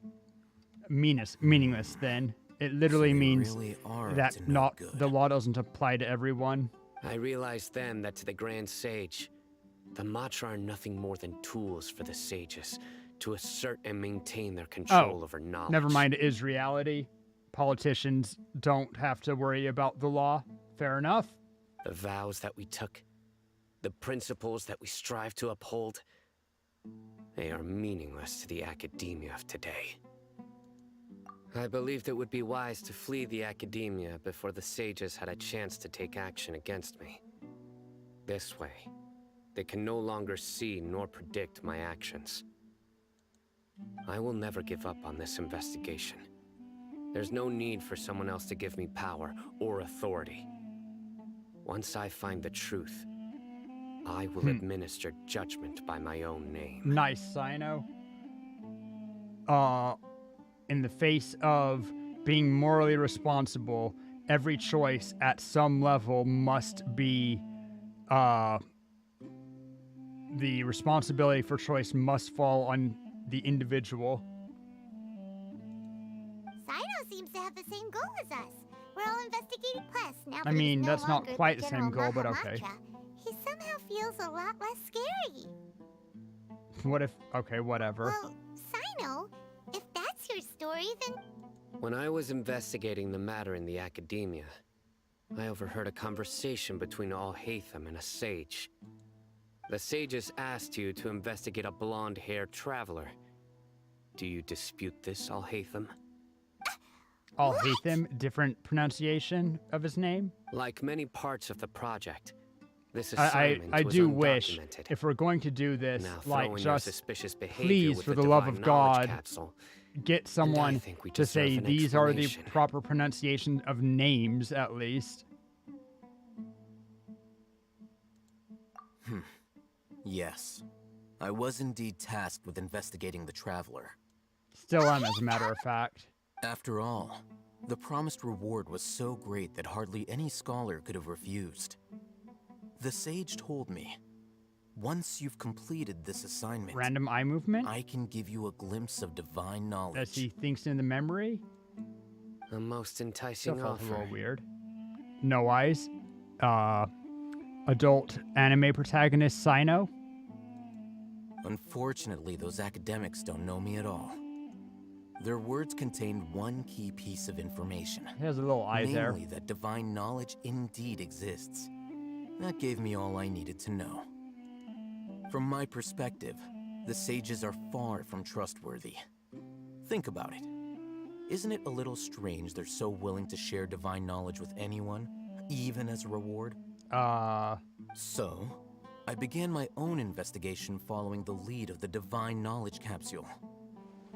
meaningless then. It literally means really are that up to no the law doesn't apply to everyone. I realized then that to the Grand Sage, the Matra are nothing more than tools for the sages to assert and maintain their control over knowledge. Never mind, it is reality. Politicians don't have to worry about the law. Fair enough. The vows that we took, the principles that we strive to uphold, they are meaningless to the academia of today. I believed it would be wise to flee the academia before the sages had a chance to take action against me. This way, they can no longer see nor predict my actions. I will never give up on this investigation. There's no need for someone else to give me power or authority. Once I find the truth, I will administer judgment by my own name. Nice, Sino. In the face of being morally responsible, every choice at some level must be, the responsibility for choice must fall on the individual. Sino seems to have the same goal as us. We're all investigating quests now. I mean, that's not quite the same goal, but okay. He somehow feels a lot less scary. What if... Okay, whatever. Well, Sino, if that's your story, then... When I was investigating the matter in the academia, I overheard a conversation between Al-Haytham and a sage. The sages asked you to investigate a blonde-haired traveler. Do you dispute this, Al-Haytham? Al-Haytham, different pronunciation of his name? Like many parts of the project, this assignment I was do wish, undocumented. if we're going to do this, Now, like, throw in your just suspicious behavior please, with for the the love divine of knowledge God, capsule, get someone think we to say deserve an these are the explanation. proper pronunciation of names, at least. Yes. I was indeed tasked with investigating the Traveler. Still am, as a matter of fact. After all, the promised reward was so great that hardly any scholar could have refused. The sage told me, once you've completed this assignment, Random eye movement? I can give you a glimpse of divine knowledge. As he thinks in the memory? A most Still enticing felt a offer. little weird. No eyes. Adult anime protagonist Sino. Unfortunately, those academics don't know me at all. Their words contained one key piece of information. He has a little eye there. Namely, that divine knowledge indeed exists. That gave me all I needed to know. From my perspective, the sages are far from trustworthy. Think about it. Isn't it a little strange they're so willing to share divine knowledge with anyone, even as a reward? So, I began my own investigation following the lead of the divine knowledge capsule.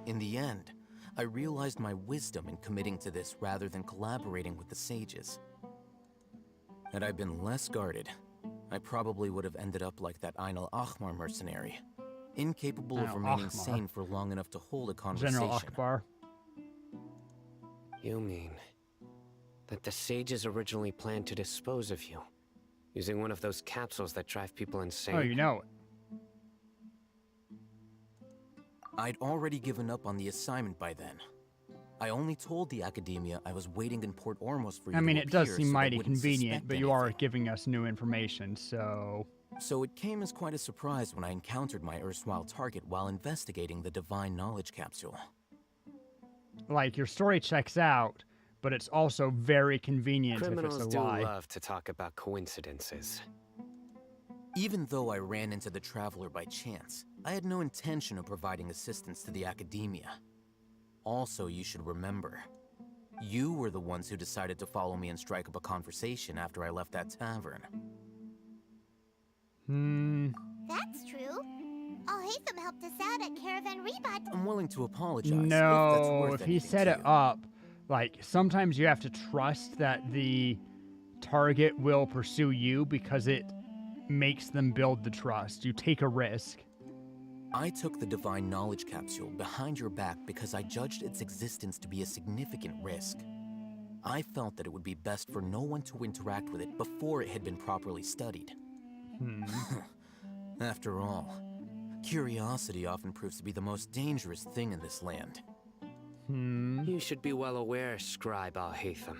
In the end, I realized my wisdom in committing to this rather than collaborating with the sages. Had I been less guarded, I probably would have ended up like that Ain al-Ahmar mercenary, incapable of remaining sane for long enough to hold a conversation. General Akbar. You mean that the sages originally planned to dispose of you, using one of those capsules that drive people insane? Oh, you know it. I'd already given up on the assignment by then. I only told the academia I was waiting in Port Ormos for you. I mean, it does seem so mighty convenient, but you are giving us new information, so... So it came as quite a surprise when I encountered my erstwhile target while investigating the divine knowledge capsule. Like, your story checks out, but it's also very convenient Criminals if it's a do lie. love to talk about coincidences. Even though I ran into the Traveler by chance, I had no intention of providing assistance to the academia. Also, you should remember, you were the ones who decided to follow me and strike up a conversation after I left that tavern. That's true. Al-Haytham helped us out at Caravan Rebut. I'm willing to apologize No, if if he set it up, like, sometimes you have to trust that the target will pursue you because it makes them build the trust. You take a risk. I took the divine knowledge capsule behind your back because I judged its existence to be a significant risk. I felt that it would be best for no one to interact with it before it had been properly studied. After all, curiosity often proves to be the most dangerous thing in this land. You should be well aware, Scribe Al-Haytham,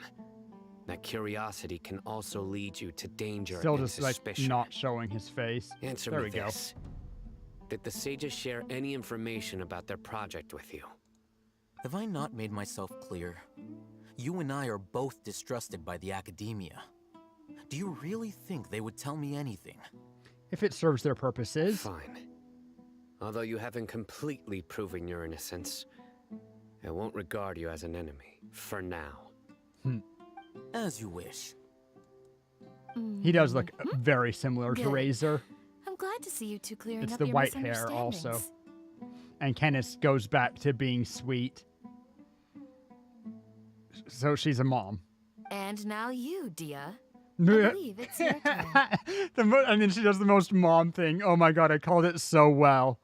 that curiosity can also lead you to danger Still and just, like, suspicion. not showing his face. Answer there me we go. this. Did the sages share any information about their project with you? Have I not made myself clear? You and I are both distrusted by the academia. Do you really think they would tell me anything? If it serves their purposes. Fine. Although you haven't completely proven your innocence, I won't regard you as an enemy, for now. As you wish. He does look very similar to Good. Razor. I'm glad to see you two clearing It's up the your white hair also. misunderstandings. And Kenneth goes back to being sweet. So she's a mom. And now you, Dia. I believe it's your turn. And then she does the most mom thing. Oh my god, I called it so well.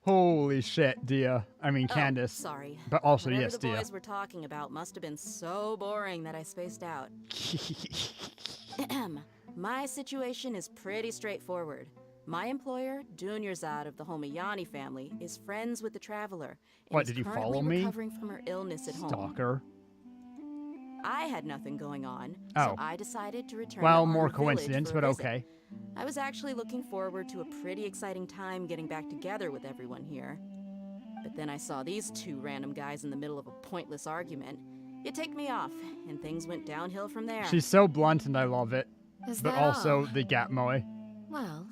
Holy shit, Dia. I mean, Candace. Sorry. But also, Whatever yes, the Dia. boys were talking about must have been so boring that I spaced out. My situation is pretty straightforward. My employer, Dunyarzad of the Homayani family, is friends with the Traveler. And What, is did you currently follow me? recovering from her illness at home. Stalker. I had nothing going on, Oh. so I decided to return Well, to more Arnu Village coincidence, for a but visit. okay. I was actually looking forward to a pretty exciting time getting back together with everyone here. But then I saw these two random guys in the middle of a pointless argument. It ticked me off, and things went downhill from there. She's so blunt and I love it. Is But that also all? the Gatmoy. Well,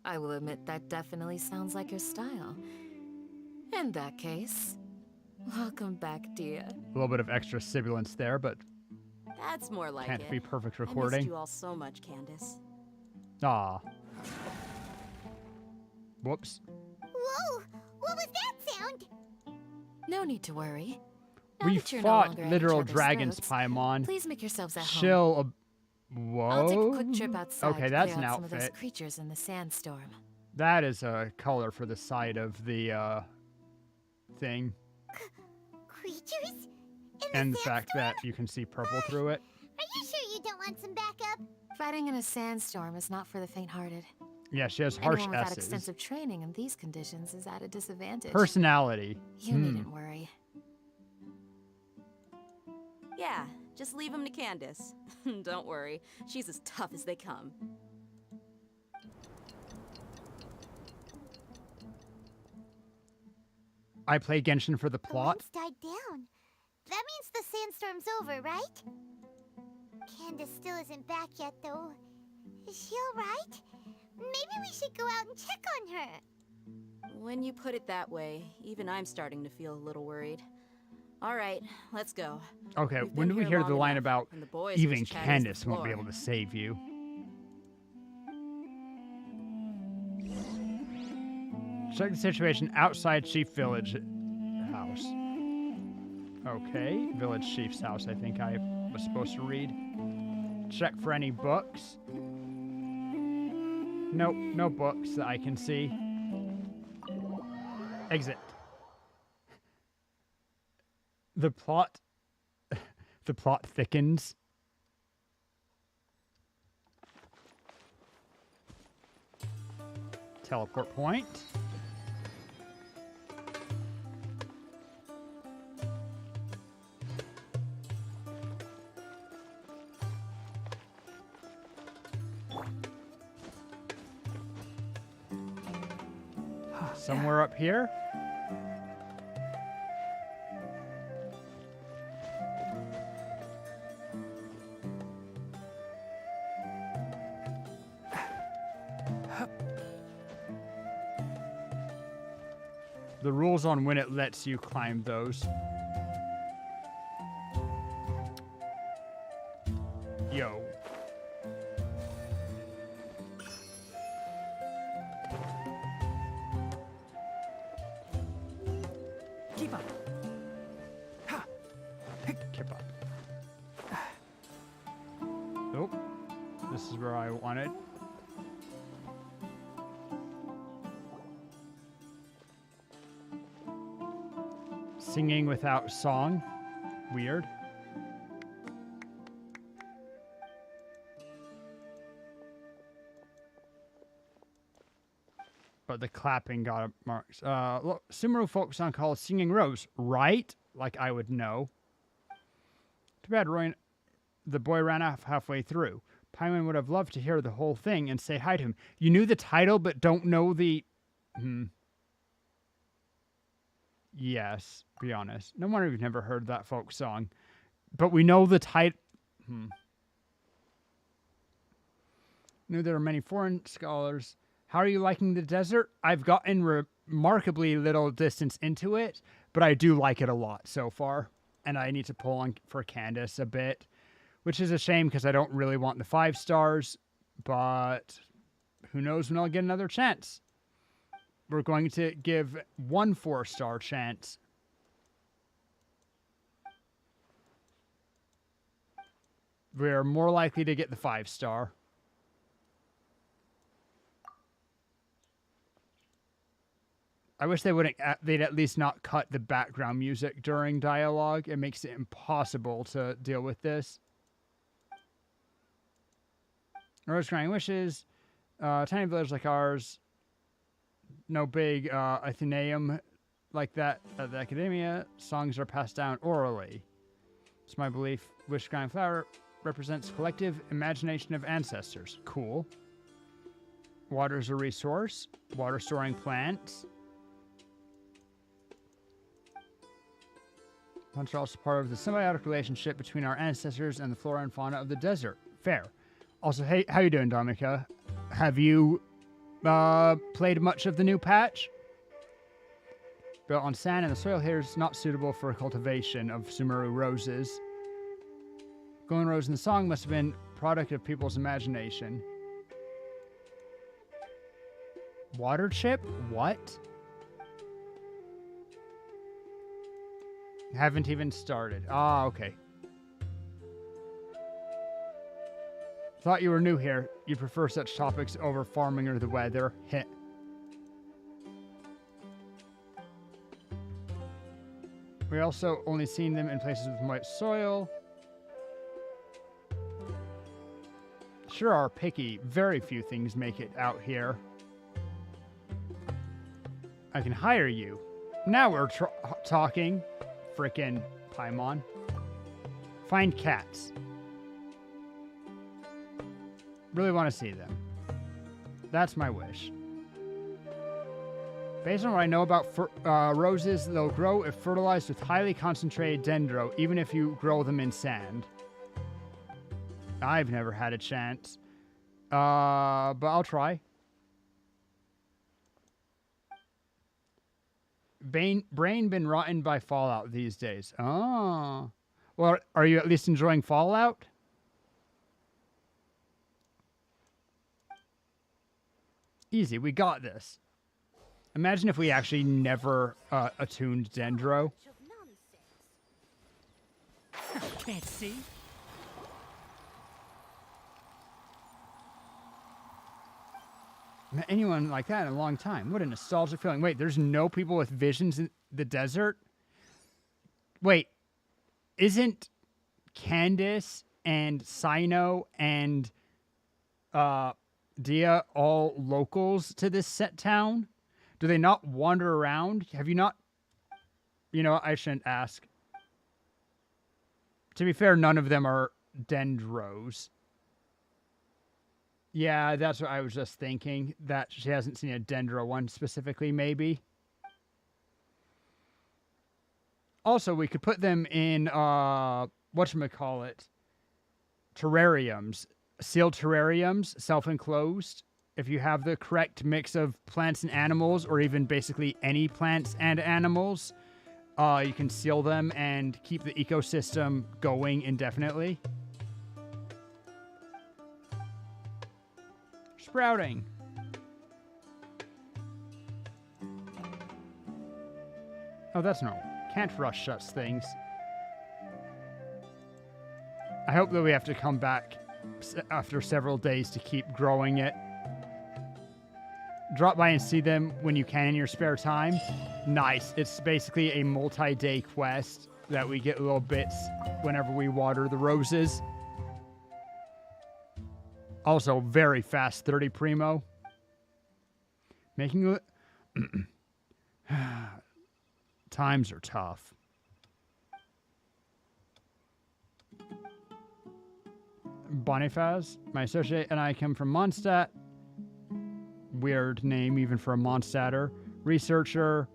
I will admit that definitely sounds like your style. In that case, welcome back, Dia. A little bit of extra sibilance there, but That's more like can't it. be perfect I missed recording. you all so much, Candace. Aw. Whoops. Whoa! What was that sound? No need to worry. Now We that you're no fought longer at literal each other's dragons, throats, Paimon. Please make yourselves at home. Chill. Whoa. I'll take a quick trip outside Okay, to that's clear an out some of those outfit. creatures in the sandstorm. That is a color for the side of the thing. Creatures? And the fact that you can see purple through it. Are you sure you don't want some backup? Fighting in a sandstorm is not for the faint-hearted. Yeah, she has harsh Anyone without S's. extensive training in these conditions is at a disadvantage. Personality. You needn't worry. Yeah, just leave him to Candace. Don't worry, she's as tough as they come. I play Genshin for the The plot. winds died down. That means the sandstorm's over, right? Candace still isn't back yet, though. Is she alright? Maybe we should go out and check on her. When you put it that way, even I'm starting to feel a little worried. All right, let's go. Okay, We've when been do we here hear the long line enough, about and the boys even are as chatty as the Candace won't be floor. able to save you? Check the situation outside Chief Village house. Okay, Village Chief's house, I think I was supposed to read. Check for any books. Nope, no books that I can see. Exit. The plot thickens. Teleport point. Somewhere up here. The rules on when it lets you climb those. Yo. Keep up. Ha. Keep up. Nope. This is where I wanted. Singing without song. Weird. But the clapping got up marks. Look, Sumeru folk song called Singing Rose, right? Like I would know. Too bad the boy ran off halfway through. Paimon would have loved to hear the whole thing and say hi to him. You knew the title but don't know the... Yes, be honest. No wonder we've never heard that folk song. But we know the title... Knew there are many foreign scholars. How are you liking the desert? I've gotten remarkably little distance into it, but I do like it a lot so far. And I need to pull on for Candace a bit, which is a shame because I don't really want the 5 stars, but who knows when I'll get another chance. We're going to give 1 4-star chance. We're more likely to get the 5-star. I wish they wouldn't. They'd at least not cut the background music during dialogue. It makes it impossible to deal with this. Rose Crying Wishes. Tiny village like ours. No big Athenaeum like that at the academia. Songs are passed down orally. It's my belief. Wish Crying Flower represents collective imagination of ancestors. Cool. Water is a resource. Water storing plants. Plants are also part of the symbiotic relationship between our ancestors and the flora and fauna of the desert. Fair. Also, hey, how you doing, Domika? Have you played much of the new patch? Built on sand, and the soil here is not suitable for cultivation of Sumeru roses. Golden Rose in the song must have been a product of people's imagination. Water chip? What? Haven't even started. Ah, okay. Thought you were new here. You prefer such topics over farming or the weather. Heh. We also only seen them in places with moist soil. Sure are picky. Very few things make it out here. I can hire you. Now we're talking. Frickin' Paimon. Find cats. Really want to see them. That's my wish. Based on what I know about roses, they'll grow if fertilized with highly concentrated dendro, even if you grow them in sand. I've never had a chance. But I'll try. Brain been rotten by Fallout these days. Oh. Well, are you at least enjoying Fallout? Easy, we got this. Imagine if we actually never attuned Dendro. Can't see. Met anyone like that in a long time. What a nostalgic feeling. Wait, there's no people with visions in the desert? Wait, isn't Candace and Sino and Dia all locals to this set town? Do they not wander around? Have you not... You know, I shouldn't ask. To be fair, none of them are Dendros. Yeah, that's what I was just thinking. That she hasn't seen a Dendro one specifically, maybe. Also, we could put them in, whatchamacallit, terrariums. Sealed terrariums, self-enclosed. If you have the correct mix of plants and animals, or even basically any plants and animals, you can seal them and keep the ecosystem going indefinitely. Sprouting. Oh, that's normal. Can't rush such things. I hope that we have to come back after several days to keep growing it. Drop by and see them when you can in your spare time. Nice. It's basically a multi-day quest that we get little bits whenever we water the roses. Also, very fast 30 primo. Making it... Times are tough. Bonifaz, my associate and I come from Mondstadt. Weird name even for a Mondstadter. Researcher.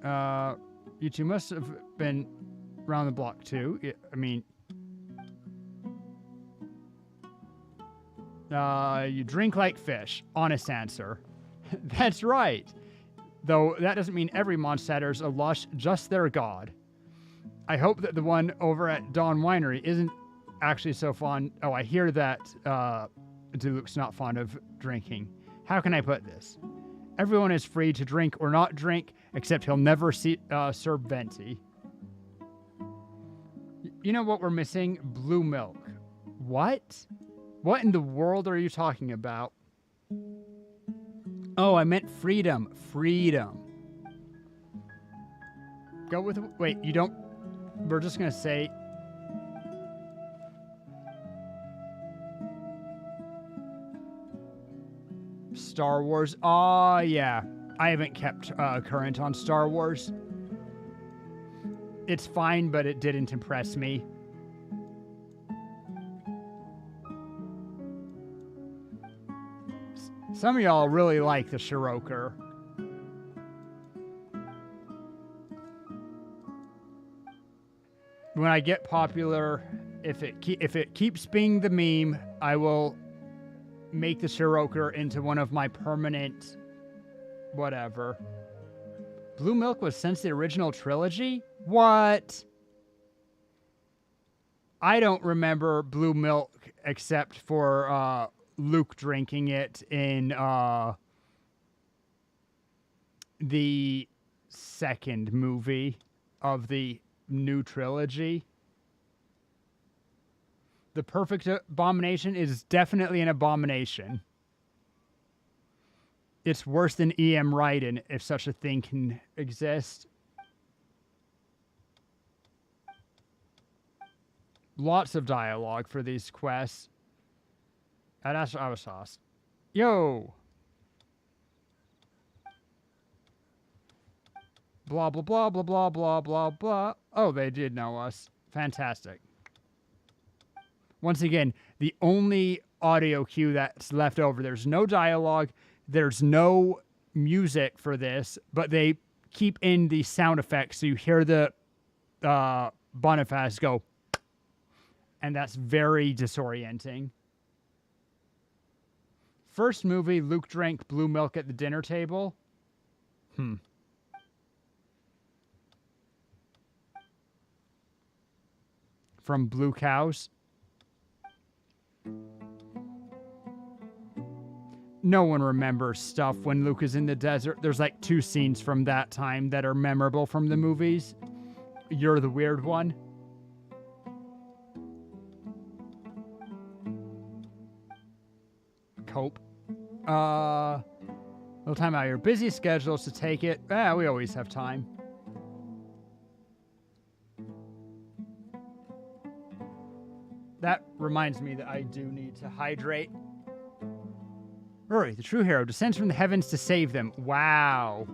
You two must have been around the block too. I mean... you drink like fish. Honest answer. That's right. Though that doesn't mean every Mondstadter's a lush, just their god. I hope that the one over at Dawn Winery isn't actually so fond... Oh, I hear that Duluc's not fond of drinking. How can I put this? Everyone is free to drink or not drink, except he'll never serve Venti. You know what we're missing? Blue milk. What? What in the world are you talking about? Oh, I meant freedom. Freedom. Go with... Wait, you don't... We're just going to say... Star Wars. Oh, yeah. I haven't kept current on Star Wars. It's fine, but it didn't impress me. Some of y'all really like the Shiroker. When I get popular, if it keeps being the meme, I will make the Shiroker into one of my permanent whatever. Blue milk was since the original trilogy? What? I don't remember blue milk except for Luke drinking it in the second movie of the new trilogy. The perfect abomination is definitely an abomination. It's worse than E.M. Raiden, if such a thing can exist. Lots of dialogue for these quests. That's what I was sauce. Yo! Blah, blah, blah, blah, blah, blah, blah, blah. Oh, they did know us. Fantastic. Once again, the only audio cue that's left over. There's no dialogue. There's no music for this, but they keep in the sound effects, so you hear the Boniface go, and that's very disorienting. First movie, Luke drank blue milk at the dinner table. From Blue Cows. No one remembers stuff when Luke is in the desert. There's like 2 scenes from that time that are memorable from the movies. You're the weird one. Cope. Little time out of your busy schedules to take it. We always have time. That reminds me that I do need to hydrate. Rory, the true hero, descends from the heavens to save them. Wow.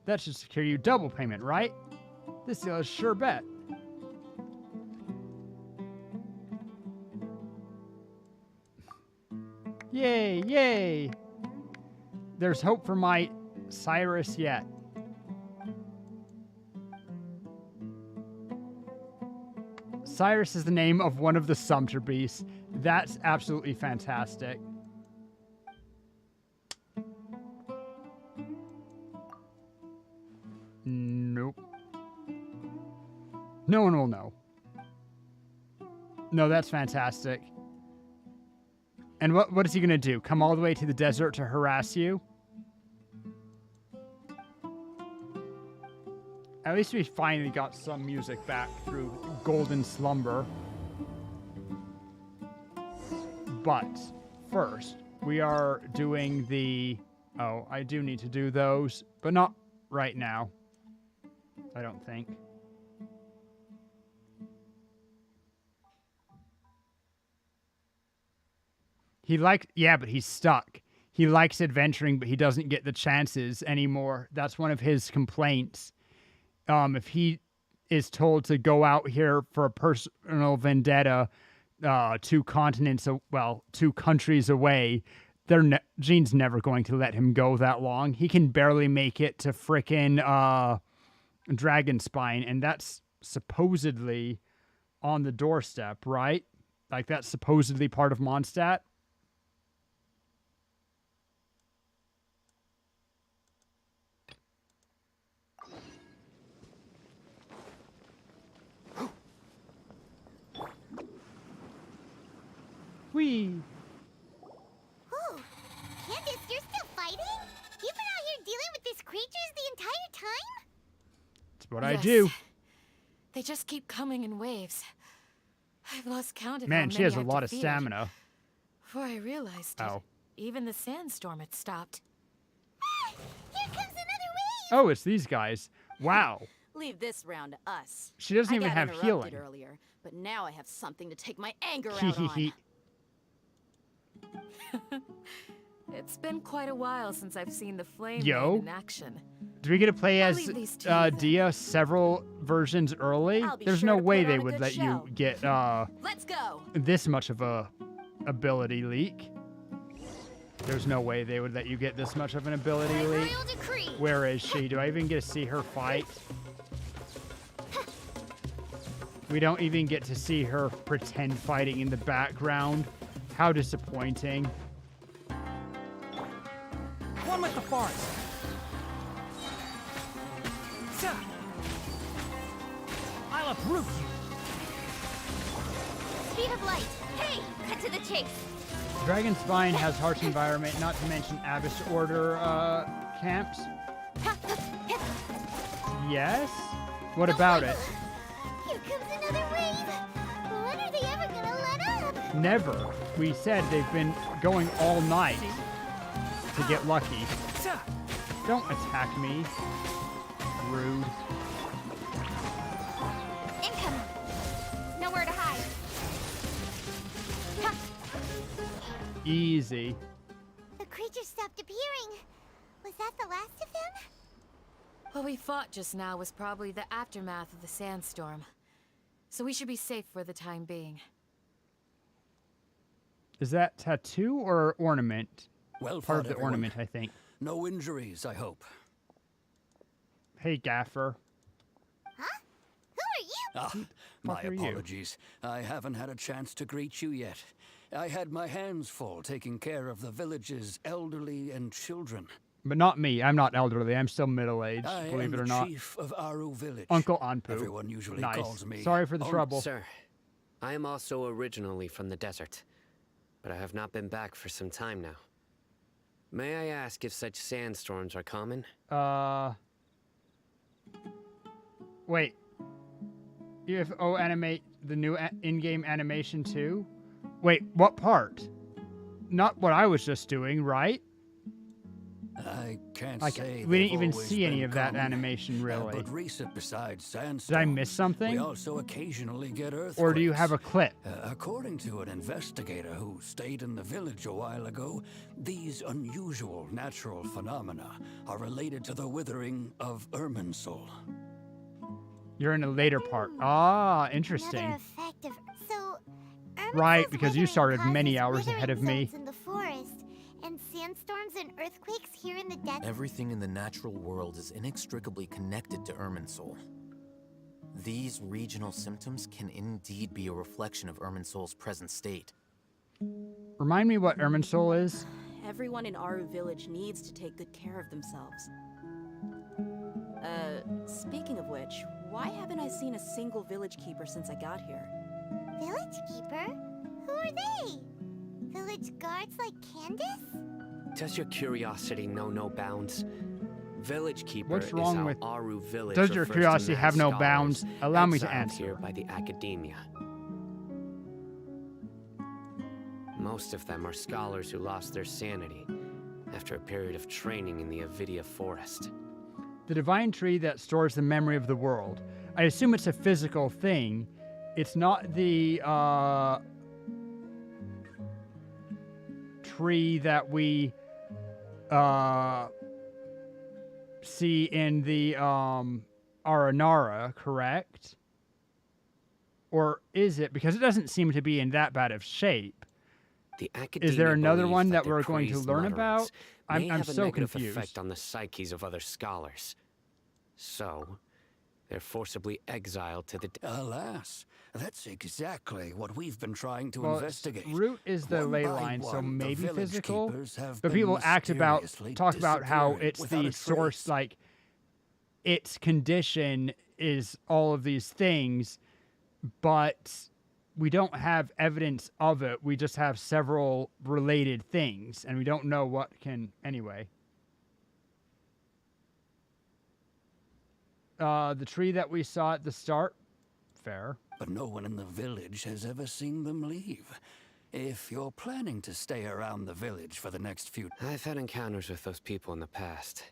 That should secure you double payment, right? This deal is sure bet. Yay, yay. There's hope for my Cyrus yet. Cyrus is the name of one of the Sumpter Beasts. That's absolutely fantastic. Nope. No one will know. No, that's fantastic. And what is he going to do? Come all the way to the desert to harass you? At least we finally got some music back through Golden Slumber. But first, we are doing the... Oh, I do need to do those, but not right now. I don't think. Yeah, but he's stuck. He likes adventuring, but he doesn't get the chances anymore. That's one of his complaints. If he is told to go out here for a personal vendetta 2 continents, 2 countries away, Gene's never going to let him go that long. He can barely make it to frickin' Dragonspine, and that's supposedly on the doorstep, right? Like, that's supposedly part of Mondstadt. Whee! Oh, Candace, you're still fighting? You've been out here dealing with these creatures the entire time? It's what I do. They just keep coming in waves. I've lost count of Man, how she many has a I've lot of defeated. stamina. Before I realized it, even the sandstorm had stopped. Here comes another wave! Oh, it's these guys. Wow. Leave this round to us. She doesn't even I got have interrupted healing. earlier, but now I have something to take my anger out on. It's been quite a while since I've seen the flame Yo. in action. Do we get to play I'll as leave these to you Dia several versions early? I'll be There's sure no to way put they on a would good let show. you get Let's go. this much of a ability leak. There's no way they would let you get this much of an ability leak. Where is she? Do I even get to see her fight? We don't even get to see her pretend fighting in the background. How disappointing. One with the forest. I'll uproot you. Speed of light. Hey, cut to the chase. Dragonspine has harsh environment, not to mention Abyss Order camps. Yes? What about it? Here comes another wave. When are they ever gonna let up? Never. We said they've been going all night to get lucky. Don't attack me. Rude. Incoming. Nowhere to hide. Easy. The creatures stopped appearing. Was that the last of them? What we fought just now was probably the aftermath of the sandstorm. So we should be safe for the time being. Is that tattoo or ornament? Well Part fought, of the everyone. ornament, I think. No injuries, I hope. Hey, Gaffer. Huh? Who are you? Ah, my are you? apologies. I haven't had a chance to greet you yet. I had my hands full taking care of the village's elderly and children. But not me. I'm not elderly. I'm still middle-aged, I believe am it or the not. chief of Aru village. Uncle Anpu. Everyone usually nice. calls me. Sorry for the trouble. Sir, I am also originally from the desert, but I have not been back for some time now. May I ask if such sandstorms are common? Wait. UFO animate the new in-game animation too? Wait, what part? Not what I was just doing, right? I can't Like, say we didn't they've even always see any been of that common. animation, really. But recent besides sandstorms, Did I miss something? we also occasionally get earthquakes. Or do you have a clip? According to an investigator who stayed in the village a while ago, these unusual natural phenomena are related to the withering of Irminsul. You're in a later part. Ah, interesting. Another effect of... So, Right, because you started many causes hours ahead of me. zones in the forest, and sandstorms and earthquakes here in the desert. Everything in the natural world is inextricably connected to Irminsul. These regional symptoms can indeed be a reflection of Irminsul's present state. Remind me what Irminsul is? Everyone in Aru village needs to take good care of themselves. Speaking of which, why haven't I seen a single village keeper since I got here? Village keeper? Who are they? Village guards like Candace? Does your curiosity know no bounds? Village Keeper What's is wrong how with- Aru village Does your refers to curiosity mad have no scholars bounds? Allow me to exiled answer. here by the academia. Most of them are scholars who lost their sanity after a period of training in the Avidia forest. The divine tree that stores the memory of the world. I assume it's a physical thing. It's not the tree that we see in the Aranara, correct? Or is it? Because it doesn't seem to be in that bad of shape. The academia Is there another believe one that their we're going to praised learn mutterings about? I'm may have a so negative confused. effect on the psyches of other scholars. So, they're forcibly exiled to the... Alas, that's exactly what we've been trying to Well, investigate. root is the One ley by line, so one, the maybe village physical. keepers have But been people mysteriously talk about how disappearing it's without the a source, trace. like its condition is all of these things, but we don't have evidence of it. We just have several related things, and we don't know what can anyway. The tree that we saw at the start, fair. But no one in the village has ever seen them leave. If you're planning to stay around the village for the next few... I've had encounters with those people in the past.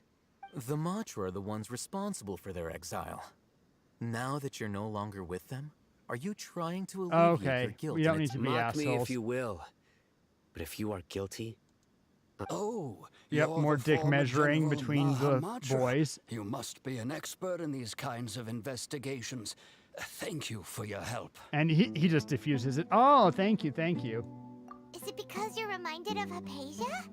The Matra are the ones responsible for their exile. Now that you're no longer with them, are you trying to alleviate your Okay, guilt? we don't and need its- to be Mock me if assholes. you will. But if you are guilty... Oh, Yep, you're more the dick former measuring General between the Mahamatra. boys. You must be an expert in these kinds of investigations. Thank you for your help. And he just diffuses it. Oh, thank you, thank you. Is it because you're reminded of Hypatia?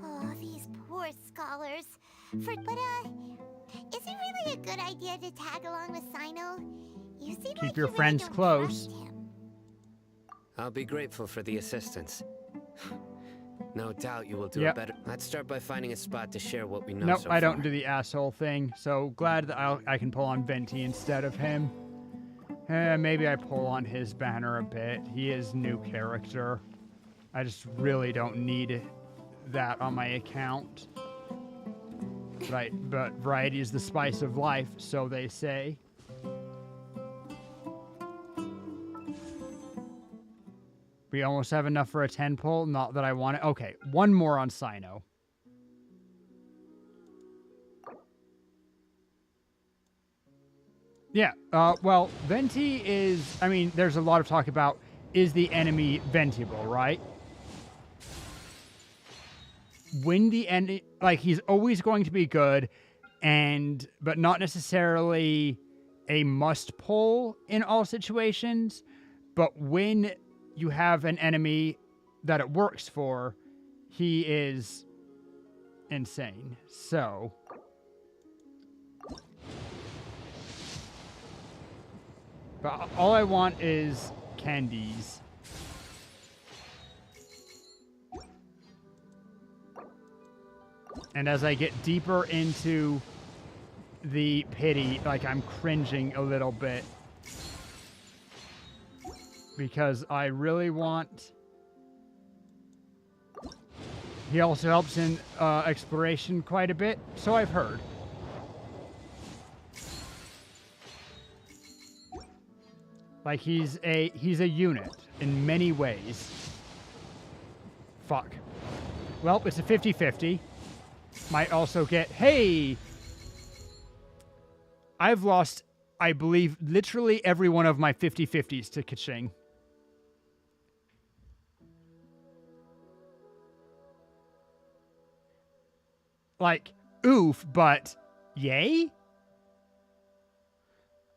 Oh, these poor scholars. But, is it really a good idea to tag along with Sino? You seem Keep like your you really friends don't close. trust him. I'll be grateful for the assistance. No doubt you will do Yep. a better... Let's start by finding a spot to share what we know Nope, so I don't far. do the asshole thing. So glad that I can pull on Venti instead of him. Maybe I pull on his banner a bit. He is new character. I just really don't need that on my account. Right, but variety is the spice of life, so they say. We almost have enough for a 10 pull. Not that I want it. Okay, one more on Sino. Yeah, well, Venti is... I mean, there's a lot of talk about, is the enemy ventiable, right? When the enemy... Like, he's always going to be good, but not necessarily a must-pull in all situations. But when you have an enemy that it works for, he is insane. So but all I want is candies. And as I get deeper into the pity, like, I'm cringing a little bit. Because I really want... He also helps in exploration quite a bit, so I've heard. Like, he's a unit in many ways. Fuck. Well, it's a 50-50. Might also get... Hey! I've lost, I believe, literally every one of my 50-50s to Kaching. Like, oof, but yay?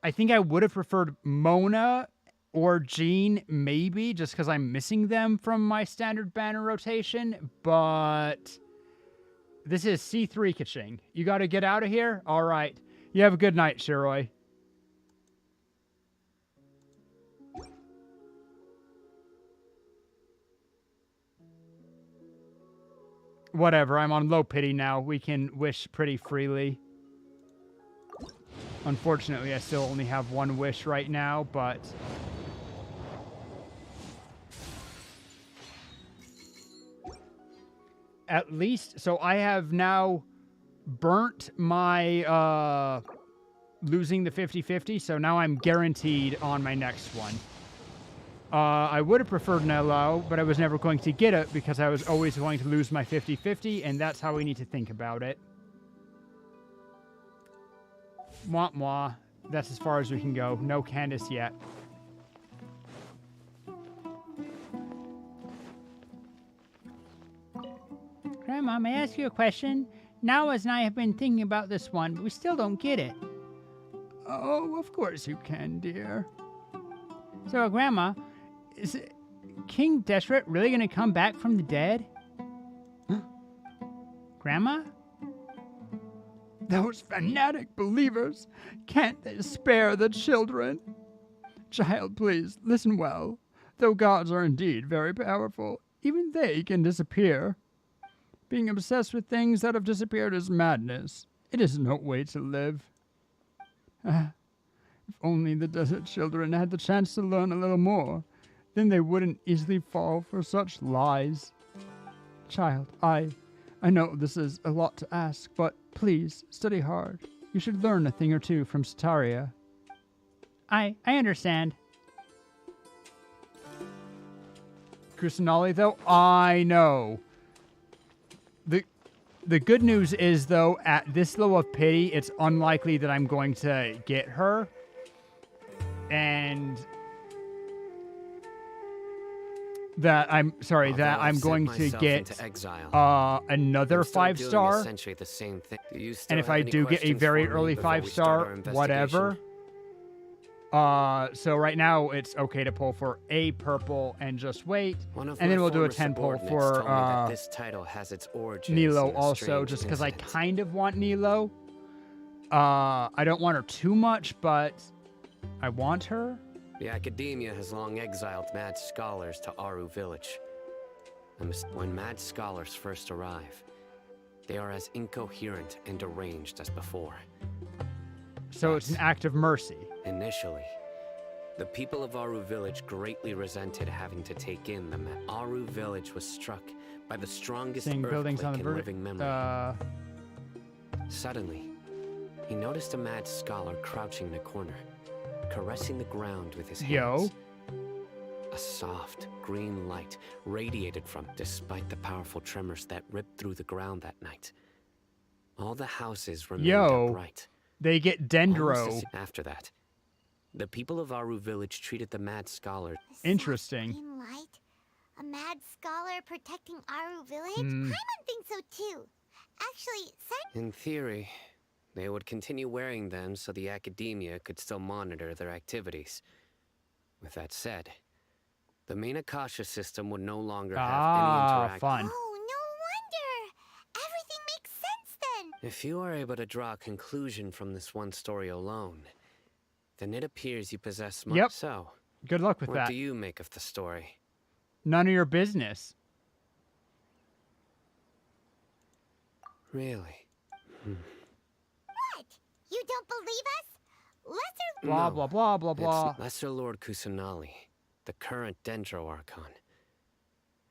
I think I would have preferred Mona or Jean, maybe, just because I'm missing them from my standard banner rotation, but this is C3 Kaching. You gotta get out of here? All right. You have a good night, Shiroi. Whatever, I'm on low pity now. We can wish pretty freely. Unfortunately, I still only have one wish right now, but... At least, so I have now burnt my, losing the 50-50, so now I'm guaranteed on my next one. I would have preferred Nello, but I was never going to get it because I was always going to lose my 50-50, and that's how we need to think about it. Mwah mwah. That's as far as we can go. No Candace yet. Grandma, may I ask you a question? Nawas and I have been thinking about this one, but we still don't get it. Oh, of course you can, dear. So, Grandma, is King Deshret really going to come back from the dead? Huh? Grandma? Those fanatic believers, can't they spare the children? Child, please, listen well. Though gods are indeed very powerful, even they can disappear. Being obsessed with things that have disappeared is madness. It is no way to live. If only the desert children had the chance to learn a little more, then they wouldn't easily fall for such lies. Child, I know this is a lot to ask, but please, study hard. You should learn a thing or two from Sataria. I understand. Kusanali, though, I know. The good news is, though, at this level of pity, it's unlikely that I'm going to get her. And that I'm going to get another 5-star. And if I do get a very early 5-star, whatever. So right now it's okay to pull for a purple and just wait, and then we'll do a 10 pull for this title has its Nilo also, just because I kind of want Nilo. I don't want her too much, but I want her. The Academia has long exiled mad scholars to Aru Village. When mad scholars first arrive, they are as incoherent and deranged as before. So it's an act of mercy. Initially, the people of Aru Village greatly resented having to take in the Aru Village was struck by the strongest earthquake in living memory. Suddenly, he noticed a mad scholar crouching in a corner, caressing the ground with his hands. A soft, green light radiated from, despite the powerful tremors that ripped through the ground that night. All the houses remained upright. They get dendro. After that, the people of Aru Village treated the mad scholar. Interesting. Green light? A mad scholar protecting Aru Village? Paimon thinks so too. Actually, in theory, they would continue wearing them so the Academia could still monitor their activities. With that said, the main Akasha system would no longer have any interaction. Fun. Oh, no wonder! Everything makes sense then! If you are able to draw a conclusion from this one story alone, then it appears you possess much. Yep. So, good luck with what that. do you make of the story? None of your business. Really? What? You don't believe us? Lesser... Blah, blah, blah, blah, blah. It's Lesser Lord Kusanali, the current Dendro Archon.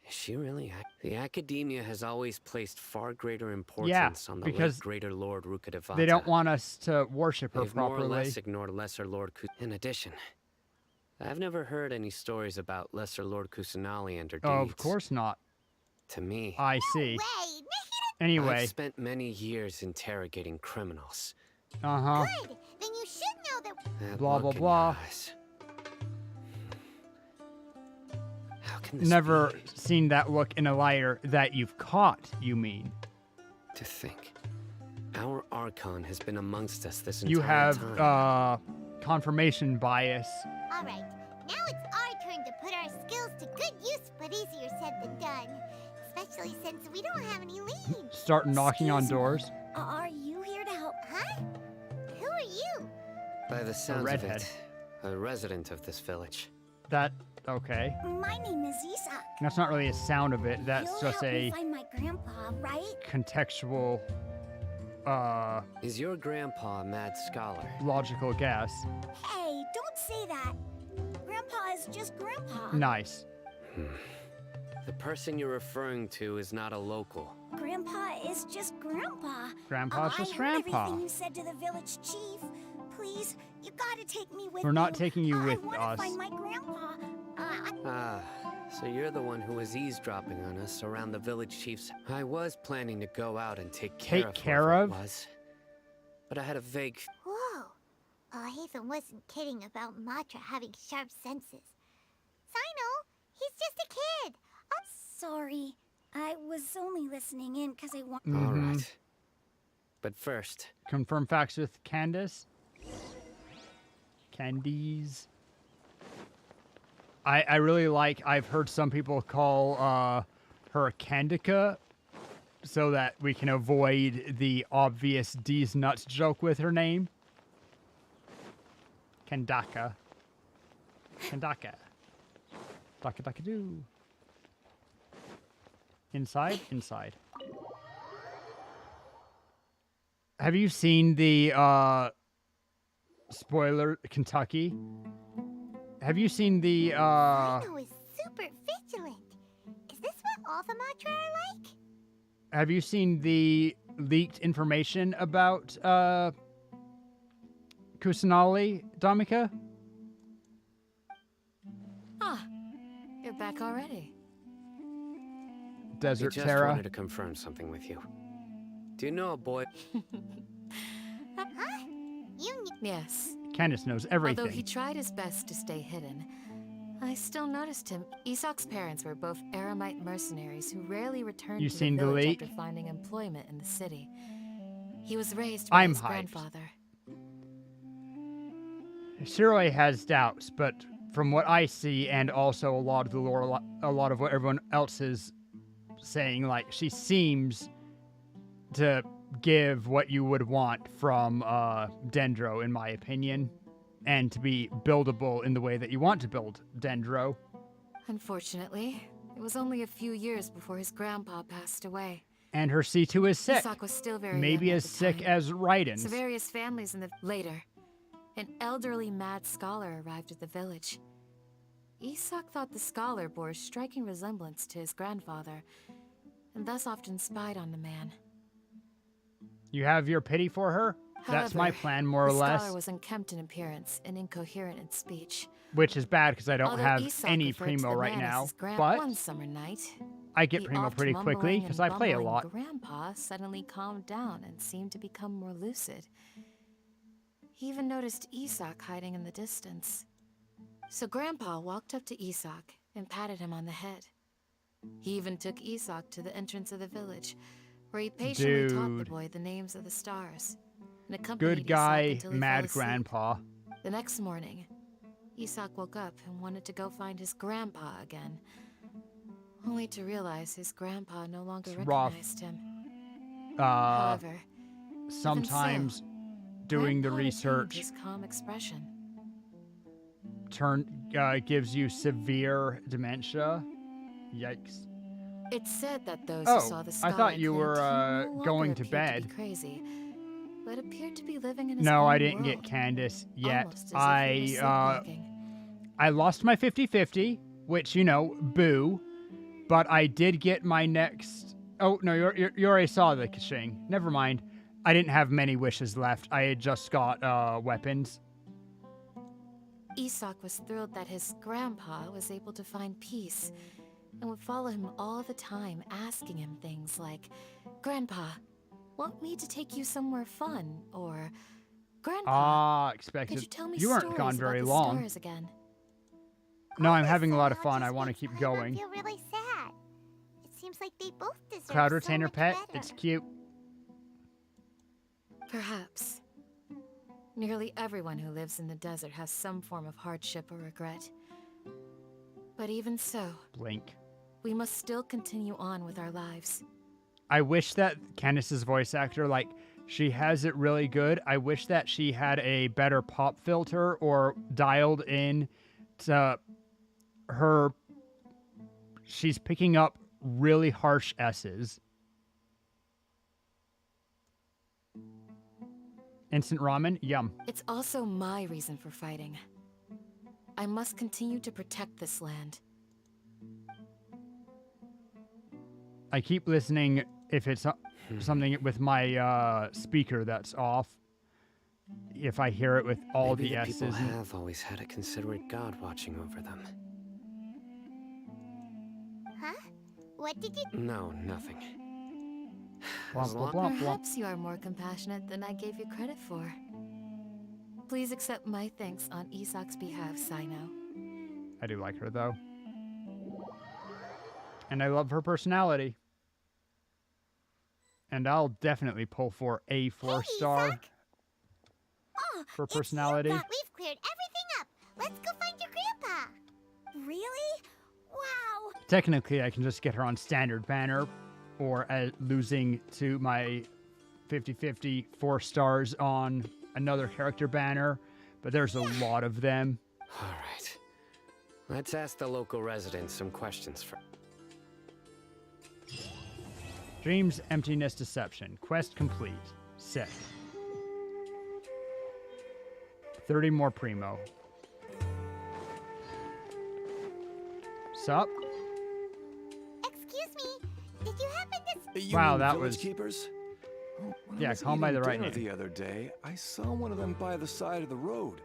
Is she really? The Academia has always placed far greater importance on the because late Greater Lord Rukkhadevata. they don't want us to worship her They've more properly. or less ignored Lesser Lord In addition, I've never heard any stories about Lesser Lord Kusanali and her deeds. Oh, of course not. To me, I see. Anyway. I've spent many years interrogating criminals. Uh-huh. Good! Then you should know that... Blah, blah, look in blah. your eyes. How can this Never be? seen that look in a liar that you've caught, you mean? To think. Our Archon has been amongst us this You entire have, time. confirmation bias. Alright, now it's our turn to put our skills to good use, but easier said than done. Especially since we don't have any leads. Start knocking on doors. Are you here to help? Huh? Who are you? By the sounds of redhead. it, a resident of this village. That, okay. My name is Isak. That's not really a sound of it. That's You'll just help me a find my grandpa, right? contextual, Is your grandpa a mad scholar? logical guess. Hey, don't say that. Grandpa is just Grandpa. Nice. The person you're referring to is not a local. Grandpa is just Grandpa. Grandpa's just I heard Grandpa. everything you said to the village chief. Please, you gotta take me with you. We're not taking you with I wanna us. find my grandpa. So you're the one who was eavesdropping on us around the village chief's. I was planning to go out and take care of whoever it was, but I had a vague. Whoa. Haven wasn't kidding about Matra having sharp senses. Sino, he's just a kid. Sorry, I was only listening in because I want. All right. But first, Confirm facts with Candace. Candies. I really like, I've heard some people call her Candica so that we can avoid the obvious D's nuts joke with her name. Kandaka. Kandaka. Daka daka doo. Inside? Inside. Have you seen the, spoiler, Kentucky? Have you seen the, Sino is super vigilant. Is this what all the Matra are like? have you seen the leaked information about, Kusanali, Damika? Ah, you're back already. Desert I just Terra? wanted to confirm something with you. Do you know a boy? Huh? Yes. Candace knows everything. Although he tried his best to stay hidden, I still noticed him. Isak's parents were both Aramite mercenaries who rarely returned You to seen the the village leak? after finding employment in the city. He was raised by I'm his hyped. grandfather. Shiroi has doubts, but from what I see, and also a lot of the lore, a lot of what everyone else is saying, like, she seems to give what you would want from Dendro, in my opinion, and to be buildable in the way that you want to build Dendro. Unfortunately, it was only a few years before his grandpa passed away. And her C2 is sick. Isak was still very Maybe young at as the sick time. as Raiden's. So various families in the later, an elderly mad scholar arrived at the village. Isak thought the scholar bore a striking resemblance to his grandfather, and thus often spied on the man. You have your pity for her? That's my However, plan, more or the less. scholar was unkempt in appearance and incoherent in speech. Which is bad because I don't Although have Isak any referred to Primo the right man as now. his But one summer night, I get the Primo oft pretty quickly mumbling because and I play a bumbling lot. Grandpa suddenly calmed down and seemed to become more lucid. He even noticed Isak hiding in the distance. So Grandpa walked up to Isak and patted him on the head. He even took Isak to the entrance of the village, where he patiently taught the Dude. boy the names of the stars and accompanied Good guy, Isak until he mad fell asleep. grandpa. The next morning, Isak woke up and wanted to go find his grandpa again, only to realize his grandpa no longer recognized him. However, sometimes even so, doing the Grandpa retained research his calm expression. gives you severe dementia. Yikes. It's said that those who saw the I Scarlet thought you King were no longer going to appeared bed. be crazy, but appeared to be living in his No, own I didn't world, get Candace yet. almost as if he was sleepwalking. I lost my 50-50, which, you know, boo. But I did get my next... Oh, no, you already saw the Kashing. Never mind. I didn't have many wishes left. I had just got weapons. Isak was thrilled that his grandpa was able to find peace and would follow him all the time, asking him things like, "Grandpa, want me to take you somewhere fun?" Or, "Grandpa, expected. could you tell me You weren't stories gone very about the long. stars again?" No, I'm having a lot of fun. I want to keep going. I feel really sad. It seems like they both deserve Cloud so retainer much pet. better. It's cute. Perhaps. Nearly everyone who lives in the desert has some form of hardship or regret. But even so, Blink. we must still continue on with our lives. I wish that Candace's voice actor, like, she has it really good. I wish that she had a better pop filter or dialed in to her. She's picking up really harsh S's. Instant ramen? Yum. It's also my reason for fighting. I must continue to protect this land. I keep listening if it's something with my speaker that's off. If I hear it with all Maybe the the S's. people have always had a considerate God watching over them. Huh? What did you... No, nothing. Blomp, blomp, blomp, blomp. Perhaps you are more compassionate than I gave you credit for. Please accept my thanks on Isak's behalf, Sino. I do like her, though. And I love her personality. And I'll definitely pull for a 4-star for personality. We've cleared everything up. Let's go find your grandpa. Really? Wow. Technically, I can just get her on standard banner, or losing to my 50-50 4 stars on another character banner, but there's a lot of them. All right. Let's ask the local residents some questions for... Dreams, emptiness, deception. Quest complete. Sick. 30 more primo. Sup? Excuse me. Did you happen to... You Wow, mean that village was... keepers? Oh, when I Yeah, was call him by eating the right dinner name. the other day, I saw one of them by the side of the road,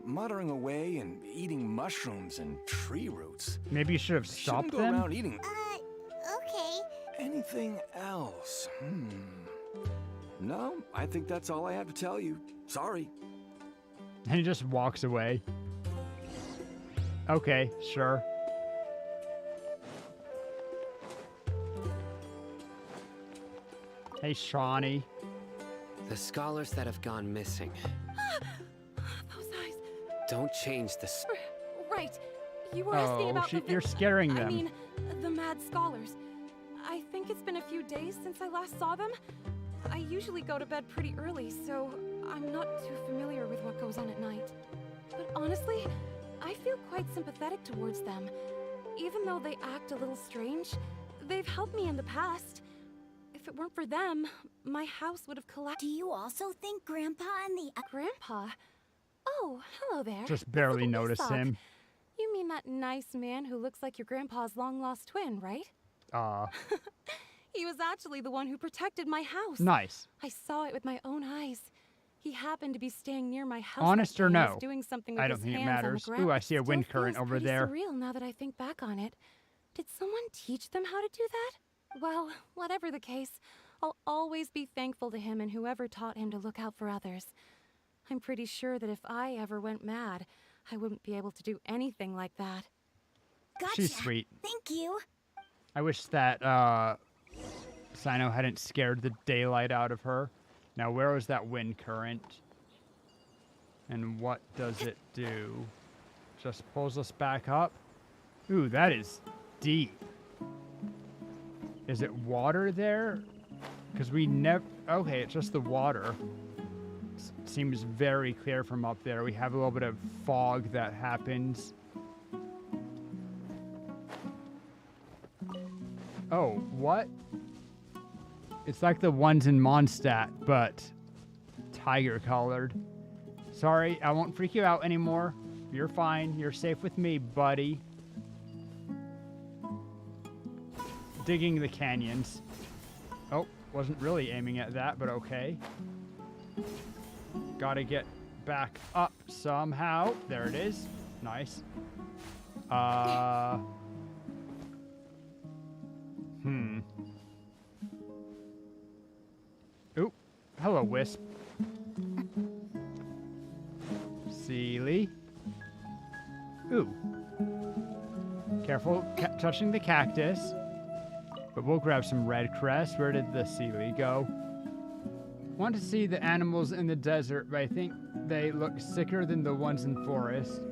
muttering away and eating mushrooms and tree roots. Maybe you should have They stopped shouldn't go them? around eating Okay. anything else. No, I think that's all I have to tell you. Sorry. And he just walks away. Okay, sure. Hey, Shawnee. The scholars that have gone missing. Those eyes. Don't change this. Right. You were asking about the... You're scaring them. I mean, the mad scholars. I think it's been a few days since I last saw them. I usually go to bed pretty early, so I'm not too familiar with what goes on at night. But honestly, I feel quite sympathetic towards them. Even though they act a little strange, they've helped me in the past. If it weren't for them, my house would have collapsed. Do you also think Grandpa and the... Grandpa? Oh, hello there. Just barely It's notice Isak. him. You mean that nice man who looks like your grandpa's long-lost twin, right? He was actually the one who protected my house. Nice. I saw it with my own eyes. He happened to be staying near my house. Honest that or day and no? was doing something with I don't his think it hands on the matters. ground. Ooh, I see a Still wind current feels over pretty there. surreal now that I think back on it. Did someone teach them how to do that? Well, whatever the case, I'll always be thankful to him and whoever taught him to look out for others. I'm pretty sure that if I ever went mad, I wouldn't be able to do anything like that. Gotcha. She's sweet. Thank you. I wish that Sino hadn't scared the daylight out of her. Now, where was that wind current? And what does it do? just pulls us back up. Ooh, that is deep. Is it water there? Because we never... Okay, it's just the water. Seems very clear from up there. We have a little bit of fog that happens. Oh, what? It's like the ones in Mondstadt, but tiger colored. Sorry, I won't freak you out anymore. You're fine. You're safe with me, buddy. Digging the canyons. Oh, wasn't really aiming at that, but okay. Gotta get back up somehow. There it is. Nice. Oop. Hello, Wisp. Sealy. Ooh. Careful touching the cactus. But we'll grab some red crest. Where did the Sealy go? Want to see the animals in the desert, but I think they look sicker than the ones in forest.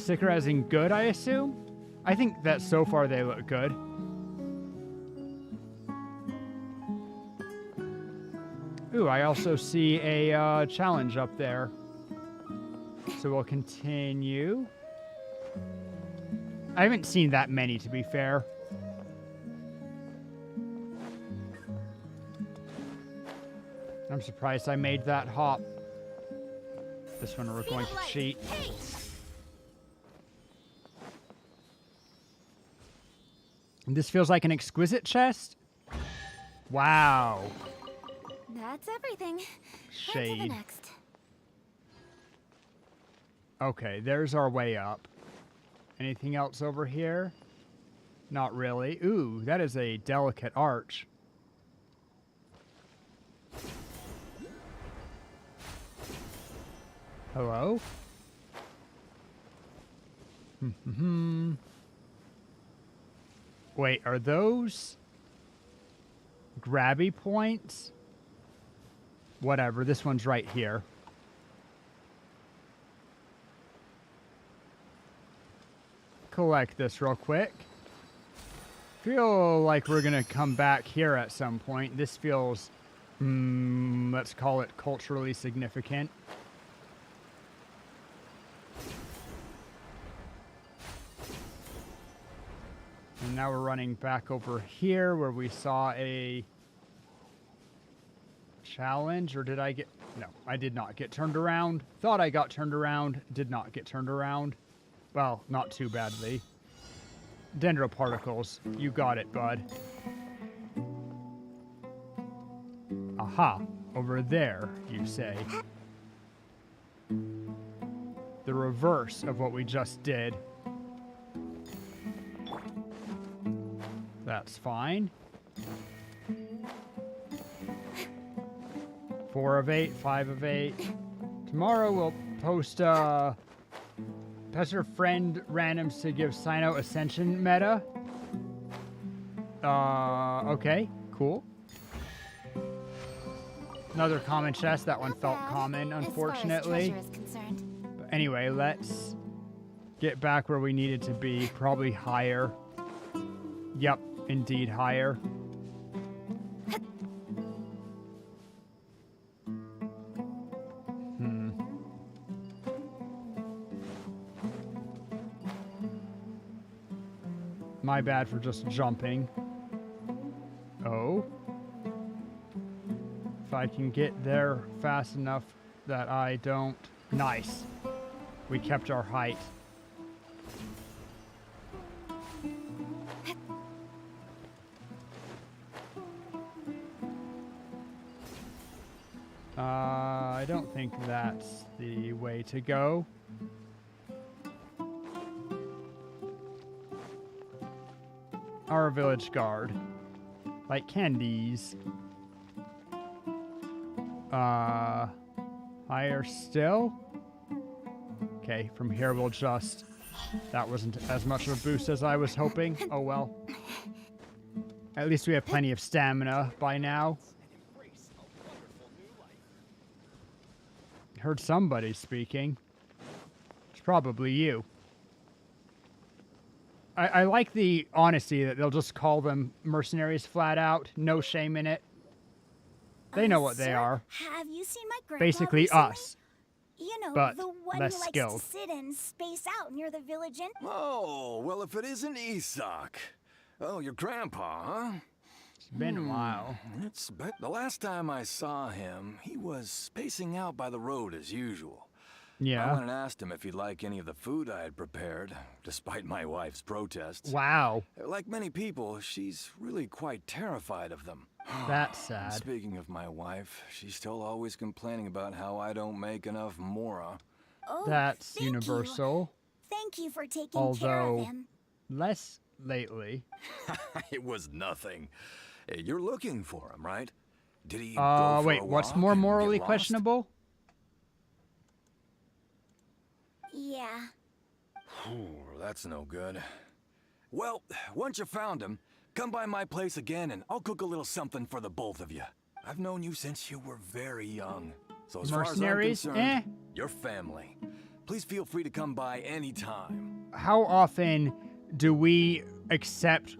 Sicker as in good, I assume? I think that so far they look good. Ooh, I also see a challenge up there. So we'll continue. I haven't seen that many, to be fair. I'm surprised I made that hop. This one we're going to cheat. And this feels like an exquisite chest. Wow. That's everything. Shade. On to the next. Okay, there's our way up. Anything else over here? Not really. Ooh, that is a delicate arch. Hello? Wait, are those grabby points? Whatever, this one's right here. Collect this real quick. Feel like we're gonna come back here at some point. This feels, let's call it culturally significant. And now we're running back over here where we saw a challenge, or did I get... No, I did not get turned around. Thought I got turned around, did not get turned around. Well, not too badly. Dendroparticles, you got it, bud. Aha, over there, you say. The reverse of what we just did. That's fine. 4 of 8, 5 of 8. Tomorrow we'll post Pester friend randoms to give Sino Ascension meta. Okay, cool. Another common chest. That one felt common, unfortunately. But anyway, let's get back where we needed to be. Probably higher. Yep, indeed higher. My bad for just jumping. Oh. If I can get there fast enough that I don't... Nice. We kept our height. I don't think that's the way to go. Our village guard. Like candies. Higher still? Okay, from here we'll just... That wasn't as much of a boost as I was hoping. Oh well. At least we have plenty of stamina by now. Heard somebody speaking. It's probably you. I like the honesty that they'll just call them mercenaries flat out. No shame in it. They know what they Sir, are. Have you seen my grandpa Basically recently? us. You know, but the one less who likes skilled. to sit and space out near the village inn. Oh, well, if it isn't Isak. Oh, your grandpa, huh? It's been a while. But the last time I saw him, he was spacing out by the road as usual. Yeah. I went and asked him if he'd like any of the food I had prepared, despite my wife's protests. Wow. Like many people, she's really quite terrified of them. That's sad. Speaking of my wife, she's still always complaining about how I don't make enough mora. Oh, That's thank universal. You. Thank you for taking care Although of him. less lately. It was nothing. Hey, you're looking for him, right? Did he go for wait, a what's walk more and get morally lost? questionable? Yeah. Ooh, that's no good. Well, once you found him, come by my place again and I'll cook a little something for the both of you. I've known you since you were very young. So as Mercenaries? far as I'm concerned, your family. Please feel free to come by anytime. How often do we accept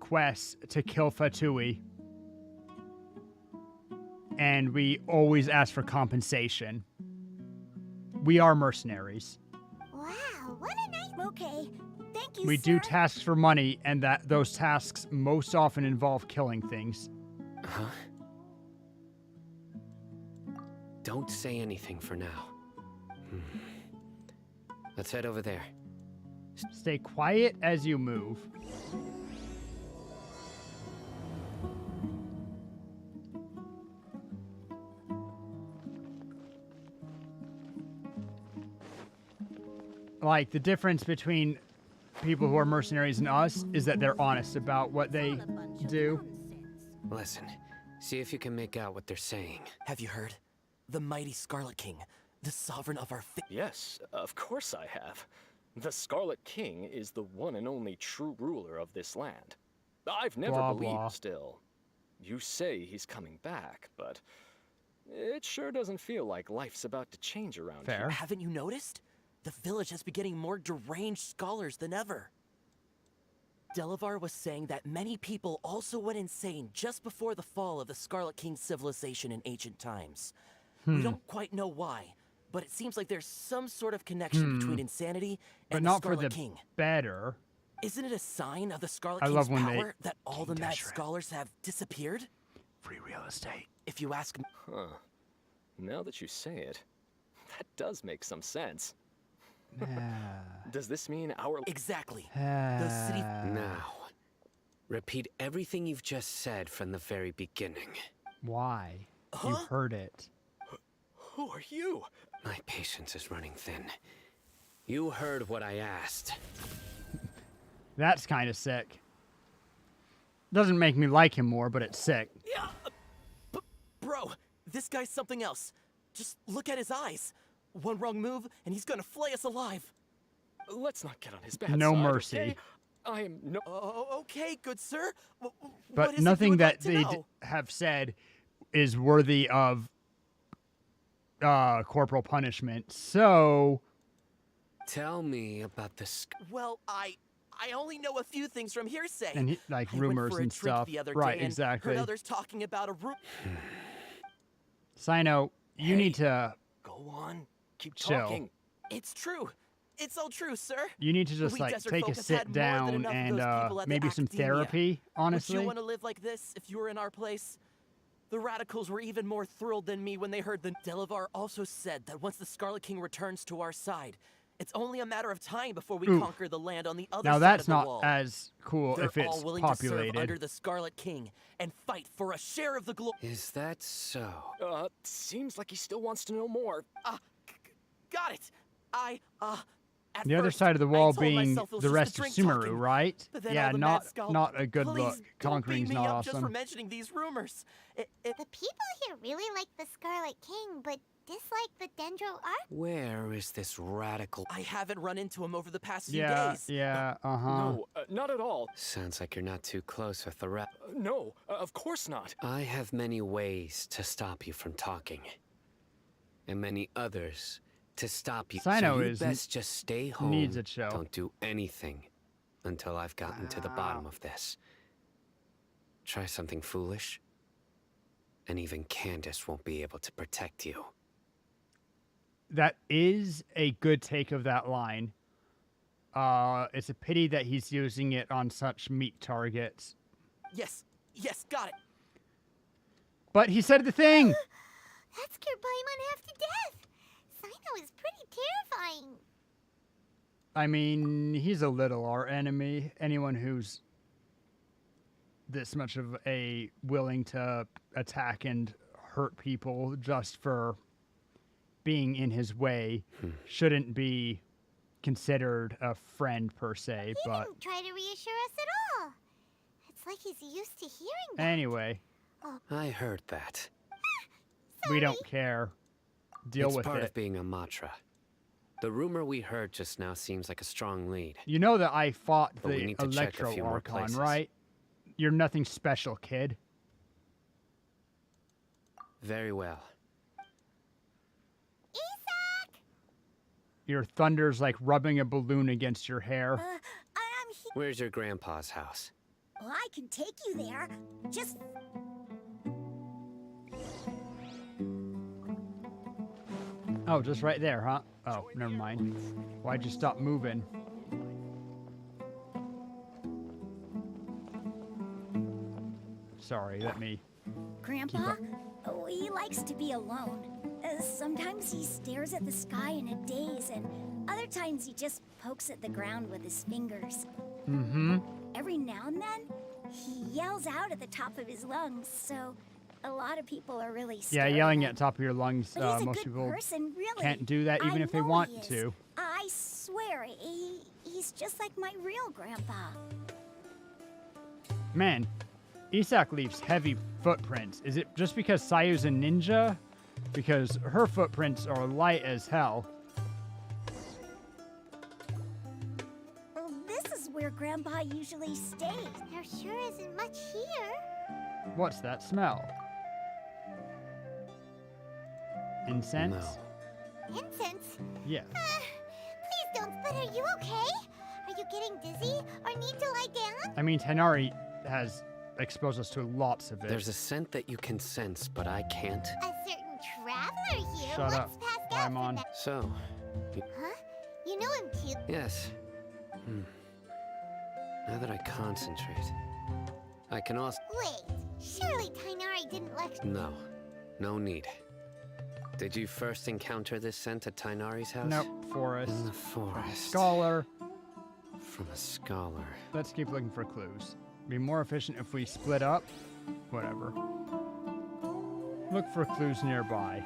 quests to kill Fatui? And we always ask for compensation. We are mercenaries. Wow, what a nice... Okay, thank you, We sir. do tasks for money, and those tasks most often involve killing things. Huh? Don't say anything for now. Let's head over there. Stay quiet as you move. Like, the difference between people who are mercenaries and us is that they're honest about what they do. Listen, see if you can make out what they're saying. Have you heard? The mighty Scarlet King, the sovereign of our Yes, of course I have. The Scarlet King is the one and only true ruler of this land. I've never Blah, believed blah. still. You say he's coming back, but it sure doesn't feel like life's about to change around here. Haven't you noticed? The village has been getting more deranged scholars than ever. Delavar was saying that many people also went insane just before the fall of the Scarlet King's civilization in ancient times. We don't quite know why, but it seems like there's some sort of connection between insanity But and not the for Scarlet the King. better. Isn't it a sign of the Scarlet I King's love when they power that all the King mad Teshret. scholars have disappeared? Free real estate. If you ask me. Huh. Now that you say it, that does make some sense. Does this mean our... Exactly. Now, repeat everything you've just said from the very beginning. Why? You heard it. Who are you? My patience is running thin. You heard what I asked. That's kind of sick. Doesn't make me like him more, but it's sick. Yeah, bro, this guy's something else. Just look at his eyes. One wrong move, and he's gonna flay us alive. Let's not get on his bad No side, mercy. okay? I am no... Oh, okay, good sir. What But is it you nothing would that like to they know? have said is worthy of corporal punishment. So, Tell me about this. Well, I only know a few things from hearsay. and he, like I rumors went for a and drink stuff. the other Right, day and exactly. heard others talking about a room. Sino, you need to Go on, keep chill. talking. It's true. It's all true, sir. You need to just We like desert take a folk have sit had more than down enough of and those people at the maybe some academia. therapy, honestly. Would you want to live like this if you were in our place? The radicals were even more thrilled than me when they heard the Delavar also said that once the Scarlet King returns to our side, it's only a matter of time before we Ooh. conquer the land on the other Now side that's of the not wall. as cool They're if it's all willing to serve populated. under the Scarlet King and fight for a share of the glory. Is that so? Seems like he still wants to know more. Got it. At The other first, side of the I wall told being myself it was the just rest the of drink Sumeru, talking. right? But then Yeah, all the not mad skull- not a good Please, look. don't Conquering's beat me not up just for awesome. mentioning these rumors. The people here really like the Scarlet King, but dislike the Dendro Arc. Where is this radical? I haven't run into him over the past few Yeah, days. yeah, uh-huh. No, not at all. Sounds like you're not too close with the rep. No, of course not. I have many ways to stop you from talking. and many others to stop you. Sino so you is best just stay home. needs a chill. Don't do anything until I've gotten to the bottom of this. Try something foolish, and even Candace won't be able to protect you. That is a good take of that line. It's a pity that he's using it on such meat targets. Yes, yes, got it. But he said the thing! That scared Paimon half to death. Sino is pretty terrifying. I mean, he's a little our enemy. Anyone who's this much of a willing to attack and hurt people just for being in his way shouldn't be considered a friend per se, He but didn't try to reassure us at all. It's like he's used to hearing that. anyway, I heard that. we don't care. Deal it's with part it. of being a Matra. The rumor we heard just now seems like a strong lead. You know that I fought But we the need to check a Electro few more Archon, places. right? You're nothing special, kid. Very well. Your thunder's like rubbing a balloon against your hair. Where's your grandpa's house? Well, I can take you there. Just... Oh, just right there, huh? Oh, never mind. Why'd you stop moving? Sorry, let me... Grandpa, he likes to be alone. Sometimes he stares at the sky in a daze, and other times he just pokes at the ground with his fingers. Mm-hmm. Every now and then, he yells out at the top of his lungs, so a lot of people are really scared. Yeah, yelling at the top of your lungs, But he's a most good people person, really. can't do that even I if they know want he is. to. I swear, he's just like my real grandpa. Man, Isak leaves heavy footprints. Is it just because Sayu's a ninja? Because her footprints are light as hell. Well, this is where Grandpa usually stays. There sure isn't much here. What's that smell? Incense? Incense? Yes. Please don't spit. Are you okay? Are you getting dizzy or need to lie down? I mean, Tainari has exposed us to lots of it. There's a scent that you can sense, but I can't. A certain traveler here Shut once up. passed out I'm from on. that. So, Huh? You know him too? yes. Now that I concentrate, I can also... Wait, surely Tainari didn't lecture. No, no need. Did you first encounter this scent at Tainari's house? Nope, forest. In the From a forest. scholar. From a scholar. Let's keep looking for clues. Be more efficient if we split up. Whatever. Look for clues nearby.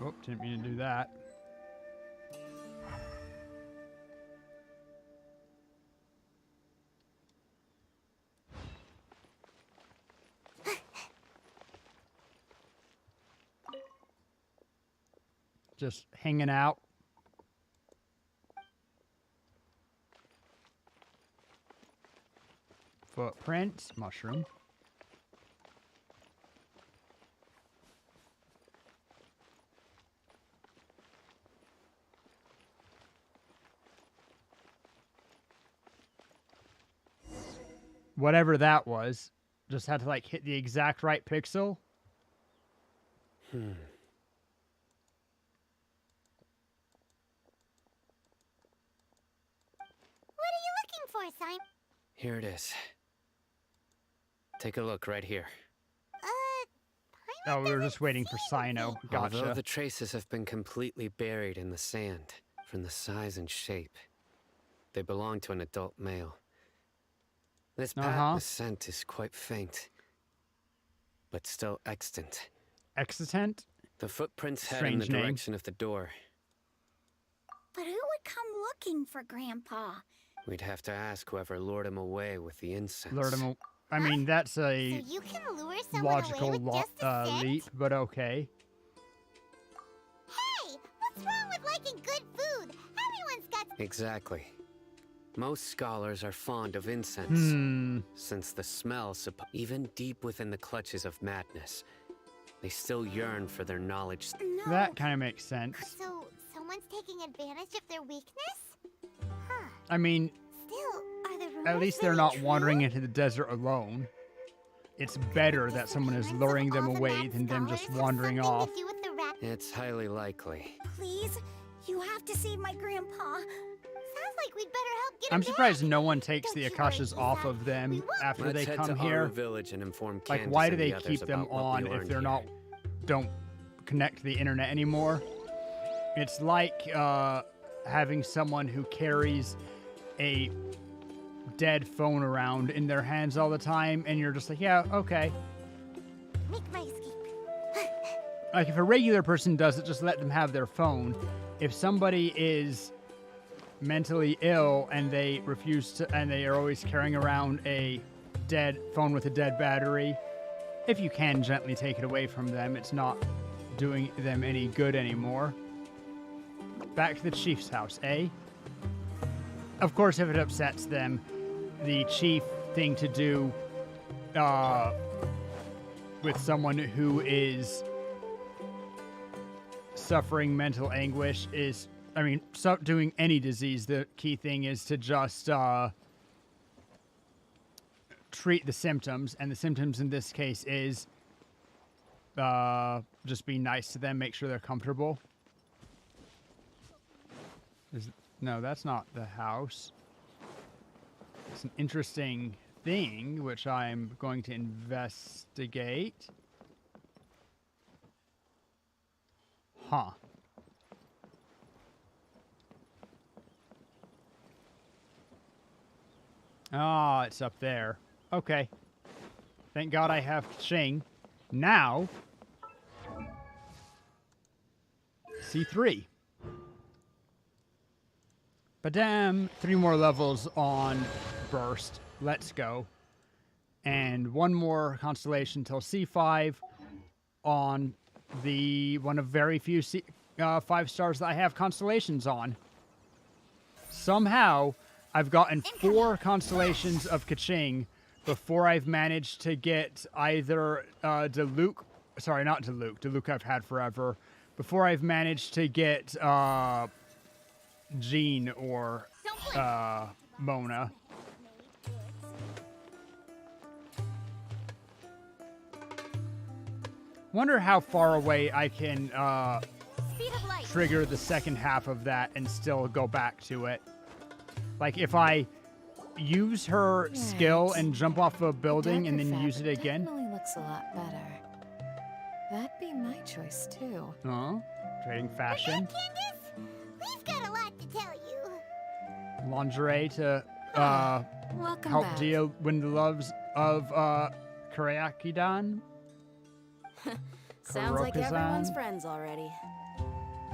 Oh, didn't mean to do that. Just hanging out. Footprints, mushroom. Whatever that was, just had to like hit the exact right pixel. What are you looking for, Simon? Here it is. Take a look right here. Oh, we were just waiting for Sino. Gotcha. Although the traces have been completely buried in the sand, from the size and shape, they belong to an adult male. This patent scent is quite faint, but still extant. Extant? The footprints head in the Strange name. direction of the door. But who would come looking for Grandpa? We'd have to ask whoever lured him away with the incense. Lured him. I mean, that's a So you can lure someone logical away with just a scent? leap, but okay. Hey, what's wrong with liking good food? Everyone's got... Exactly. Most scholars are fond of incense, since the smell, even deep within the clutches of madness, They still yearn for their knowledge. No. That kind of makes sense. So, someone's taking advantage of their weakness? Huh. I mean, Still, are the rumors at least they're really not true? wandering into the desert alone. It's better that someone is luring them away than them just wandering off. It's highly likely. Please, you have to save my grandpa. Sounds like we'd better help get I'm him surprised no one takes the Akashas off of them after Let's they head come to here. Aru Village and inform Like, Candace why do and they the others keep them about what we on if learned they're here. not don't connect to the internet anymore? It's like having someone who carries a dead phone around in their hands all the time, and you're just like, yeah, okay. Make my escape. Like, if a regular person does it, just let them have their phone. If somebody is mentally ill and they refuse to, and they are always carrying around a dead phone with a dead battery, if you can gently take it away from them, it's not doing them any good anymore. Back to the chief's house, eh? Of course, if it upsets them, the chief thing to do with someone who is suffering mental anguish is, I mean, doing any disease, the key thing is to just treat the symptoms, and the symptoms in this case is just be nice to them, make sure they're comfortable. No, that's not the house. It's an interesting thing, which I'm going to investigate. Huh. Ah, it's up there. Okay. Thank God I have Shing. Now, C3. Badam, 3 more levels on Burst. Let's go. And 1 more constellation till C5 on the one of very few 5 stars that I have constellations on. Somehow, I've gotten 4 constellations of Kaching before I've managed to get either Diluc, sorry, not Diluc, Diluc I've had forever, before I've managed to get Jean or Mona. Wonder how far away I can trigger the second half of that and still go back to it. Like, if I use her skill and jump off a building and then use it again. Definitely looks a lot better. That'd be my choice too. Oh, trading fashion. Candace, we've got a lot to tell you. Lingerie to Welcome help back. deal win the loves of Karayakidan. Sounds like everyone's Kurokazan. friends already.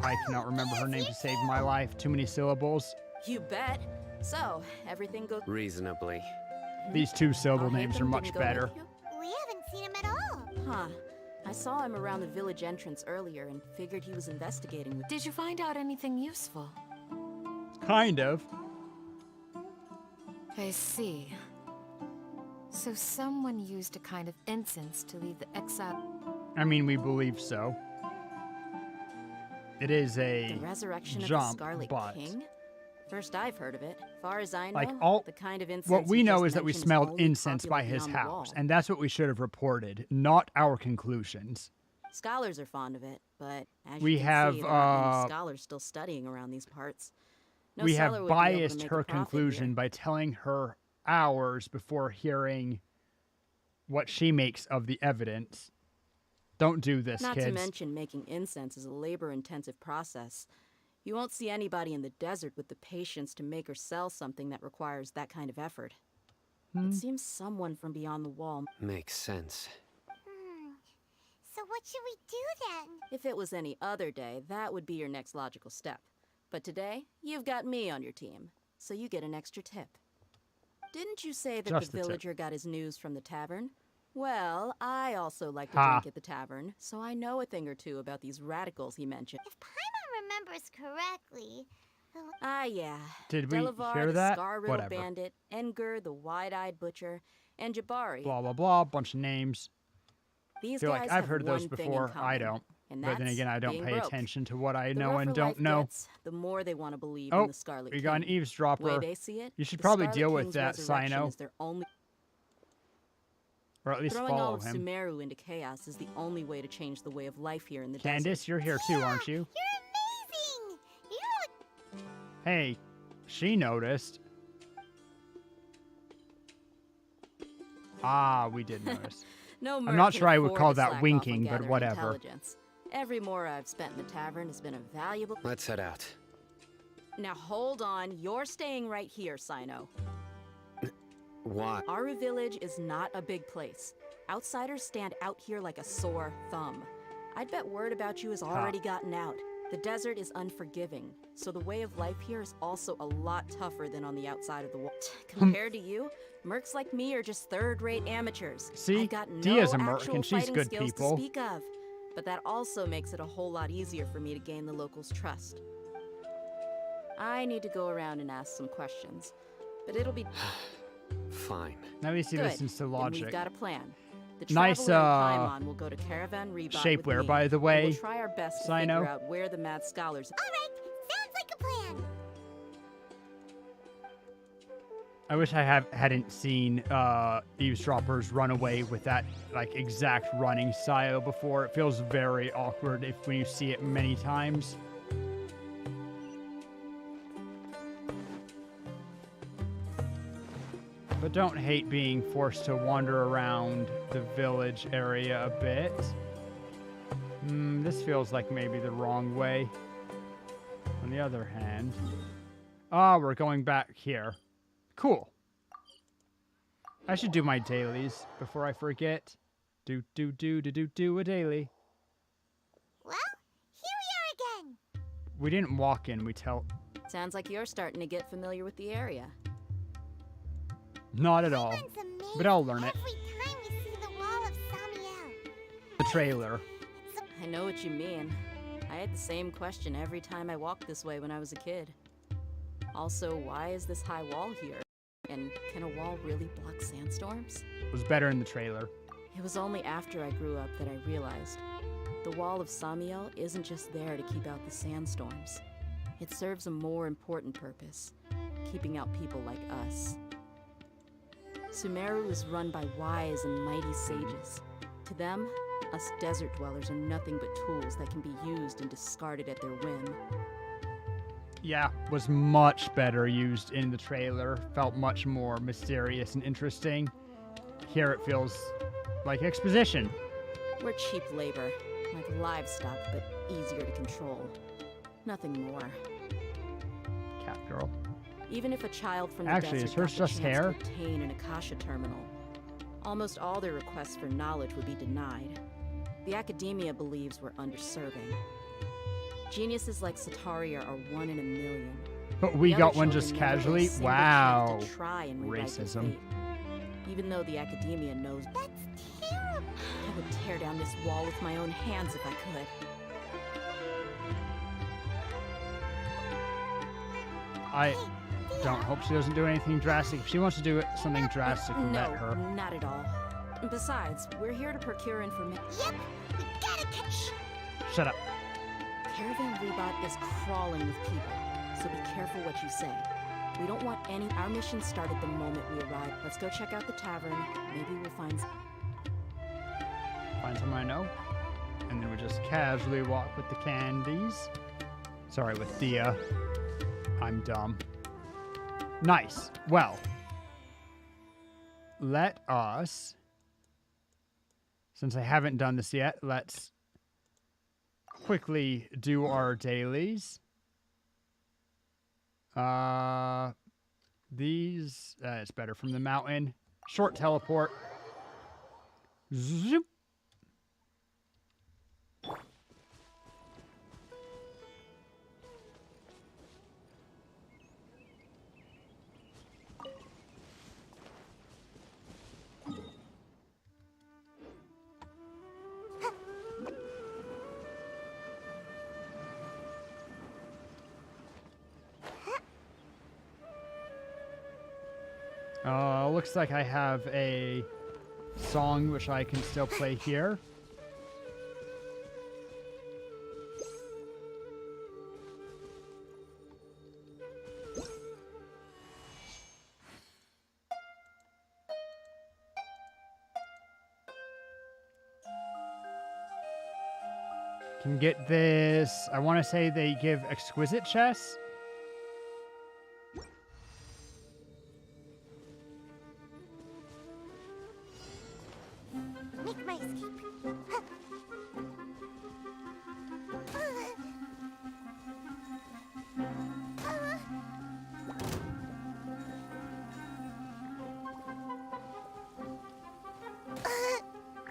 I cannot remember her name to save my life. Too many syllables. You bet. So, everything goes reasonably. These 2-syllable Our names are Haytham much didn't go better. with you? We haven't seen him at all. Huh. I saw him around the village entrance earlier and figured he was investigating with. Did you find out anything useful? Kind of. I see. So someone used a kind of incense to lead the exile. I mean, we believe so. It is a The resurrection jump, of the Scarlet but King? First I've heard of it. Far as I know, like all the kind of incense what we you know just is that we mentioned smelled only incense by popular his beyond the house, wall. and that's what we should have reported, not our conclusions. Scholars are fond of it, but as We you can have, see, there aren't many scholars still studying around these parts. No We seller have would be able to biased make a her profit conclusion here. by telling her ours before hearing what she makes of the evidence. Don't do this, Not kids. to mention making incense is a labor-intensive process. You won't see anybody in the desert with the patience to make or sell something that requires that kind of effort. It seems someone from beyond the wall. Makes sense. So what should we do then? If it was any other day, that would be your next logical step. But today, you've got me on your team, so you get an extra tip. Didn't you say that Just the the tip. villager got his news from the tavern? Well, I also like to Ha. drink at the tavern, so I know a thing or two about these radicals he mentioned. If Paimon remembers correctly, Ah, yeah. Did we Delavar, hear the that? Scar-riddled Whatever. bandit, Enger, the wide-eyed butcher, and Jabari. Blah, blah, blah. Bunch of names. These feel guys like I've have heard those one thing in before. common, I don't. and But then that's again, I don't being pay broke. attention to what I The know and rougher don't life know. gets, the more they want to believe Oh, in the Scarlet we King. got an eavesdropper. Way they see it, You should the probably Scarlet deal with King's that, resurrection Sino. is their only. Or at least Throwing all follow of him. Sumeru into chaos is the only way to change the way of life here in the Candace, desert. you're here too, aren't you? You're amazing! You Hey, she noticed. Ah, we did notice. No I'm merc not can sure I would afford call to slack that off winking, on but gathering whatever. intelligence. Every Mora I've spent in the tavern has been a valuable. Let's head out. Now hold on, you're staying right here, Sino. Why? Aru Village is not a big place. Outsiders stand out here like a sore thumb. I'd bet word about you has already gotten out. The desert is unforgiving, so the way of life here is also a lot tougher than on the outside of the wall. Compared to you, mercs like me are just third-rate amateurs. See, I've got no Dia's a merc actual and she's fighting good skills people. to speak of, but that also makes it a whole lot easier for me to gain the locals' trust. I need to go around and ask some questions, but it'll be Fine. At least he good. listens to Then logic. we've got a plan. The Nice, Traveler and Paimon will go to Caravan Rebot with shapewear, me, by the and way, we'll try our best to Sino. figure out where the mad scholars. sounds like a plan. I wish I hadn't seen eavesdroppers run away with that like exact running style before. It feels very awkward when you see it many times. But don't hate being forced to wander around the village area a bit. This feels like maybe the wrong way. On the other hand... we're going back here. Cool. I should do my dailies before I forget. Do a daily. Well, here we are again. We didn't walk in, Sounds like you're starting to get familiar with the area. Not at all. But I'll learn it. Every time we see the wall of Samiel. The trailer. I know what you mean. I had the same question every time I walked this way when I was a kid. Also, why is this high wall here? And can a wall really block sandstorms? It was better in the trailer. It was only after I grew up that I realized the wall of Samiel isn't just there to keep out the sandstorms. It serves a more important purpose, keeping out people like us. Sumeru is run by wise and mighty sages. To them, us desert dwellers are nothing but tools that can be used and discarded at their whim. Yeah, was much better used in the trailer. Felt much more mysterious and interesting. Here it feels like exposition. We're cheap labor, like livestock, but easier to control. Nothing more. Cat girl. Even if a child from the Actually, desert is hers got the just chance hair? to obtain an Akasha terminal, almost all their requests for knowledge would be denied. The academia believes we're underserving. Geniuses like Sataria are 1 in a million. But we The got other one children just never get a casually? single Wow. chance to try and rewrite their Racism. fate. Even though the academia knows That's terrible. I would tear down this wall with my own hands if I could. I don't hope she doesn't do anything drastic. If she wants to do something drastic, No, let her. not at all. Besides, we're here to procure information. Yep, we gotta catch. Shut up. Caravan Rebot is crawling with people, so be careful what you say. We don't want any. Our mission started the moment we arrived. Let's go check out the tavern. Maybe we'll find. Find someone I know. And then we just casually walk with the candies. Sorry, with Dia. I'm dumb. Nice. Well, let us, since I haven't done this yet, let's quickly do our dailies. These, it's better from the mountain. Short teleport. Zoop. Looks like I have a song which I can still play here. Can get this. I want to say they give exquisite chess. Make my escape.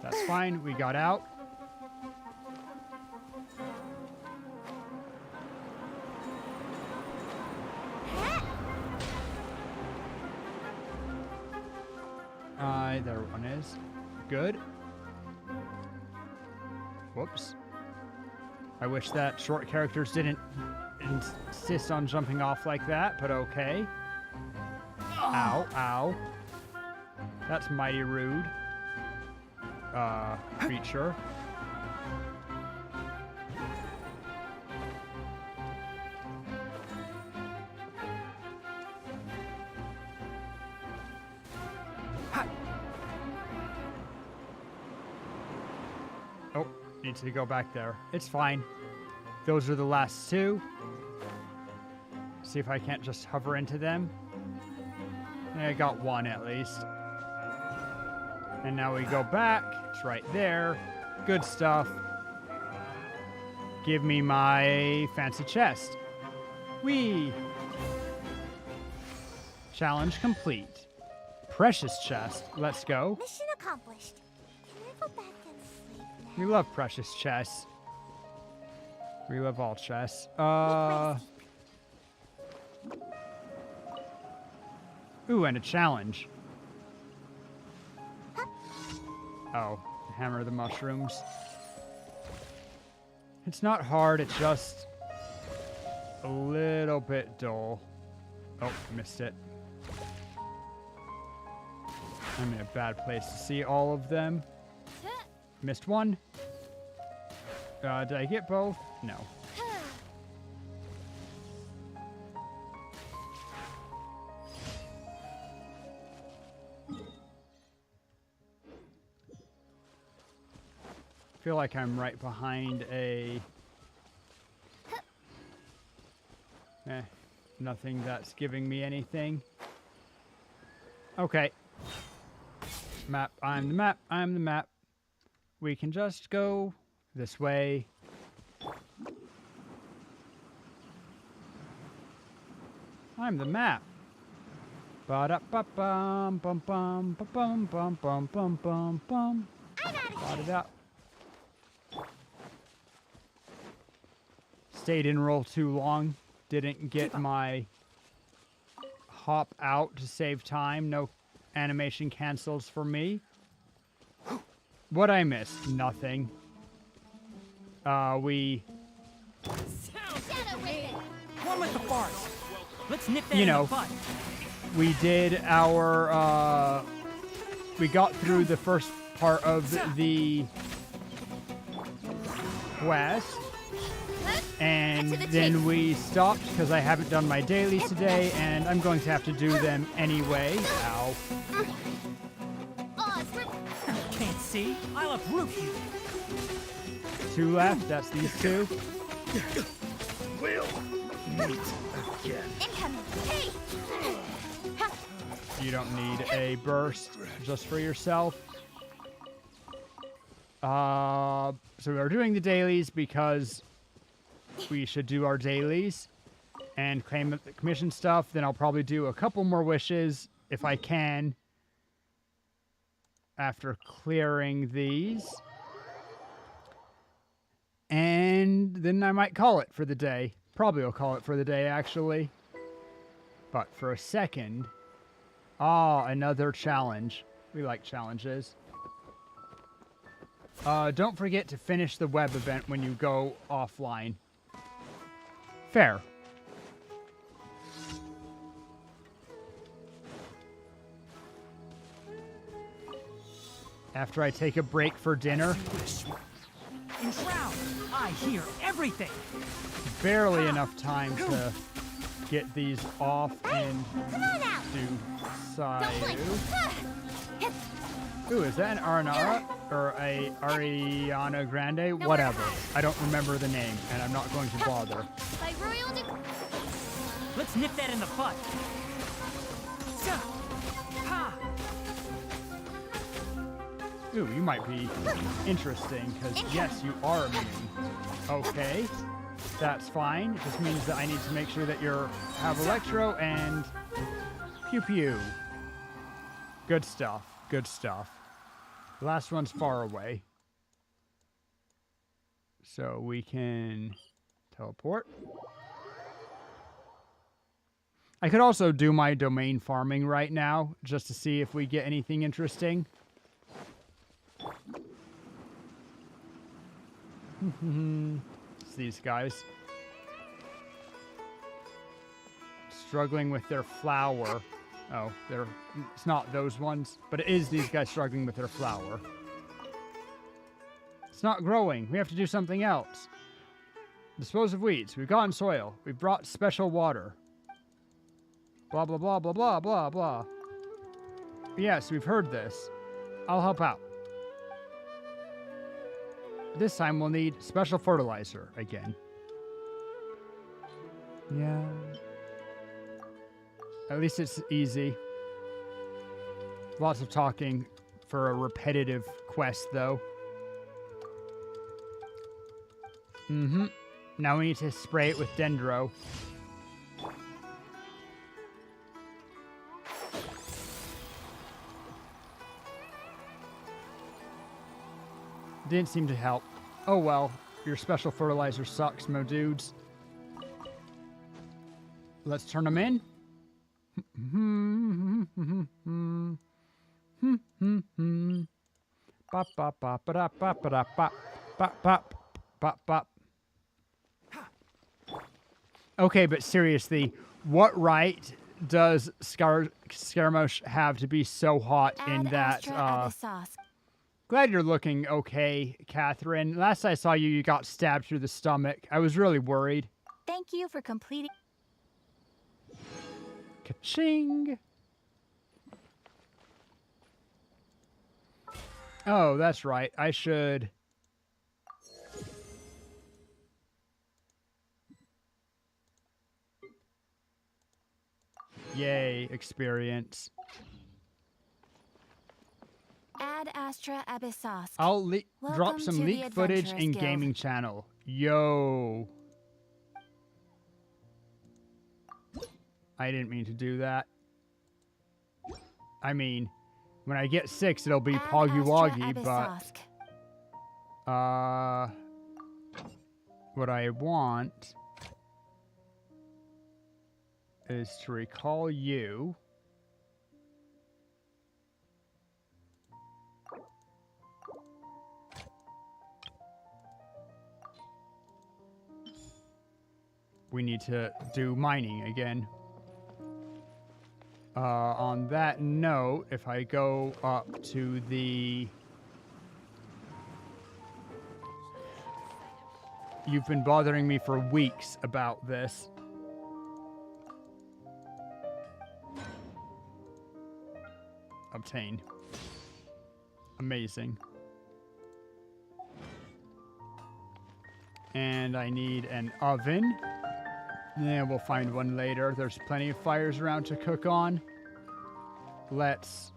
That's fine. We got out. There one is. Good. Whoops. I wish that short characters didn't insist on jumping off like that, but okay. Ow, ow. That's mighty rude. Creature. Oh, need to go back there. It's fine. Those are the last two. See if I can't just hover into them. I got one at least. And now we go back. It's right there. Good stuff. Give me my fancy chest. Whee! Challenge complete. Precious chest. Let's go. Mission accomplished. Can I go back and sleep now? We love precious chests. We love all chests. Ooh, and a challenge. Oh, hammer the mushrooms. It's not hard, it's just a little bit dull. Oh, missed it. I'm in a bad place to see all of them. Missed one. Did I get both? No. I feel like I'm right behind a... nothing that's giving me anything. Okay. Map, I'm the map, I'm the map. We can just go this way. I'm the map. Ba-da-ba-bum, bum bum, ba-bum, bum bum bum bum bum. Got it up. Stayed in roll too long. Didn't get my hop out to save time. No animation cancels for me. What I missed? Nothing. One with the bars. Let's nip that in the butt. We did our, we got through the first part of the quest, and then we stopped because I haven't done my dailies today, and I'm going to have to do them anyway. Ow. Can't see. I'll uproot you. Two left. That's these two. We'll meet again. Hey! You don't need a burst just for yourself. So we're doing the dailies because we should do our dailies and claim the commission stuff. Then I'll probably do a couple more wishes if I can after clearing these. And then I might call it for the day. Probably will call it for the day, actually. But for a second... Ah, another challenge. We like challenges. Don't forget to finish the web event when you go offline. Fair. After I take a break for dinner. In Shroud, I hear everything. Barely enough time to get these off and do Sayu. Ooh, is that an Aranara or a Ariana Grande? Whatever. I don't remember the name, and I'm not going to bother. By royal Let's nip that in the butt. Ooh, you might be interesting, because yes, you are immune. Okay, that's fine. It just means that I need to make sure that you have Electro and Pew Pew. Good stuff, good stuff. The last one's far away. So we can teleport. I could also do my domain farming right now, just to see if we get anything interesting. It's these guys. Struggling with their flower. Oh, it's not those ones, but it is these guys struggling with their flower. It's not growing. We have to do something else. Dispose of weeds. We've gotten soil. We've brought special water. Blah, blah, blah, blah, blah, blah, blah. Yes, we've heard this. I'll help out. This time we'll need special fertilizer again. Yeah. At least it's easy. Lots of talking for a repetitive quest, though. Now we need to spray it with Dendro. Didn't seem to help. Oh well, your special fertilizer sucks, mo dudes. Let's turn them in. Bop bop bop ba bop bop bop bop bop bop bop. Okay, but seriously, what right does Scaramouche have to be so hot in that? Glad you're looking okay, Catherine. Last I saw you, you got stabbed through the stomach. I was really worried. Thank you for completing. Ka-ching! Oh, that's right. I should... Yay, experience. Ad Astra Abyssosque. I'll drop Welcome some to the leaked footage Adventurers in Guild. gaming channel. Yo. I didn't mean to do that. I mean, when I get 6, it'll be Poggy Woggy, but... what I want is to recall you. We need to do mining again. On that note, if I go up to the... You've been bothering me for weeks about this. Obtain. Amazing. And I need an oven. Yeah, we'll find one later. There's plenty of fires around to cook on. Let's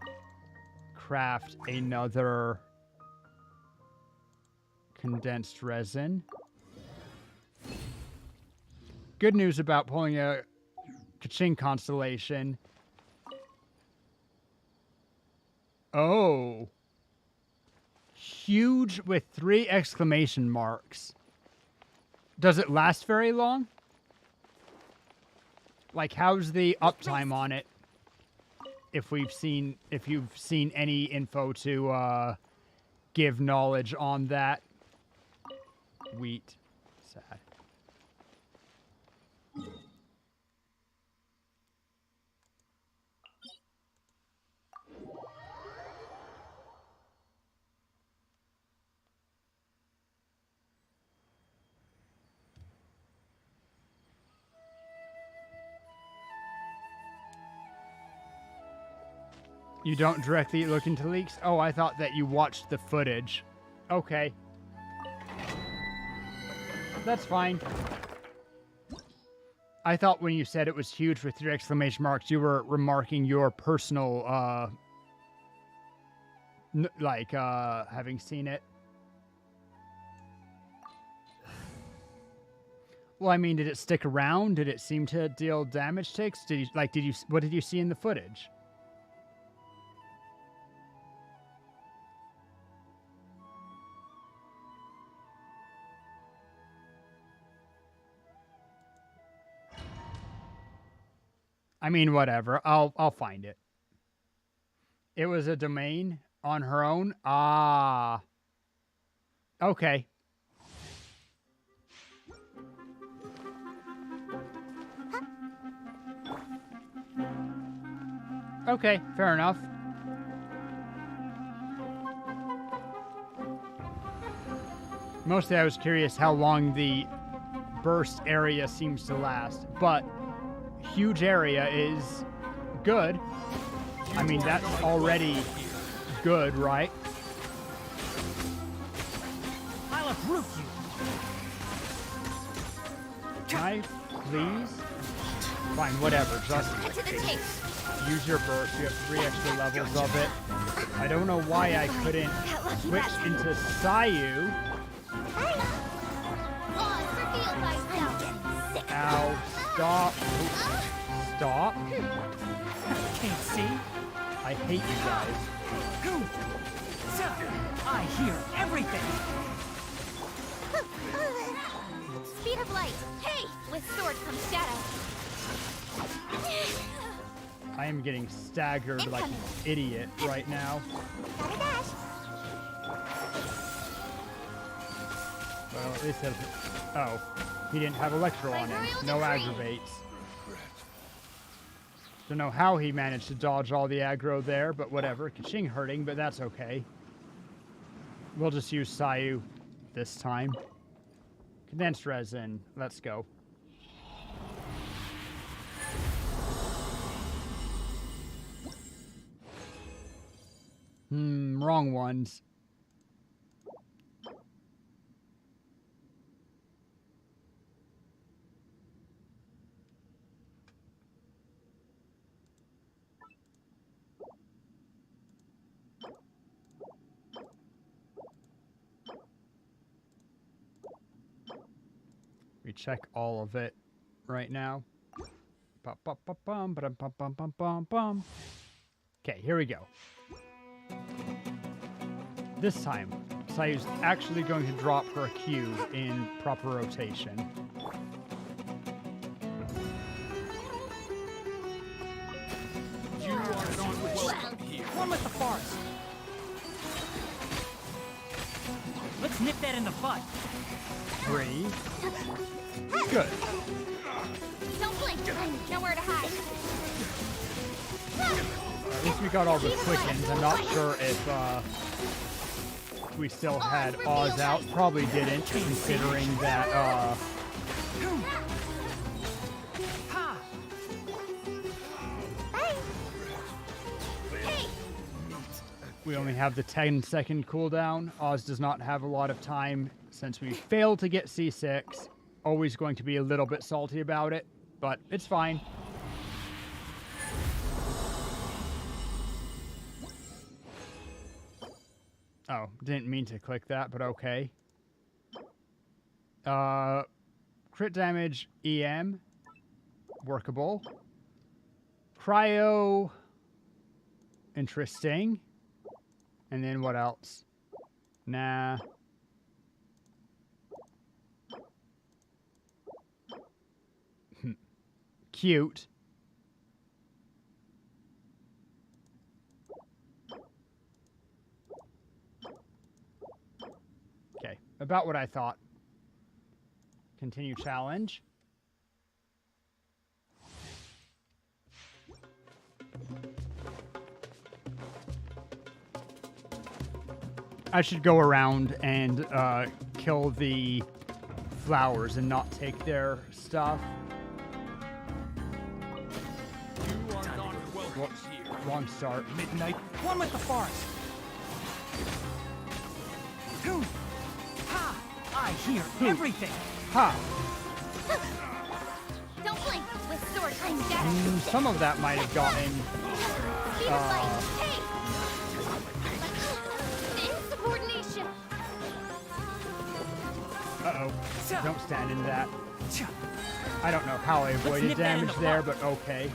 craft another condensed resin. Good news about pulling a Ka-ching constellation. Oh. Huge with 3 exclamation marks. Does it last very long? Like, how's the uptime on it? If you've seen any info to give knowledge on that. Wheat. Sad. You don't directly look into leaks? Oh, I thought that you watched the footage. Okay. That's fine. I thought when you said it was huge with your exclamation marks, you were remarking your personal, having seen it. Well, I mean, did it stick around? Did it seem to deal damage ticks? What did you see in the footage? I mean, whatever. I'll find it. It was a domain on her own? Ah. Okay. Okay, fair enough. Mostly I was curious how long the burst area seems to last, but huge area is good. I mean, that's already good, right? I'll uproot you. Can I, please? Fine, whatever. Just use your burst. You have 3 extra levels of it. I don't know why I couldn't switch into Sayu. Ow. Stop. Stop. Can't see. I hate you guys. I hear everything. Speed of light. Hey! With sword comes shadow. I am getting staggered like an idiot right now. Well, at least oh, he didn't have Electro on him. No aggravates. Don't know how he managed to dodge all the aggro there, but whatever. Kaching hurting, but that's okay. We'll just use Sayu this time. Condensed resin. Let's go. Wrong ones. We check all of it right now. Okay, here we go. This time, Sayu's actually going to drop her Q in proper rotation. You are not welcome here. One with the forest. Let's nip that in the bud. 3. Good. Don't blink. Nowhere to hide. At least we got all the quickens. I'm not sure if we still had Oz out. Probably didn't, considering that we only have the 10-second cooldown. Oz does not have a lot of time since we failed to get C6. Always going to be a little bit salty about it, but it's fine. Oh, didn't mean to click that, but okay. Crit damage, EM. Workable. Cryo. Interesting. And then what else? Nah. Cute. Okay, about what I thought. Continue challenge. I should go around and kill the flowers and not take their stuff. You are not welcome here. wrong start. Midnight, one with the forest. Ha! I hear everything. Ha! Don't blink with sword time shadow. Some of that might have gotten. Speed of light. Hey! Insubordination. Uh-oh. Don't stand in that. I don't know how I avoided damage there, but okay.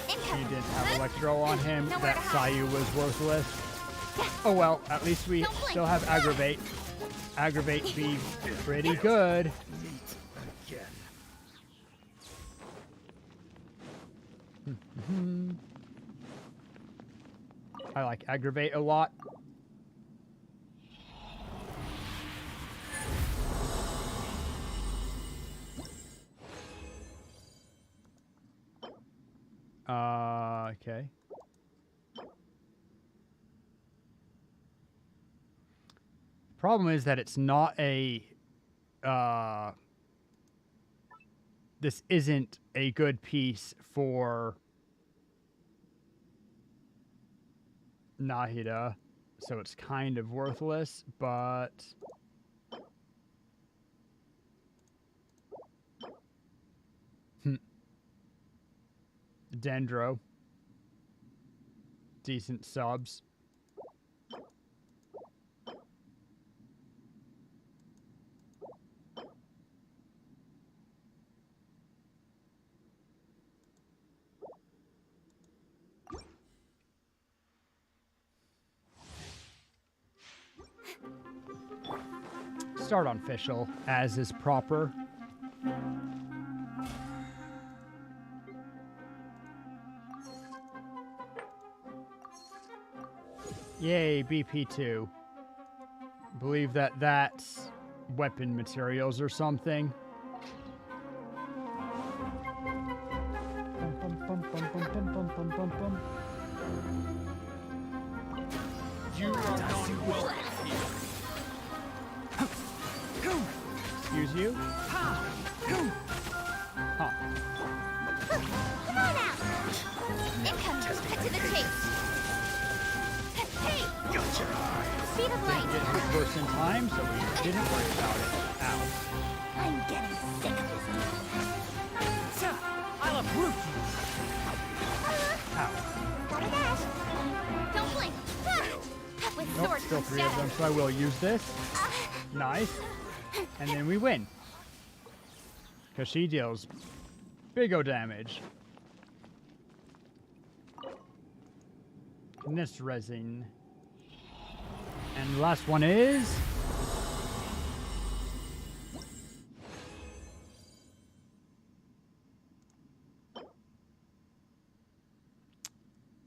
He didn't have Electro on him. That Sayu was worthless. Oh well, at least we still have Aggravate. Aggravate be pretty good. I like Aggravate a lot. Okay. Problem is that it's not a, this isn't a good piece for Nahida, so it's kind of worthless, but Dendro, decent subs. Start on Fischl, as is proper. Yay, BP2. Believe that that's weapon materials or something. You are not welcome here. Excuse you? Huh. Come on out. Incoming. Cut to the chase. Hey! Speed of light. Didn't get hit first in time, so we didn't worry about it. Ow. I'm getting sick of this game. I'll uproot you. Ow. Gotta dash. Don't blink. With Nope, sword still from 3 of them, so I will use this. Nice. And then we win. Because she deals big O damage. And this resin. And the last one is...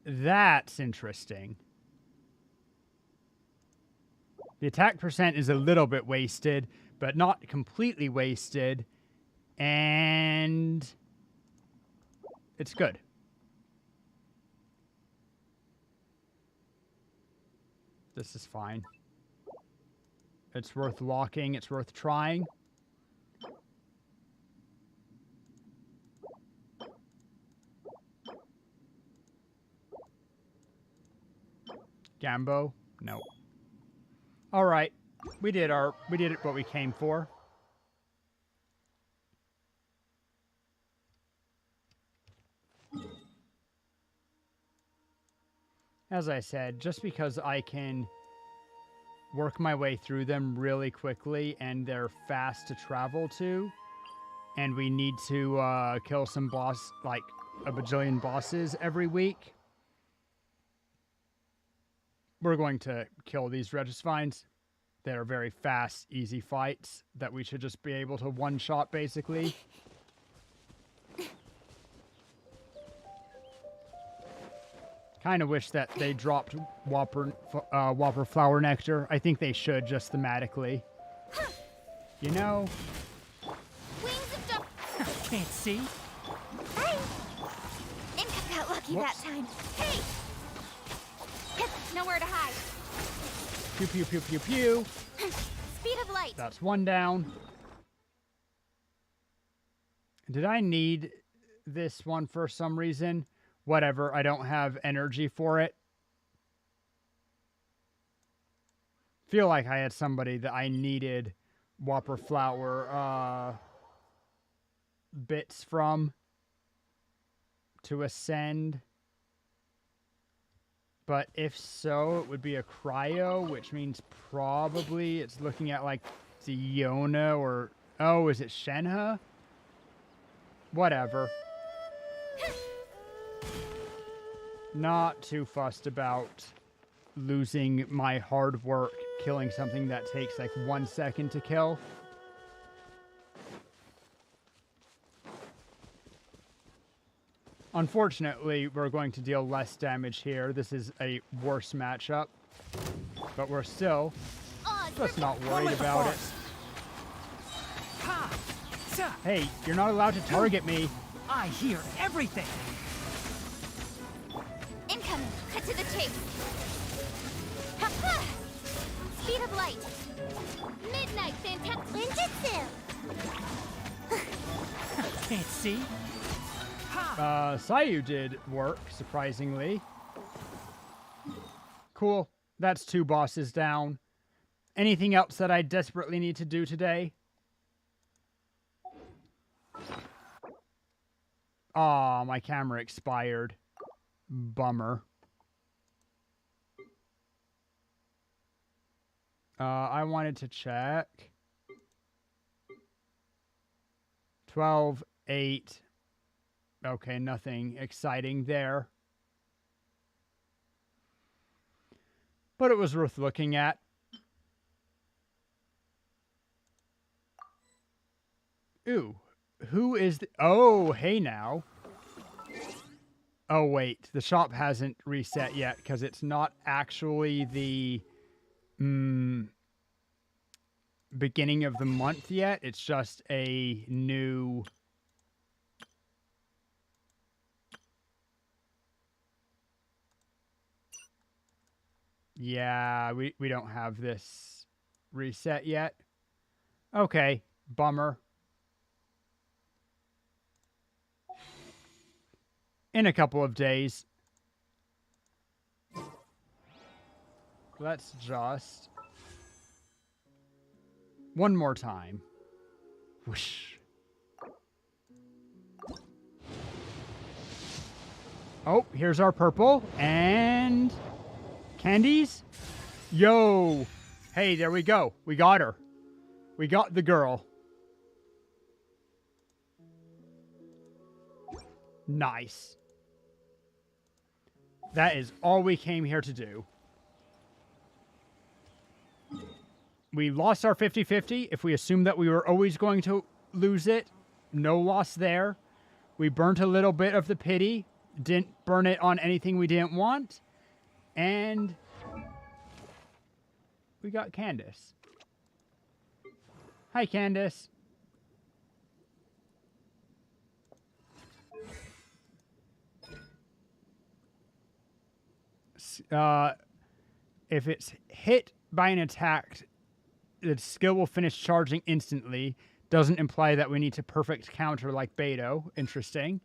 That's interesting. The attack percent is a little bit wasted, but not completely wasted. And it's good. This is fine. It's worth locking. It's worth trying. Gambo? No. All right. We did it what we came for. As I said, just because I can work my way through them really quickly and they're fast to travel to, and we need to kill some boss, like a bajillion bosses every week, we're going to kill these Regisvines. They are very fast, easy fights that we should just be able to one-shot, basically. Kind of wish that they dropped Whopper Flower Nectar. I think they should, just thematically. You know? Wings of Dawn. Can't see. Hey! Imp got lucky that time. Hey! Nowhere to hide. Pew, pew, pew, pew, pew. Speed of light. That's one down. Did I need this one for some reason? Whatever, I don't have energy for it. Feel like I had somebody that I needed Whopper Flower bits from to ascend. But if so, it would be a cryo, which means probably it's looking at like Ziona or... Oh, is it Shenhe? Whatever. Not too fussed about losing my hard work killing something that takes like 1 second to kill. Unfortunately, we're going to deal less damage here. This is a worse matchup. But we're still just not worried about it. Hey, you're not allowed to target me. I hear everything. Incoming! Cut to the chase! Ha-ha! Speed of light! Midnight fantastic ninjutsu! Can't see. Sayu did work, surprisingly. Cool. That's 2 bosses down. Anything else that I desperately need to do today? Aw, my camera expired. Bummer. I wanted to check. 12, 8. Okay, nothing exciting there. But it was worth looking at. Ooh, who is the... Oh, hey now. Oh, wait, the shop hasn't reset yet because it's not actually the beginning of the month yet. It's just a new... Yeah, we don't have this reset yet. Okay, bummer. In a couple of days. Let's just... One more time. Whoosh. Oh, here's our purple. And... Candies? Yo! Hey, there we go. We got her. We got the girl. Nice. That is all we came here to do. We lost our 50-50. If we assume that we were always going to lose it, no loss there. We burnt a little bit of the pity. Didn't burn it on anything we didn't want. And we got Candace. Hi, Candace. If it's hit by an attack, the skill will finish charging instantly. Doesn't imply that we need to perfect counter like Beto. Interesting.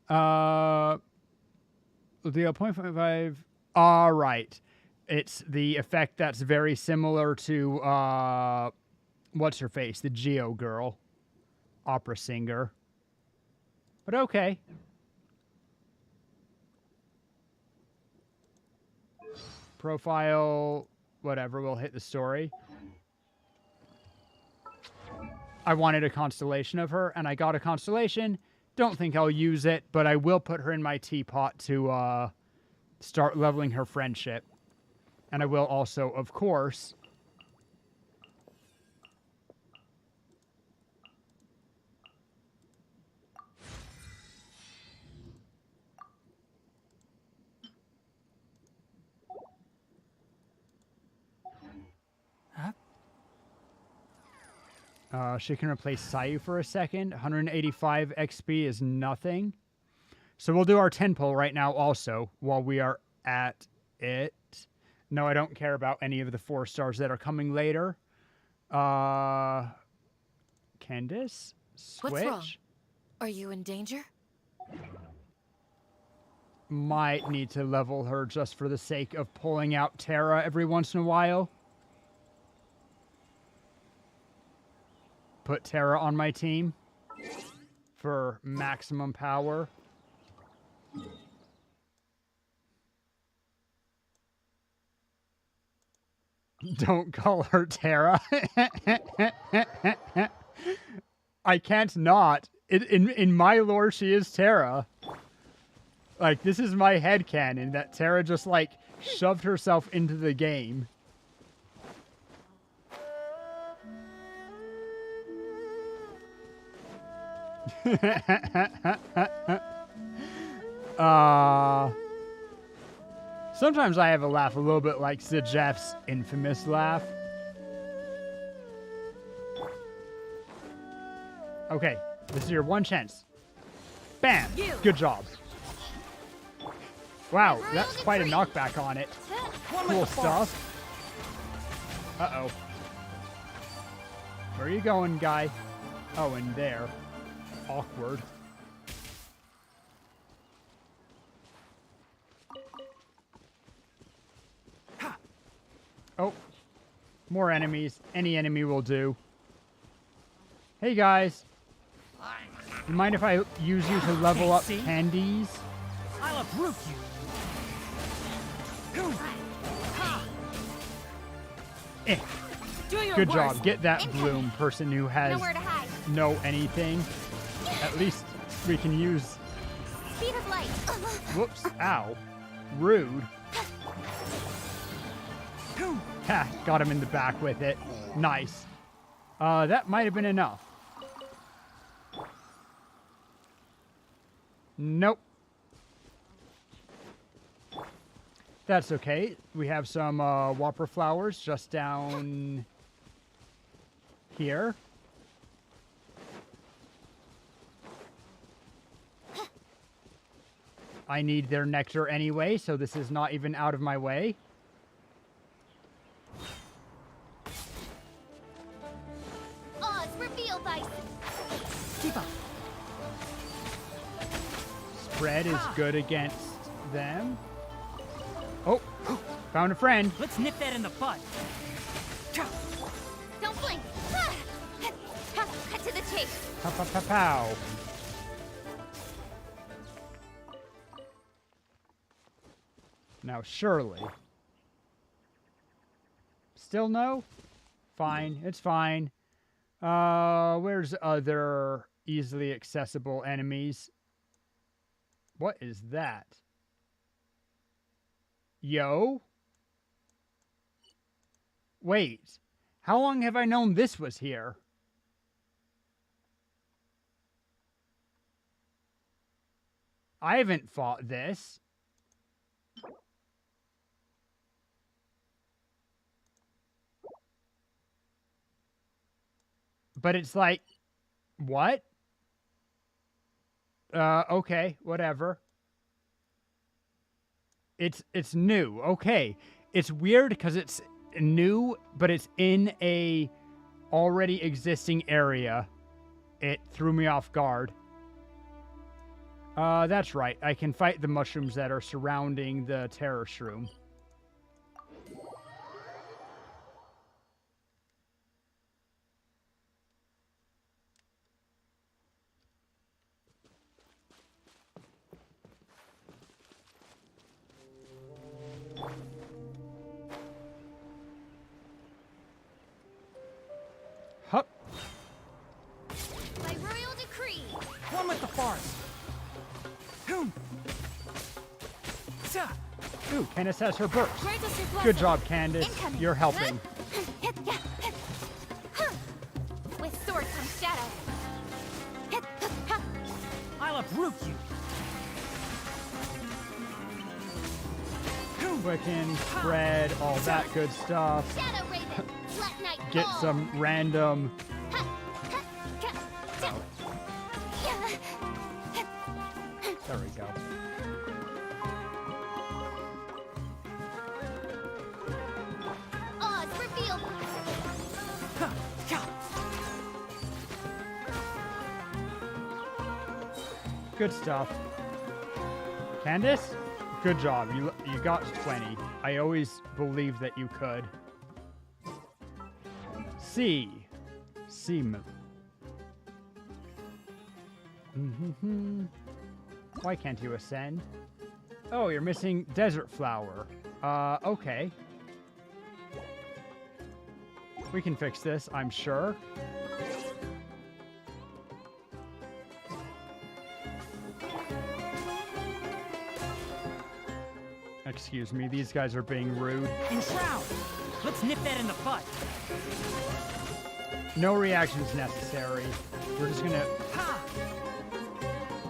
The 0.5... All right. It's the effect that's very similar to, what's her face? The Geo girl. Opera singer. But okay. Profile, whatever, we'll hit the story. I wanted a constellation of her, and I got a constellation. Don't think I'll use it, but I will put her in my teapot to, start leveling her friendship. And I will also, of course... she can replace Sayu for a second. 185 XP is nothing. So we'll do our 10 pull right now also, while we are at it. No, I don't care about any of the 4 stars that are coming later. Candace? Switch? What's wrong? Are you in danger? might need to level her just for the sake of pulling out Terra every once in a while. Put Terra on my team for maximum power. Don't call her Terra. I can't not. In my lore, she is Terra. Like, this is my headcanon that Terra just, like, shoved herself into the game. Sometimes I have a laugh a little bit like Sid Jeff's infamous laugh. Okay, this is your one chance. Bam! Good job. Wow, that's quite a knockback on it. Cool stuff. Uh-oh. Where are you going, guy? Oh, in there. Awkward. Oh. More enemies. Any enemy will do. Hey, guys. You mind if I use you to level up candies? I'll uproot you. Eh. Good job. Get that bloom, person who has no anything. At least we can use... Speed of light. Whoops. Ow. Rude. Ha, got him in the back with it. Nice. That might have been enough. Nope. That's okay. We have some whopper flowers just down here. I need their nectar anyway, so this is not even out of my way. Oz, reveal thyself. Keep up. Spread is good against them. Oh, found a friend. Let's nip that in the bud. Don't blink. Cut to the chase. Pow, pow, pow, pow. Now, surely. Still no? Fine. It's fine. Where's other easily accessible enemies? What is that? Yo? Wait. How long have I known this was here? I haven't fought this. But it's like, what? Okay, whatever. It's new. Okay. It's weird because it's new, but it's in a already existing area. It threw me off guard. That's right. I can fight the mushrooms that are surrounding the terror shroom. Hup. By royal decree. One with the forest. Ooh, Candace has her burst. Grant us your Good blessing. job, Candace. Incoming. You're helping. With sword comes shadow. I'll uproot you. Quicken, spread, all that good stuff. Shadow Raven. Let night Get fall. some random... There we go. Oz, reveal. Good stuff. Candace, good job. You got 20. I always believed that you could. C. Why can't you ascend? Oh, you're missing desert flower. Okay. We can fix this, I'm sure. Excuse me, these guys are being rude. Enshroud! Let's nip that in the butt. No reactions necessary. We're just gonna...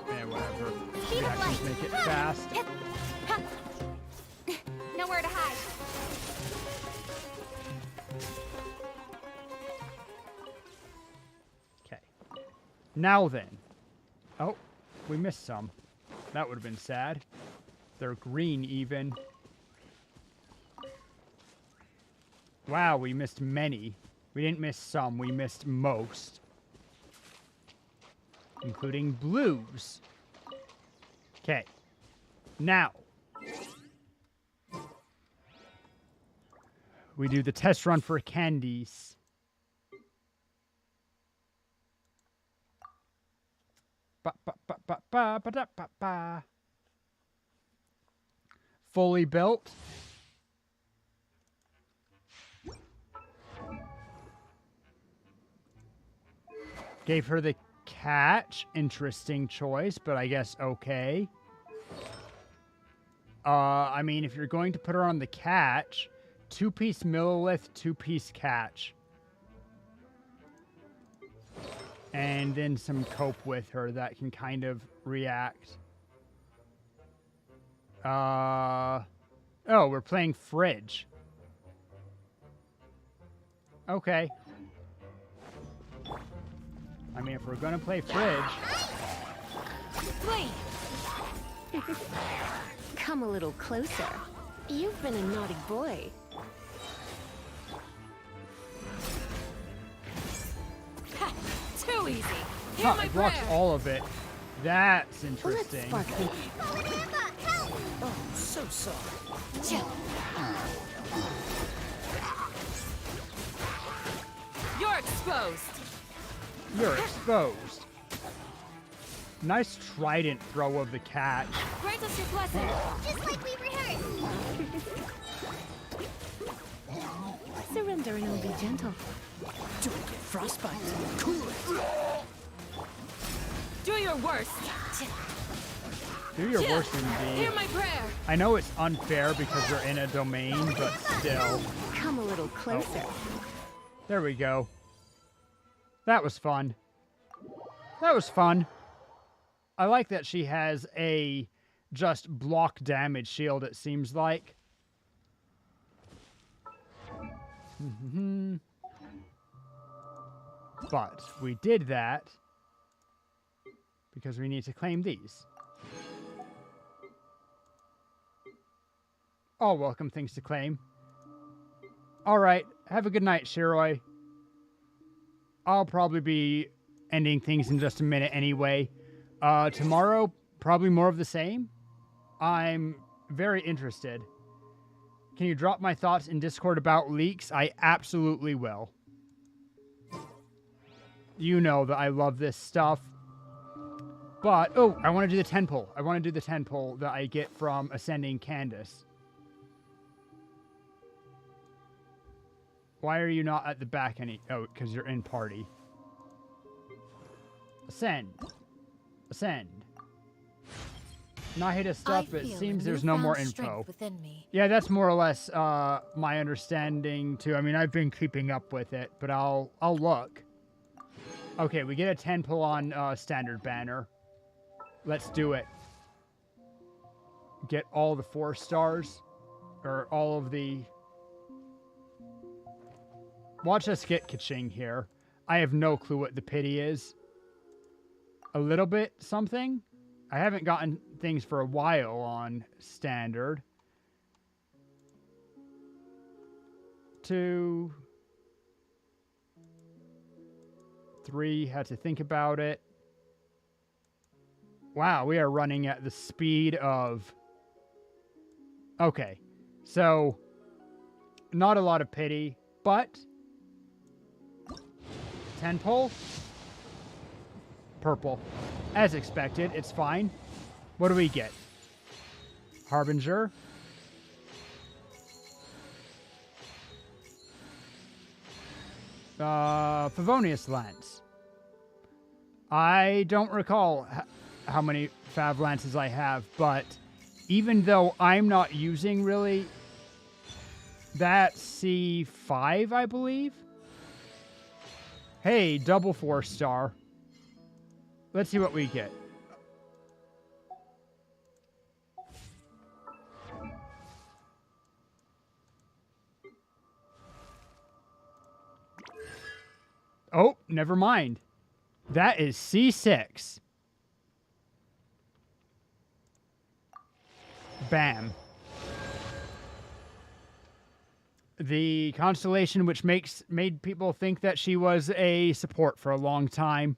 Yeah, whatever. Reactions make it fast. Nowhere to hide. Okay. Now then. Oh, we missed some. That would have been sad. They're green even. Wow, we missed many. We didn't miss some, we missed most. Including blues. Okay. Now. We do the test run for candies. Fully built. Gave her the catch. Interesting choice, but I guess okay. I mean, if you're going to put her on the catch, 2-piece Millilith, 2-piece catch. And then some cope with her that can kind of react. Oh, we're playing fridge. Okay. I mean, if we're gonna play fridge... Wait! Come a little closer. You've been a naughty boy. Ha! Too easy. Hear Huh, my it blocks prayer. all of it. That's interesting. Oh, so sorry. You're exposed. You're exposed. Nice trident throw of the catch. Grant us your blessing. Just like we rehearsed. Surrender and I'll be gentle. Do it get frostbite. Cool it. Do your worst. Do your worst indeed. Hear my prayer. I know it's unfair because you're in a domain, but still. Come a little closer. Oh. There we go. That was fun. That was fun. I like that she has a just block damage shield, it seems like. But we did that because we need to claim these. All welcome things to claim. Alright, have a good night, Shiroi. I'll probably be ending things in just a minute anyway. Tomorrow, probably more of the same. I'm very interested. Can you drop my thoughts in Discord about leaks? I absolutely will. You know that I love this stuff. But, oh, I want to do the 10 pull. I want to do the 10 pull that I get from Ascending Candace. Why are you not at the back any... Oh, because you're in party. Ascend. Ascend. Not hit his stuff, but it seems there's no more info. Yeah, that's more or less my understanding too. I mean, I've been keeping up with it, but I'll look. Okay, we get a 10 pull on standard banner. Let's do it. Get all the 4 stars. Or all of the... Watch us get Kaching here. I have no clue what the pity is. A little bit something? I haven't gotten things for a while on standard. 2, 3, had to think about it. Wow, we are running at the speed of... Okay, so not a lot of pity, but 10 pull, purple. As expected, it's fine. What do we get? Harbinger. Favonius Lance. I don't recall how many Fav Lances I have, but even though I'm not using really, that's C5, I believe. Hey, double 4-star. Let's see what we get. Oh, never mind. That is C6. Bam. The constellation which made people think that she was a support for a long time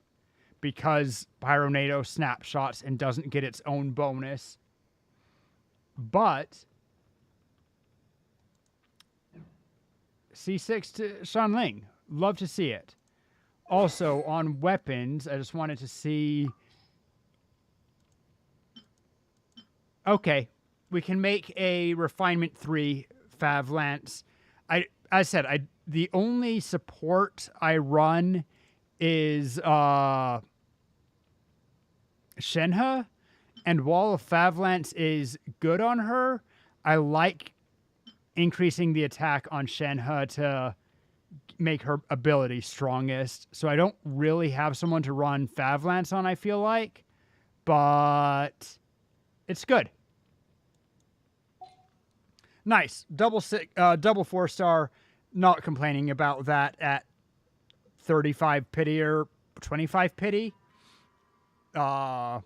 because Pyronado snapshots and doesn't get its own bonus. But C6 to Shanling. Love to see it. Also, on weapons, I just wanted to see... Okay, we can make a Refinement 3 Fav Lance. The only support I run is Shenhe, and while a Fav Lance is good on her, I like increasing the attack on Shenhe to make her ability strongest. So I don't really have someone to run Fav Lance on, I feel like, but it's good. Nice. Double 4-star. Not complaining about that at 35 pity or 25 pity. What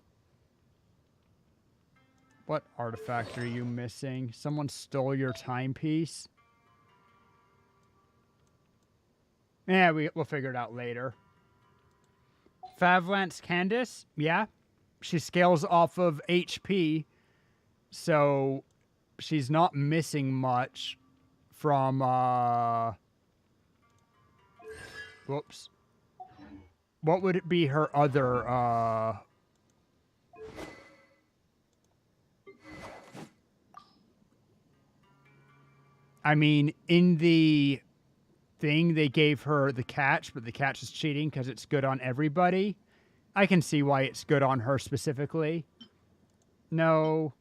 artifact are you missing? Someone stole your timepiece. Yeah, we'll figure it out later. Favlance Candace, yeah. She scales off of HP, so she's not missing much from, whoops. What would it be her other, I mean, in the thing, they gave her the catch, but the catch is cheating because it's good on everybody. I can see why it's good on her specifically. No.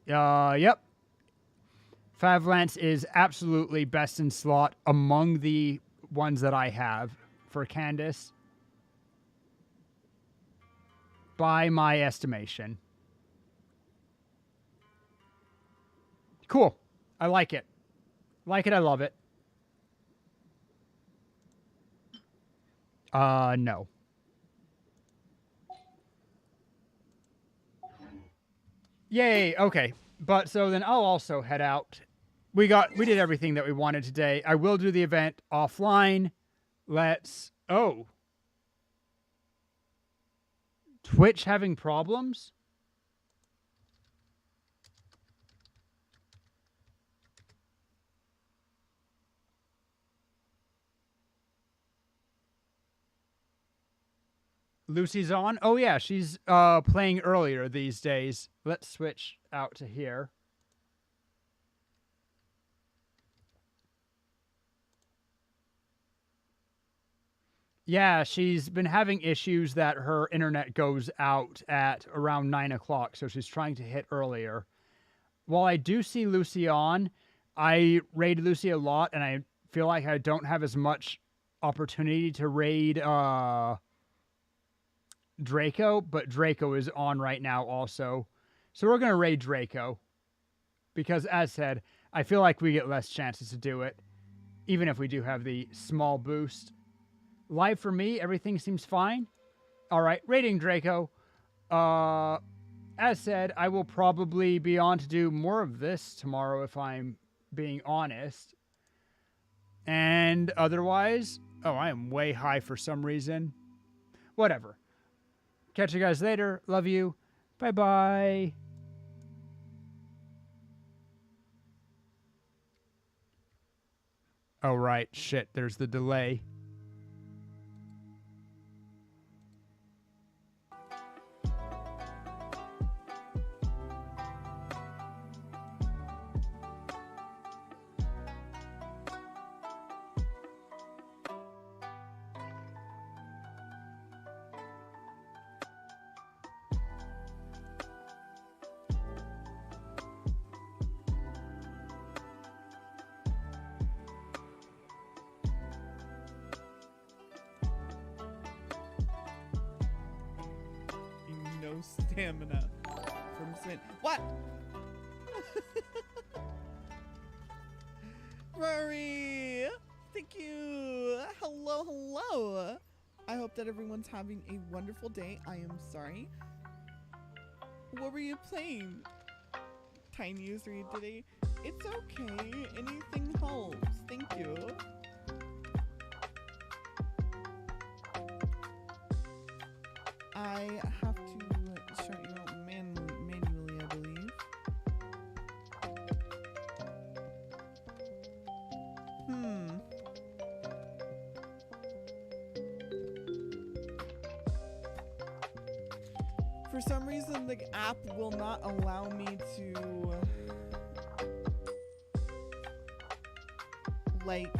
Yep. Favlance is absolutely best in slot among the ones that I have for Candace, by my estimation. Cool. I like it. Like it, I love it. No. Yay, okay. But so then I'll also head out. We did everything that we wanted today. I will do the event offline. Oh. Twitch having problems? Lucy's on? Oh yeah, she's playing earlier these days. Let's switch out to here. Yeah, she's been having issues that her internet goes out at around 9 o'clock, so she's trying to hit earlier. While I do see Lucy on, I raid Lucy a lot, and I feel like I don't have as much opportunity to raid Draco, but Draco is on right now also. So we're going to raid Draco. Because, as said, I feel like we get less chances to do it, even if we do have the small boost. Live for me, everything seems fine. All right, raiding Draco. As said, I will probably be on to do more of this tomorrow if I'm being honest. And otherwise, oh, I am way high for some reason. Whatever. Catch you guys later. Love you. Bye-bye. Oh, right. Shit, there's the delay. No stamina from Sin. What? Rory! Thank you! Hello, hello! I hope that everyone's having a wonderful day. I am sorry. What were you playing? Tiny user today? It's okay. Anything helps. Thank you. I have to shut you out manually, I believe. For some reason, the app will not allow me to, like,